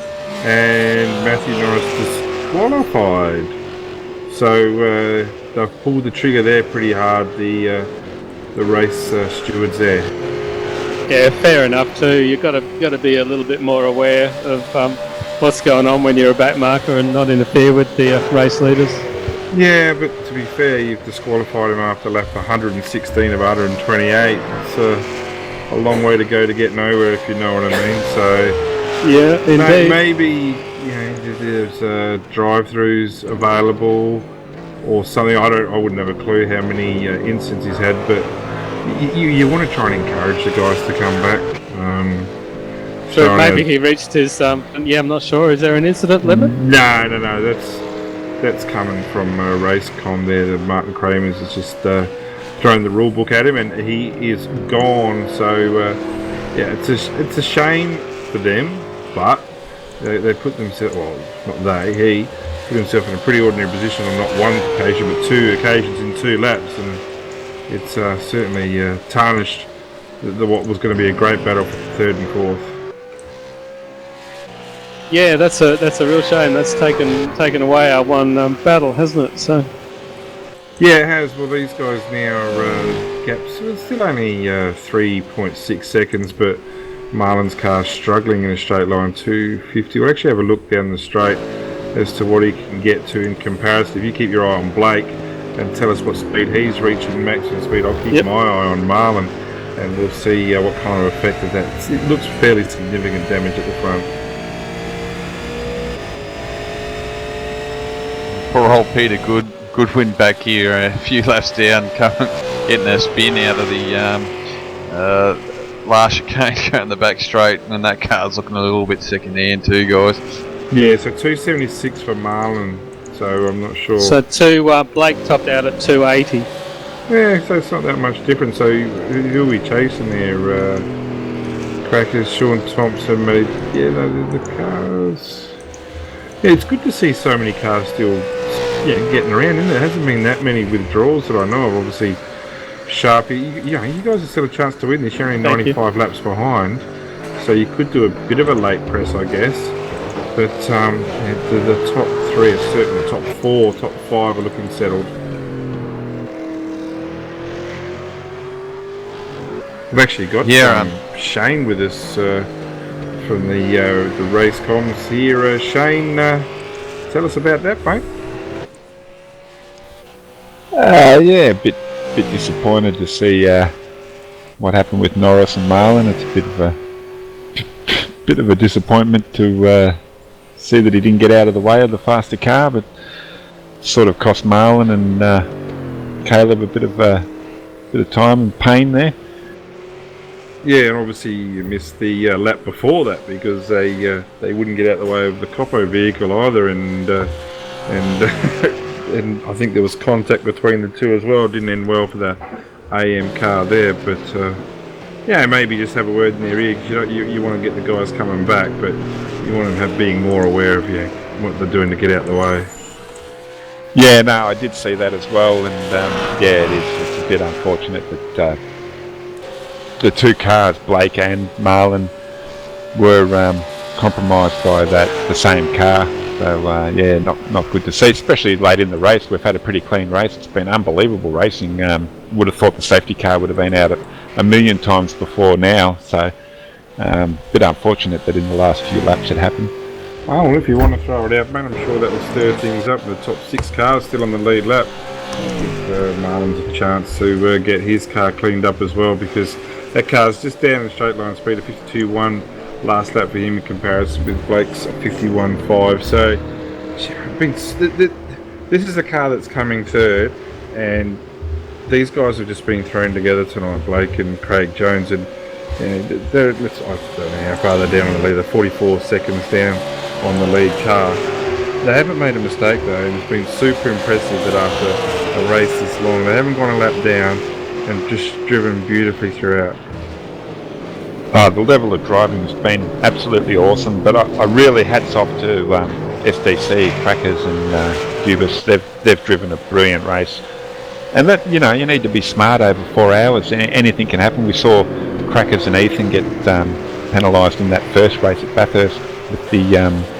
And Matthew Norris disqualified. So, they've pulled the trigger there pretty hard, the race stewards there. Yeah, fair enough too. You've got to be a little bit more aware of what's going on when you're a back marker and not interfere with the race leaders. Yeah, but to be fair, you've disqualified him after lap 116 of 128. It's a long way to go to get nowhere, if you know what I mean. So yeah, indeed. Maybe there's drive-throughs available or something. I wouldn't have a clue how many incidents he's had, but you want to try and encourage the guys to come back. So maybe he reached his. I'm not sure. Is there an incident limit? No. That's coming from Racecom there. The Martin Kramers is just thrown the rule book at him, and he is gone. So it's a shame for them, but they put themselves. Well, he put himself in a pretty ordinary position on not one occasion but 2 occasions in 2 laps, and it's certainly tarnished what was going to be a great battle for 3rd and 4th. Yeah, that's a real shame. That's taken away our one battle, hasn't it? So. Yeah, it has. Well, these guys now are gaps. It's still only 3.6 seconds, but Marlon's car's struggling in a straight line. 250. We'll actually have a look down the straight as to what he can get to in comparison. If you keep your eye on Blake and tell us what speed he's reaching, maximum speed, I'll keep my eye on Marlon, and we'll see what kind of effect of that. It looks fairly significant damage at the front. Poor old Peter Goodwin back here, a few laps down, getting a spin out of the last chicane going the back straight, and that car's looking a little bit second hand too, guys. Yeah, so 276 for Marlon, so I'm not sure. So Blake topped out at 280. Yeah, so it's not that much different. So who are we chasing there? Crackers, Sean Thompson, the cars. Yeah, it's good to see so many cars still getting around, isn't it? There hasn't been that many withdrawals that I know of. Obviously, Sharpie, you guys have still a chance to win this. You're only 95 laps behind. So so you could do a bit of a late press, I guess. But the top three are certainly, top four, top five are looking settled. We've actually got Shane with us from the race comms here. Shane, tell us about that, mate. Yeah, a bit disappointed to see what happened with Norris and Marlin. It's a bit of a disappointment to see that he didn't get out of the way of the faster car, but sort of cost Marlin and Caleb a bit of time and pain there. Yeah, and obviously you missed the lap before that because they wouldn't get out of the way of the Coppo vehicle either, and and I think there was contact between the two as well. It didn't end well for the AM car there, but yeah, maybe just have a word in their ear. You want to get the guys coming back, but you want them being more aware of what they're doing to get out of the way. Yeah, no, I did see that as well, and yeah, it's a bit unfortunate that the two cars, Blake and Marlin, were compromised by the same car. So yeah, not good to see, especially late in the race. We've had a pretty clean race. It's been unbelievable racing. Would have thought the safety car would have been out a million times before now. So bit unfortunate that in the last few laps it happened. Oh, well, if you want to throw it out, man, I'm sure that will stir things up. The top 6 cars still on the lead lap. Give Marlin's a chance to get his car cleaned up as well, because that car's just down the straight line speed of 52.1 last lap for him in comparison with Blake's 51.5. So this is a car that's coming third, and these guys have just been thrown together tonight, Blake and Craig Jones, and I don't know how far they're down on the lead. They're 44 seconds down on the lead car. They haven't made a mistake though, and it's been super impressive that after a race this long, they haven't gone a lap down and just driven beautifully throughout. The level of driving has been absolutely awesome, but I really hats off to SDC, Crackers and Cubis. They've driven a brilliant race. And that, you need to be smart over 4 hours. Anything can happen. We saw Crackers and Ethan get penalised in that first race at Bathurst with the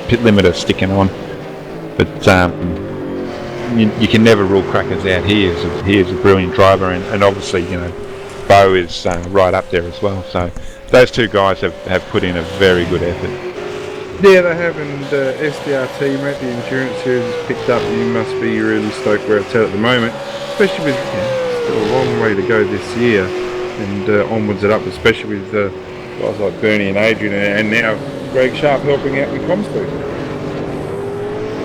pit limiter sticking on. But you can never rule Crackers out. He is a brilliant driver, and obviously, Bo is right up there as well. So those two guys have put in a very good effort. Yeah, they have, and SDRT, mate, the endurance series has picked up. You must be really stoked where it's at the moment, especially with still a long way to go this year, and onwards and up, especially with guys like Bernie and Adrian, and now Greg Sharp helping out with comms booth.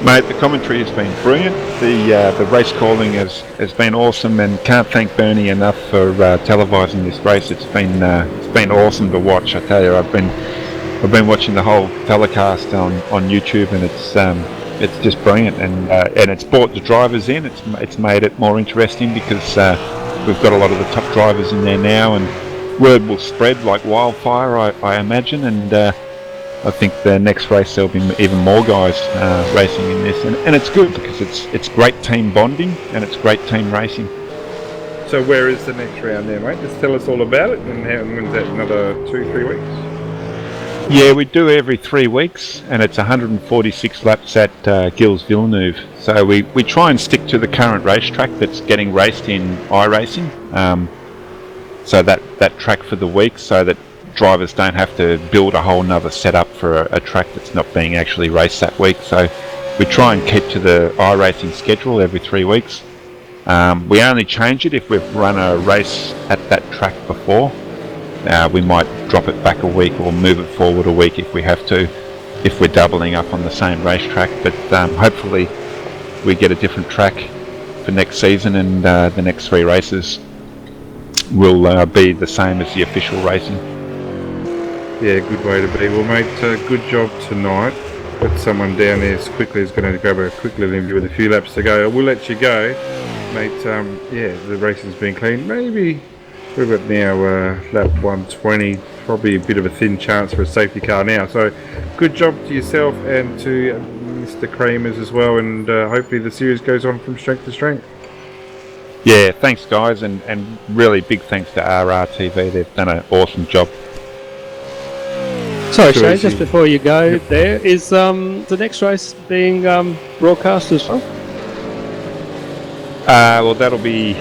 Mate, the commentary has been brilliant. The race calling has been awesome, and can't thank Bernie enough for televising this race. It's been awesome to watch. I tell you, I've been watching the whole telecast on YouTube, and it's just brilliant, and it's brought the drivers in. It's made it more interesting because we've got a lot of the top drivers in there now, and word will spread like wildfire, I imagine, and I think the next race there'll be even more guys racing in this, and it's good because it's great team bonding and it's great team racing. So where is the next round there, mate? Just tell us all about it, and when's that, another 2-3 weeks? Yeah, we do every 3 weeks, and it's 146 laps at Gilles Villeneuve. So we try and stick to the current racetrack that's getting raced in iRacing. So that track for the week, so that drivers don't have to build a whole nother setup for a track that's not being actually raced that week. So we try and keep to the iRacing schedule every 3 weeks. We only change it if we've run a race at that track before. We might drop it back a week or move it forward a week if we have to, if we're doubling up on the same racetrack. But hopefully we get a different track for next season, and the next 3 races will be the same as the official racing. Yeah, good way to be. Well, mate, good job tonight. Got someone down there as quickly as going to grab a quick little interview with a few laps to go. We'll let you go, mate. Yeah, the race has been clean. Maybe we've got now lap 120. Probably a bit of a thin chance for a safety car now. So, good job to yourself and to Mr. Kramers as well. And hopefully the series goes on from strength to strength. Yeah, thanks guys, and really big thanks to RRTV. They've done an awesome job. Sorry, Too Shane, easy. just before you go, there is the next race being broadcast as well? Well, that'll be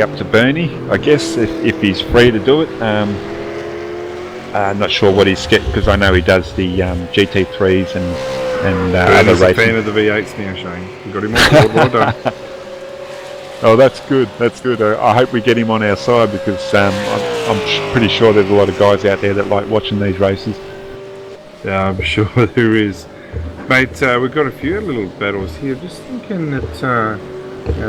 up to Bernie, I guess, if he's free to do it. Not sure what he's get, because I know he does the GT3s and other Bernie's a racing. fan of the V8s now, Shane. You got him on board. Well done. Oh, that's good. That's good. I hope we get him on our side, because I'm pretty sure there's a lot of guys out there that like watching these races. Yeah, I'm sure there is. Mate, we've got a few little battles here. Just thinking that our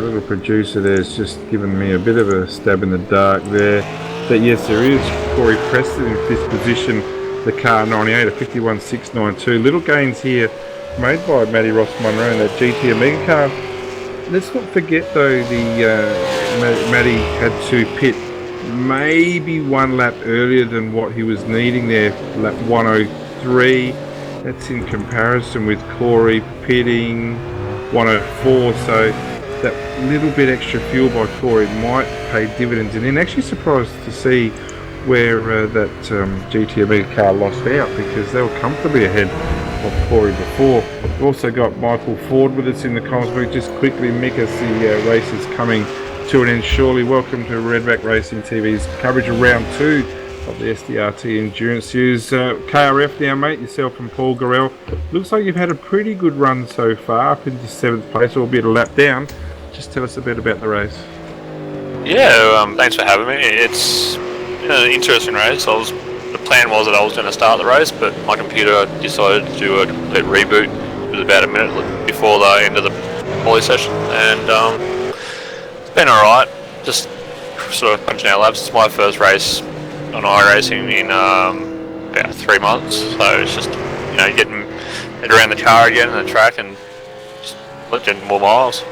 little producer there's just given me a bit of a stab in the dark there. But yes, there is Corey Preston in 5th position, the car 98, a 51.692. Little gains here made by Matty Ross Monroe in that GT Omega car. Let's not forget though, Matty had to pit maybe one lap earlier than what he was needing there, lap 103. That's in comparison with Corey pitting 104, so that little bit extra fuel by Corey might pay dividends. And then actually surprised to see where that GT Omega car lost out, because they were comfortably ahead of Corey before. We've also got Michael Ford with us in the comms booth. Just quickly, Mick, as the race is coming to an end shortly. Welcome to Redback Racing TV's coverage of round 2 of the SDRT Endurance Series. KRF now, mate, yourself and Paul Gorell. Looks like you've had a pretty good run so far, up into 7th place, albeit a lap down. Just tell us a bit about the race. Yeah, thanks for having me. It's an interesting race. The plan was that I was going to start the race, but my computer decided to do a complete reboot. It was about a minute before the end of the quali session, and it's been alright. Just sort of punching out laps. It's my first race on iRacing in about 3 months, so it's just getting it around the car again and the track and just getting more miles.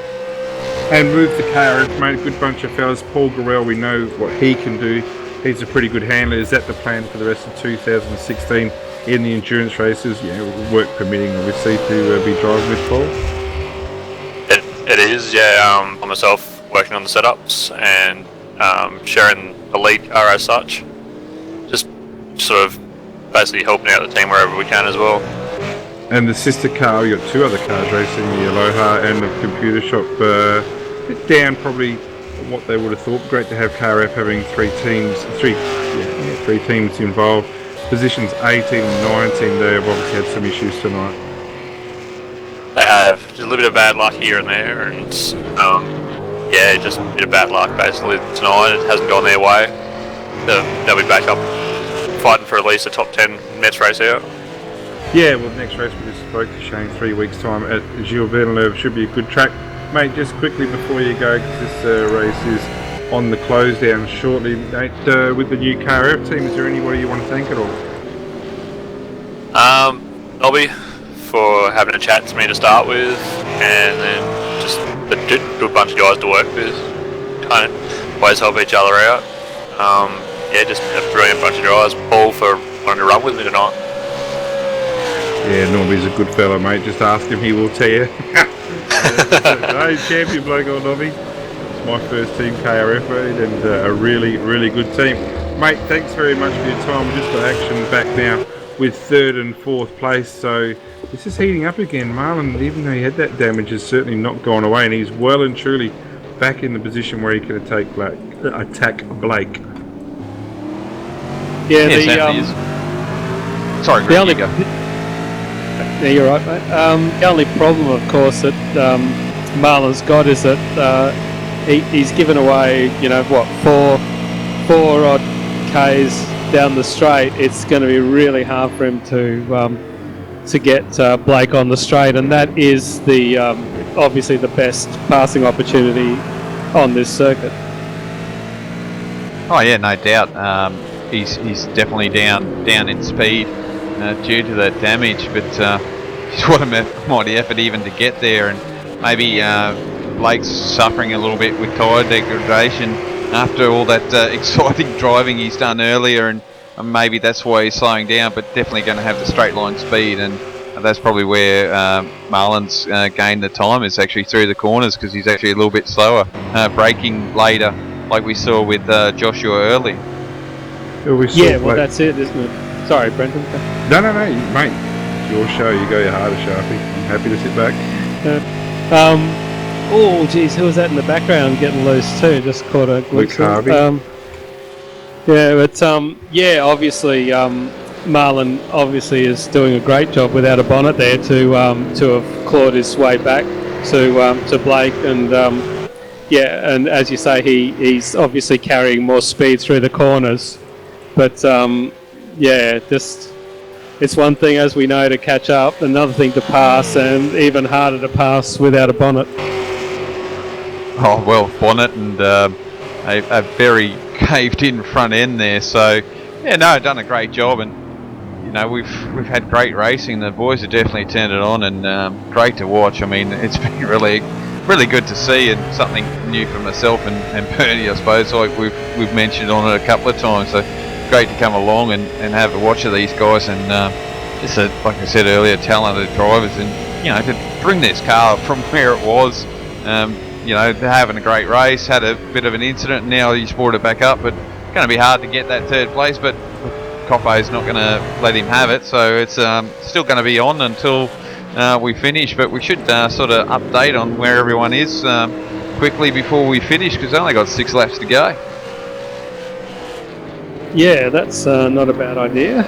And move to KRF, mate, a good bunch of fellas. Paul Gorell, we know what he can do. He's a pretty good handler. Is that the plan for the rest of 2016 in the endurance races? Work permitting, obviously, to be driving with Paul? It is, yeah. For myself, working on the setups and sharing the lead car as such. Just sort of basically helping out the team wherever we can as well. And the sister car, we got 2 other cars racing, the Aloha and the computer shop. A bit down probably what they would have thought. Great to have KRF having 3 teams involved. Positions 18 and 19, they have obviously had some issues tonight. They have just a little bit of bad luck here and there, and just a bit of bad luck basically tonight. It hasn't gone their way. They'll be back up fighting for at least a top 10 next race out. Yeah, well, the next race we just spoke to Shane 3 weeks' time at Gilles Villeneuve should be a good track. Mate, just quickly before you go, because this race is on the close down shortly, mate, with the new KRF team, is there anybody you want to thank at all? Nobby for having a chat to me to start with, and then just a good bunch of guys to work with. Kind of always help each other out. Just a brilliant bunch of guys. Paul for wanting to run with me tonight. Yeah, Nobby's a good fella, mate. Just ask him, he will tell you. Hey, champion bloke on Nobby. It's my first team KRF, mate, and a really, really good team. Mate, thanks very much for your time. We've just got action back now with 3rd and 4th place, so this is heating up again. Marlon, even though he had that damage, has certainly not gone away, and he's well and truly back in the position where he can attack Blake. Yeah, Sorry, Greg, you go. Yeah, you're right, mate. The only problem, of course, that Marlon's got is that he's given away, 4 odd Ks down the straight. It's going to be really hard for him to get Blake on the straight, and that is the obviously the best passing opportunity on this circuit. Oh yeah, no doubt. He's definitely down in speed due to that damage, but what a mighty effort even to get there, and maybe Blake's suffering a little bit with tyre degradation after all that exciting driving he's done earlier, and maybe that's why he's slowing down, but definitely going to have the straight line speed, and that's probably where Marlon's gained the time, is actually through the corners, because he's actually a little bit slower, braking later like we saw with Joshua early. Yeah, well, that's it, isn't it? Sorry, Brenton. No, mate. It's your show. You go your hardest, Sharpie. I'm happy to sit back. Oh, geez, who was that in the background getting loose too? Just caught a glimpse. Luke Harvey. Obviously, Marlon obviously is doing a great job without a bonnet there to have clawed his way back to Blake, and and as you say, he's obviously carrying more speed through the corners, but just it's one thing, as we know, to catch up, another thing to pass, and even harder to pass without a bonnet. Oh, well, bonnet and a very caved-in front end there. So, done a great job, and we've had great racing. The boys have definitely turned it on, and great to watch. I mean, it's been really good to see, and something new for myself and Bernie, I suppose. Like we've mentioned on it a couple of times. So great to come along and have a watch of these guys, and just like I said earlier, talented drivers, and to bring this car from where it was. They're having a great race, had a bit of an incident, and now he's brought it back up, but it's going to be hard to get that third place, but Coppo's not going to let him have it, so it's still going to be on until we finish, but we should sort of update on where everyone is quickly before we finish, because we've only got 6 laps to go. Yeah, that's not a bad idea.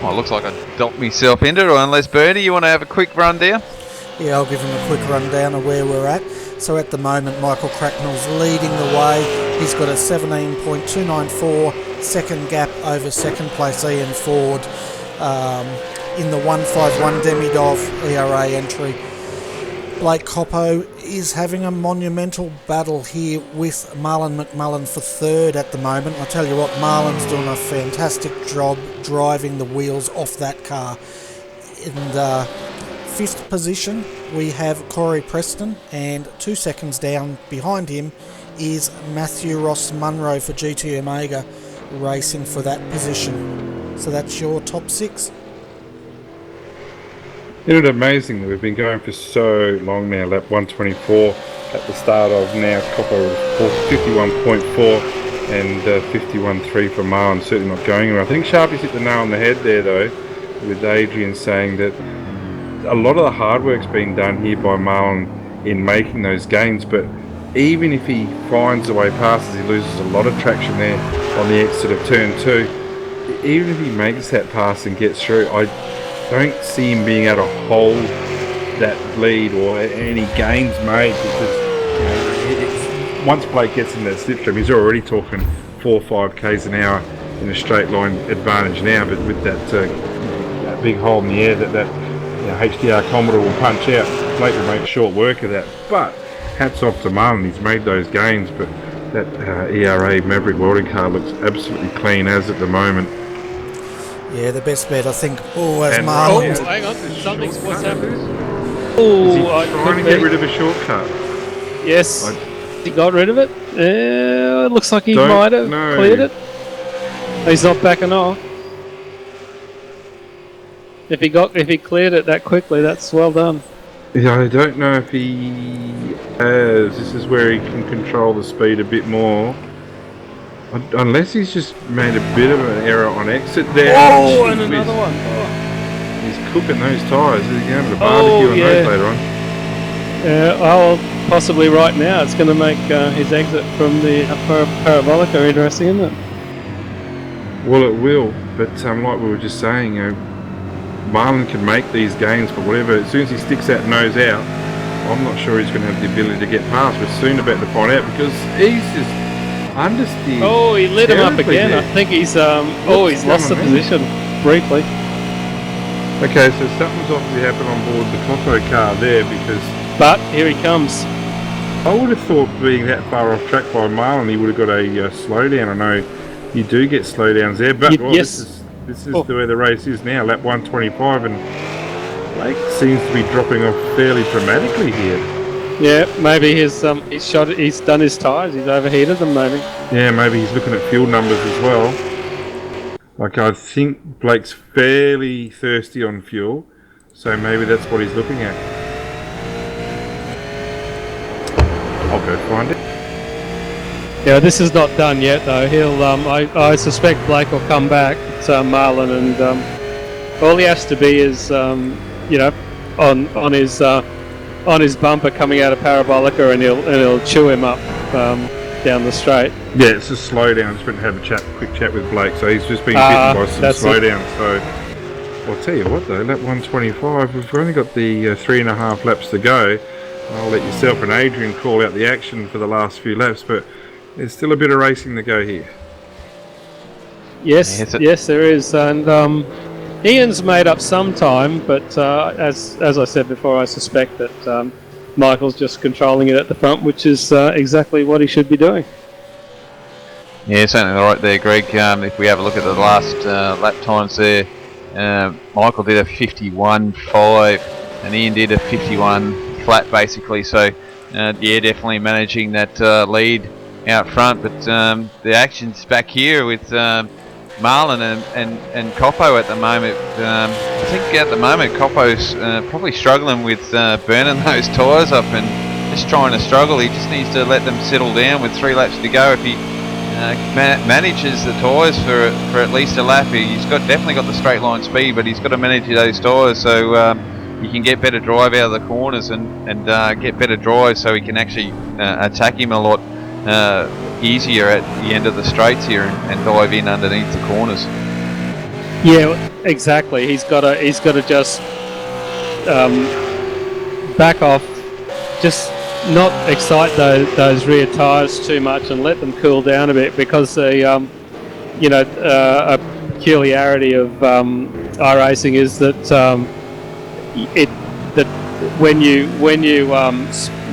Well, it looks like I docked myself into it, or unless Bernie, you want to have a quick rundown? Yeah, I'll give him a quick rundown of where we're at. So at the moment, Michael Cracknell's leading the way. He's got a 17.294 second gap over second place Ian Ford in the 151 Demidov ERA entry. Blake Coppo is having a monumental battle here with Marlon McMullen for third at the moment. I tell you what, Marlon's doing a fantastic job driving the wheels off that car. In fifth position, we have Corey Preston, and 2 seconds down behind him is Matthew Ross Munro for GT Omega, racing for that position. So that's your top 6. Isn't it amazing that we've been going for so long now? Lap 124 at the start of now. Coppo 51.4 and 51.3 for Marlon, certainly not going anywhere. I think Sharpie's hit the nail on the head there though, with Adrian saying that a lot of the hard work's been done here by Marlon in making those gains, but even if he finds the way passes, he loses a lot of traction there on the exit of turn 2. Even if he makes that pass and gets through, I don't see him being able to hold that lead or any gains made, because once Blake gets in that slipstream, he's already talking 4 or 5 k's an hour in a straight line advantage now, but with that big hole in the air that HDR Commodore will punch out, Blake will make short work of that. But hats off to Marlon, he's made those gains, but that ERA Maverick welding car looks absolutely clean as at the moment. Yeah, the best bet, I think, as Oh, Marlon. hang on, what's happening? Is he trying to get rid of a shortcut? Yes, he got rid of it. It looks like he might have cleared it. He's not backing off. If he cleared it that quickly, that's well done. Yeah, I don't know if he has. This is where he can control the speed a bit more. Unless he's just made a bit of an error on exit there. Oh, and another one. Oh. He's cooking those tyres. He's going to have a barbecue on those later on. Possibly right now. It's going to make his exit from the Parabolica interesting, isn't it? Well, it will. But like we were just saying, Marlon can make these gains, but whatever, as soon as he sticks that nose out, I'm not sure he's going to have the ability to get past. We're soon about to find out, because he's just understeered. Oh, he lit him up again. There. I think he's he's lost the position briefly. Okay, so something's obviously happened on board the Coppo car there, because... But here he comes. I would have thought, being that far off track by Marlon, he would have got a slowdown. I know you do get slowdowns there, but yes. This is the way the race is now, lap 125, and Blake seems to be dropping off fairly dramatically here. Yeah, maybe he's done his tyres, he's overheated them maybe. Yeah, maybe he's looking at fuel numbers as well. Like, I think Blake's fairly thirsty on fuel, so maybe that's what he's looking at. I'll go find it. Yeah, this is not done yet though. He'll, I suspect Blake will come back to Marlon, and all he has to be is, on his bumper coming out of Parabolica, and he'll chew him up down the straight. Yeah, it's a slowdown. Just went to have a quick chat with Blake. So he's just been bitten by some slowdown. So I'll tell you what though, lap 125. We've only got the 3.5 laps to go. I'll let yourself and Adrian call out the action for the last few laps, but there's still a bit of racing to go here. Yes, there is, and Ian's made up some time, but as I said before, I suspect that Michael's just controlling it at the front, which is exactly what he should be doing. Yeah, certainly right there, Greg. If we have a look at the last lap times there, Michael did a 51.5 and Ian did a 51 flat basically, so yeah, definitely managing that lead out front, but the action's back here with Marlon and Coppo at the moment. I think at the moment Coppo's probably struggling with burning those tyres up and just trying to struggle. He just needs to let them settle down with 3 laps to go. If he manages the tyres for at least a lap, he's definitely got the straight line speed, but he's got to manage those tyres so he can get better drive out of the corners and get better drive so he can actually attack him a lot easier at the end of the straights here and dive in underneath the corners. Yeah, exactly. He's got to just back off, just not excite those rear tyres too much and let them cool down a bit, because a peculiarity of iRacing is that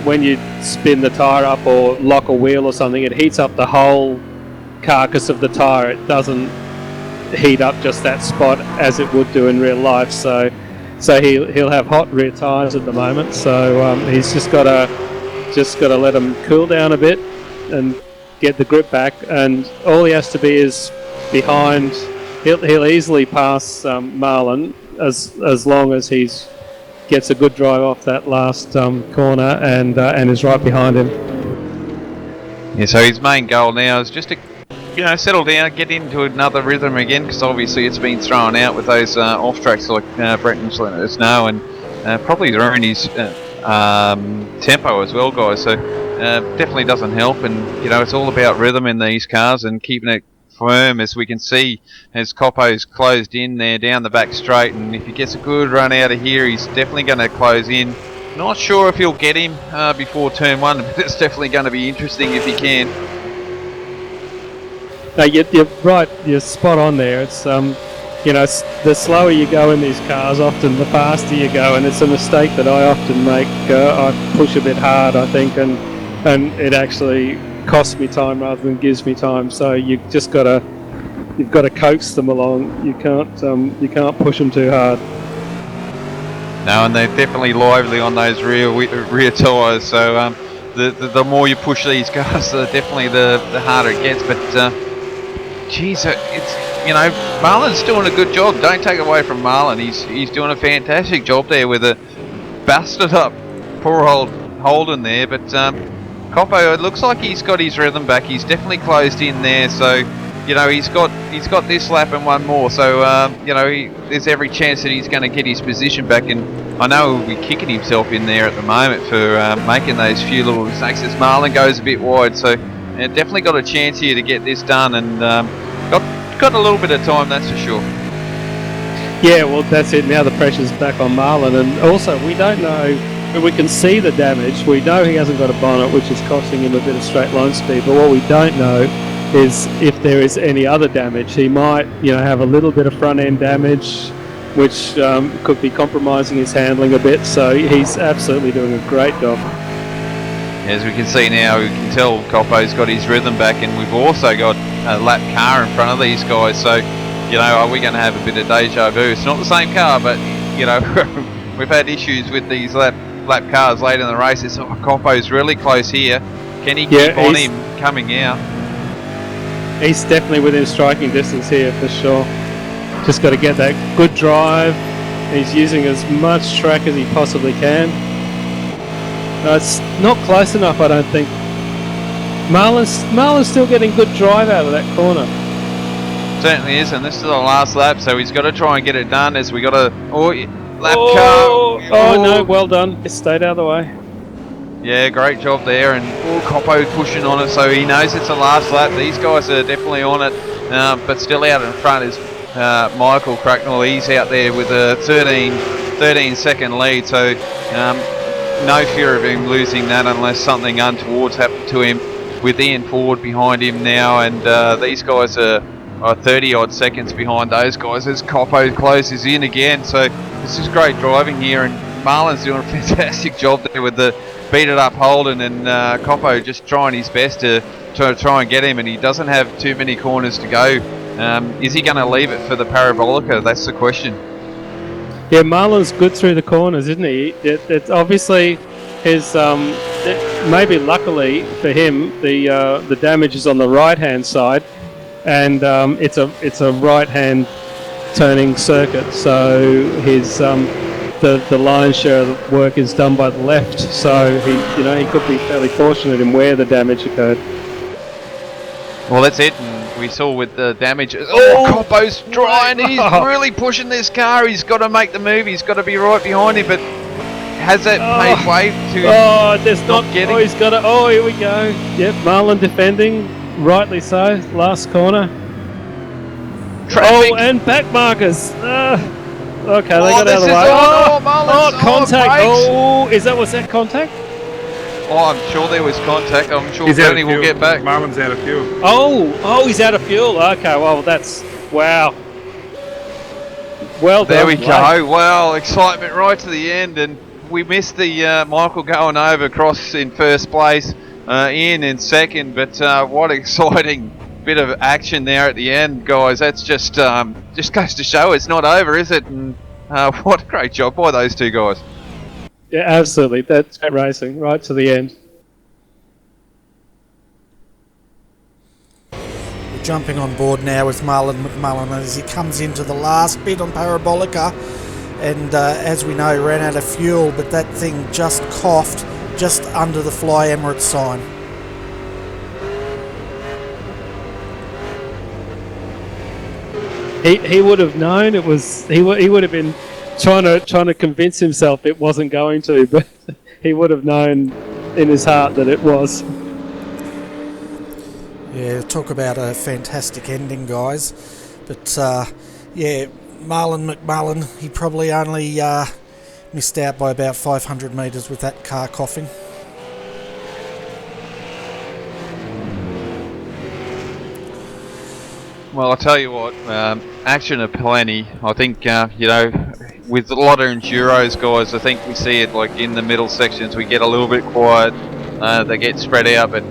when you spin the tyre up or lock a wheel or something, it heats up the whole carcass of the tyre. It doesn't heat up just that spot as it would do in real life. So he'll have hot rear tyres at the moment. So he's just got to let them cool down a bit and get the grip back. And all he has to be is behind. He'll easily pass Marlon as long as he's gets a good drive off that last corner and is right behind him. Yeah, so his main goal now is just to settle down, get into another rhythm again, because obviously it's been thrown out with those off tracks like Brenton's letting us know, and probably ruined his tempo as well, guys. So definitely doesn't help, and it's all about rhythm in these cars and keeping it firm, as we can see as Coppo's closed in there down the back straight, and if he gets a good run out of here, he's definitely going to close in. Not sure if he'll get him before turn 1, but it's definitely going to be interesting if he can. No, you're right, you're spot on there. It's the slower you go in these cars, often the faster you go, and it's a mistake that I often make. I push a bit hard, I think, and it actually costs me time rather than gives me time. So you've got to coax them along. You can't push them too hard. No, and they're definitely lively on those rear tyres. So the more you push these cars, definitely the harder it gets. But geez, it's Marlon's doing a good job. Don't take it away from Marlon. He's doing a fantastic job there with a busted up poor old Holden there, but. Coppo, it looks like he's got his rhythm back. He's definitely closed in there, so he's got this lap and one more. So there's every chance that he's going to get his position back. And I know he'll be kicking himself in there at the moment for making those few little mistakes as Marlon goes a bit wide. So definitely got a chance here to get this done, and got a little bit of time, that's for sure. Yeah, well, that's it. Now the pressure's back on Marlon, and also we don't know. We can see the damage. We know he hasn't got a bonnet, which is costing him a bit of straight line speed. But what we don't know is if there is any other damage. He might, have a little bit of front end damage, which could be compromising his handling a bit. So he's absolutely doing a great job. As we can see now, we can tell Coppo's got his rhythm back, and we've also got a lap car in front of these guys. So, are we going to have a bit of deja vu? It's not the same car, but we've had issues with these lap cars late in the race. It's Coppo's really close here. Can he keep on him coming out? He's definitely within striking distance here for sure. Just got to get that good drive. He's using as much track as he possibly can. No, it's not close enough, I don't think. Marlon's still getting good drive out of that corner. Certainly is, and this is the last lap, so he's got to try and get it done. As we got a lap car. Oh no, well done. It stayed out of the way. Yeah, great job there, and Coppo pushing on it, so he knows it's the last lap. These guys are definitely on it, but still out in front is Michael Cracknell. He's out there with a 13 second lead, so no fear of him losing that unless something untoward's happened to him, with Ian Ford behind him now, and these guys are 30 odd seconds behind those guys as Coppo closes in again. So this is great driving here, and Marlon's doing a fantastic job there with the beat it up Holden, and Coppo just trying his best to try and get him, and he doesn't have too many corners to go. Is he going to leave it for the Parabolica? That's the question. Yeah, Marlon's good through the corners, isn't he? It's obviously his maybe luckily for him the damage is on the right hand side, and it's a right hand turning circuit, so his the lion's share of the work is done by the left, so he could be fairly fortunate in where the damage occurred. Well, that's it, and we saw with the damage. Coppo's trying. He's really pushing this car. He's got to make the move. He's got to be right behind him, but has that made way to? There's not getting. He's got to. Oh, here we go. Yep, Marlon defending, rightly so. Last corner. Traffic. Oh, and back markers. Okay, they got out of the way. Contact. Was that contact? Oh, I'm sure there was contact. I'm sure Bernie will get back. Marlon's out of fuel. Oh, he's out of fuel. Okay, well, that's... Wow. Well done. There we go. Well, excitement right to the end, and we missed the Michael going over across in first place, Ian in second, but what exciting bit of action there at the end, guys. That's just goes to show it's not over, is it? And what a great job by those two guys. Yeah, absolutely. That's great racing right to the end. We're jumping on board now with Marlon McMullen as he comes into the last bit on Parabolica, and as we know, ran out of fuel, but that thing just coughed just under the Fly Emirates sign. He would have known it was. He would have been trying to convince himself it wasn't going to, but he would have known in his heart that it was. Yeah, talk about a fantastic ending, guys. But yeah, Marlon McMullen, he probably only missed out by about 500 metres with that car coughing. Well, I'll tell you what, action aplenty. I think, with a lot of enduros, guys, I think we see it like in the middle sections, we get a little bit quiet, they get spread out, but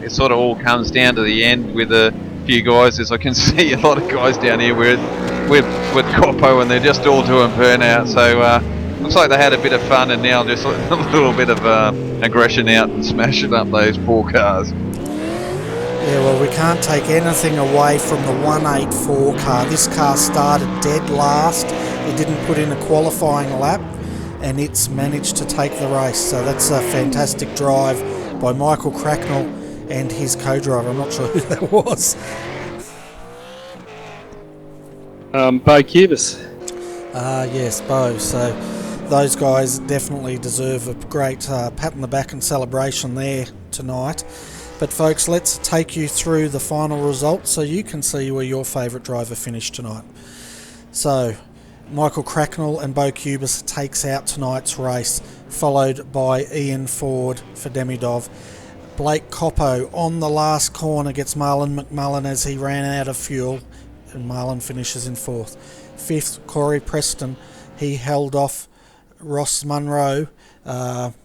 it sort of all comes down to the end with a few guys, as I can see a lot of guys down here with Coppo, and they're just all doing burnout, so looks like they had a bit of fun, and now just a little bit of aggression out and smashing up those poor cars. Yeah, well, we can't take anything away from the 184 car. This car started dead last. It didn't put in a qualifying lap, and it's managed to take the race. So that's a fantastic drive by Michael Cracknell and his co-driver. I'm not sure who that was. Bo Cubis. Yes, Bo. So those guys definitely deserve a great pat on the back and celebration there tonight. But folks, let's take you through the final results so you can see where your favourite driver finished tonight. So, Michael Cracknell and Bo Cubis takes out tonight's race, followed by Ian Ford for Demidov. Blake Coppo on the last corner gets Marlon McMullen as he ran out of fuel, and Marlon finishes in fourth. Fifth, Corey Preston. He held off Ross Munro.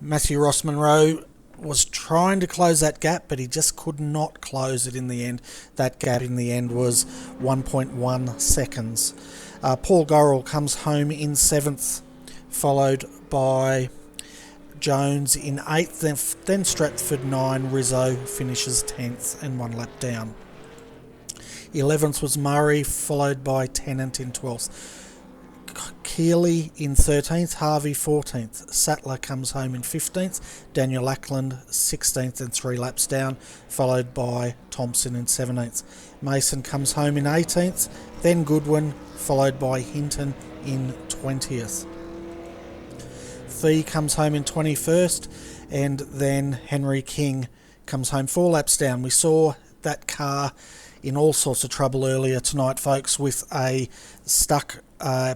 Matthew Ross Munro was trying to close that gap, but he just could not close it in the end. That gap in the end was 1.1 seconds. Paul Gorrell comes home in 7th, followed by Jones in 8th, then Stratford 9, Rizzo finishes 10th and 1 lap down. 11th was Murray, followed by Tennant in 12th. Healy in 13th, Harvey 14th. Sattler comes home in 15th, Daniel Ackland 16th and 3 laps down, followed by Thompson in 17th. Mason comes home in 18th, then Goodwin, followed by Hinton in 20th. Fee comes home in 21st, and then Henry King comes home 4 laps down. We saw that car in all sorts of trouble earlier tonight, folks, with a stuck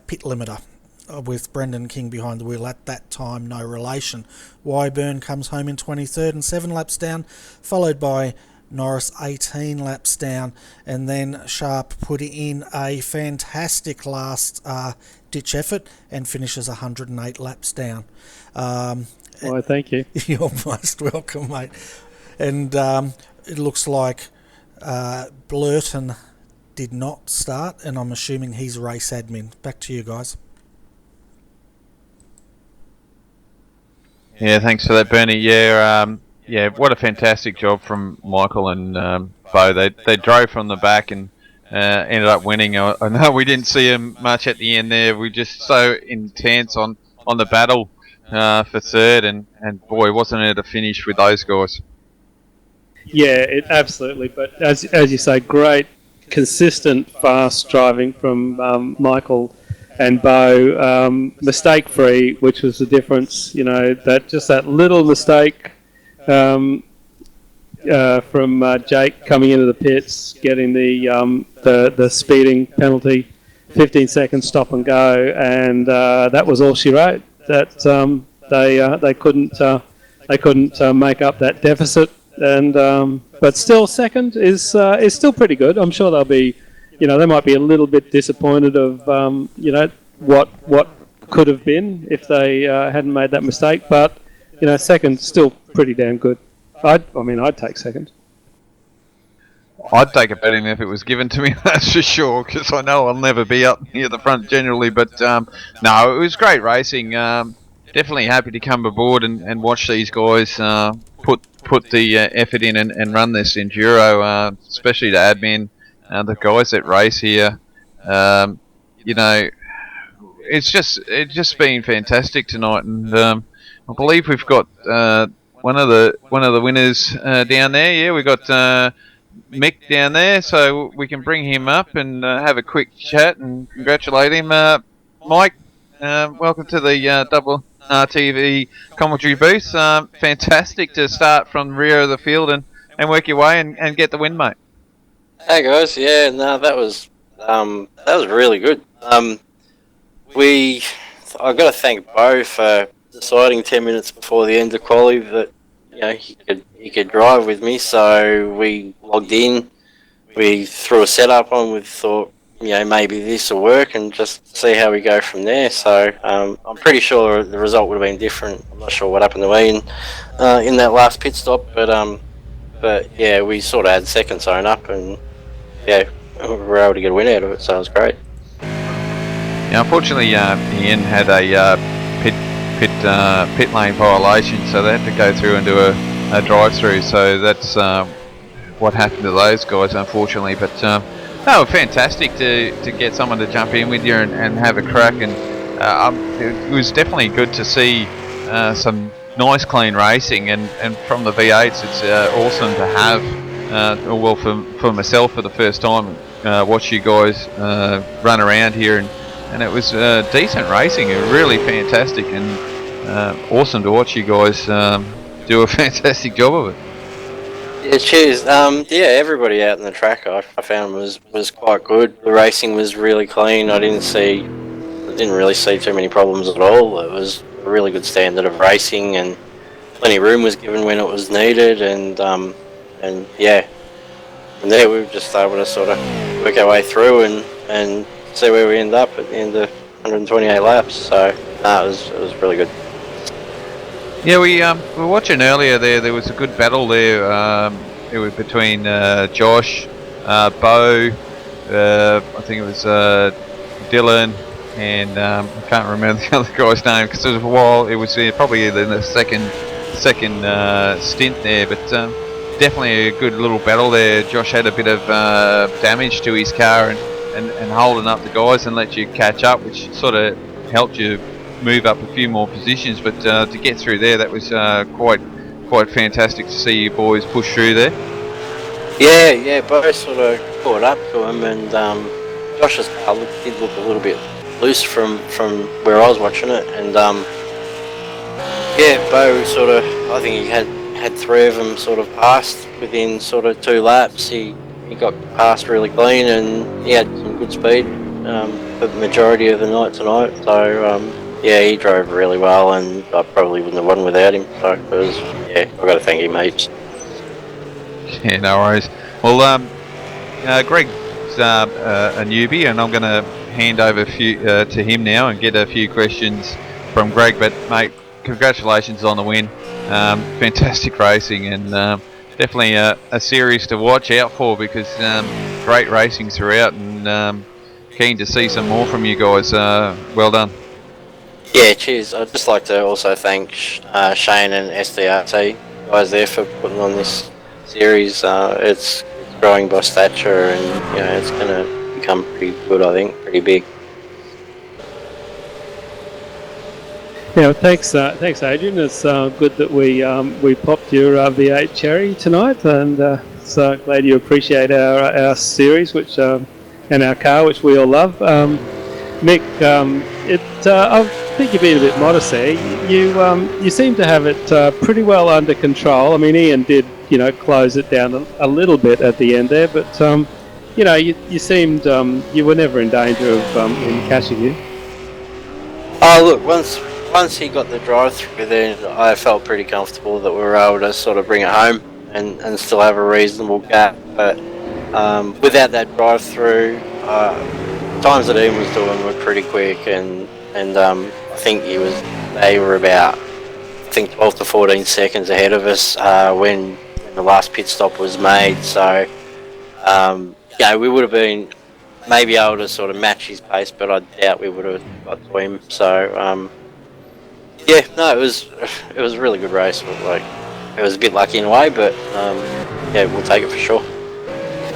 pit limiter with Brendan King behind the wheel. At that time, no relation. Wyburn comes home in 23rd and 7 laps down, followed by Norris 18 laps down, and then Sharp put in a fantastic last ditch effort and finishes 108 laps down. Well, thank you. You're most welcome, mate. And it looks like Blurton did not start, and I'm assuming he's race admin. Back to you guys. Yeah, thanks for that, Bernie. Yeah, what a fantastic job from Michael and Bo. They drove from the back and ended up winning. I know we didn't see him much at the end there. We were just so intense on the battle for third, and boy, wasn't it a finish with those guys. Yeah, absolutely. But as you say, great, consistent, fast driving from Michael and Bo. Mistake-free, which was the difference. You know, that little mistake from Jake coming into the pits, getting the speeding penalty, 15 seconds stop and go, and that was all she wrote. That they couldn't make up that deficit. And but still, second is still pretty good. I'm sure they'll be, they might be a little bit disappointed of what could have been if they hadn't made that mistake. But second, still pretty damn good. I'd take second. I'd take a betting if it was given to me, that's for sure, because I know I'll never be up near the front generally. But no, it was great racing. Definitely happy to come aboard and watch these guys put the effort in and run this enduro, especially the admin, the guys that race here. It's just been fantastic tonight, and I believe we've got one of the winners down there. Yeah, we got Mick down there, so we can bring him up and have a quick chat and congratulate him. Mike, welcome to the double RRTV commentary booth. Fantastic to start from the rear of the field and work your way and get the win, mate. Hey guys, yeah, no, that was really good. I got to thank Bo for deciding 10 minutes before the end of quali that he could drive with me. So we logged in, we threw a setup on. We thought maybe this will work and just see how we go from there. So I'm pretty sure the result would have been different. I'm not sure what happened to me in that last pit stop, but yeah, we sort of had second zone up, and yeah, we were able to get a win out of it. So it was great. Yeah, unfortunately, Ian had a pit lane violation, so they had to go through and do a drive-through. So that's what happened to those guys, unfortunately. But no, fantastic to get someone to jump in with you and have a crack. And it was definitely good to see some nice, clean racing. And from the V8s, it's awesome to have. For myself, for the first time, watch you guys run around here, and it was decent racing. It was really fantastic and awesome to watch you guys do a fantastic job of it. Yeah, cheers. Yeah, everybody out in the track I found was quite good. The racing was really clean. I didn't really see too many problems at all. It was a really good standard of racing, and plenty of room was given when it was needed. And yeah, from there we were just able to sort of work our way through and see where we end up at the end of 128 laps. So it was really good. Yeah, we were watching earlier there. There was a good battle there. It was between Josh, Bo, I think it was Dylan, and I can't remember the other guy's name because it was a while. It was probably in the second stint there, but definitely a good little battle there. Josh had a bit of damage to his car and holding up the guys and let you catch up, which sort of helped you move up a few more positions. But to get through there, that was quite fantastic to see you boys push through there. Yeah, both sort of caught up to him, and Josh's car did look a little bit loose from where I was watching it, and yeah, Bo sort of, I think he had 3 of them sort of passed within sort of 2 laps. He got past really clean, and he had some good speed for the majority of the night tonight. So yeah, he drove really well, and I probably wouldn't have won without him. So it was, yeah, I've got to thank him heaps. Yeah, no worries. Well, Greg's a newbie, and I'm going to hand over to him now and get a few questions from Greg. But mate, congratulations on the win. Fantastic racing, and definitely a series to watch out for, because great racing throughout, and keen to see some more from you guys. Well done. Yeah, cheers. I'd just like to also thank Shane and SDRT guys there for putting on this series. It's growing by stature, and you know, it's going to become pretty good, I think, pretty big. Yeah, thanks, Adrian. It's good that we popped your V8 cherry tonight, and so glad you appreciate our series, which and our car, which we all love. Mick, I think you're being a bit modest there. You seem to have it pretty well under control. I mean, Ian did, you know, close it down a little bit at the end there, but you know, you seemed you were never in danger of him catching you. Oh, look, once he got the drive-through, then I felt pretty comfortable that we were able to sort of bring it home and still have a reasonable gap. But without that drive-through, times that Ian was doing were pretty quick, and I think they were about, I think, 12 to 14 seconds ahead of us when the last pit stop was made. So yeah, we would have been maybe able to sort of match his pace, but I doubt we would have got to him. So yeah, no, it was a really good race. Like, it was a bit lucky in a way, but yeah, we'll take it for sure.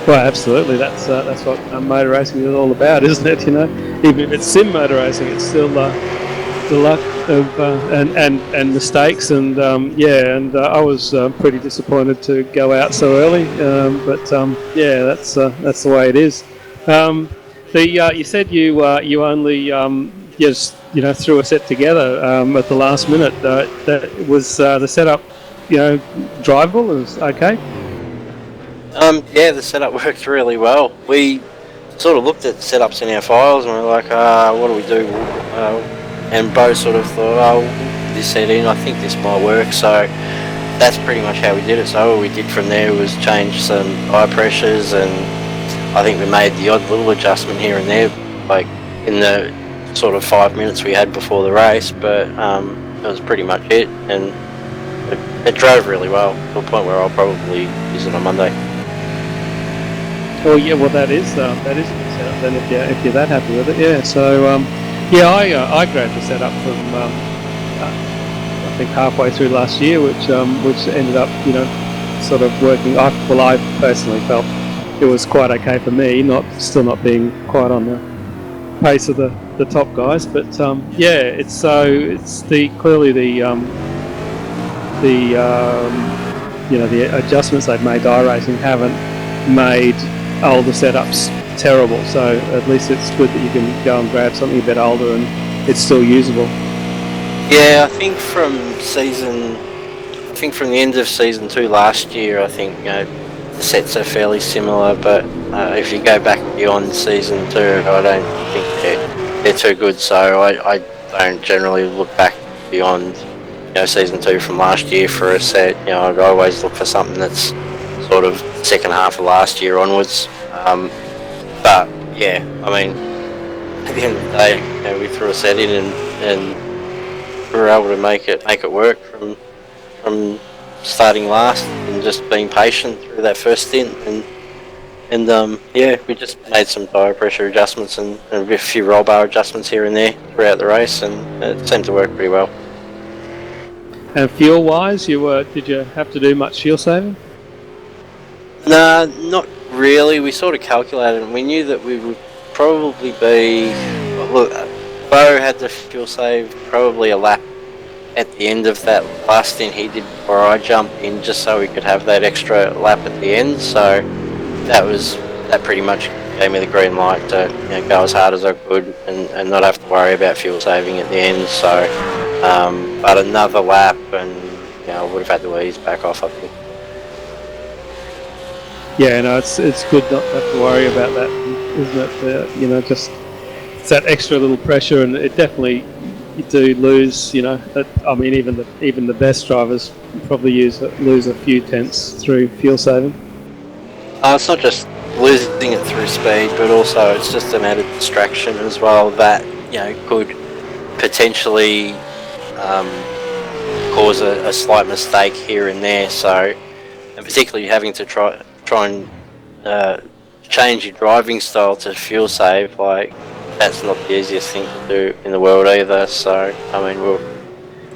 Well, absolutely. That's what motor racing is all about, isn't it? You know, even if it's sim motor racing, it's still the luck of and mistakes, and yeah. And I was pretty disappointed to go out so early, but yeah, that's the way it is. You said you only just, you know, threw a set together at the last minute. That was the setup, you know, drivable. It was okay. Yeah, the setup worked really well. We sort of looked at setups in our files, and we were like, what do we do? And Bo sort of thought, this set in, I think this might work. So that's pretty much how we did it. So all we did from there was change some tire pressures, and I think we made the odd little adjustment here and there, like in the sort of 5 minutes we had before the race. But that was pretty much it, and it drove really well to a point where I'll probably use it on Monday. Oh yeah, well that is a good setup then, if you're that happy with it. Yeah, so yeah, I grabbed the setup from I think halfway through last year, which ended up, you know, sort of working. I personally felt it was quite okay for me, still not being quite on the pace of the top guys, but yeah, it's clearly the you know, the adjustments they've made to iRacing haven't made older setups terrible, so at least it's good that you can go and grab something a bit older and it's still usable. Yeah, I think from the end of season 2 last year, I think, you know, the sets are fairly similar, but if you go back beyond season 2, I don't think they're too good, so I don't generally look back beyond, you know, season 2 from last year for a set. You know, I'd always look for something that's sort of second half of last year onwards. But yeah, I mean, at the end of the day, you know, we threw a set in and we were able to make it work from starting last and just being patient through that first stint, and yeah, we just made some tire pressure adjustments and a few roll bar adjustments here and there throughout the race, and it seemed to work pretty well. And fuel wise, did you have to do much fuel saving? Nah, not really. We sort of calculated, and we knew that we would probably be, look, Bo had the fuel save probably a lap at the end of that last stint he did before I jumped in, just so we could have that extra lap at the end. So that pretty much gave me the green light to go as hard as I could and not have to worry about fuel saving at the end. So, but another lap and I would have had to ease back off, I think. Yeah, no, it's good not to have to worry about that, isn't it? Just it's that extra little pressure, and it definitely you do lose. I mean, even the best drivers probably lose a few tenths through fuel saving. It's not just losing it through speed, but also it's just an added distraction as well that could potentially cause a slight mistake here and there. So, and particularly having to try and change your driving style to fuel save, like that's not the easiest thing to do in the world either. So, I mean,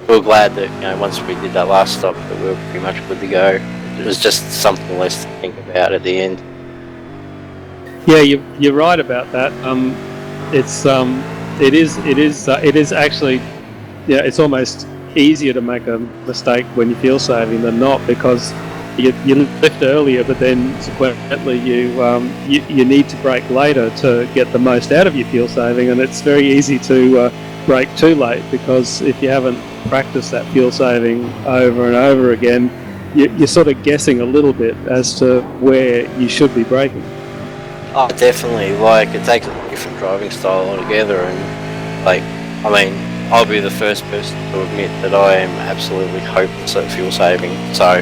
we're glad that once we did that last stop that we were pretty much good to go. It was just something less to think about at the end. Yeah, you're right about that. It is actually, it's almost easier to make a mistake when you fuel saving than not, because you lift earlier, but then subsequently you need to brake later to get the most out of your fuel saving, and it's very easy to brake too late, because if you haven't practiced that fuel saving over and over again, you're sort of guessing a little bit as to where you should be braking. Oh, definitely. It takes a different driving style altogether, and I mean, I'll be the first person to admit that I am absolutely hopeless at fuel saving. So,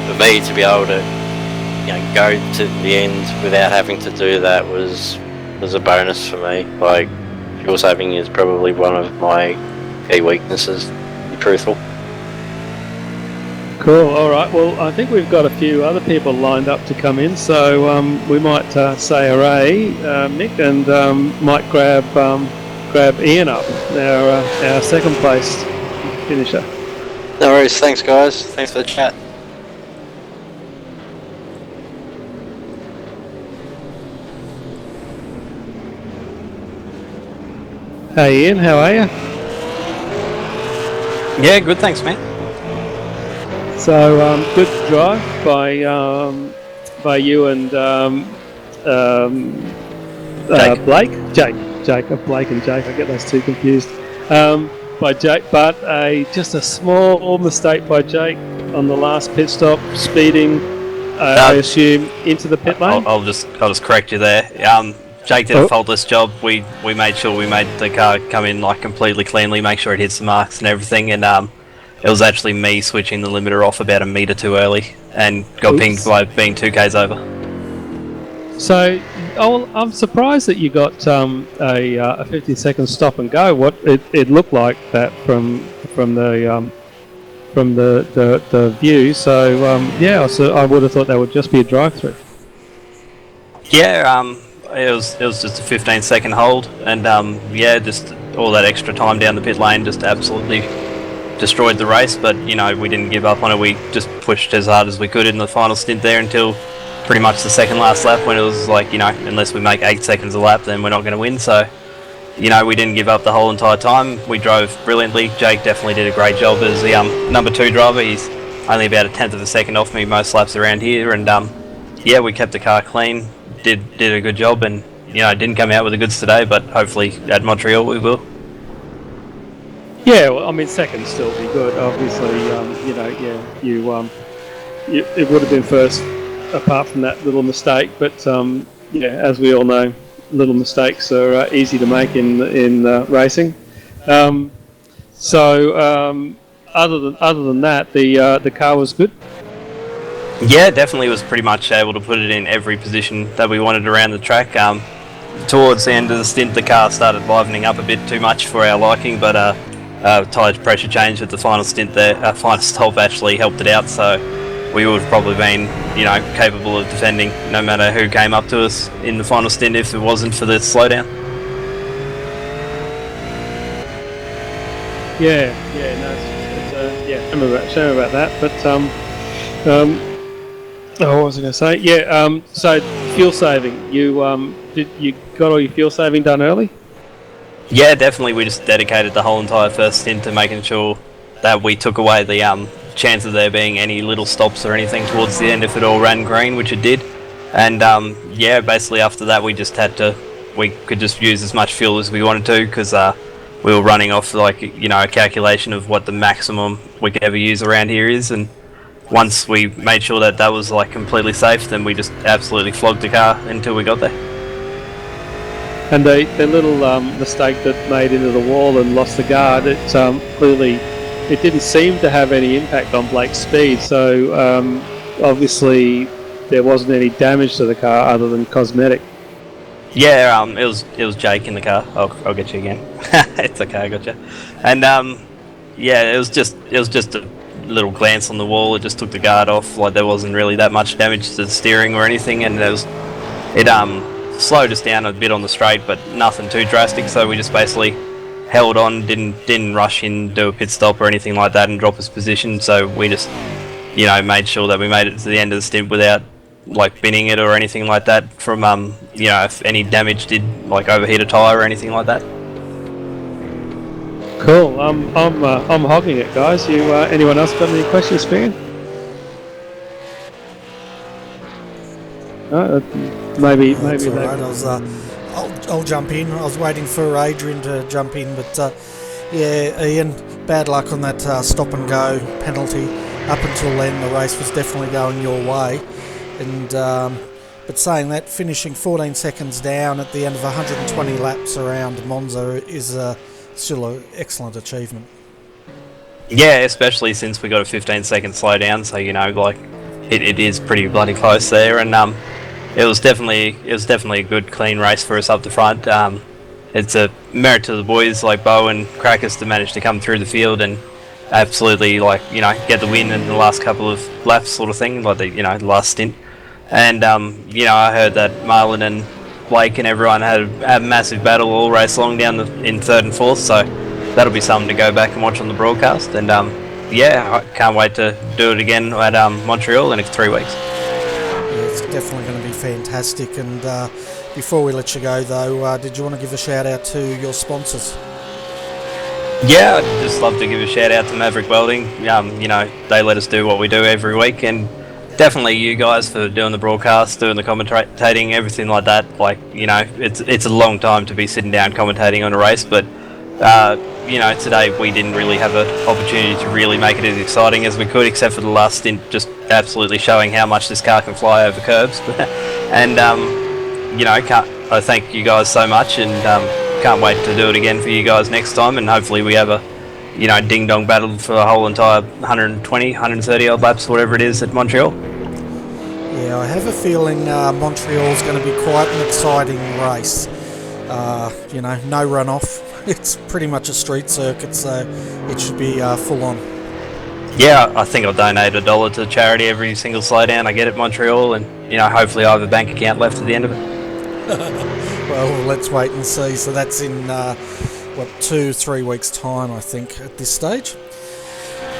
for me to be able to, go to the end without having to do that was a bonus for me. Fuel saving is probably one of my key weaknesses, to be truthful. Cool. All right. Well, I think we've got a few other people lined up to come in, so we might say hooray, Mick, and might grab Ian up, our second place finisher. No worries. Thanks, guys. Thanks for the chat. Hey, Ian. How are you? Yeah, good. Thanks, mate. So good drive by you and Blake, Blake and Jake. I get those two confused. By Jake, but just a small mistake by Jake on the last pit stop, speeding. I assume into the pit lane. I'll just correct you there. Jake did a faultless job. We made sure we made the car come in completely cleanly, make sure it hits the marks and everything, and it was actually me switching the limiter off about a metre too early and got pinged by being 2Ks over. So, I'm surprised that you got a 50-second stop and go. What it looked like that from the view. So so I would have thought that would just be a drive-through. Yeah, it was just a 15-second hold, and just all that extra time down the pit lane just absolutely destroyed the race. But we didn't give up on it. We just pushed as hard as we could in the final stint there until pretty much the second last lap, when it was unless we make 8 seconds a lap, then we're not going to win. So we didn't give up the whole entire time. We drove brilliantly. Jake definitely did a great job as the number 2 driver. He's only about a tenth of a second off me most laps around here, and we kept the car clean, did a good job, and didn't come out with the goods today, but hopefully at Montreal we will. Yeah, well, I mean, second still be good. Obviously, it would have been first, apart from that little mistake. But as we all know, little mistakes are easy to make in racing. Other than that, the car was good. Yeah, definitely was pretty much able to put it in every position that we wanted around the track. Towards the end of the stint, the car started livening up a bit too much for our liking, but tyre pressure change at the final stint there, final stop actually helped it out, so we would have probably been, capable of defending no matter who came up to us in the final stint if it wasn't for the slowdown. Shame about that, but what was I going to say? Yeah, so fuel saving. You got all your fuel saving done early? Yeah, definitely. We just dedicated the whole entire first stint to making sure that we took away the chance of there being any little stops or anything towards the end if it all ran green, which it did. And yeah, basically after that we could just use as much fuel as we wanted to, because we were running off like, you know, a calculation of what the maximum we could ever use around here is, and once we made sure that that was like completely safe, then we just absolutely flogged the car until we got there. And the little mistake that made into the wall and lost the guard, it clearly it didn't seem to have any impact on Blake's speed. So obviously there wasn't any damage to the car other than cosmetic. Yeah, it was Jake in the car. I'll get you again. It's okay, I got you. And yeah, it was just a little glance on the wall. It just took the guard off. Like, there wasn't really that much damage to the steering or anything, and it slowed us down a bit on the straight, but nothing too drastic. So we just basically held on, didn't rush in, do a pit stop or anything like that, and drop his position. So we just, you know, made sure that we made it to the end of the stint without like binning it or anything like that from you know, if any damage did like overheat a tyre or anything like that. Cool. I'm hogging it, guys. You anyone else got any questions for me? Maybe That's all that. right. I'll jump in. I was waiting for Adrian to jump in, but yeah, Ian, bad luck on that stop and go penalty. Up until then, the race was definitely going your way, and but saying that, finishing 14 seconds down at the end of 120 laps around Monza is still an excellent achievement. Yeah, especially since we got a 15-second slowdown, so you know, like it is pretty bloody close there, and it was definitely a good clean race for us up the front. It's a merit to the boys like Bo and Crackers to manage to come through the field and absolutely, like, you know, get the win in the last couple of laps, sort of thing, like the, you know, the last stint. And you know, I heard that Marlon and Blake and everyone had a massive battle all race long down in third and fourth, so that'll be something to go back and watch on the broadcast. And yeah, I can't wait to do it again at Montreal in 3 weeks. Yeah, it's definitely going to be fantastic. And before we let you go though, did you want to give a shout out to your sponsors? Yeah, I'd just love to give a shout out to Maverick Welding. You know, they let us do what we do every week, and definitely you guys for doing the broadcast, doing the commentating, everything like that. Like, you know, it's a long time to be sitting down commentating on a race, but you know, today we didn't really have an opportunity to really make it as exciting as we could, except for the last stint, just absolutely showing how much this car can fly over curbs. And you know, I thank you guys so much, and can't wait to do it again for you guys next time, and hopefully we have a, you know, ding-dong battle for the whole entire 120, 130 odd laps, whatever it is, at Montreal. Yeah, I have a feeling Montreal's going to be quite an exciting race. You know, no runoff. It's pretty much a street circuit, so it should be full on. Yeah, I think I'll donate $1 to charity every single slowdown I get at Montreal, and, you know, hopefully I have a bank account left at the end of it. Well, let's wait and see. So that's in 2-3 weeks time, I think, at this stage.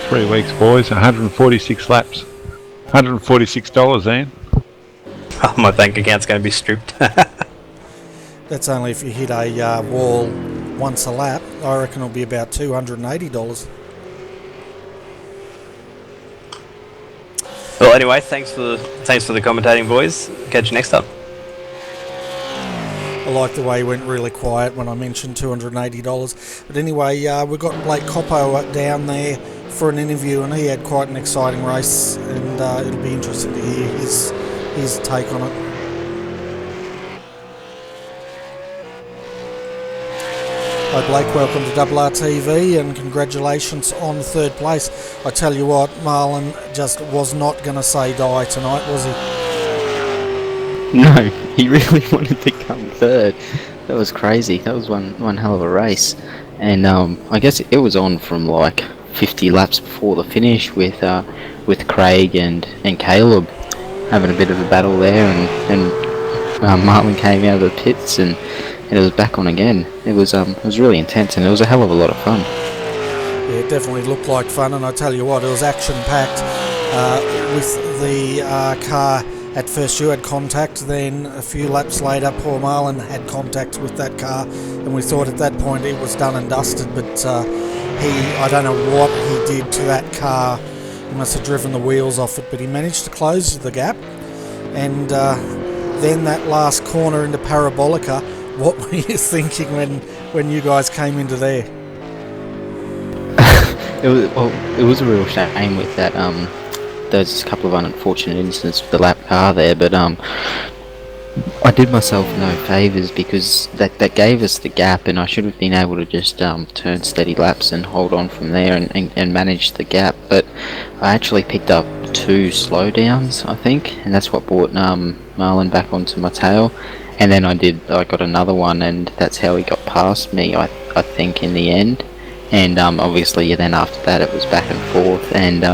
3 weeks, boys. 146 laps. $146, Ian. Oh, my bank account's going to be stripped. That's only if you hit a wall once a lap. I reckon it'll be about $280. Well, anyway, thanks for the commentating, boys. Catch you next time. I like the way he went really quiet when I mentioned $280. But anyway, we've got Blake Coppo down there for an interview, and he had quite an exciting race, and it'll be interesting to hear his take on it. Hi Blake, welcome to RRTV, and congratulations on third place. I tell you what, Marlon just was not going to say die tonight, was he? No, he really wanted to come third. That was crazy. That was one hell of a race. And I guess it was on from like 50 laps before the finish with Craig and Caleb having a bit of a battle there, and Marlon came out of the pits and it was back on again. It was really intense, and it was a hell of a lot of fun. Yeah, it definitely looked like fun, and I tell you what, it was action-packed with the car at first you had contact, then a few laps later poor Marlon had contact with that car, and we thought at that point it was done and dusted, but I don't know what he did to that car. He must have driven the wheels off it, but he managed to close the gap. And then that last corner into Parabolica, what were you thinking when you guys came into there? It was a real shame with that. There's a couple of unfortunate incidents with the lap car there, but I did myself no favours because that gave us the gap, and I should have been able to just turn steady laps and hold on from there and manage the gap. But I actually picked up 2 slowdowns, I think, and that's what brought Marlon back onto my tail. And then I got another one, and that's how he got past me, I think, in the end. And obviously then after that it was back and forth, and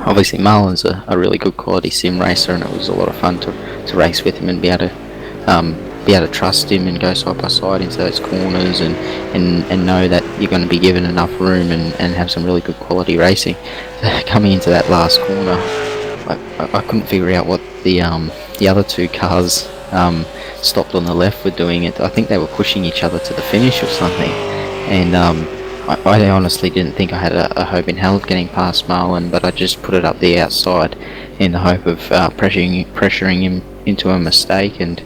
obviously Marlon's a really good quality sim racer, and it was a lot of fun to race with him and be able to trust him and go side by side into those corners and know that you're going to be given enough room and have some really good quality racing. Coming into that last corner, I couldn't figure out what the other 2 cars stopped on the left were doing. It. I think they were pushing each other to the finish or something, and I honestly didn't think I had a hope in hell of getting past Marlon, but I just put it up the outside in the hope of pressuring him into a mistake, and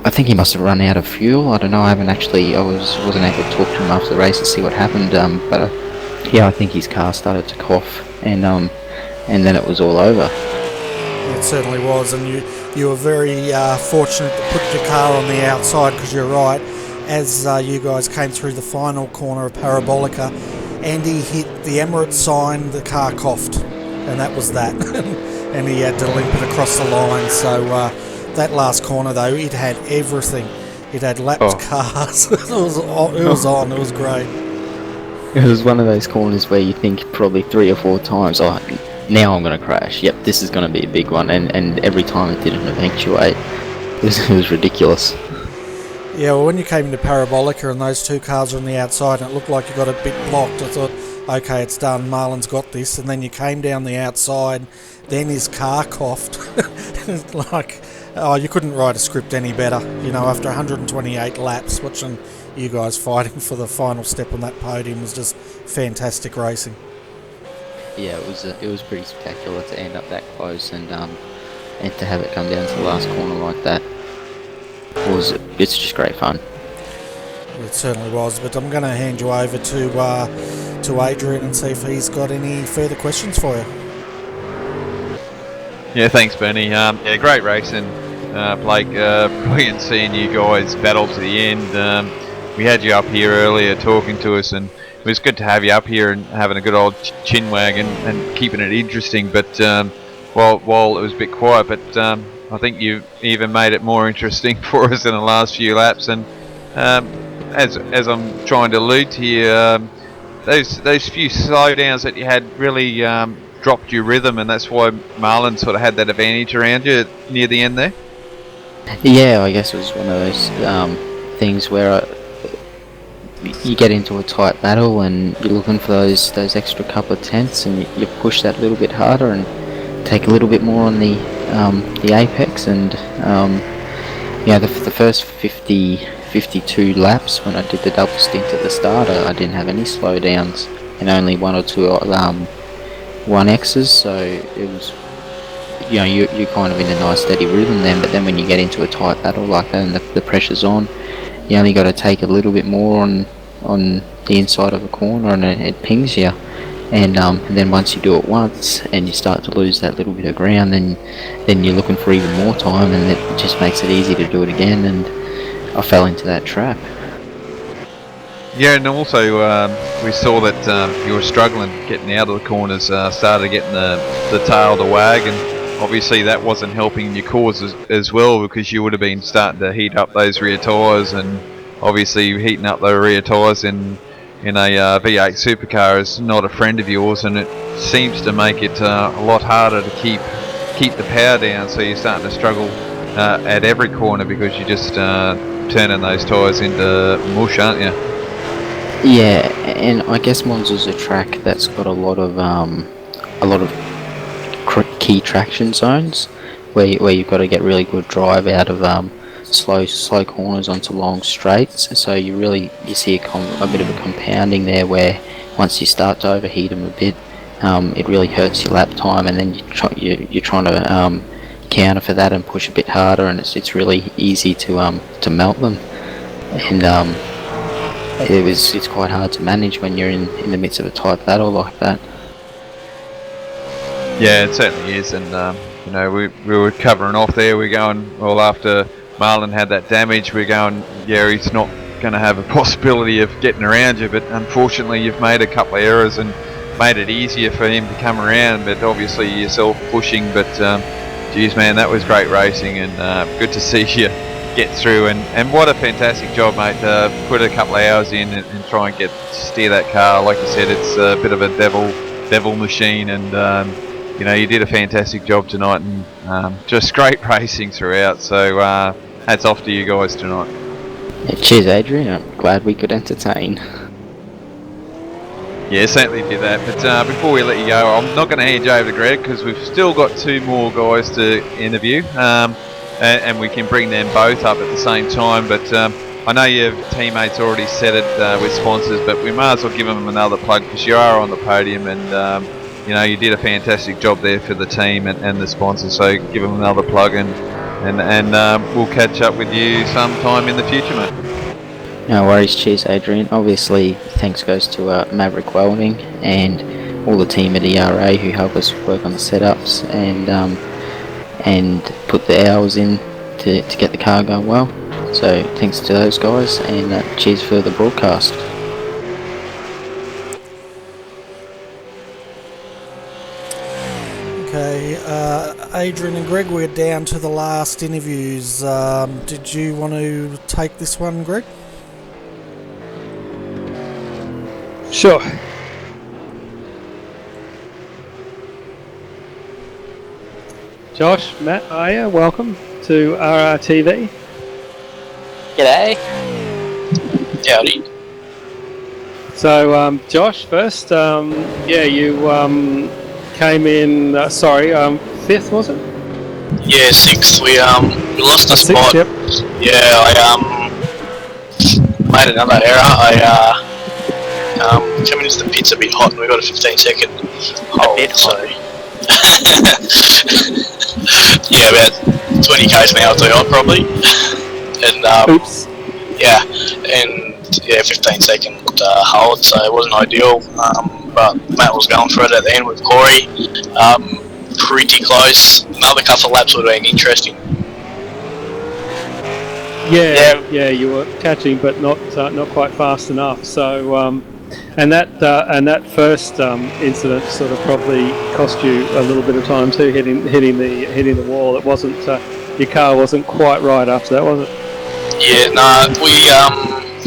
I think he must have run out of fuel. I don't know, I wasn't able to talk to him after the race to see what happened, but yeah, I think his car started to cough, and then it was all over. It certainly was, and you were very fortunate to put your car on the outside, because you're right, as you guys came through the final corner of Parabolica, Andy hit the Emirates sign, the car coughed, and that was that. And he had to limp it across the line. So that last corner, though, it had everything. It had lapped cars. It was on. It was great. It was one of those corners where you think probably 3 or 4 times, now I'm going to crash. Yep, this is going to be a big one. And every time it didn't eventuate. It was ridiculous. Yeah, well, when you came into Parabolica and those 2 cars were on the outside and it looked like you got a bit blocked, I thought, okay, it's done, Marlon's got this. And then you came down the outside, then his car coughed. You couldn't write a script any better. After 128 laps, watching you guys fighting for the final step on that podium was just fantastic racing. Yeah, it was pretty spectacular to end up that close, and to have it come down to the last corner like that. It's just great fun. It certainly was, but I'm going to hand you over to Adrian and see if he's got any further questions for you. Yeah, thanks, Bernie. Great racing, Blake. Brilliant seeing you guys battle to the end. We had you up here earlier talking to us, and it was good to have you up here and having a good old chin wag and keeping it interesting. But while it was a bit quiet, but I think you even made it more interesting for us in the last few laps. And as I'm trying to allude to you, those few slowdowns that you had really dropped your rhythm, and that's why Marlon sort of had that advantage around you near the end there. Yeah, I guess it was one of those things where you get into a tight battle and you're looking for those extra couple of tenths, and you push that a little bit harder and take a little bit more on the apex. And the first 52 laps when I did the double stint at the start, I didn't have any slowdowns and only 1 or 2 1Xs, so it was, you're kind of in a nice steady rhythm then. But then when you get into a tight battle like that and the pressure's on, you only got to take a little bit more on the inside of a corner, and it pings you. And then once you do it once and you start to lose that little bit of ground, then you're looking for even more time, and it just makes it easy to do it again. And I fell into that trap. Yeah, and also we saw that you were struggling getting out of the corners, started getting the tail to wag, and obviously that wasn't helping your cause as well, because you would have been starting to heat up those rear tyres, and obviously heating up the rear tyres in a V8 supercar is not a friend of yours, and it seems to make it a lot harder to keep the power down, so you're starting to struggle at every corner because you're just turning those tyres into mush, aren't you? Yeah, and I guess Monza's a track that's got a lot of key traction zones where you've got to get really good drive out of slow corners onto long straights. So you see a bit of a compounding there where once you start to overheat them a bit, it really hurts your lap time, and then you're trying to counter for that and push a bit harder, and it's really easy to melt them. And it's quite hard to manage when you're in the midst of a tight battle like that. Yeah, it certainly is, and we were covering off there. We're going, well, after Marlon had that damage, we're going, yeah, he's not going to have a possibility of getting around you, but unfortunately you've made a couple of errors and made it easier for him to come around, but obviously yourself pushing. But geez, man, that was great racing, and good to see you get through, and what a fantastic job, mate, to put a couple of hours in and try and steer that car. Like you said, it's a bit of a devil machine, and you did a fantastic job tonight, and just great racing throughout. So hats off to you guys tonight. Yeah, cheers, Adrian. I'm glad we could entertain. Yeah, certainly did that. But before we let you go, I'm not going to hand you over to Greg because we've still got two more guys to interview, and we can bring them both up at the same time. But I know your teammates already said it with sponsors, but we might as well give them another plug because you are on the podium, and you did a fantastic job there for the team and the sponsors. So give them another plug, and we'll catch up with you sometime in the future, mate. No worries, cheers, Adrian. Obviously, thanks goes to Maverick Welding and all the team at ERA who help us work on the setups and put the hours in to get the car going well. So thanks to those guys, and cheers for the broadcast. Okay, Adrian and Greg, we're down to the last interviews. Did you want to take this one, Greg? Sure. Josh, Matt, Aya, welcome to RRTV. G'day. Howdy. So, Josh, first, you came in, fifth, was it? Yeah, sixth. We lost the spot. Sixth, yep. Yeah, I made another error. Coming into the pits a bit hot, and we got a 15-second hold. Yeah, about 20 k's an hour too hot probably. And oops. Yeah, and 15-second hold, so it wasn't ideal. But Matt was going for it at the end with Corey. Pretty close. Another couple of laps would have been interesting. Yeah, you were catching, but not quite fast enough. So, and that first incident sort of probably cost you a little bit of time too, hitting the wall. It wasn't your car wasn't quite right after that, was it? Yeah, no, we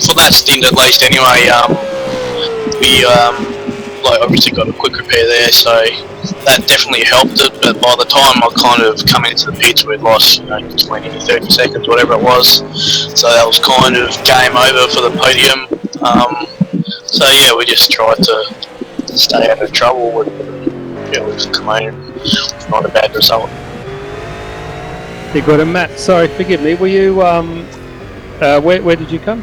for that stint at least anyway. We obviously got a quick repair there, so that definitely helped it. But by the time I kind of come into the pits, we'd lost 20, 30 seconds, whatever it was. So that was kind of game over for the podium. So yeah, we just tried to stay out of trouble with come in. It's not a bad result. You got it, Matt. Sorry, forgive me. Were you where did you come?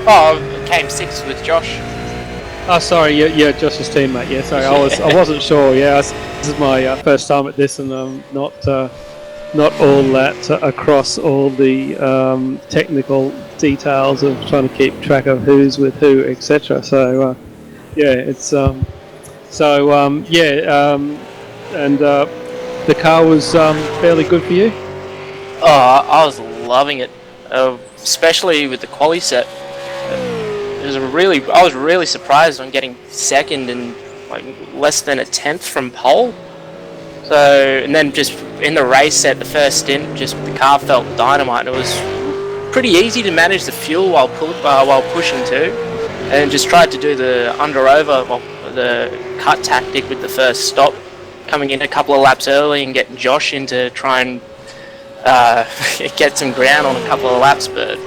Oh, I came sixth with Josh. Oh, sorry, yeah, Josh's teammate. Yeah, sorry, I wasn't sure. Yeah, this is my first time at this, and not all that across all the technical details of trying to keep track of who's with who, etc. So it's and the car was fairly good for you. Oh, I was loving it, especially with the quali set. I was really surprised on getting second and like less than a tenth from pole. So, and then just in the race set, the first stint, just the car felt dynamite. And it was pretty easy to manage the fuel while pushing too, and just tried to do the the cut tactic with the first stop, coming in a couple of laps early and getting Josh in to try and get some ground on a couple of laps, but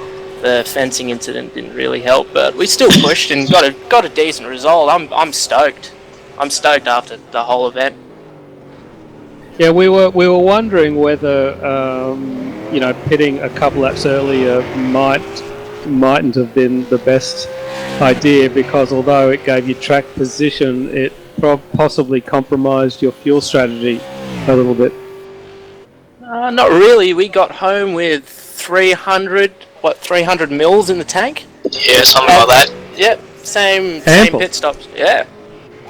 the fencing incident didn't really help. But we still pushed and got a decent result. I'm stoked. I'm stoked after the whole event. Yeah, we were wondering whether pitting a couple laps earlier mightn't have been the best idea, because although it gave you track position, it possibly compromised your fuel strategy a little bit. Not really. We got home with 300 mils in the tank? Yeah, something like that. Yep, same Ample. pit stops. Yeah.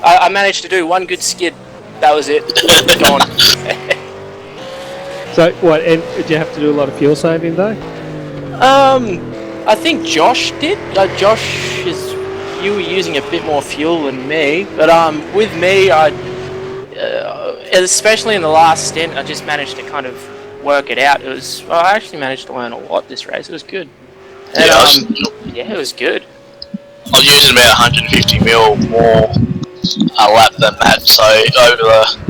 I managed to do one good skid. That was it. Gone. So, what, and did you have to do a lot of fuel saving though? I think Josh did. You were using a bit more fuel than me, but with me, especially in the last stint, I just managed to kind of work it out. I actually managed to learn a lot this race. It was good. And, it was good. I was using about 150 mil more a lap than that, so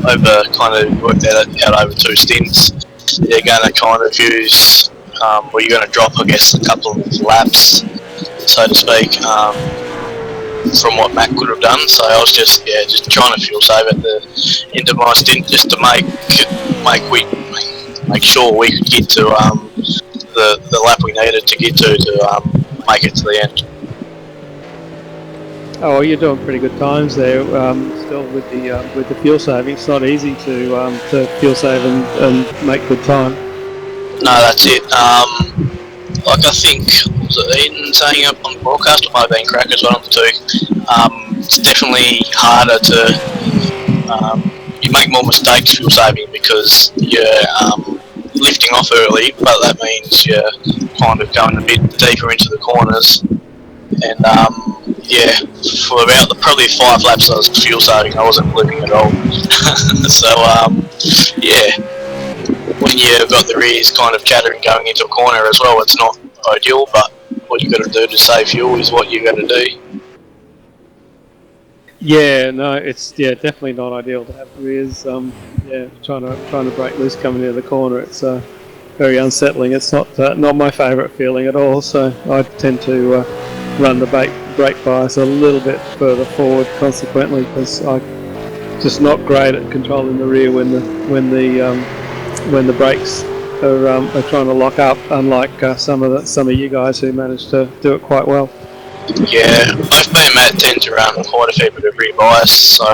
over kind of worked that out over 2 stints. You're going to kind of use, you're going to drop, I guess, a couple of laps, so to speak, from what Matt could have done. So I was just trying to fuel save at the end of my stint, just to make sure we could get to the lap we needed to get to make it to the end. Oh, well, you're doing pretty good times there. Still with the fuel saving, it's not easy to fuel save and make good time. No, that's it. Like I think, was it Eden saying it on the broadcast, or might have been Crackers, one of the two. It's definitely harder to. You make more mistakes fuel saving because you're lifting off early, but that means you're kind of going a bit deeper into the corners. And for about probably 5 laps I was fuel saving, I wasn't blipping at all. So when you've got the rears kind of chattering going into a corner as well, it's not ideal, but what you got to do to save fuel is what you got to do. Yeah, no, it's definitely not ideal to have the rears. Trying to break loose coming into the corner, it's very unsettling. It's not my favourite feeling at all. So I tend to run the brake bias a little bit further forward, consequently, because I'm just not great at controlling the rear when the brakes are trying to lock up. Unlike some of you guys who managed to do it quite well. Yeah, both me and Matt tend to run quite a fair bit of rear bias, so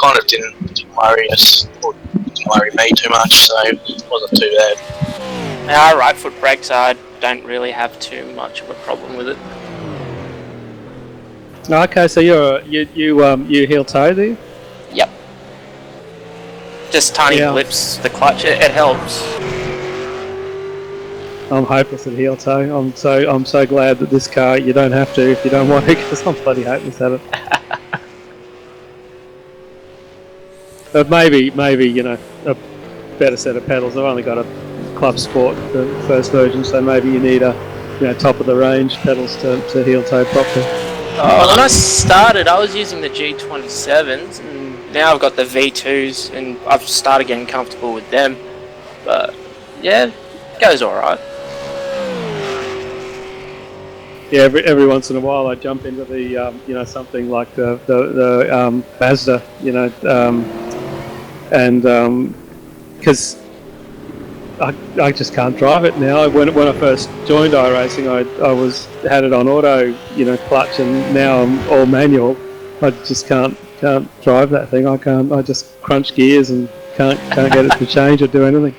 kind of didn't worry us, or didn't worry me too much, so it wasn't too bad. Our right foot brakes, I don't really have too much of a problem with it. Okay, so you heel toe, do you? Yep. Just tiny blips. The clutch, it helps. I'm hopeless at heel toe. I'm so glad that this car you don't have to if you don't want to, because I'm bloody hopeless at it. But maybe a better set of pedals. I've only got a Club Sport, the first version, so maybe you need a top of the range pedals to heel toe properly. When I started, I was using the G27s, and now I've got the V2s, and I've started getting comfortable with them. But yeah, it goes all right. Yeah, every once in a while I jump into the something like the Mazda, because I just can't drive it now. When I first joined iRacing, I had it on auto, clutch, and now I'm all manual. I just can't drive that thing. I just crunch gears and can't get it to change or do anything.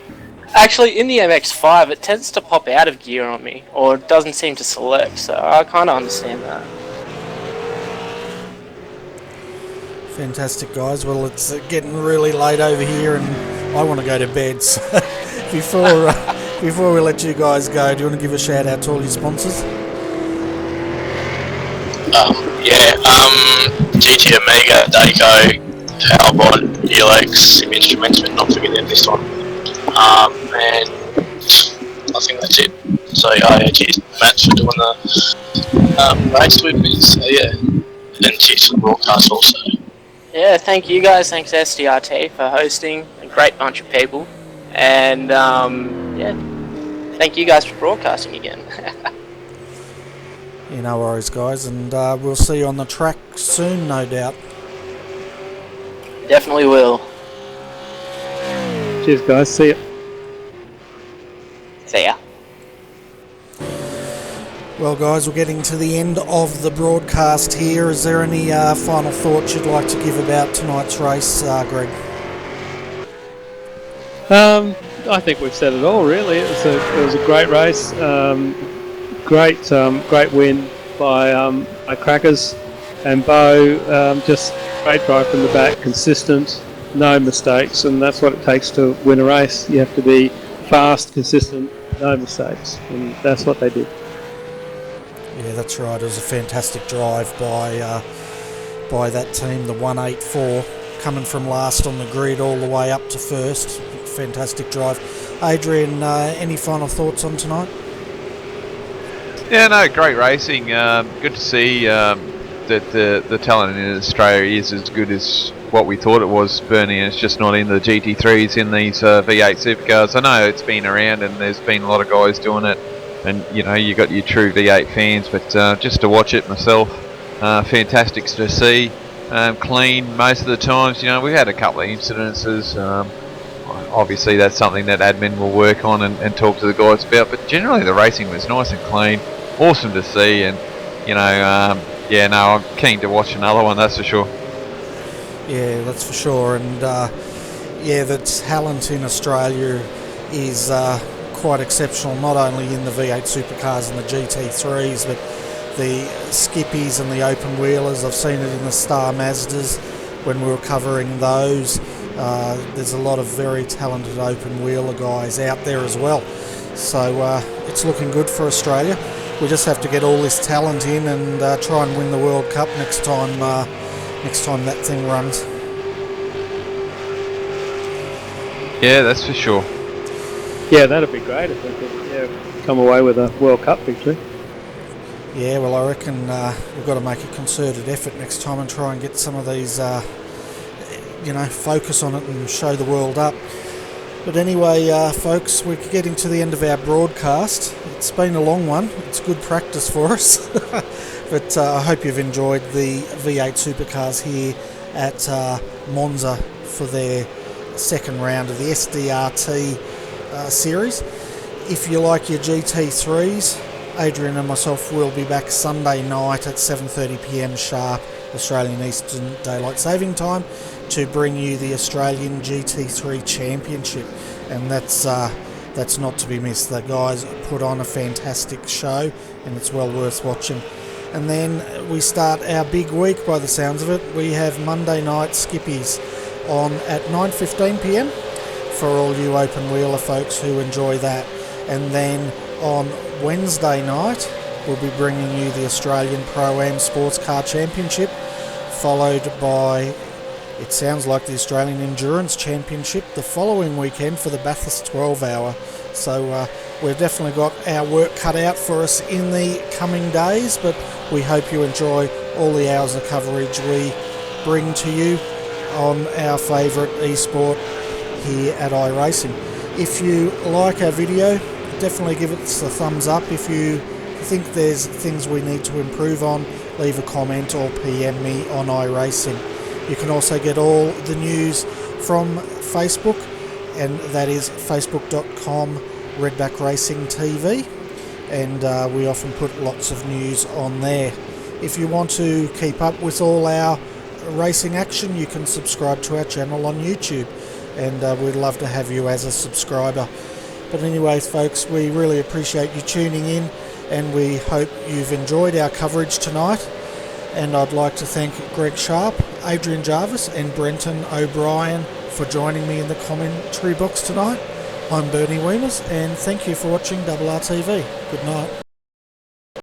Actually, in the MX-5, it tends to pop out of gear on me, or it doesn't seem to select, so I kind of understand that. Fantastic, guys. Well, it's getting really late over here, and I want to go to bed. So before we let you guys go, do you want to give a shout out to all your sponsors? GT Omega, Daco, Powerbot, ELX, Sim Instruments, but not forgetting this one. And I think that's it. So cheers Matt for doing the race with me. So and cheers for the broadcast also. Yeah, thank you guys. Thanks SDRT for hosting. A great bunch of people. And thank you guys for broadcasting again. No worries, guys, and we'll see you on the track soon, no doubt. Definitely will. Cheers, guys. See ya. See ya. Well, guys, we're getting to the end of the broadcast here. Is there any final thoughts you'd like to give about tonight's race, Greg? I think we've said it all, really. It was a great race. Great win by Crackers. And Bo, just great drive from the back, consistent, no mistakes, and that's what it takes to win a race. You have to be fast, consistent, no mistakes, and that's what they did. Yeah, that's right. It was a fantastic drive by that team, the 184, coming from last on the grid all the way up to first. Fantastic drive. Adrian, any final thoughts on tonight? Yeah, no, great racing. Good to see that the talent in Australia is as good as what we thought it was, Bernie. It's just not in the GT3s, in these V8 supercars. I know it's been around and there's been a lot of guys doing it, and you know, you got your true V8 fans, but just to watch it myself, fantastic to see. Clean most of the times. You know, we've had a couple of incidences. Obviously that's something that admin will work on and talk to the guys about, but generally the racing was nice and clean, awesome to see, and you know, yeah, no, I'm keen to watch another one, that's for sure. Yeah, that's for sure. And yeah, the talent in Australia is quite exceptional, not only in the V8 supercars and the GT3s, but the skippies and the open wheelers. I've seen it in the Star Mazdas when we were covering those. There's a lot of very talented open wheeler guys out there as well. So it's looking good for Australia. We just have to get all this talent in and try and win the World Cup next time that thing runs. Yeah, that's for sure. Yeah, that'd be great if we could come away with a World Cup victory. Yeah, well, I reckon we've got to make a concerted effort next time and try and get some of these, focus on it and show the world up. But anyway, folks, we're getting to the end of our broadcast. It's been a long one. It's good practice for us. But I hope you've enjoyed the V8 supercars here at Monza for their second round of the SDRT series. If you like your GT3s, Adrian and myself will be back Sunday night at 7:30pm sharp, Australian Eastern Daylight Saving Time, to bring you the Australian GT3 Championship, and that's not to be missed. The guys put on a fantastic show, and it's well worth watching. And then we start our big week by the sounds of it. We have Monday night skippies on at 9:15pm for all you open wheeler folks who enjoy that. And then on Wednesday night we'll be bringing you the Australian Pro-Am Sports Car Championship, followed by, it sounds like, the Australian Endurance Championship the following weekend for the Bathurst 12 hour. So we've definitely got our work cut out for us in the coming days, but we hope you enjoy all the hours of coverage we bring to you on our favourite esport here at iRacing. If you like our video, definitely give us a thumbs up. If you think there's things we need to improve on, leave a comment or PM me on iRacing. You can also get all the news from Facebook, and that is facebook.com Redback Racing TV, and we often put lots of news on there. If you want to keep up with all our racing action, you can subscribe to our channel on YouTube, and we'd love to have you as a subscriber. But anyway, folks, we really appreciate you tuning in, and we hope you've enjoyed our coverage tonight. And I'd like to thank Greg Sharp, Adrian Jarvis and Brenton O'Brien for joining me in the commentary box tonight. I'm Bernie Weemers, and thank you for watching RRTV. Good night.